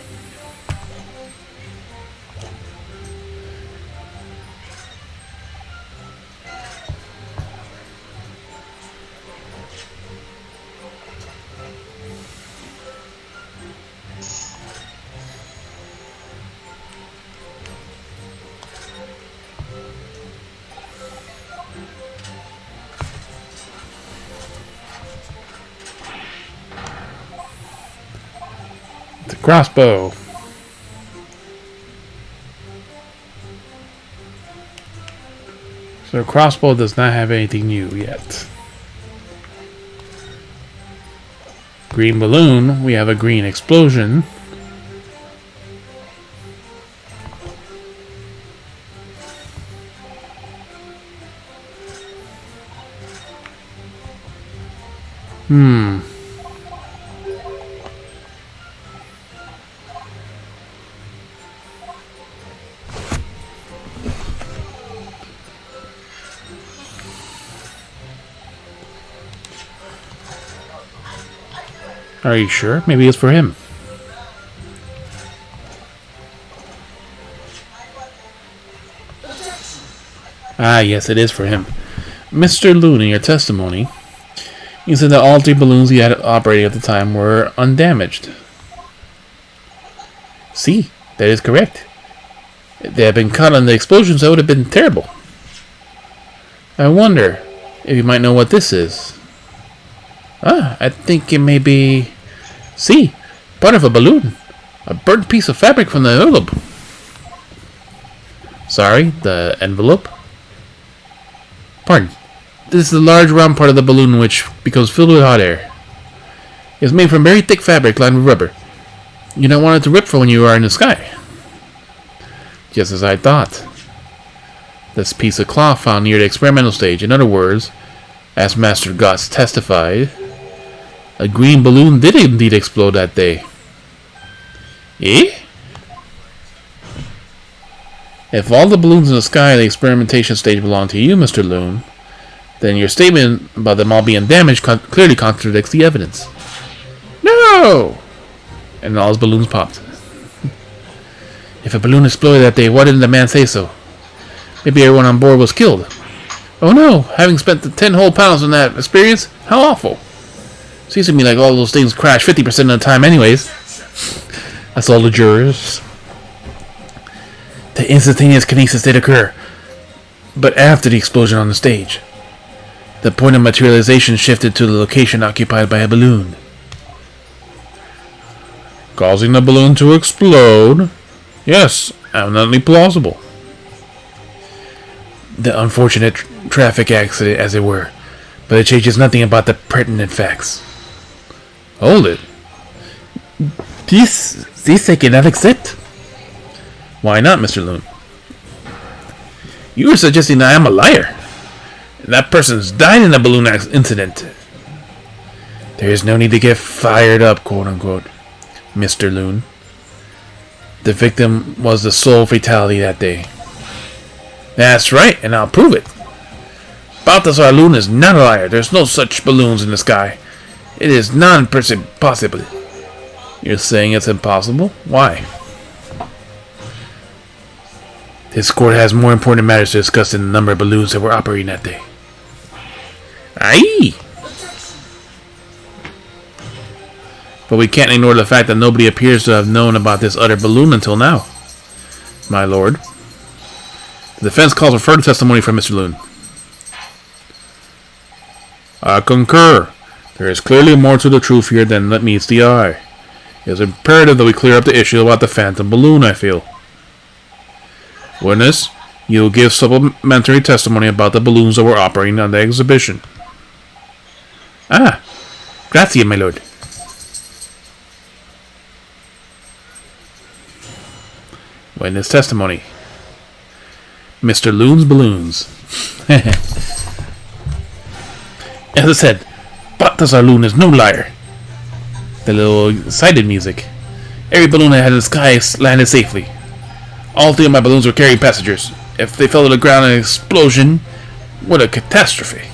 The crossbow. So the crossbow does not have anything new yet. Green balloon, we have a green explosion. Are you sure? Maybe it's for him. Ah, yes, it is for him. Mr. Loon, in your testimony, you said that all 3 balloons he had operating at the time were undamaged. See, that is correct. If they had been caught on the explosions, that would have been terrible. I wonder if you might know what this is. Ah, I think it may be... See, part of a balloon. A burnt piece of fabric from the envelope. Sorry, the envelope? Pardon. This is the large round part of the balloon which becomes filled with hot air. It is made from very thick fabric lined with rubber. You don't want it to rip for when you are in the sky. Just as I thought. This piece of cloth found near the experimental stage. In other words, as Master Goss testified, a green balloon did indeed explode that day. Eh? If all the balloons in the sky at the experimentation stage belong to you, Mr. Loon, then your statement about them all being damaged clearly contradicts the evidence. No! And all his balloons popped. If a balloon exploded that day, why didn't the man say so? Maybe everyone on board was killed. Oh no, having spent the 10 whole pounds on that experience, how awful. Seems to me like all those things crash 50% of the time anyways. That's all the jurors. The instantaneous kinesis did occur, but after the explosion on the stage. The point of materialization shifted to the location occupied by a balloon, causing the balloon to explode. Yes, eminently plausible. The unfortunate traffic accident, as it were, but it changes nothing about the pertinent facts. Hold it. This I cannot accept. Why not, Mr. Loon? You are suggesting that I am a liar. That person's died in a balloon incident. There is no need to get fired up, quote-unquote, Mr. Loon. The victim was the sole fatality that day. That's right, and I'll prove it. Balthazar Loon is not a liar. There's no such balloons in the sky. It is non-possible. You're saying it's impossible? Why? This court has more important matters to discuss than the number of balloons that were operating that day. Aye! But we can't ignore the fact that nobody appears to have known about this other balloon until now, my lord. The defense calls for further testimony from Mr. Loon. I concur. There is clearly more to the truth here than meets the eye. It is imperative that we clear up the issue about the phantom balloon, I feel. Witness, you will give supplementary testimony about the balloons that were operating on the exhibition. Ah, grazie, my lord. Witness testimony. Mr. Loon's balloons. As I said, Balthazar Loon is no liar. The little excited music. Every balloon I had in the sky landed safely. All 3 of my balloons were carrying passengers. If they fell to the ground in an explosion, what a catastrophe.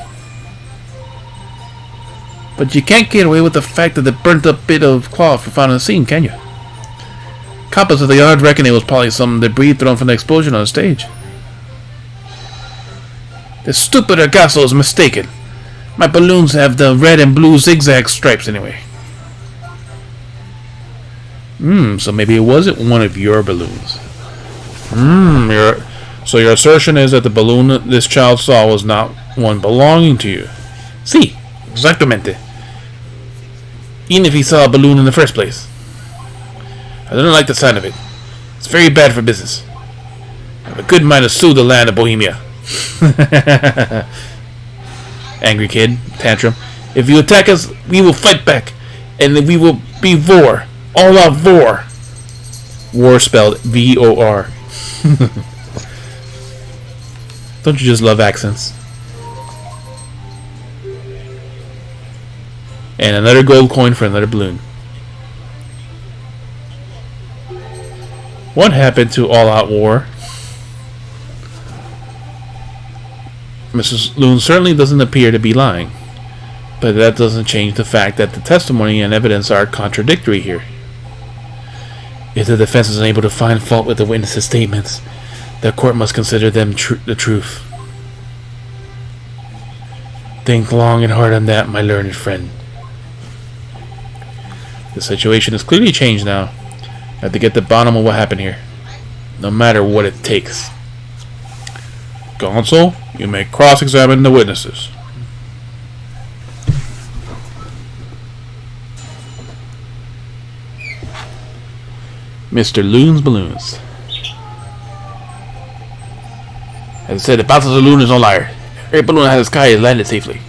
But you can't get away with the fact that the burnt up bit of cloth was found on the scene, can you? Coppers of the yard reckon it was probably some debris thrown from the explosion on the stage. The stupid Ergasso is mistaken. My balloons have the red and blue zigzag stripes anyway. So maybe it wasn't one of your balloons. So your assertion is that the balloon this child saw was not one belonging to you. Sí, exactamente. Even if he saw a balloon in the first place. I don't like the sound of it. It's very bad for business. I have a good mind to sue the land of Bohemia. Angry kid, tantrum. If you attack us, we will fight back, and we will be vor. All out vor. War spelled V-O-R. Don't you just love accents? And another gold coin for another balloon. What happened to All Out War? Mrs. Loon certainly doesn't appear to be lying, but that doesn't change the fact that the testimony and evidence are contradictory here. If the defense is unable to find fault with the witnesses' statements, the court must consider them the truth. Think long and hard on that, my learned friend. The situation has clearly changed now. I have to get to the bottom of what happened here, no matter what it takes. Counsel, you may cross-examine the witnesses. Mr. Loon's Balloons. As I said, the Balthazar Loon is no liar. Every balloon out of the sky has landed safely.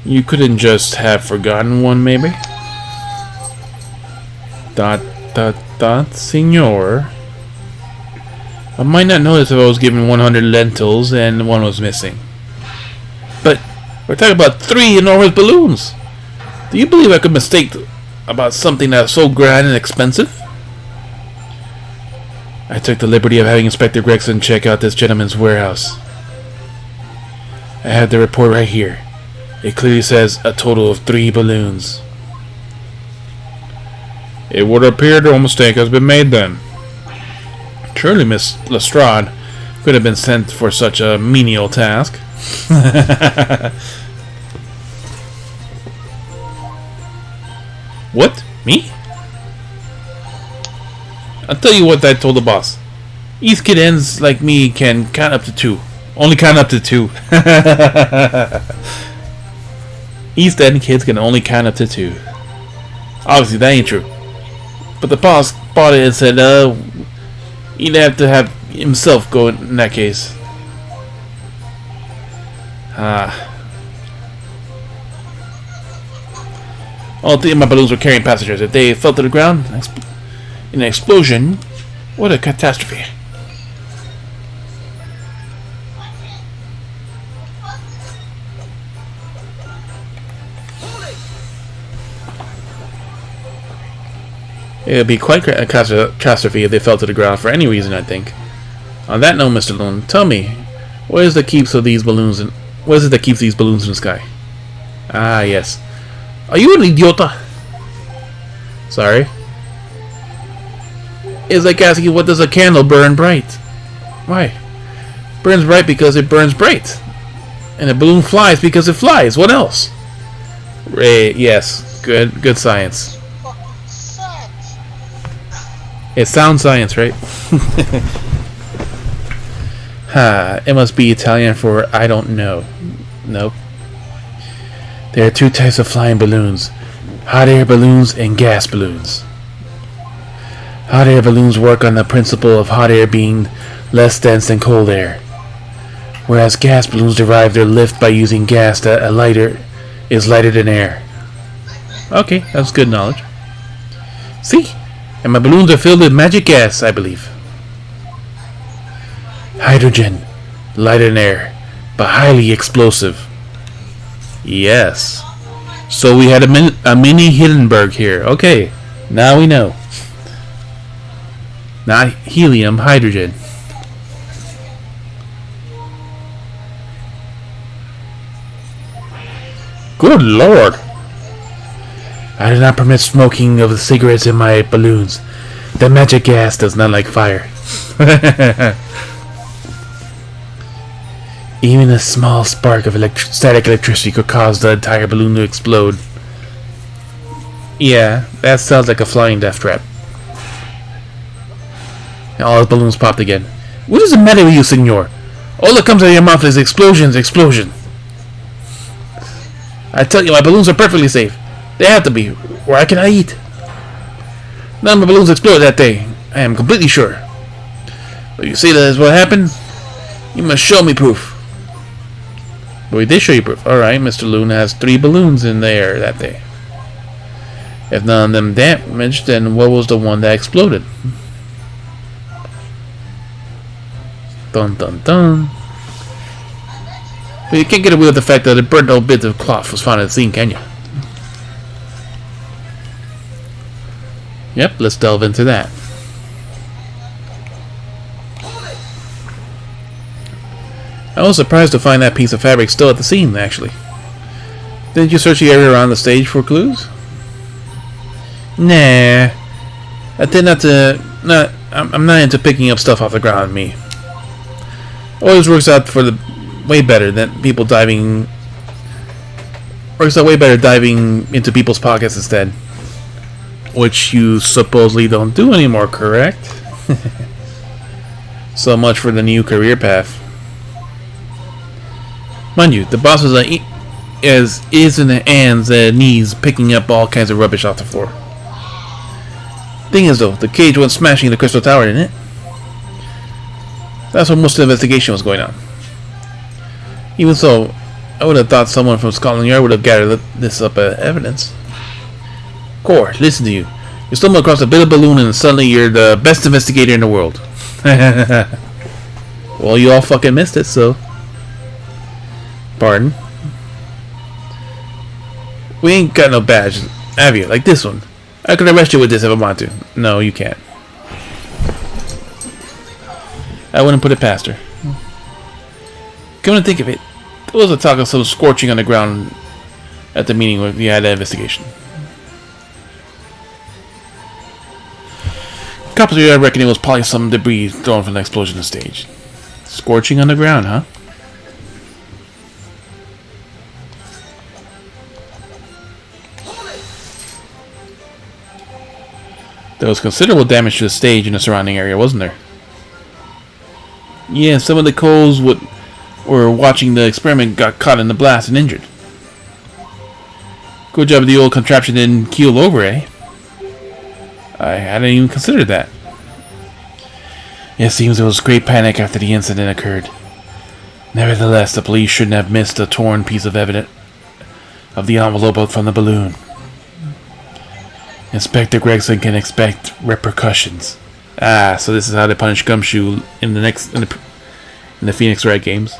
You couldn't just have forgotten one, maybe? Senor. I might not notice if I was given 100 lentils and one was missing. But we're talking about 3 enormous balloons. Do you believe I could mistake about something that's so grand and expensive? I took the liberty of having Inspector Gregson check out this gentleman's warehouse. I have the report right here. It clearly says a total of 3 balloons. It would appear no mistake has been made then. Surely Miss Lestrade could have been sent for such a menial task. What? Me? I'll tell you what I told the boss. East kid ends like me can count up to 2. Only count up to 2. East End kids can only count up to 2. Obviously, that ain't true. But the boss bought it and said, he'd have to have himself go in that case. All 3 of my balloons were carrying passengers. If they fell to the ground in an explosion, what a catastrophe. It would be quite a catastrophe if they fell to the ground for any reason, I think. On that note, Mr. Loon, tell me, what is the keeps of these balloons? What is it that keeps these balloons in the sky? Ah, yes. Are you an idiota? Sorry. It's like asking you, what does a candle burn bright? Why? Burns bright because it burns bright. And a balloon flies because it flies. What else? Yes. Good science. It sounds science, right? It must be Italian for I don't know. Nope. There are 2 types of flying balloons. Hot air balloons and gas balloons. Hot air balloons work on the principle of hot air being less dense than cold air, whereas gas balloons derive their lift by using gas that is lighter than air. Okay, that's good knowledge. See? And my balloons are filled with magic gas, I believe. Hydrogen. Light in air, but highly explosive. Yes. So we had a mini Hindenburg here. Okay, now we know. Not helium, hydrogen. Good lord. I do not permit smoking of the cigarettes in my balloons. The magic gas does not like fire. Even a small spark of static electricity could cause the entire balloon to explode. Yeah, that sounds like a flying death trap. And all the balloons popped again. What is the matter with you, senor? All that comes out of your mouth is explosions, explosion. I tell you, my balloons are perfectly safe. They have to be. Where can I eat? None of my balloons exploded that day. I am completely sure. But you say that is what happened? You must show me proof. But we did show you proof. Alright, Mr. Loon has 3 balloons in the air that day. If none of them damaged, then what was the one that exploded? Dun dun dun. But you can't get away with the fact that a burnt old bit of cloth was found at the scene, can you? Yep, let's delve into that. I was surprised to find that piece of fabric still at the scene, actually. Didn't you search the area around the stage for clues? Nah. I tend not to... I'm not into picking up stuff off the ground, me. Always works out for the... way better than people diving... Works out way better diving into people's pockets instead. Which you supposedly don't do anymore, correct? So much for the new career path. Mind you, the boss is in the hands and knees picking up all kinds of rubbish off the floor. Thing is though, the cage went smashing the crystal tower, didn't it? That's what most of the investigation was going on. Even so, I would have thought someone from Scotland Yard would have gathered this up as evidence. Core, listen to you. You stumble across a bit of balloon and suddenly you're the best investigator in the world. Well, you all fucking missed it, so... Pardon? We ain't got no badge, have you? Like this one. I could arrest you with this if I want to. No, you can't. I wouldn't put it past her. Come to think of it, there was a talk of some scorching on the ground at the meeting where we had that investigation. Cops I reckon it was probably some debris thrown from the explosion on the stage. Scorching on the ground, huh? There was considerable damage to the stage and the surrounding area, wasn't there? Yeah, some of the Coles were watching the experiment got caught in the blast and injured. Good job the old contraption didn't keel over, eh? I hadn't even considered that. It seems there was great panic after the incident occurred. Nevertheless, the police shouldn't have missed a torn piece of evidence of the envelope from the balloon. Inspector Gregson can expect repercussions. Ah, so this is how they punish Gumshoe in the Phoenix Wright games.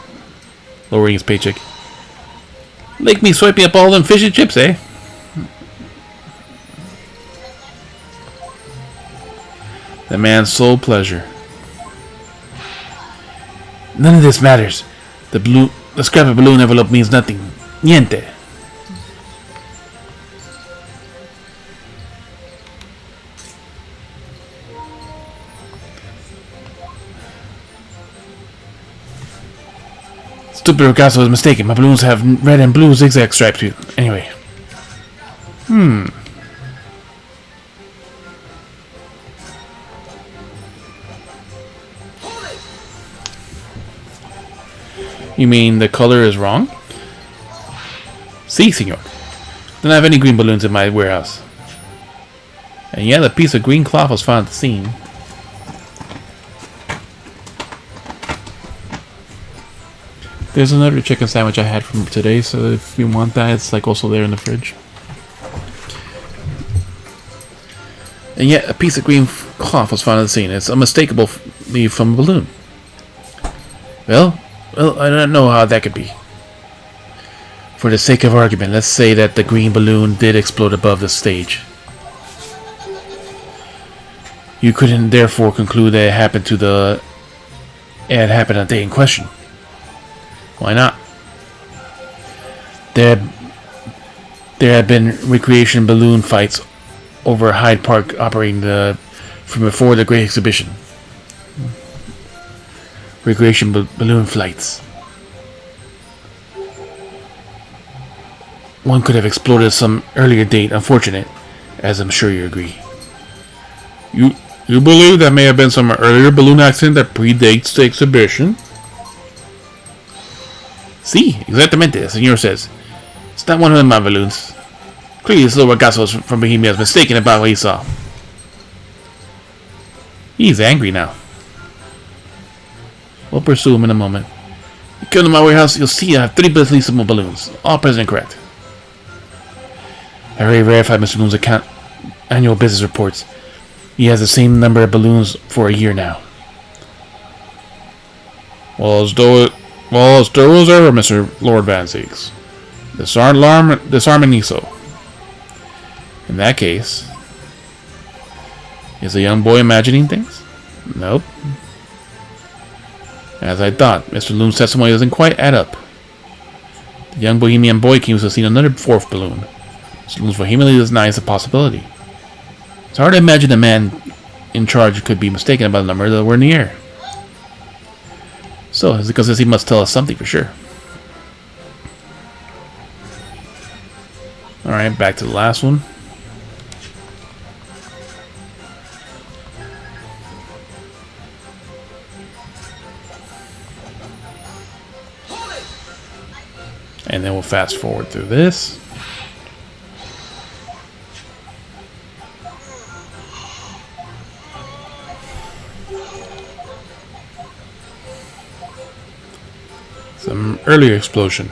Lowering his paycheck. Make me swiping up all them fish and chips, eh? The man's sole pleasure. None of this matters. The scrap of balloon envelope means nothing. Niente. Stupid Ricasso was mistaken. My balloons have red and blue zigzag stripes too. Anyway. You mean the color is wrong? Si, senor. Don't have any green balloons in my warehouse. And yeah, the piece of green cloth was found at the scene. There's another chicken sandwich I had from today, so if you want that, it's like also there in the fridge. And yet, a piece of green cloth was found at the scene. It's unmistakably from a balloon. Well, Well, I don't know how that could be. For the sake of argument, let's say that the green balloon did explode above the stage. You couldn't therefore conclude that it happened on the day in question. Why not? There have been recreation balloon fights over Hyde Park operating from before the Great Exhibition. Recreation balloon flights. One could have exploded some earlier date, unfortunate, as I'm sure you agree. You believe that may have been some earlier balloon accident that predates the exhibition? Sí, exactamente, the señor says. It's not one of my balloons. Clearly this little ragazzo from Bohemia is mistaken about what he saw. He's angry now. We'll pursue him in a moment. You come to my warehouse, you'll see I have 3 bellissimo balloons, all present and correct. I already verified Mr. Loon's annual business reports. He has the same number of balloons for a year now. Well, as though was ever, Mr. Lord Van Zeeks. Disarming so. In that case, is the young boy imagining things? Nope. As I thought, Mr. Loon's testimony doesn't quite add up. The young Bohemian boy came to have seen another 4th balloon. Mr. Loon's vehemently denies the possibility. It's hard to imagine a man in charge could be mistaken about the number that were in the air. So, it's because he must tell us something for sure. Alright, back to the last one. And then we'll fast forward through this. Some earlier explosion.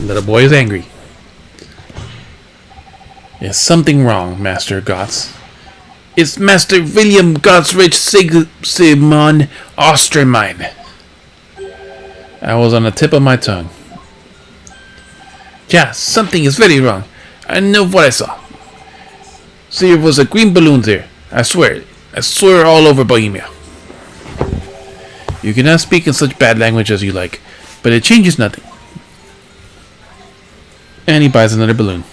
Little boy is angry. There's something wrong, Master Gotts. It's Master William Gottsrich Sigmund Ostermine. I was on the tip of my tongue. Yeah, something is very wrong. I know what I saw. There was a green balloon there. I swear all over Bohemia. You cannot speak in such bad language as you like, but it changes nothing. And he buys another balloon.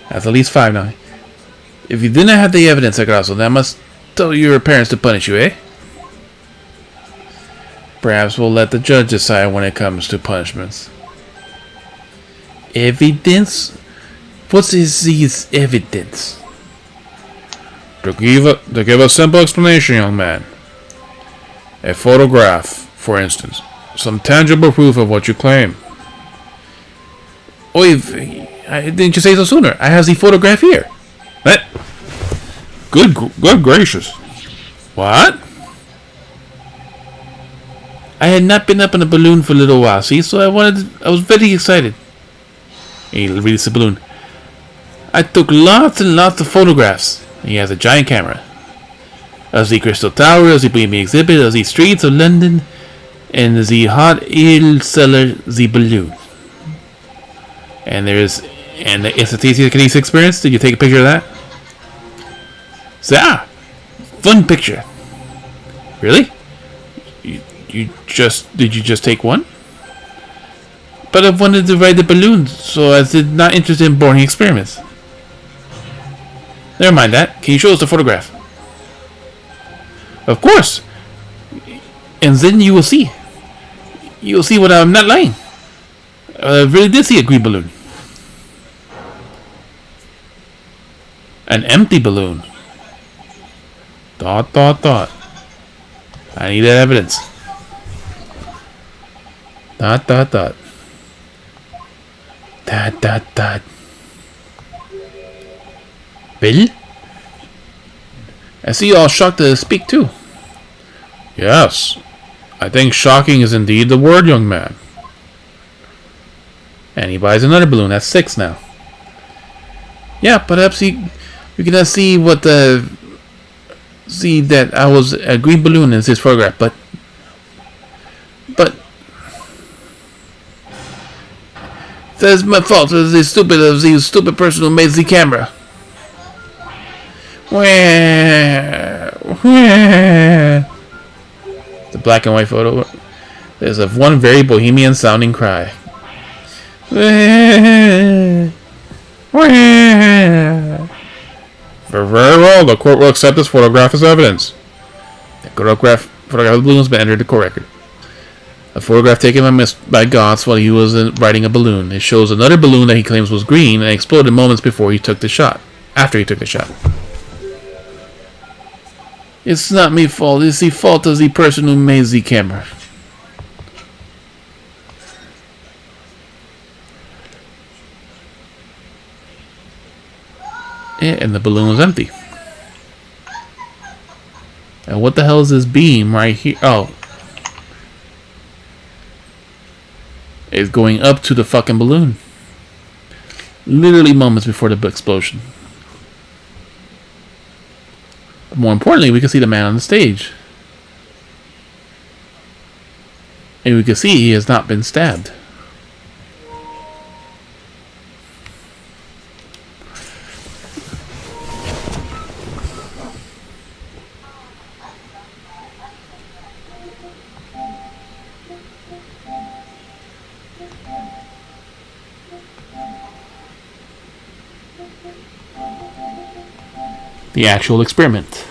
That's at least 5 now. If you didn't have the evidence, Agrasso, then I must tell your parents to punish you, eh? Perhaps we'll let the judge decide when it comes to punishments. Evidence? What is this evidence? To give a simple explanation, young man. A photograph, for instance. Some tangible proof of what you claim. Oy, didn't you say so sooner? I have the photograph here. What? Good gracious. What? I had not been up in a balloon for a little while, see, so I was very excited. He released the balloon. I took lots and lots of photographs. He has a giant camera. Of the Crystal Tower, of the Bohemian exhibit, of the streets of London, and the hot ale cellar, the balloon. And it's a tasty experience. Did you take a picture of that? Fun picture. Really? Did you just take one? But I wanted to ride the balloon, so I was not interested in boring experiments. Never mind that. Can you show us the photograph? Of course. And then you will see. You will see what I'm not lying. I really did see a green balloon. An empty balloon. Dot. I need that evidence. Dot. Dot. Bill? I see you all shocked to speak too. Yes. I think shocking is indeed the word, young man. And he buys another balloon. That's 6 now. Yeah, perhaps you cannot see what see that I was a green balloon in this photograph, but that's my fault. It was the stupid person who made the camera. The black and white photo. There's one very bohemian sounding cry. Very well, the court will accept this photograph as evidence. The photograph of the balloon has been entered the court record. A photograph taken by Goss while he was riding a balloon. It shows another balloon that he claims was green and exploded moments before he took the shot. After he took the shot. It's not my fault. It's the fault of the person who made the camera. And the balloon was empty. And what the hell is this beam right here? Oh. It's going up to the fucking balloon. Literally moments before the explosion. But more importantly, we can see the man on the stage. And we can see he has not been stabbed. The actual experiment.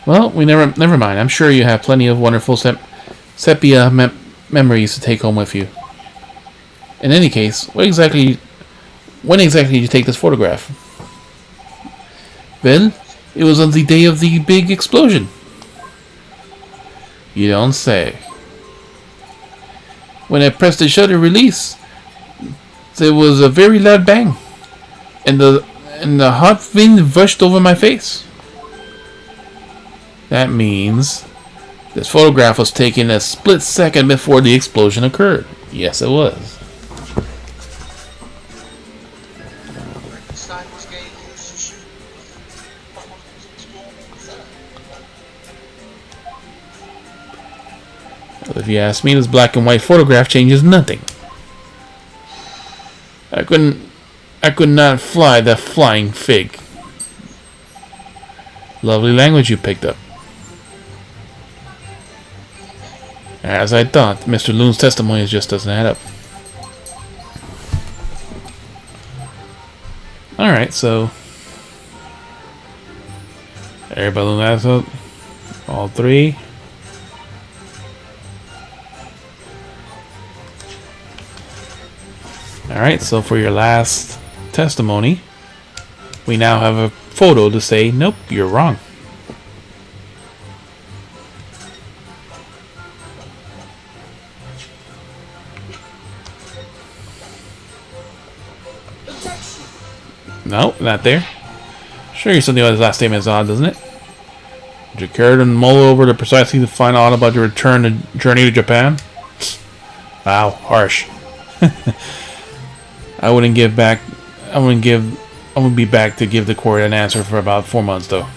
Well, never mind. I'm sure you have plenty of wonderful sepia memories to take home with you. In any case, when exactly did you take this photograph? Well, it was on the day of the big explosion. You don't say. When I pressed the shutter release, there was a very loud bang, and the hot wind rushed over my face. That means this photograph was taken a split second before the explosion occurred. Yes, it was. If you ask me, this black and white photograph changes nothing. I could not fly that flying fig. Lovely language you picked up. As I thought, Mr. Loon's testimony just doesn't add up. Alright, so everybody adds up. All three. Alright, so for your last testimony, we now have a photo to say, nope, you're wrong. No, not there. Sure, you said the last statement is odd, doesn't it? Would you care to mull over to precisely find out about your journey to Japan? Wow, harsh. I wouldn't be back to give the court an answer for about 4 months, though.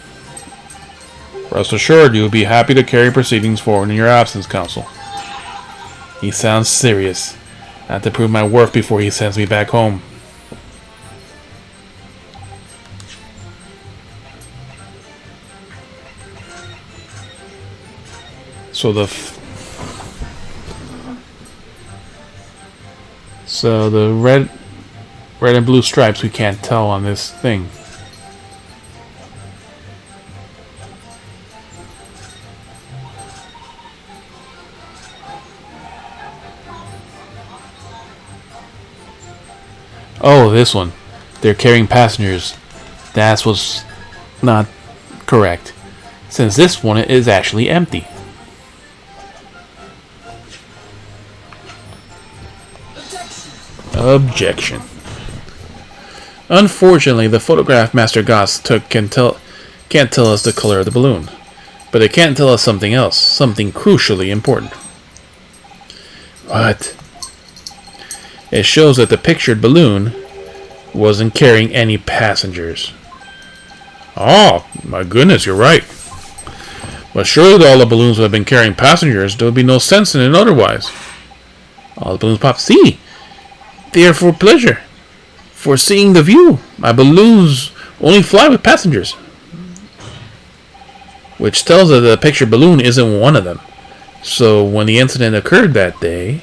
Rest assured, you will be happy to carry proceedings forward in your absence, counsel. He sounds serious. I have to prove my worth before he sends me back home. So the red and blue stripes we can't tell on this thing. Oh, this one. They're carrying passengers. That's what's not correct, since this one is actually empty. Objection. Unfortunately, the photograph Master Goss took can't tell us the color of the balloon. But it can't tell us something else, something crucially important. What? It shows that the pictured balloon wasn't carrying any passengers. Oh, my goodness, you're right. But surely all the balloons would have been carrying passengers. There would be no sense in it otherwise. All the balloons pop. See? They are for pleasure. For seeing the view. My balloons only fly with passengers. Which tells us that the pictured balloon isn't one of them. So when the incident occurred that day,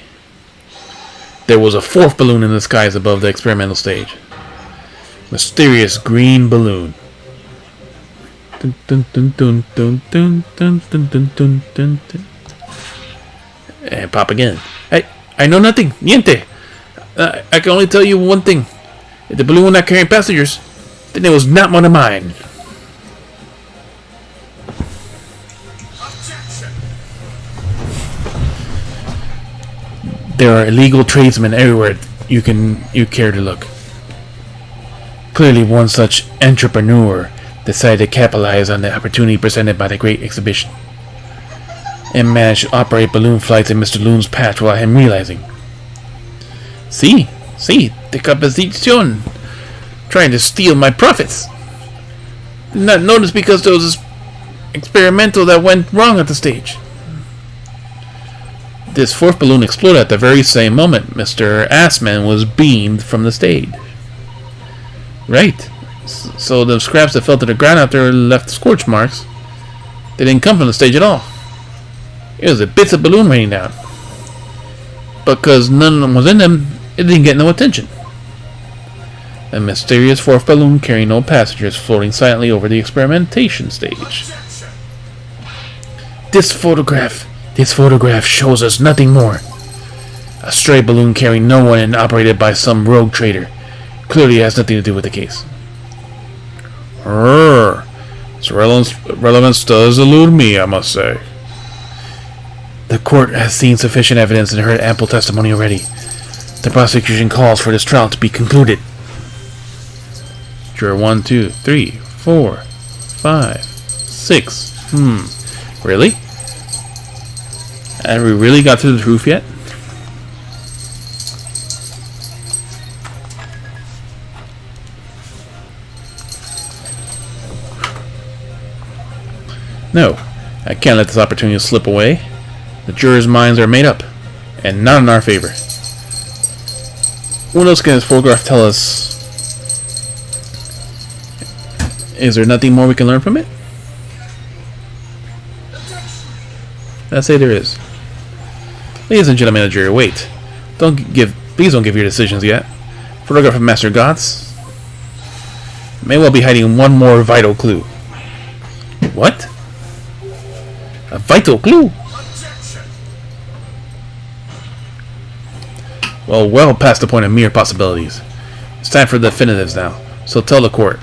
there was a fourth balloon in the skies above the experimental stage. Mysterious green balloon. Dun, dun, dun, dun, dun, dun, dun, dun, dun, dun, dun, dun. And pop again. I know nothing. Niente. I can only tell you one thing. If the balloon was not carrying passengers, then it was not one of mine. There are illegal tradesmen everywhere you care to look. Clearly one such entrepreneur decided to capitalize on the opportunity presented by the Great Exhibition and managed to operate balloon flights in Mr. Loon's patch without him realizing. See, the composition, trying to steal my profits. Did not notice because there was this experimental that went wrong at the stage. This fourth balloon exploded at the very same moment Mr. Assman was beamed from the stage. Right. So the scraps that fell to the ground after left scorch marks, they didn't come from the stage at all. It was the bits of balloon raining down. Because none of them was in them, it didn't get no attention. A mysterious fourth balloon carrying no passengers floating silently over the experimentation stage. This photograph shows us nothing more. A stray balloon carrying no one and operated by some rogue trader. Clearly has nothing to do with the case. Its relevance does elude me, I must say. The court has seen sufficient evidence and heard ample testimony already. The prosecution calls for this trial to be concluded. Juror 1, 2, 3, 4, 5, 6. Really? Have we really got to the truth yet? No, I can't let this opportunity slip away. The jurors' minds are made up, and not in our favor. What else can this photograph tell us? Is there nothing more we can learn from it? Let's say there is. Ladies and gentlemen of the jury, wait. Please don't give your decisions yet. Photograph of Master Gotts may well be hiding one more vital clue. What? A vital clue? Well past the point of mere possibilities. It's time for the definitives now. So tell the court.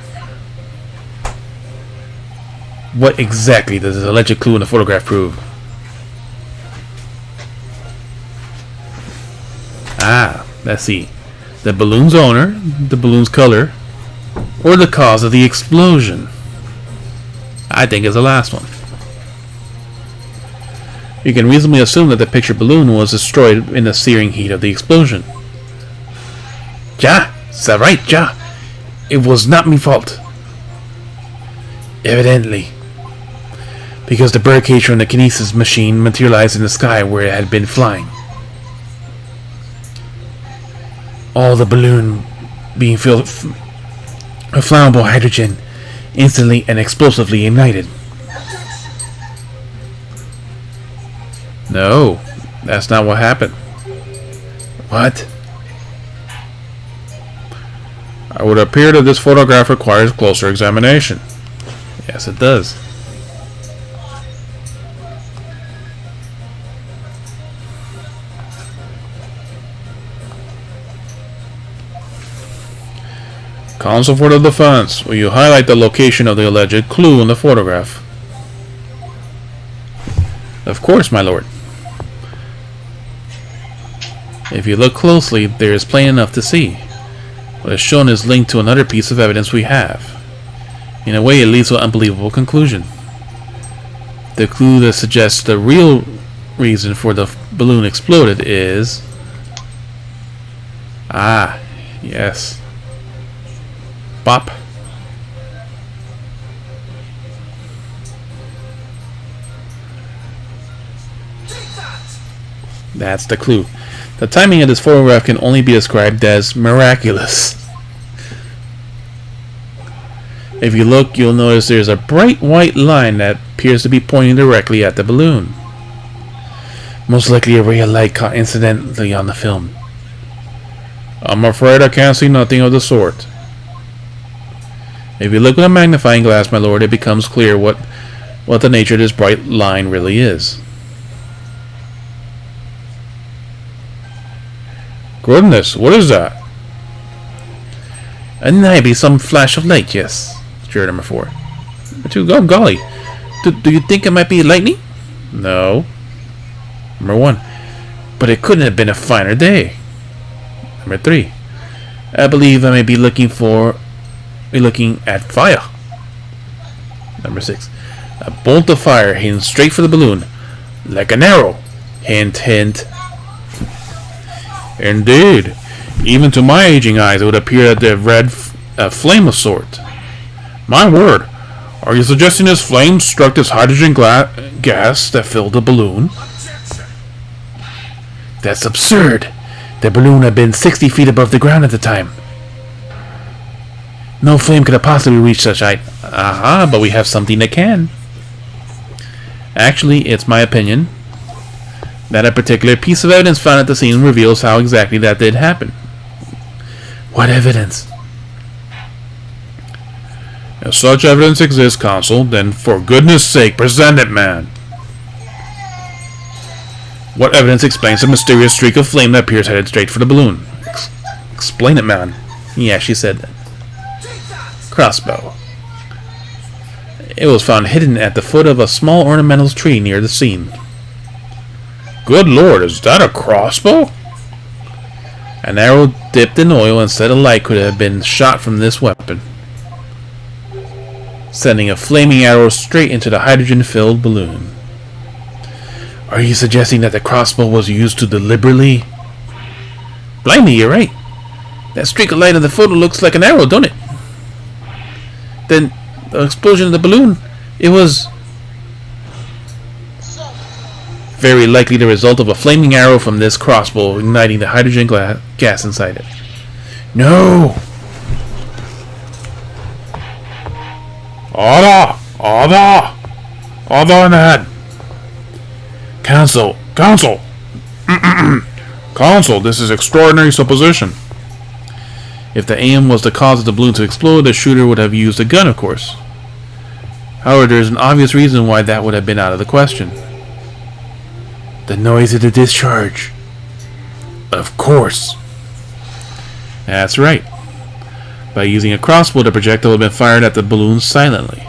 What exactly does this alleged clue in the photograph prove? Let's see. The balloon's owner, the balloon's color, or the cause of the explosion? I think it's the last one. You can reasonably assume that the pictured balloon was destroyed in the searing heat of the explosion. Ja, c'est right, Ja. It was not me fault. Evidently. Because the birdcage from the kinesis machine materialized in the sky where it had been flying. All the balloon being filled with flammable hydrogen instantly and explosively ignited. No, that's not what happened. What? It would appear that this photograph requires closer examination. Yes, it does. Counsel for the defense, will you highlight the location of the alleged clue in the photograph? Of course, my lord. If you look closely, there is plain enough to see. What is shown is linked to another piece of evidence we have. In a way, it leads to an unbelievable conclusion. The clue that suggests the real reason for the balloon exploded is... Ah, yes. Bop. That's the clue. The timing of this photograph can only be described as miraculous. If you look, you'll notice there's a bright white line that appears to be pointing directly at the balloon. Most likely a ray of light caught incidentally on the film. I'm afraid I can't see nothing of the sort. If you look with a magnifying glass, my lord, it becomes clear what the nature of this bright line really is. Goodness, what is that? And maybe some flash of light, yes. Sure, number 4. Number 2, oh golly. Do you think it might be lightning? No. Number 1. But it couldn't have been a finer day. Number 3. I believe I may be looking at fire. Number 6. A bolt of fire heading straight for the balloon. Like an arrow. Hint, hint. Indeed. Even to my aging eyes, it would appear that they've read a flame of sort. My word. Are you suggesting this flame struck this hydrogen gas that filled the balloon? That's absurd. The balloon had been 60 feet above the ground at the time. No flame could have possibly reached such height. Aha, but we have something that can. Actually, it's my opinion that a particular piece of evidence found at the scene reveals how exactly that did happen. What evidence? If such evidence exists, Consul, then for goodness sake, present it, man. What evidence explains the mysterious streak of flame that appears headed straight for the balloon? Explain it, man. Yeah, she said that. Crossbow. It was found hidden at the foot of a small ornamental tree near the scene. Good lord, is that a crossbow? An arrow dipped in oil instead of light could have been shot from this weapon, sending a flaming arrow straight into the hydrogen-filled balloon. Are you suggesting that the crossbow was used to deliberately... Blimey, you're right. That streak of light in the photo looks like an arrow, don't it? Then, the explosion of the balloon, it was... very likely the result of a flaming arrow from this crossbow igniting the hydrogen gas inside it. No! Order! Order! Order in the head! Counsel! Counsel! Counsel, this is extraordinary supposition. If the aim was the cause of the balloon to explode, the shooter would have used a gun, of course. However, there is an obvious reason why that would have been out of the question. The noise of the discharge. Of course. That's right. By using a crossbow, the projectile would have been fired at the balloon silently.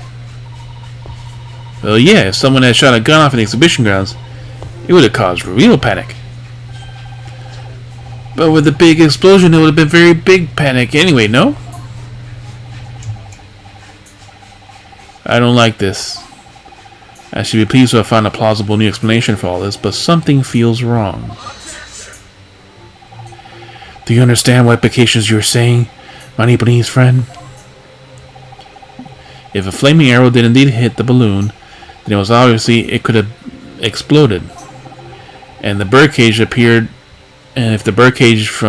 Well, yeah, if someone had shot a gun off in the exhibition grounds, it would have caused real panic. But with the big explosion, it would have been very big panic anyway, no? I don't like this. I should be pleased to have found a plausible new explanation for all this, but something feels wrong. Do you understand what implications you're saying, my Japanese friend? If a flaming arrow did indeed hit the balloon, then it was obviously it could have exploded. And the birdcage appeared, and if the birdcage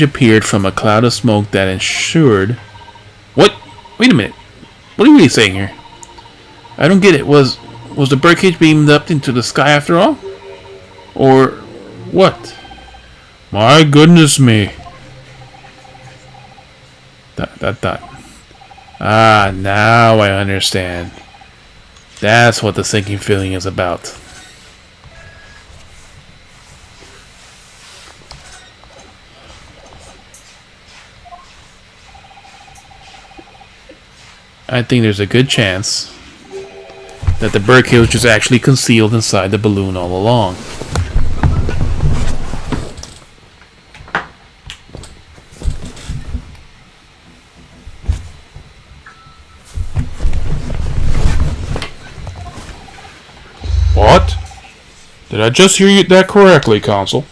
appeared from a cloud of smoke that ensured... What? Wait a minute. What are you really saying here? I don't get it. Was the birdcage beamed up into the sky after all? Or what? My goodness me. ... Ah, now I understand. That's what the sinking feeling is about. I think there's a good chance that the birdcage was just actually concealed inside the balloon all along. Did I just hear you that correctly, Consul?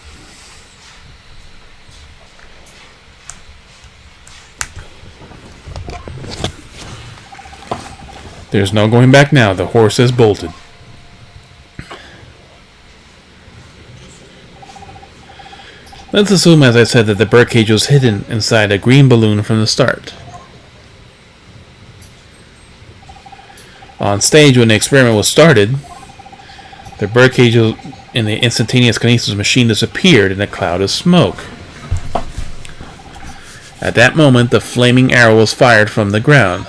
There's no going back now. The horse has bolted. Let's assume, as I said, that the birdcage was hidden inside a green balloon from the start. On stage, when the experiment was started, the birdcage in the instantaneous kinesis machine disappeared in a cloud of smoke. At that moment, the flaming arrow was fired from the ground,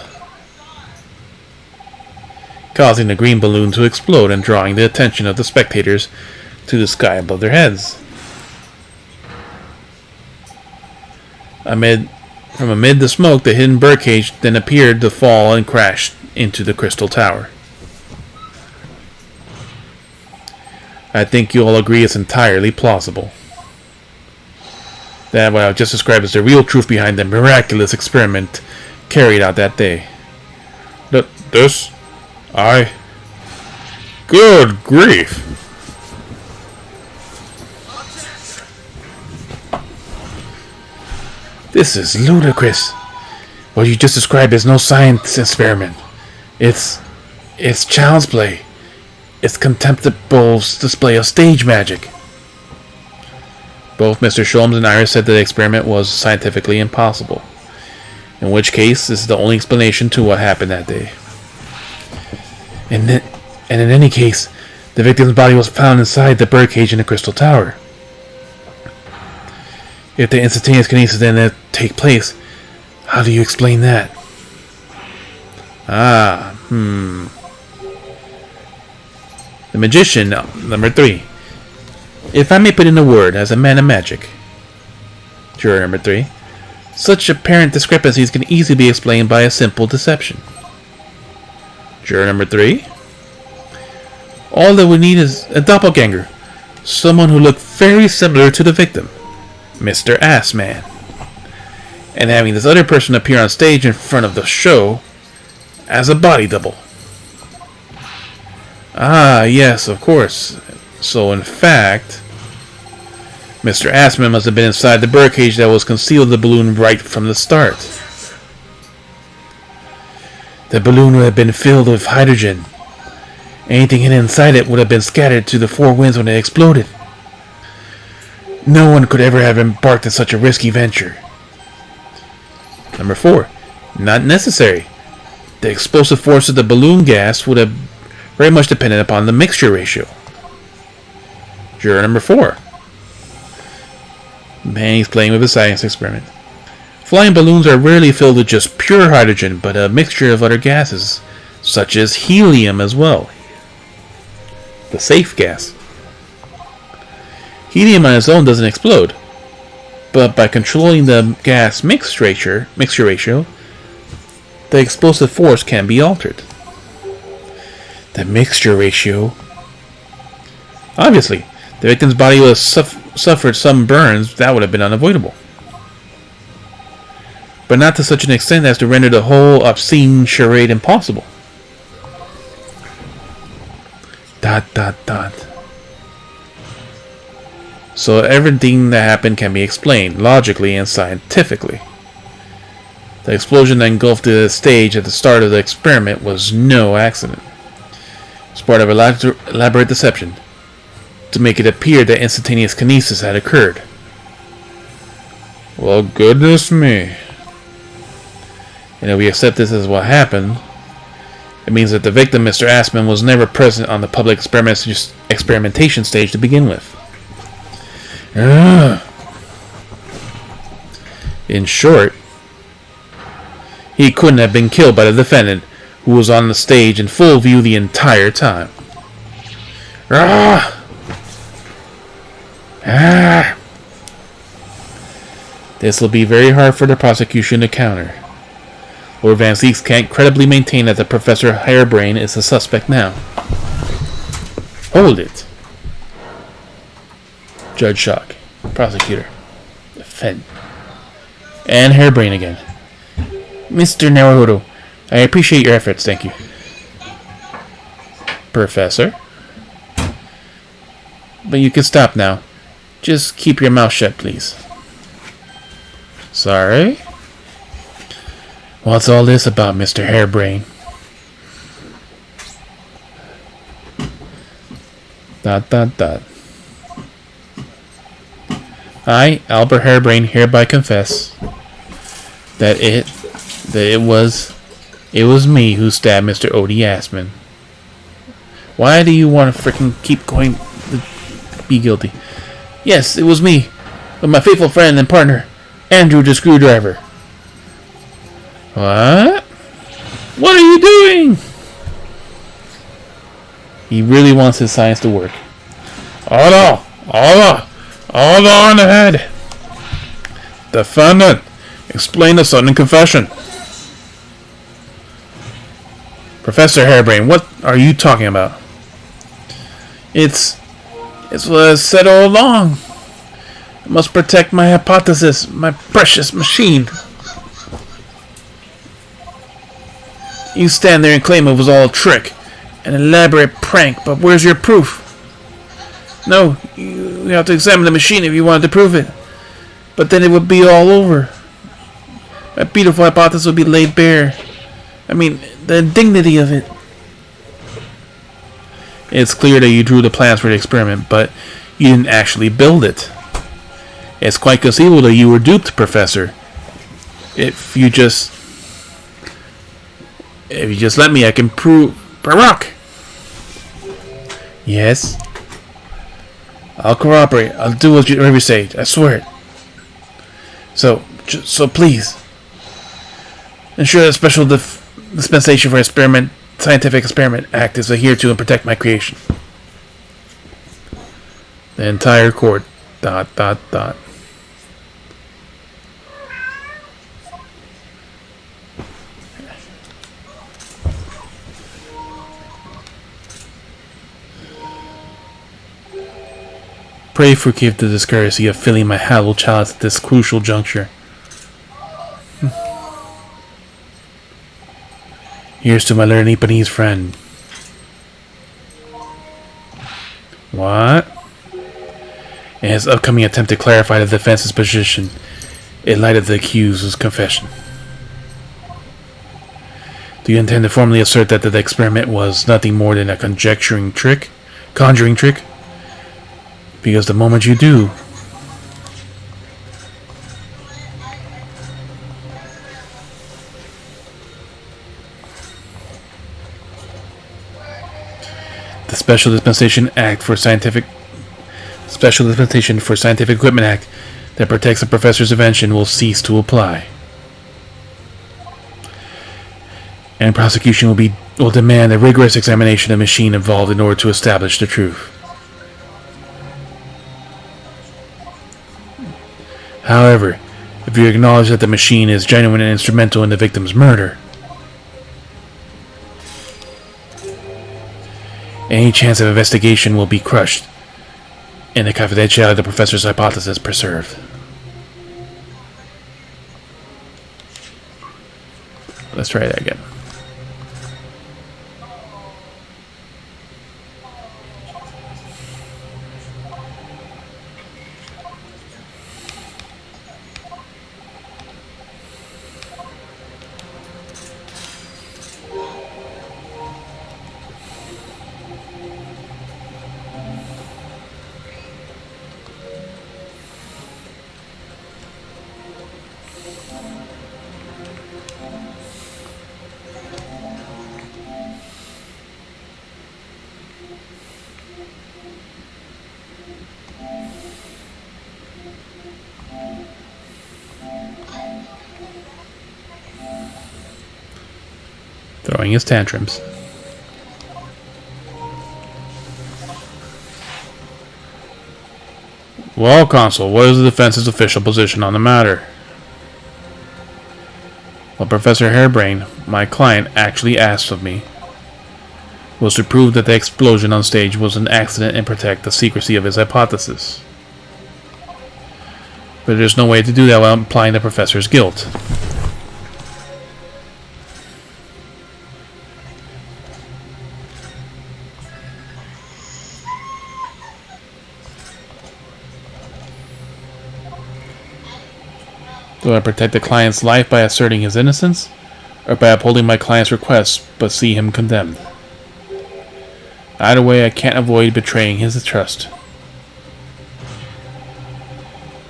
causing the green balloon to explode and drawing the attention of the spectators to the sky above their heads. From amid the smoke, the hidden birdcage then appeared to fall and crashed into the crystal tower. I think you all agree it's entirely plausible. That what I've just described is the real truth behind the miraculous experiment carried out that day. Good grief! This is ludicrous. What you just described is no science experiment. It's child's play. It's contemptible display of stage magic. Both Mr. Sholmes and Iris said that the experiment was scientifically impossible. In which case, this is the only explanation to what happened that day. And in any case, the victim's body was found inside the birdcage in the crystal tower. If the instantaneous kinesis didn't take place, how do you explain that? The magician, number 3. If I may put in a word, as a man of magic. Juror number 3. Such apparent discrepancies can easily be explained by a simple deception. Juror number 3. All that we need is a doppelganger. Someone who looked very similar to the victim, Mr. Assman. And having this other person appear on stage in front of the show as a body double. Ah, yes, of course. So, in fact, Mr. Assman must have been inside the birdcage that was concealed in the balloon right from the start. The balloon would have been filled with hydrogen. Anything hidden inside it would have been scattered to the four winds when it exploded. No one could ever have embarked on such a risky venture. Number 4. Not necessary. The explosive force of the balloon gas would have very much depended upon the mixture ratio. Juror number 4. Man, he's playing with a science experiment. Flying balloons are rarely filled with just pure hydrogen, but a mixture of other gases, such as helium as well. The safe gas. Helium on its own doesn't explode, but by controlling the gas mixture ratio, the explosive force can be altered. The mixture ratio. Obviously, the victim's body would have suffered some burns that would have been unavoidable, but not to such an extent as to render the whole obscene charade impossible. ... So everything that happened can be explained logically and scientifically. The explosion that engulfed the stage at the start of the experiment was no accident. It's part of elaborate deception to make it appear that instantaneous kinesis had occurred. Well, goodness me. And if we accept this as what happened, it means that the victim, Mr. Assman, was never present on the public experimentation stage to begin with. In short, he couldn't have been killed by the defendant, who was on the stage in full view the entire time. This will be very hard for the prosecution to counter. Lord Van Zieks can't credibly maintain that the Professor Harebrain is the suspect now. Hold it. Judge Shock. Prosecutor. Defend. And Harebrain again. Mr. Naruhodo, I appreciate your efforts, thank you. Professor? But you can stop now. Just keep your mouth shut, please. Sorry? What's all this about, Mr. Hairbrain? Dot dot dot. I, Albert Hairbrain, hereby confess that it was me who stabbed Mr. Odie Assman. Why do you want to frickin' keep going to be guilty? Yes, it was me, with my faithful friend and partner, Andrew the Screwdriver. What? What are you doing? He really wants his science to work. Hold on ahead. Defendant, explain the sudden confession. Professor Hairbrain, what are you talking about? It's what I said all along. I must protect my hypothesis, my precious machine. You stand there and claim it was all a trick, an elaborate prank, but where's your proof? No, you have to examine the machine if you wanted to prove it. But then it would be all over. My beautiful hypothesis would be laid bare. I mean, the indignity of it. It's clear that you drew the plans for the experiment, but you didn't actually build it. It's quite conceivable that you were duped, Professor. If you just let me, I can prove... Barak! Yes? I'll corroborate. I'll do whatever you say. I swear it. So please, ensure that special dispensation for Scientific Experiment Act is adhered to and protect my creation. The entire court. ... Pray forgive the discourtesy of filling my hallowed chalice at this crucial juncture. Here's to my learned Ipanese friend. What? In his upcoming attempt to clarify the defense's position in light of the accused's confession. Do you intend to formally assert that the experiment was nothing more than a conjuring trick? Because the moment you do, the Special Dispensation for Scientific Equipment Act that protects a professor's invention will cease to apply. And prosecution will demand a rigorous examination of the machine involved in order to establish the truth. However, if you acknowledge that the machine is genuine and instrumental in the victim's murder, any chance of investigation will be crushed, and the confidentiality of the professor's hypothesis preserved. Let's try that again. Throwing his tantrums. Well, Consul, what is the defense's official position on the matter? What Professor Hairbrain, my client, actually asked of me was to prove that the explosion on stage was an accident and protect the secrecy of his hypothesis. But there's no way to do that without implying the professor's guilt. Do I protect the client's life by asserting his innocence, or by upholding my client's request but see him condemned? Either way, I can't avoid betraying his trust.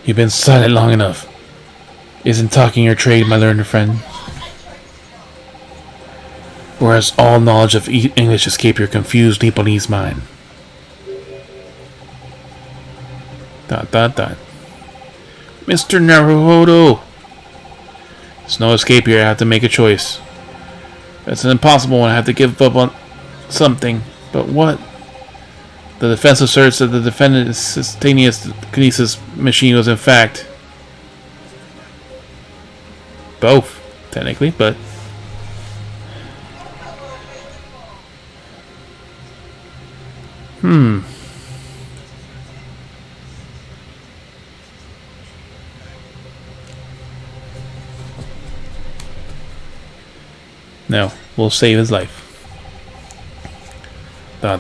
You've been silent long enough. Isn't talking your trade, my learned friend? Or has all knowledge of English escaped your confused Nipponese mind? ... Mr. Naruhodo! There's no escape here. I have to make a choice. It's an impossible one. I have to give up on something. But what? The defense asserts that the defendant's instantaneous kinesis machine was in fact both, technically, but no, we'll save his life. ... No,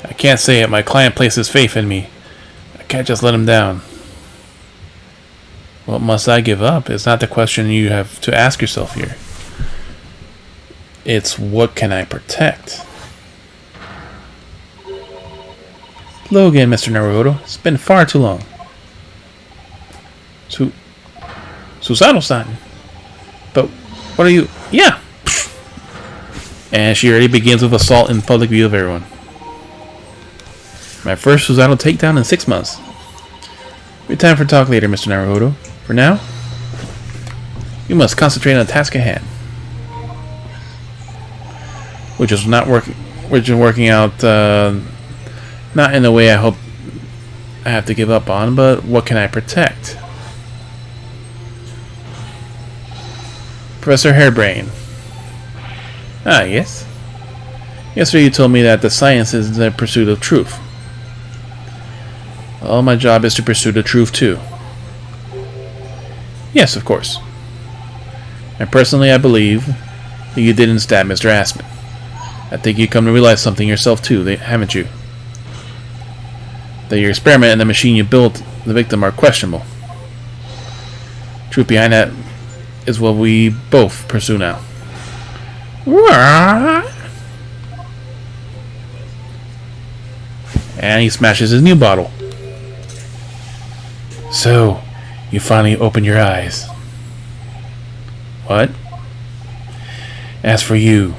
I can't say it. My client places faith in me. I can't just let him down. What must I give up? It's not the question you have to ask yourself here. It's what can I protect? Hello again, Mr. Naruhodo. It's been far too long. Susanoo-san. But what are you... Yeah! And she already begins with assault in public view of everyone. My first Susanoo takedown in 6 months. We time for talk later, Mr. Naruhodo. For now, you must concentrate on the task at hand. Which is working out not in the way I hope I have to give up on, but what can I protect? Professor Hairbrain. Ah, yes. Yesterday you told me that the science is the pursuit of truth. Well, my job is to pursue the truth too. Yes, of course. And personally I believe that you didn't stab Mr. Aspen. I think you come to realize something yourself too, haven't you? That your experiment and the machine you built the victim are questionable. Truth behind that is what we both pursue now. And he smashes his new bottle. So, you finally open your eyes. What? As for you,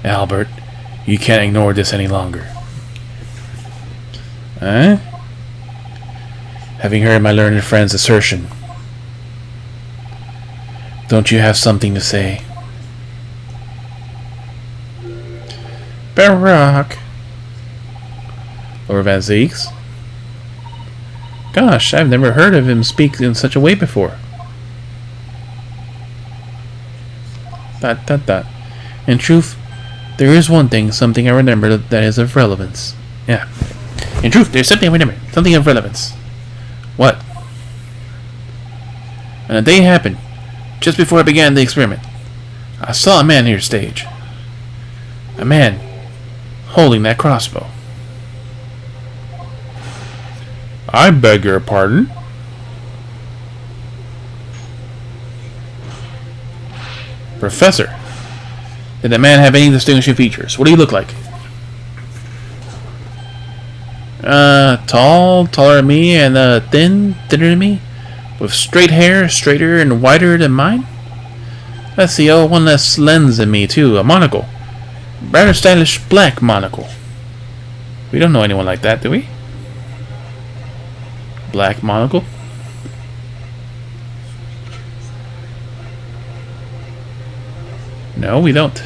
Albert, you can't ignore this any longer. Huh? Having heard my learned friend's assertion, don't you have something to say? Barak. Or Van Zeeks? Gosh, I've never heard of him speak in such a way before. ... In truth, there is one thing, something I remember that is of relevance. Yeah. In truth, there's something I remember, something of relevance. What? And a day happened, just before I began the experiment. I saw a man near stage. A man holding that crossbow. I beg your pardon? Professor, did the man have any distinguishing features? What do you look like? Taller than me, and thinner than me, with straight hair, straighter and wider than mine. Let's see, oh, one less lens than me too, a monocle, rather stylish black monocle. We don't know anyone like that, do we? Black monocle. No, we don't.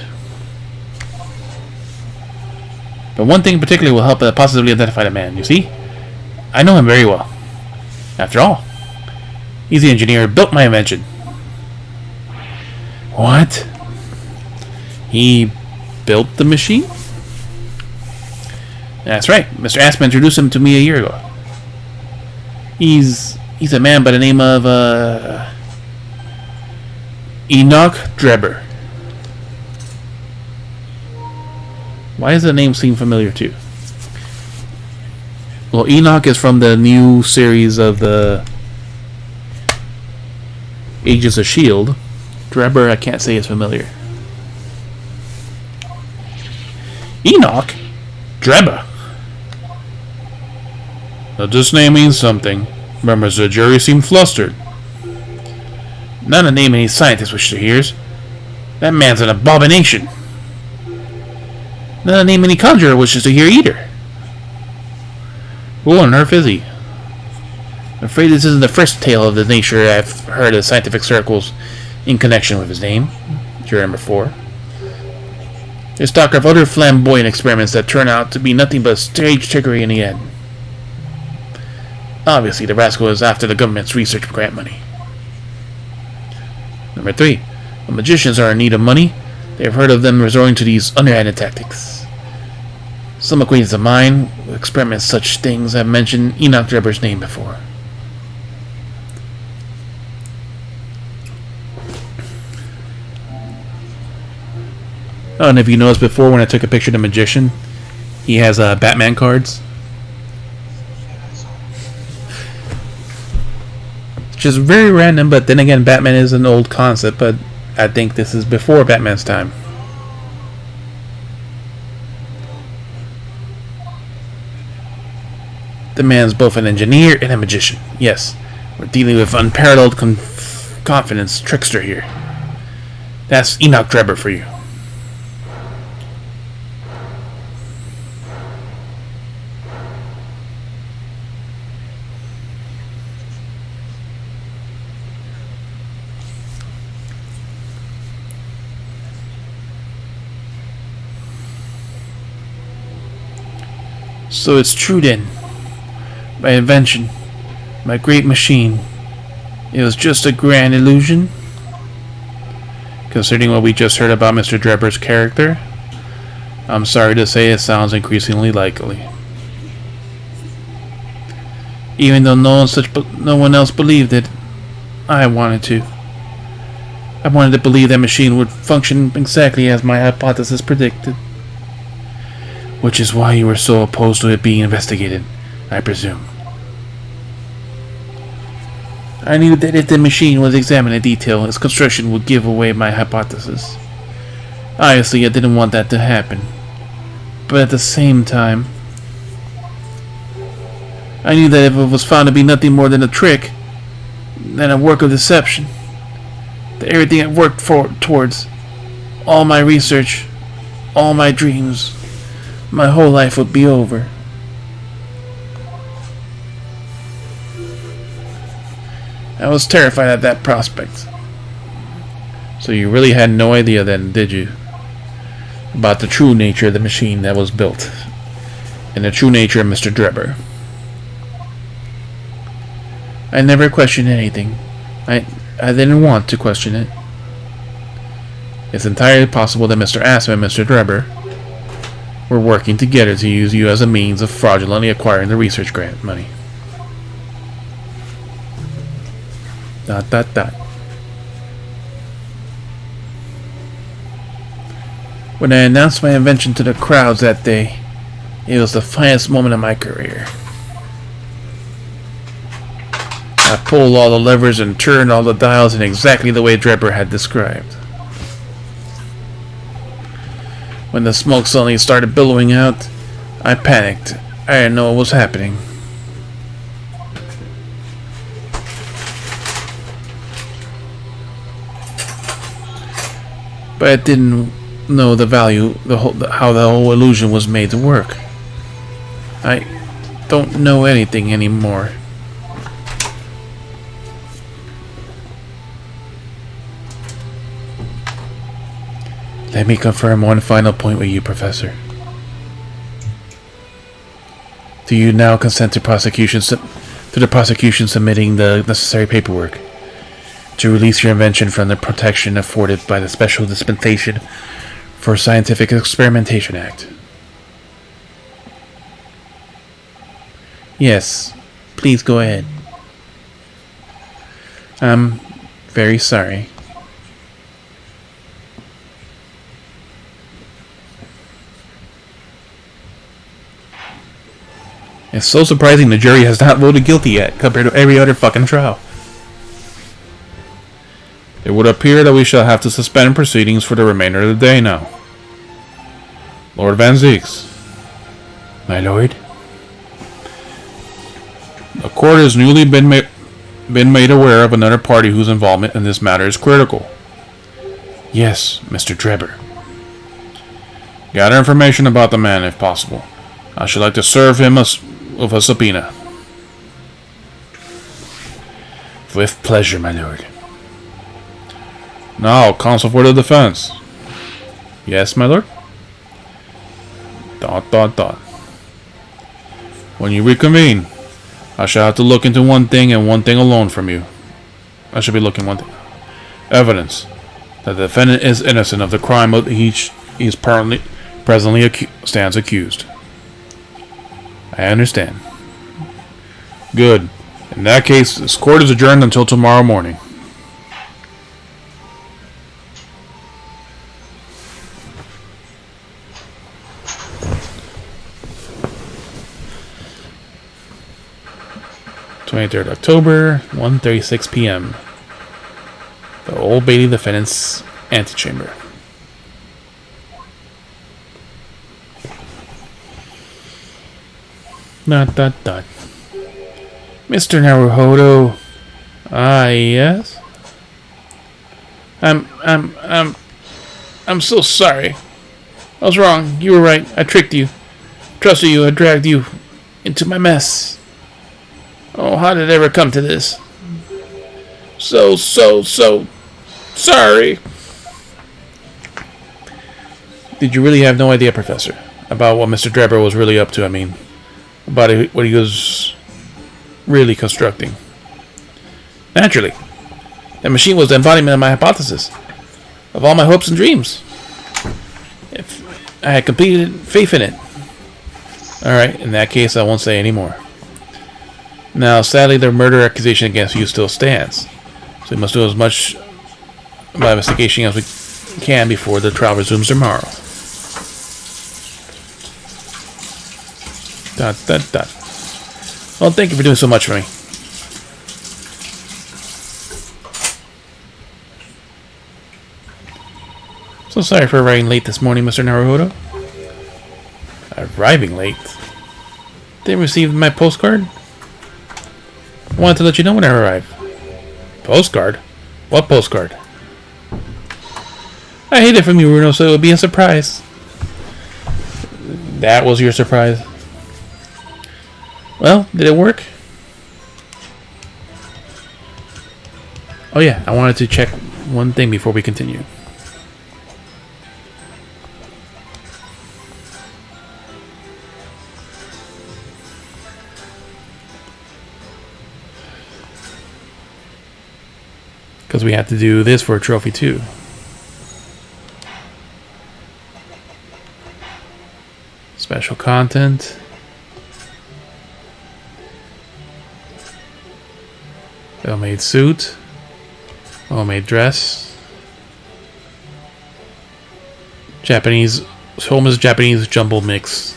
But one thing in particular will help positively identify the man, you see? I know him very well. After all, he's the engineer who built my invention. What? He built the machine? That's right. Mr. Aspen introduced him to me a year ago. He's a man by the name of Enoch Drebber. Why does the name seem familiar too? Well, Enoch is from the new series of the Agents of S.H.I.E.L.D. Drebber, I can't say is familiar. Enoch? Drebber. Now this name means something. Members of the jury seem flustered. Not a name any scientist wishes to hear. That man's an abomination. Not a name any conjurer wishes to hear either. Who on earth is he? I'm afraid this isn't the first tale of the nature I've heard of scientific circles in connection with his name. Juror number 4. There's talk of other flamboyant experiments that turn out to be nothing but stage trickery in the end. Obviously, the rascal is after the government's research grant money. Number 3. When magicians are in need of money, they have heard of them resorting to these underhanded tactics. Some acquaintances of mine who experiment such things have mentioned Enoch Drebber's name before. Oh, and if you noticed before when I took a picture of the magician, he has Batman cards. Which is very random, but then again, Batman is an old concept, but I think this is before Batman's time. The man's both an engineer and a magician. Yes, we're dealing with unparalleled confidence trickster here. That's Enoch Drebber for you. So it's true then. My invention, my great machine, it was just a grand illusion? Considering what we just heard about Mr. Drebber's character, I'm sorry to say it sounds increasingly likely. Even though no one else believed it, I wanted to. I wanted to believe that machine would function exactly as my hypothesis predicted. Which is why you were so opposed to it being investigated, I presume. I knew that if the machine was examined in detail, its construction would give away my hypothesis. Obviously, I didn't want that to happen. But at the same time, I knew that if it was found to be nothing more than a trick, than a work of deception, that everything I worked towards, all my research, all my dreams, my whole life would be over. I was terrified at that prospect. So you really had no idea then, did you? About the true nature of the machine that was built. And the true nature of Mr. Drebber. I never questioned anything. I didn't want to question it. It's entirely possible that Mr. Aspen and Mr. Drebber were working together to use you as a means of fraudulently acquiring the research grant money. ... When I announced my invention to the crowds that day, it was the finest moment of my career. I pulled all the levers and turned all the dials in exactly the way Drebber had described. When the smoke suddenly started billowing out, I panicked. I didn't know what was happening. But I didn't know the value, how the whole illusion was made to work. I don't know anything anymore. Let me confirm one final point with you, Professor. Do you now consent to the prosecution submitting the necessary paperwork to release your invention from the protection afforded by the Special Dispensation for Scientific Experimentation Act? Yes, please go ahead. I'm very sorry. It's so surprising the jury has not voted guilty yet, compared to every other fucking trial. It would appear that we shall have to suspend proceedings for the remainder of the day now. Lord Van Zieks. My lord? The court has newly been made aware of another party whose involvement in this matter is critical. Yes, Mr. Drebber. Gather information about the man, if possible. I should like to serve him with a subpoena. With pleasure, my lord. Now, counsel for the defense. Yes, my lord? ... When you reconvene, I shall have to look into one thing and one thing alone from you. I should be looking one thing. Evidence that the defendant is innocent of the crime of he is presently stands accused. I understand. Good. In that case, this court is adjourned until tomorrow morning. October, 1:36 p.m. The Old Bailey Defendant's Antechamber. Dot dot dot. Mr. Naruhodo. Ah, yes. I'm so sorry. I was wrong. You were right. I tricked you. Trusted you. I dragged you into my mess. Oh, how did it ever come to this? So sorry. Did you really have no idea, Professor, about what Mr. Drebber was really up to? I mean, about what he was really constructing? Naturally. That machine was the embodiment of my hypothesis, of all my hopes and dreams. If I had complete faith in it. Alright, in that case, I won't say any more. Now, sadly, the murder accusation against you still stands, so we must do as much by investigation as we can before the trial resumes tomorrow. Dot. Well, thank you for doing so much for me. So sorry for arriving late this morning, Mr. Naruhodo. Arriving late? Didn't receive my postcard? I wanted to let you know when I arrived. Postcard? What postcard? I hid it from you, Bruno, so it would be a surprise. That was your surprise? Well, did it work? Oh yeah, I wanted to check one thing before we continue. Because we have to do this for a trophy too. Special content. Well-made suit. Well-made dress. Japanese. Homeless Japanese jumble mix.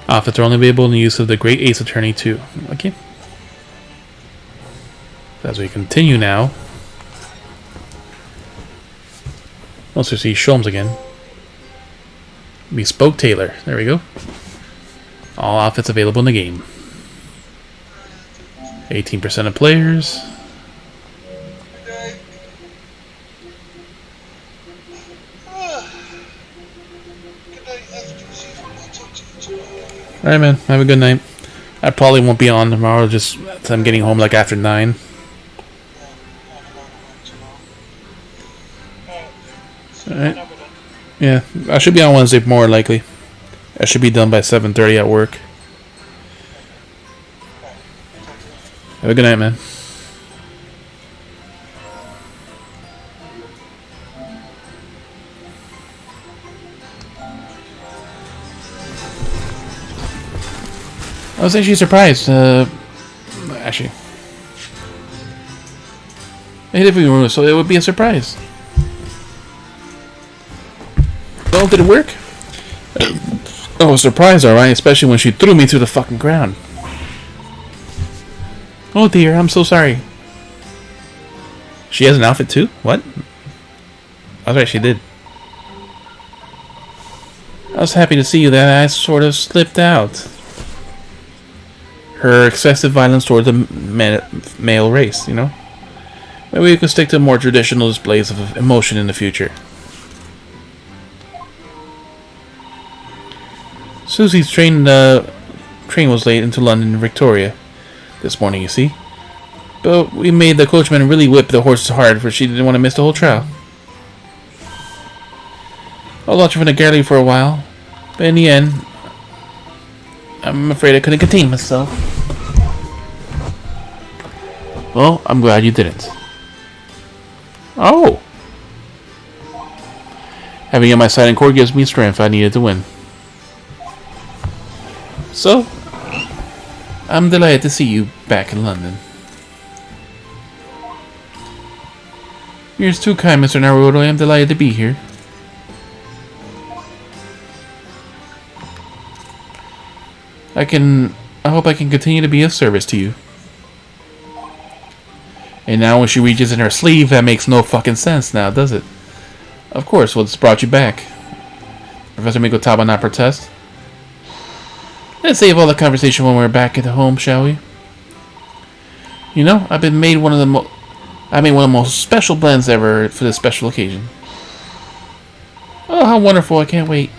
Outfits are only available in the use of the Great Ace Attorney too. Okay. As we continue now. Once we see Sholmes again. Bespoke Tailor. There we go. All outfits available in the game. 18% of players. Alright, man. Have a good night. I probably won't be on tomorrow, just as I'm getting home like after 9. Alright. Yeah, I should be on Wednesday more likely. I should be done by 7:30 at work. Have a good night, man. I was actually surprised. Actually, I hid it from you, so it would be a surprise. Well, did it work? Oh, surprise, alright, especially when she threw me to the fucking ground. Oh dear, I'm so sorry. She has an outfit too? What? That's right, she did. I was happy to see you that I sort of slipped out. Her excessive violence toward the male race, you know? Maybe we could stick to more traditional displays of emotion in the future. Susie's train was late into London and Victoria this morning, you see. But we made the coachman really whip the horses hard, for she didn't want to miss the whole trial. I was watching from the gallery for a while, but in the end, I'm afraid I couldn't contain myself. Well, I'm glad you didn't. Oh! Having you on my side in court gives me strength I needed to win. So, I'm delighted to see you back in London. You're too kind, Mr. Naruto. I am delighted to be here. I hope I can continue to be of service to you. And now when she reaches in her sleeve, that makes no fucking sense now, does it? Of course, what's brought you back? Professor Mikotaba not protest? Let's save all the conversation when we're back at home, shall we? You know, I made one of the most special blends ever for this special occasion. Oh, how wonderful, I can't wait.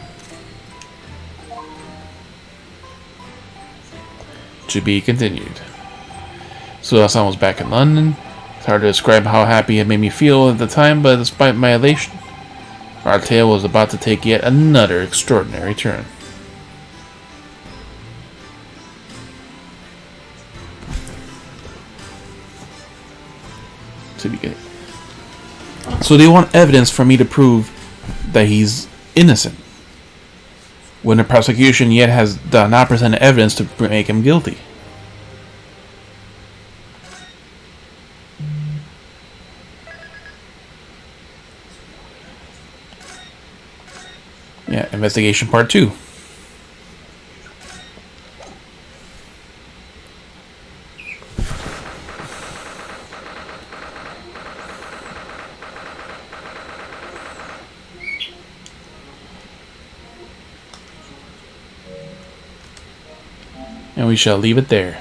To be continued. So Hassan was back in London. It's hard to describe how happy it made me feel at the time, but despite my elation, our tale was about to take yet another extraordinary turn. To begin. So they want evidence for me to prove that he's innocent, when the prosecution yet has not presented evidence to make him guilty. Yeah, investigation part 2. And we shall leave it there.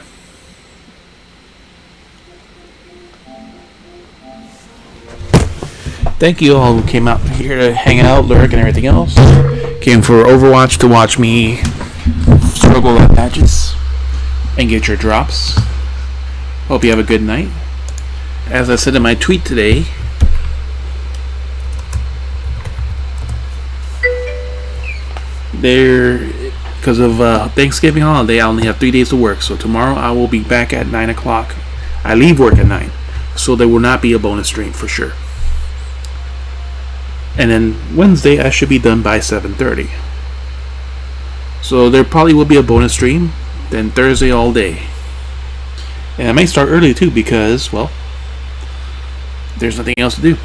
Thank you all who came out here to hang out, lurk, and everything else. Came for Overwatch to watch me struggle with patches and get your drops. Hope you have a good night. As I said in my tweet today, because of Thanksgiving holiday, I only have 3 days to work. So tomorrow I will be back at 9 o'clock. I leave work at 9, so there will not be a bonus stream for sure. And then Wednesday I should be done by 7:30. So there probably will be a bonus stream. Then Thursday all day. And I might start early too because, well, there's nothing else to do.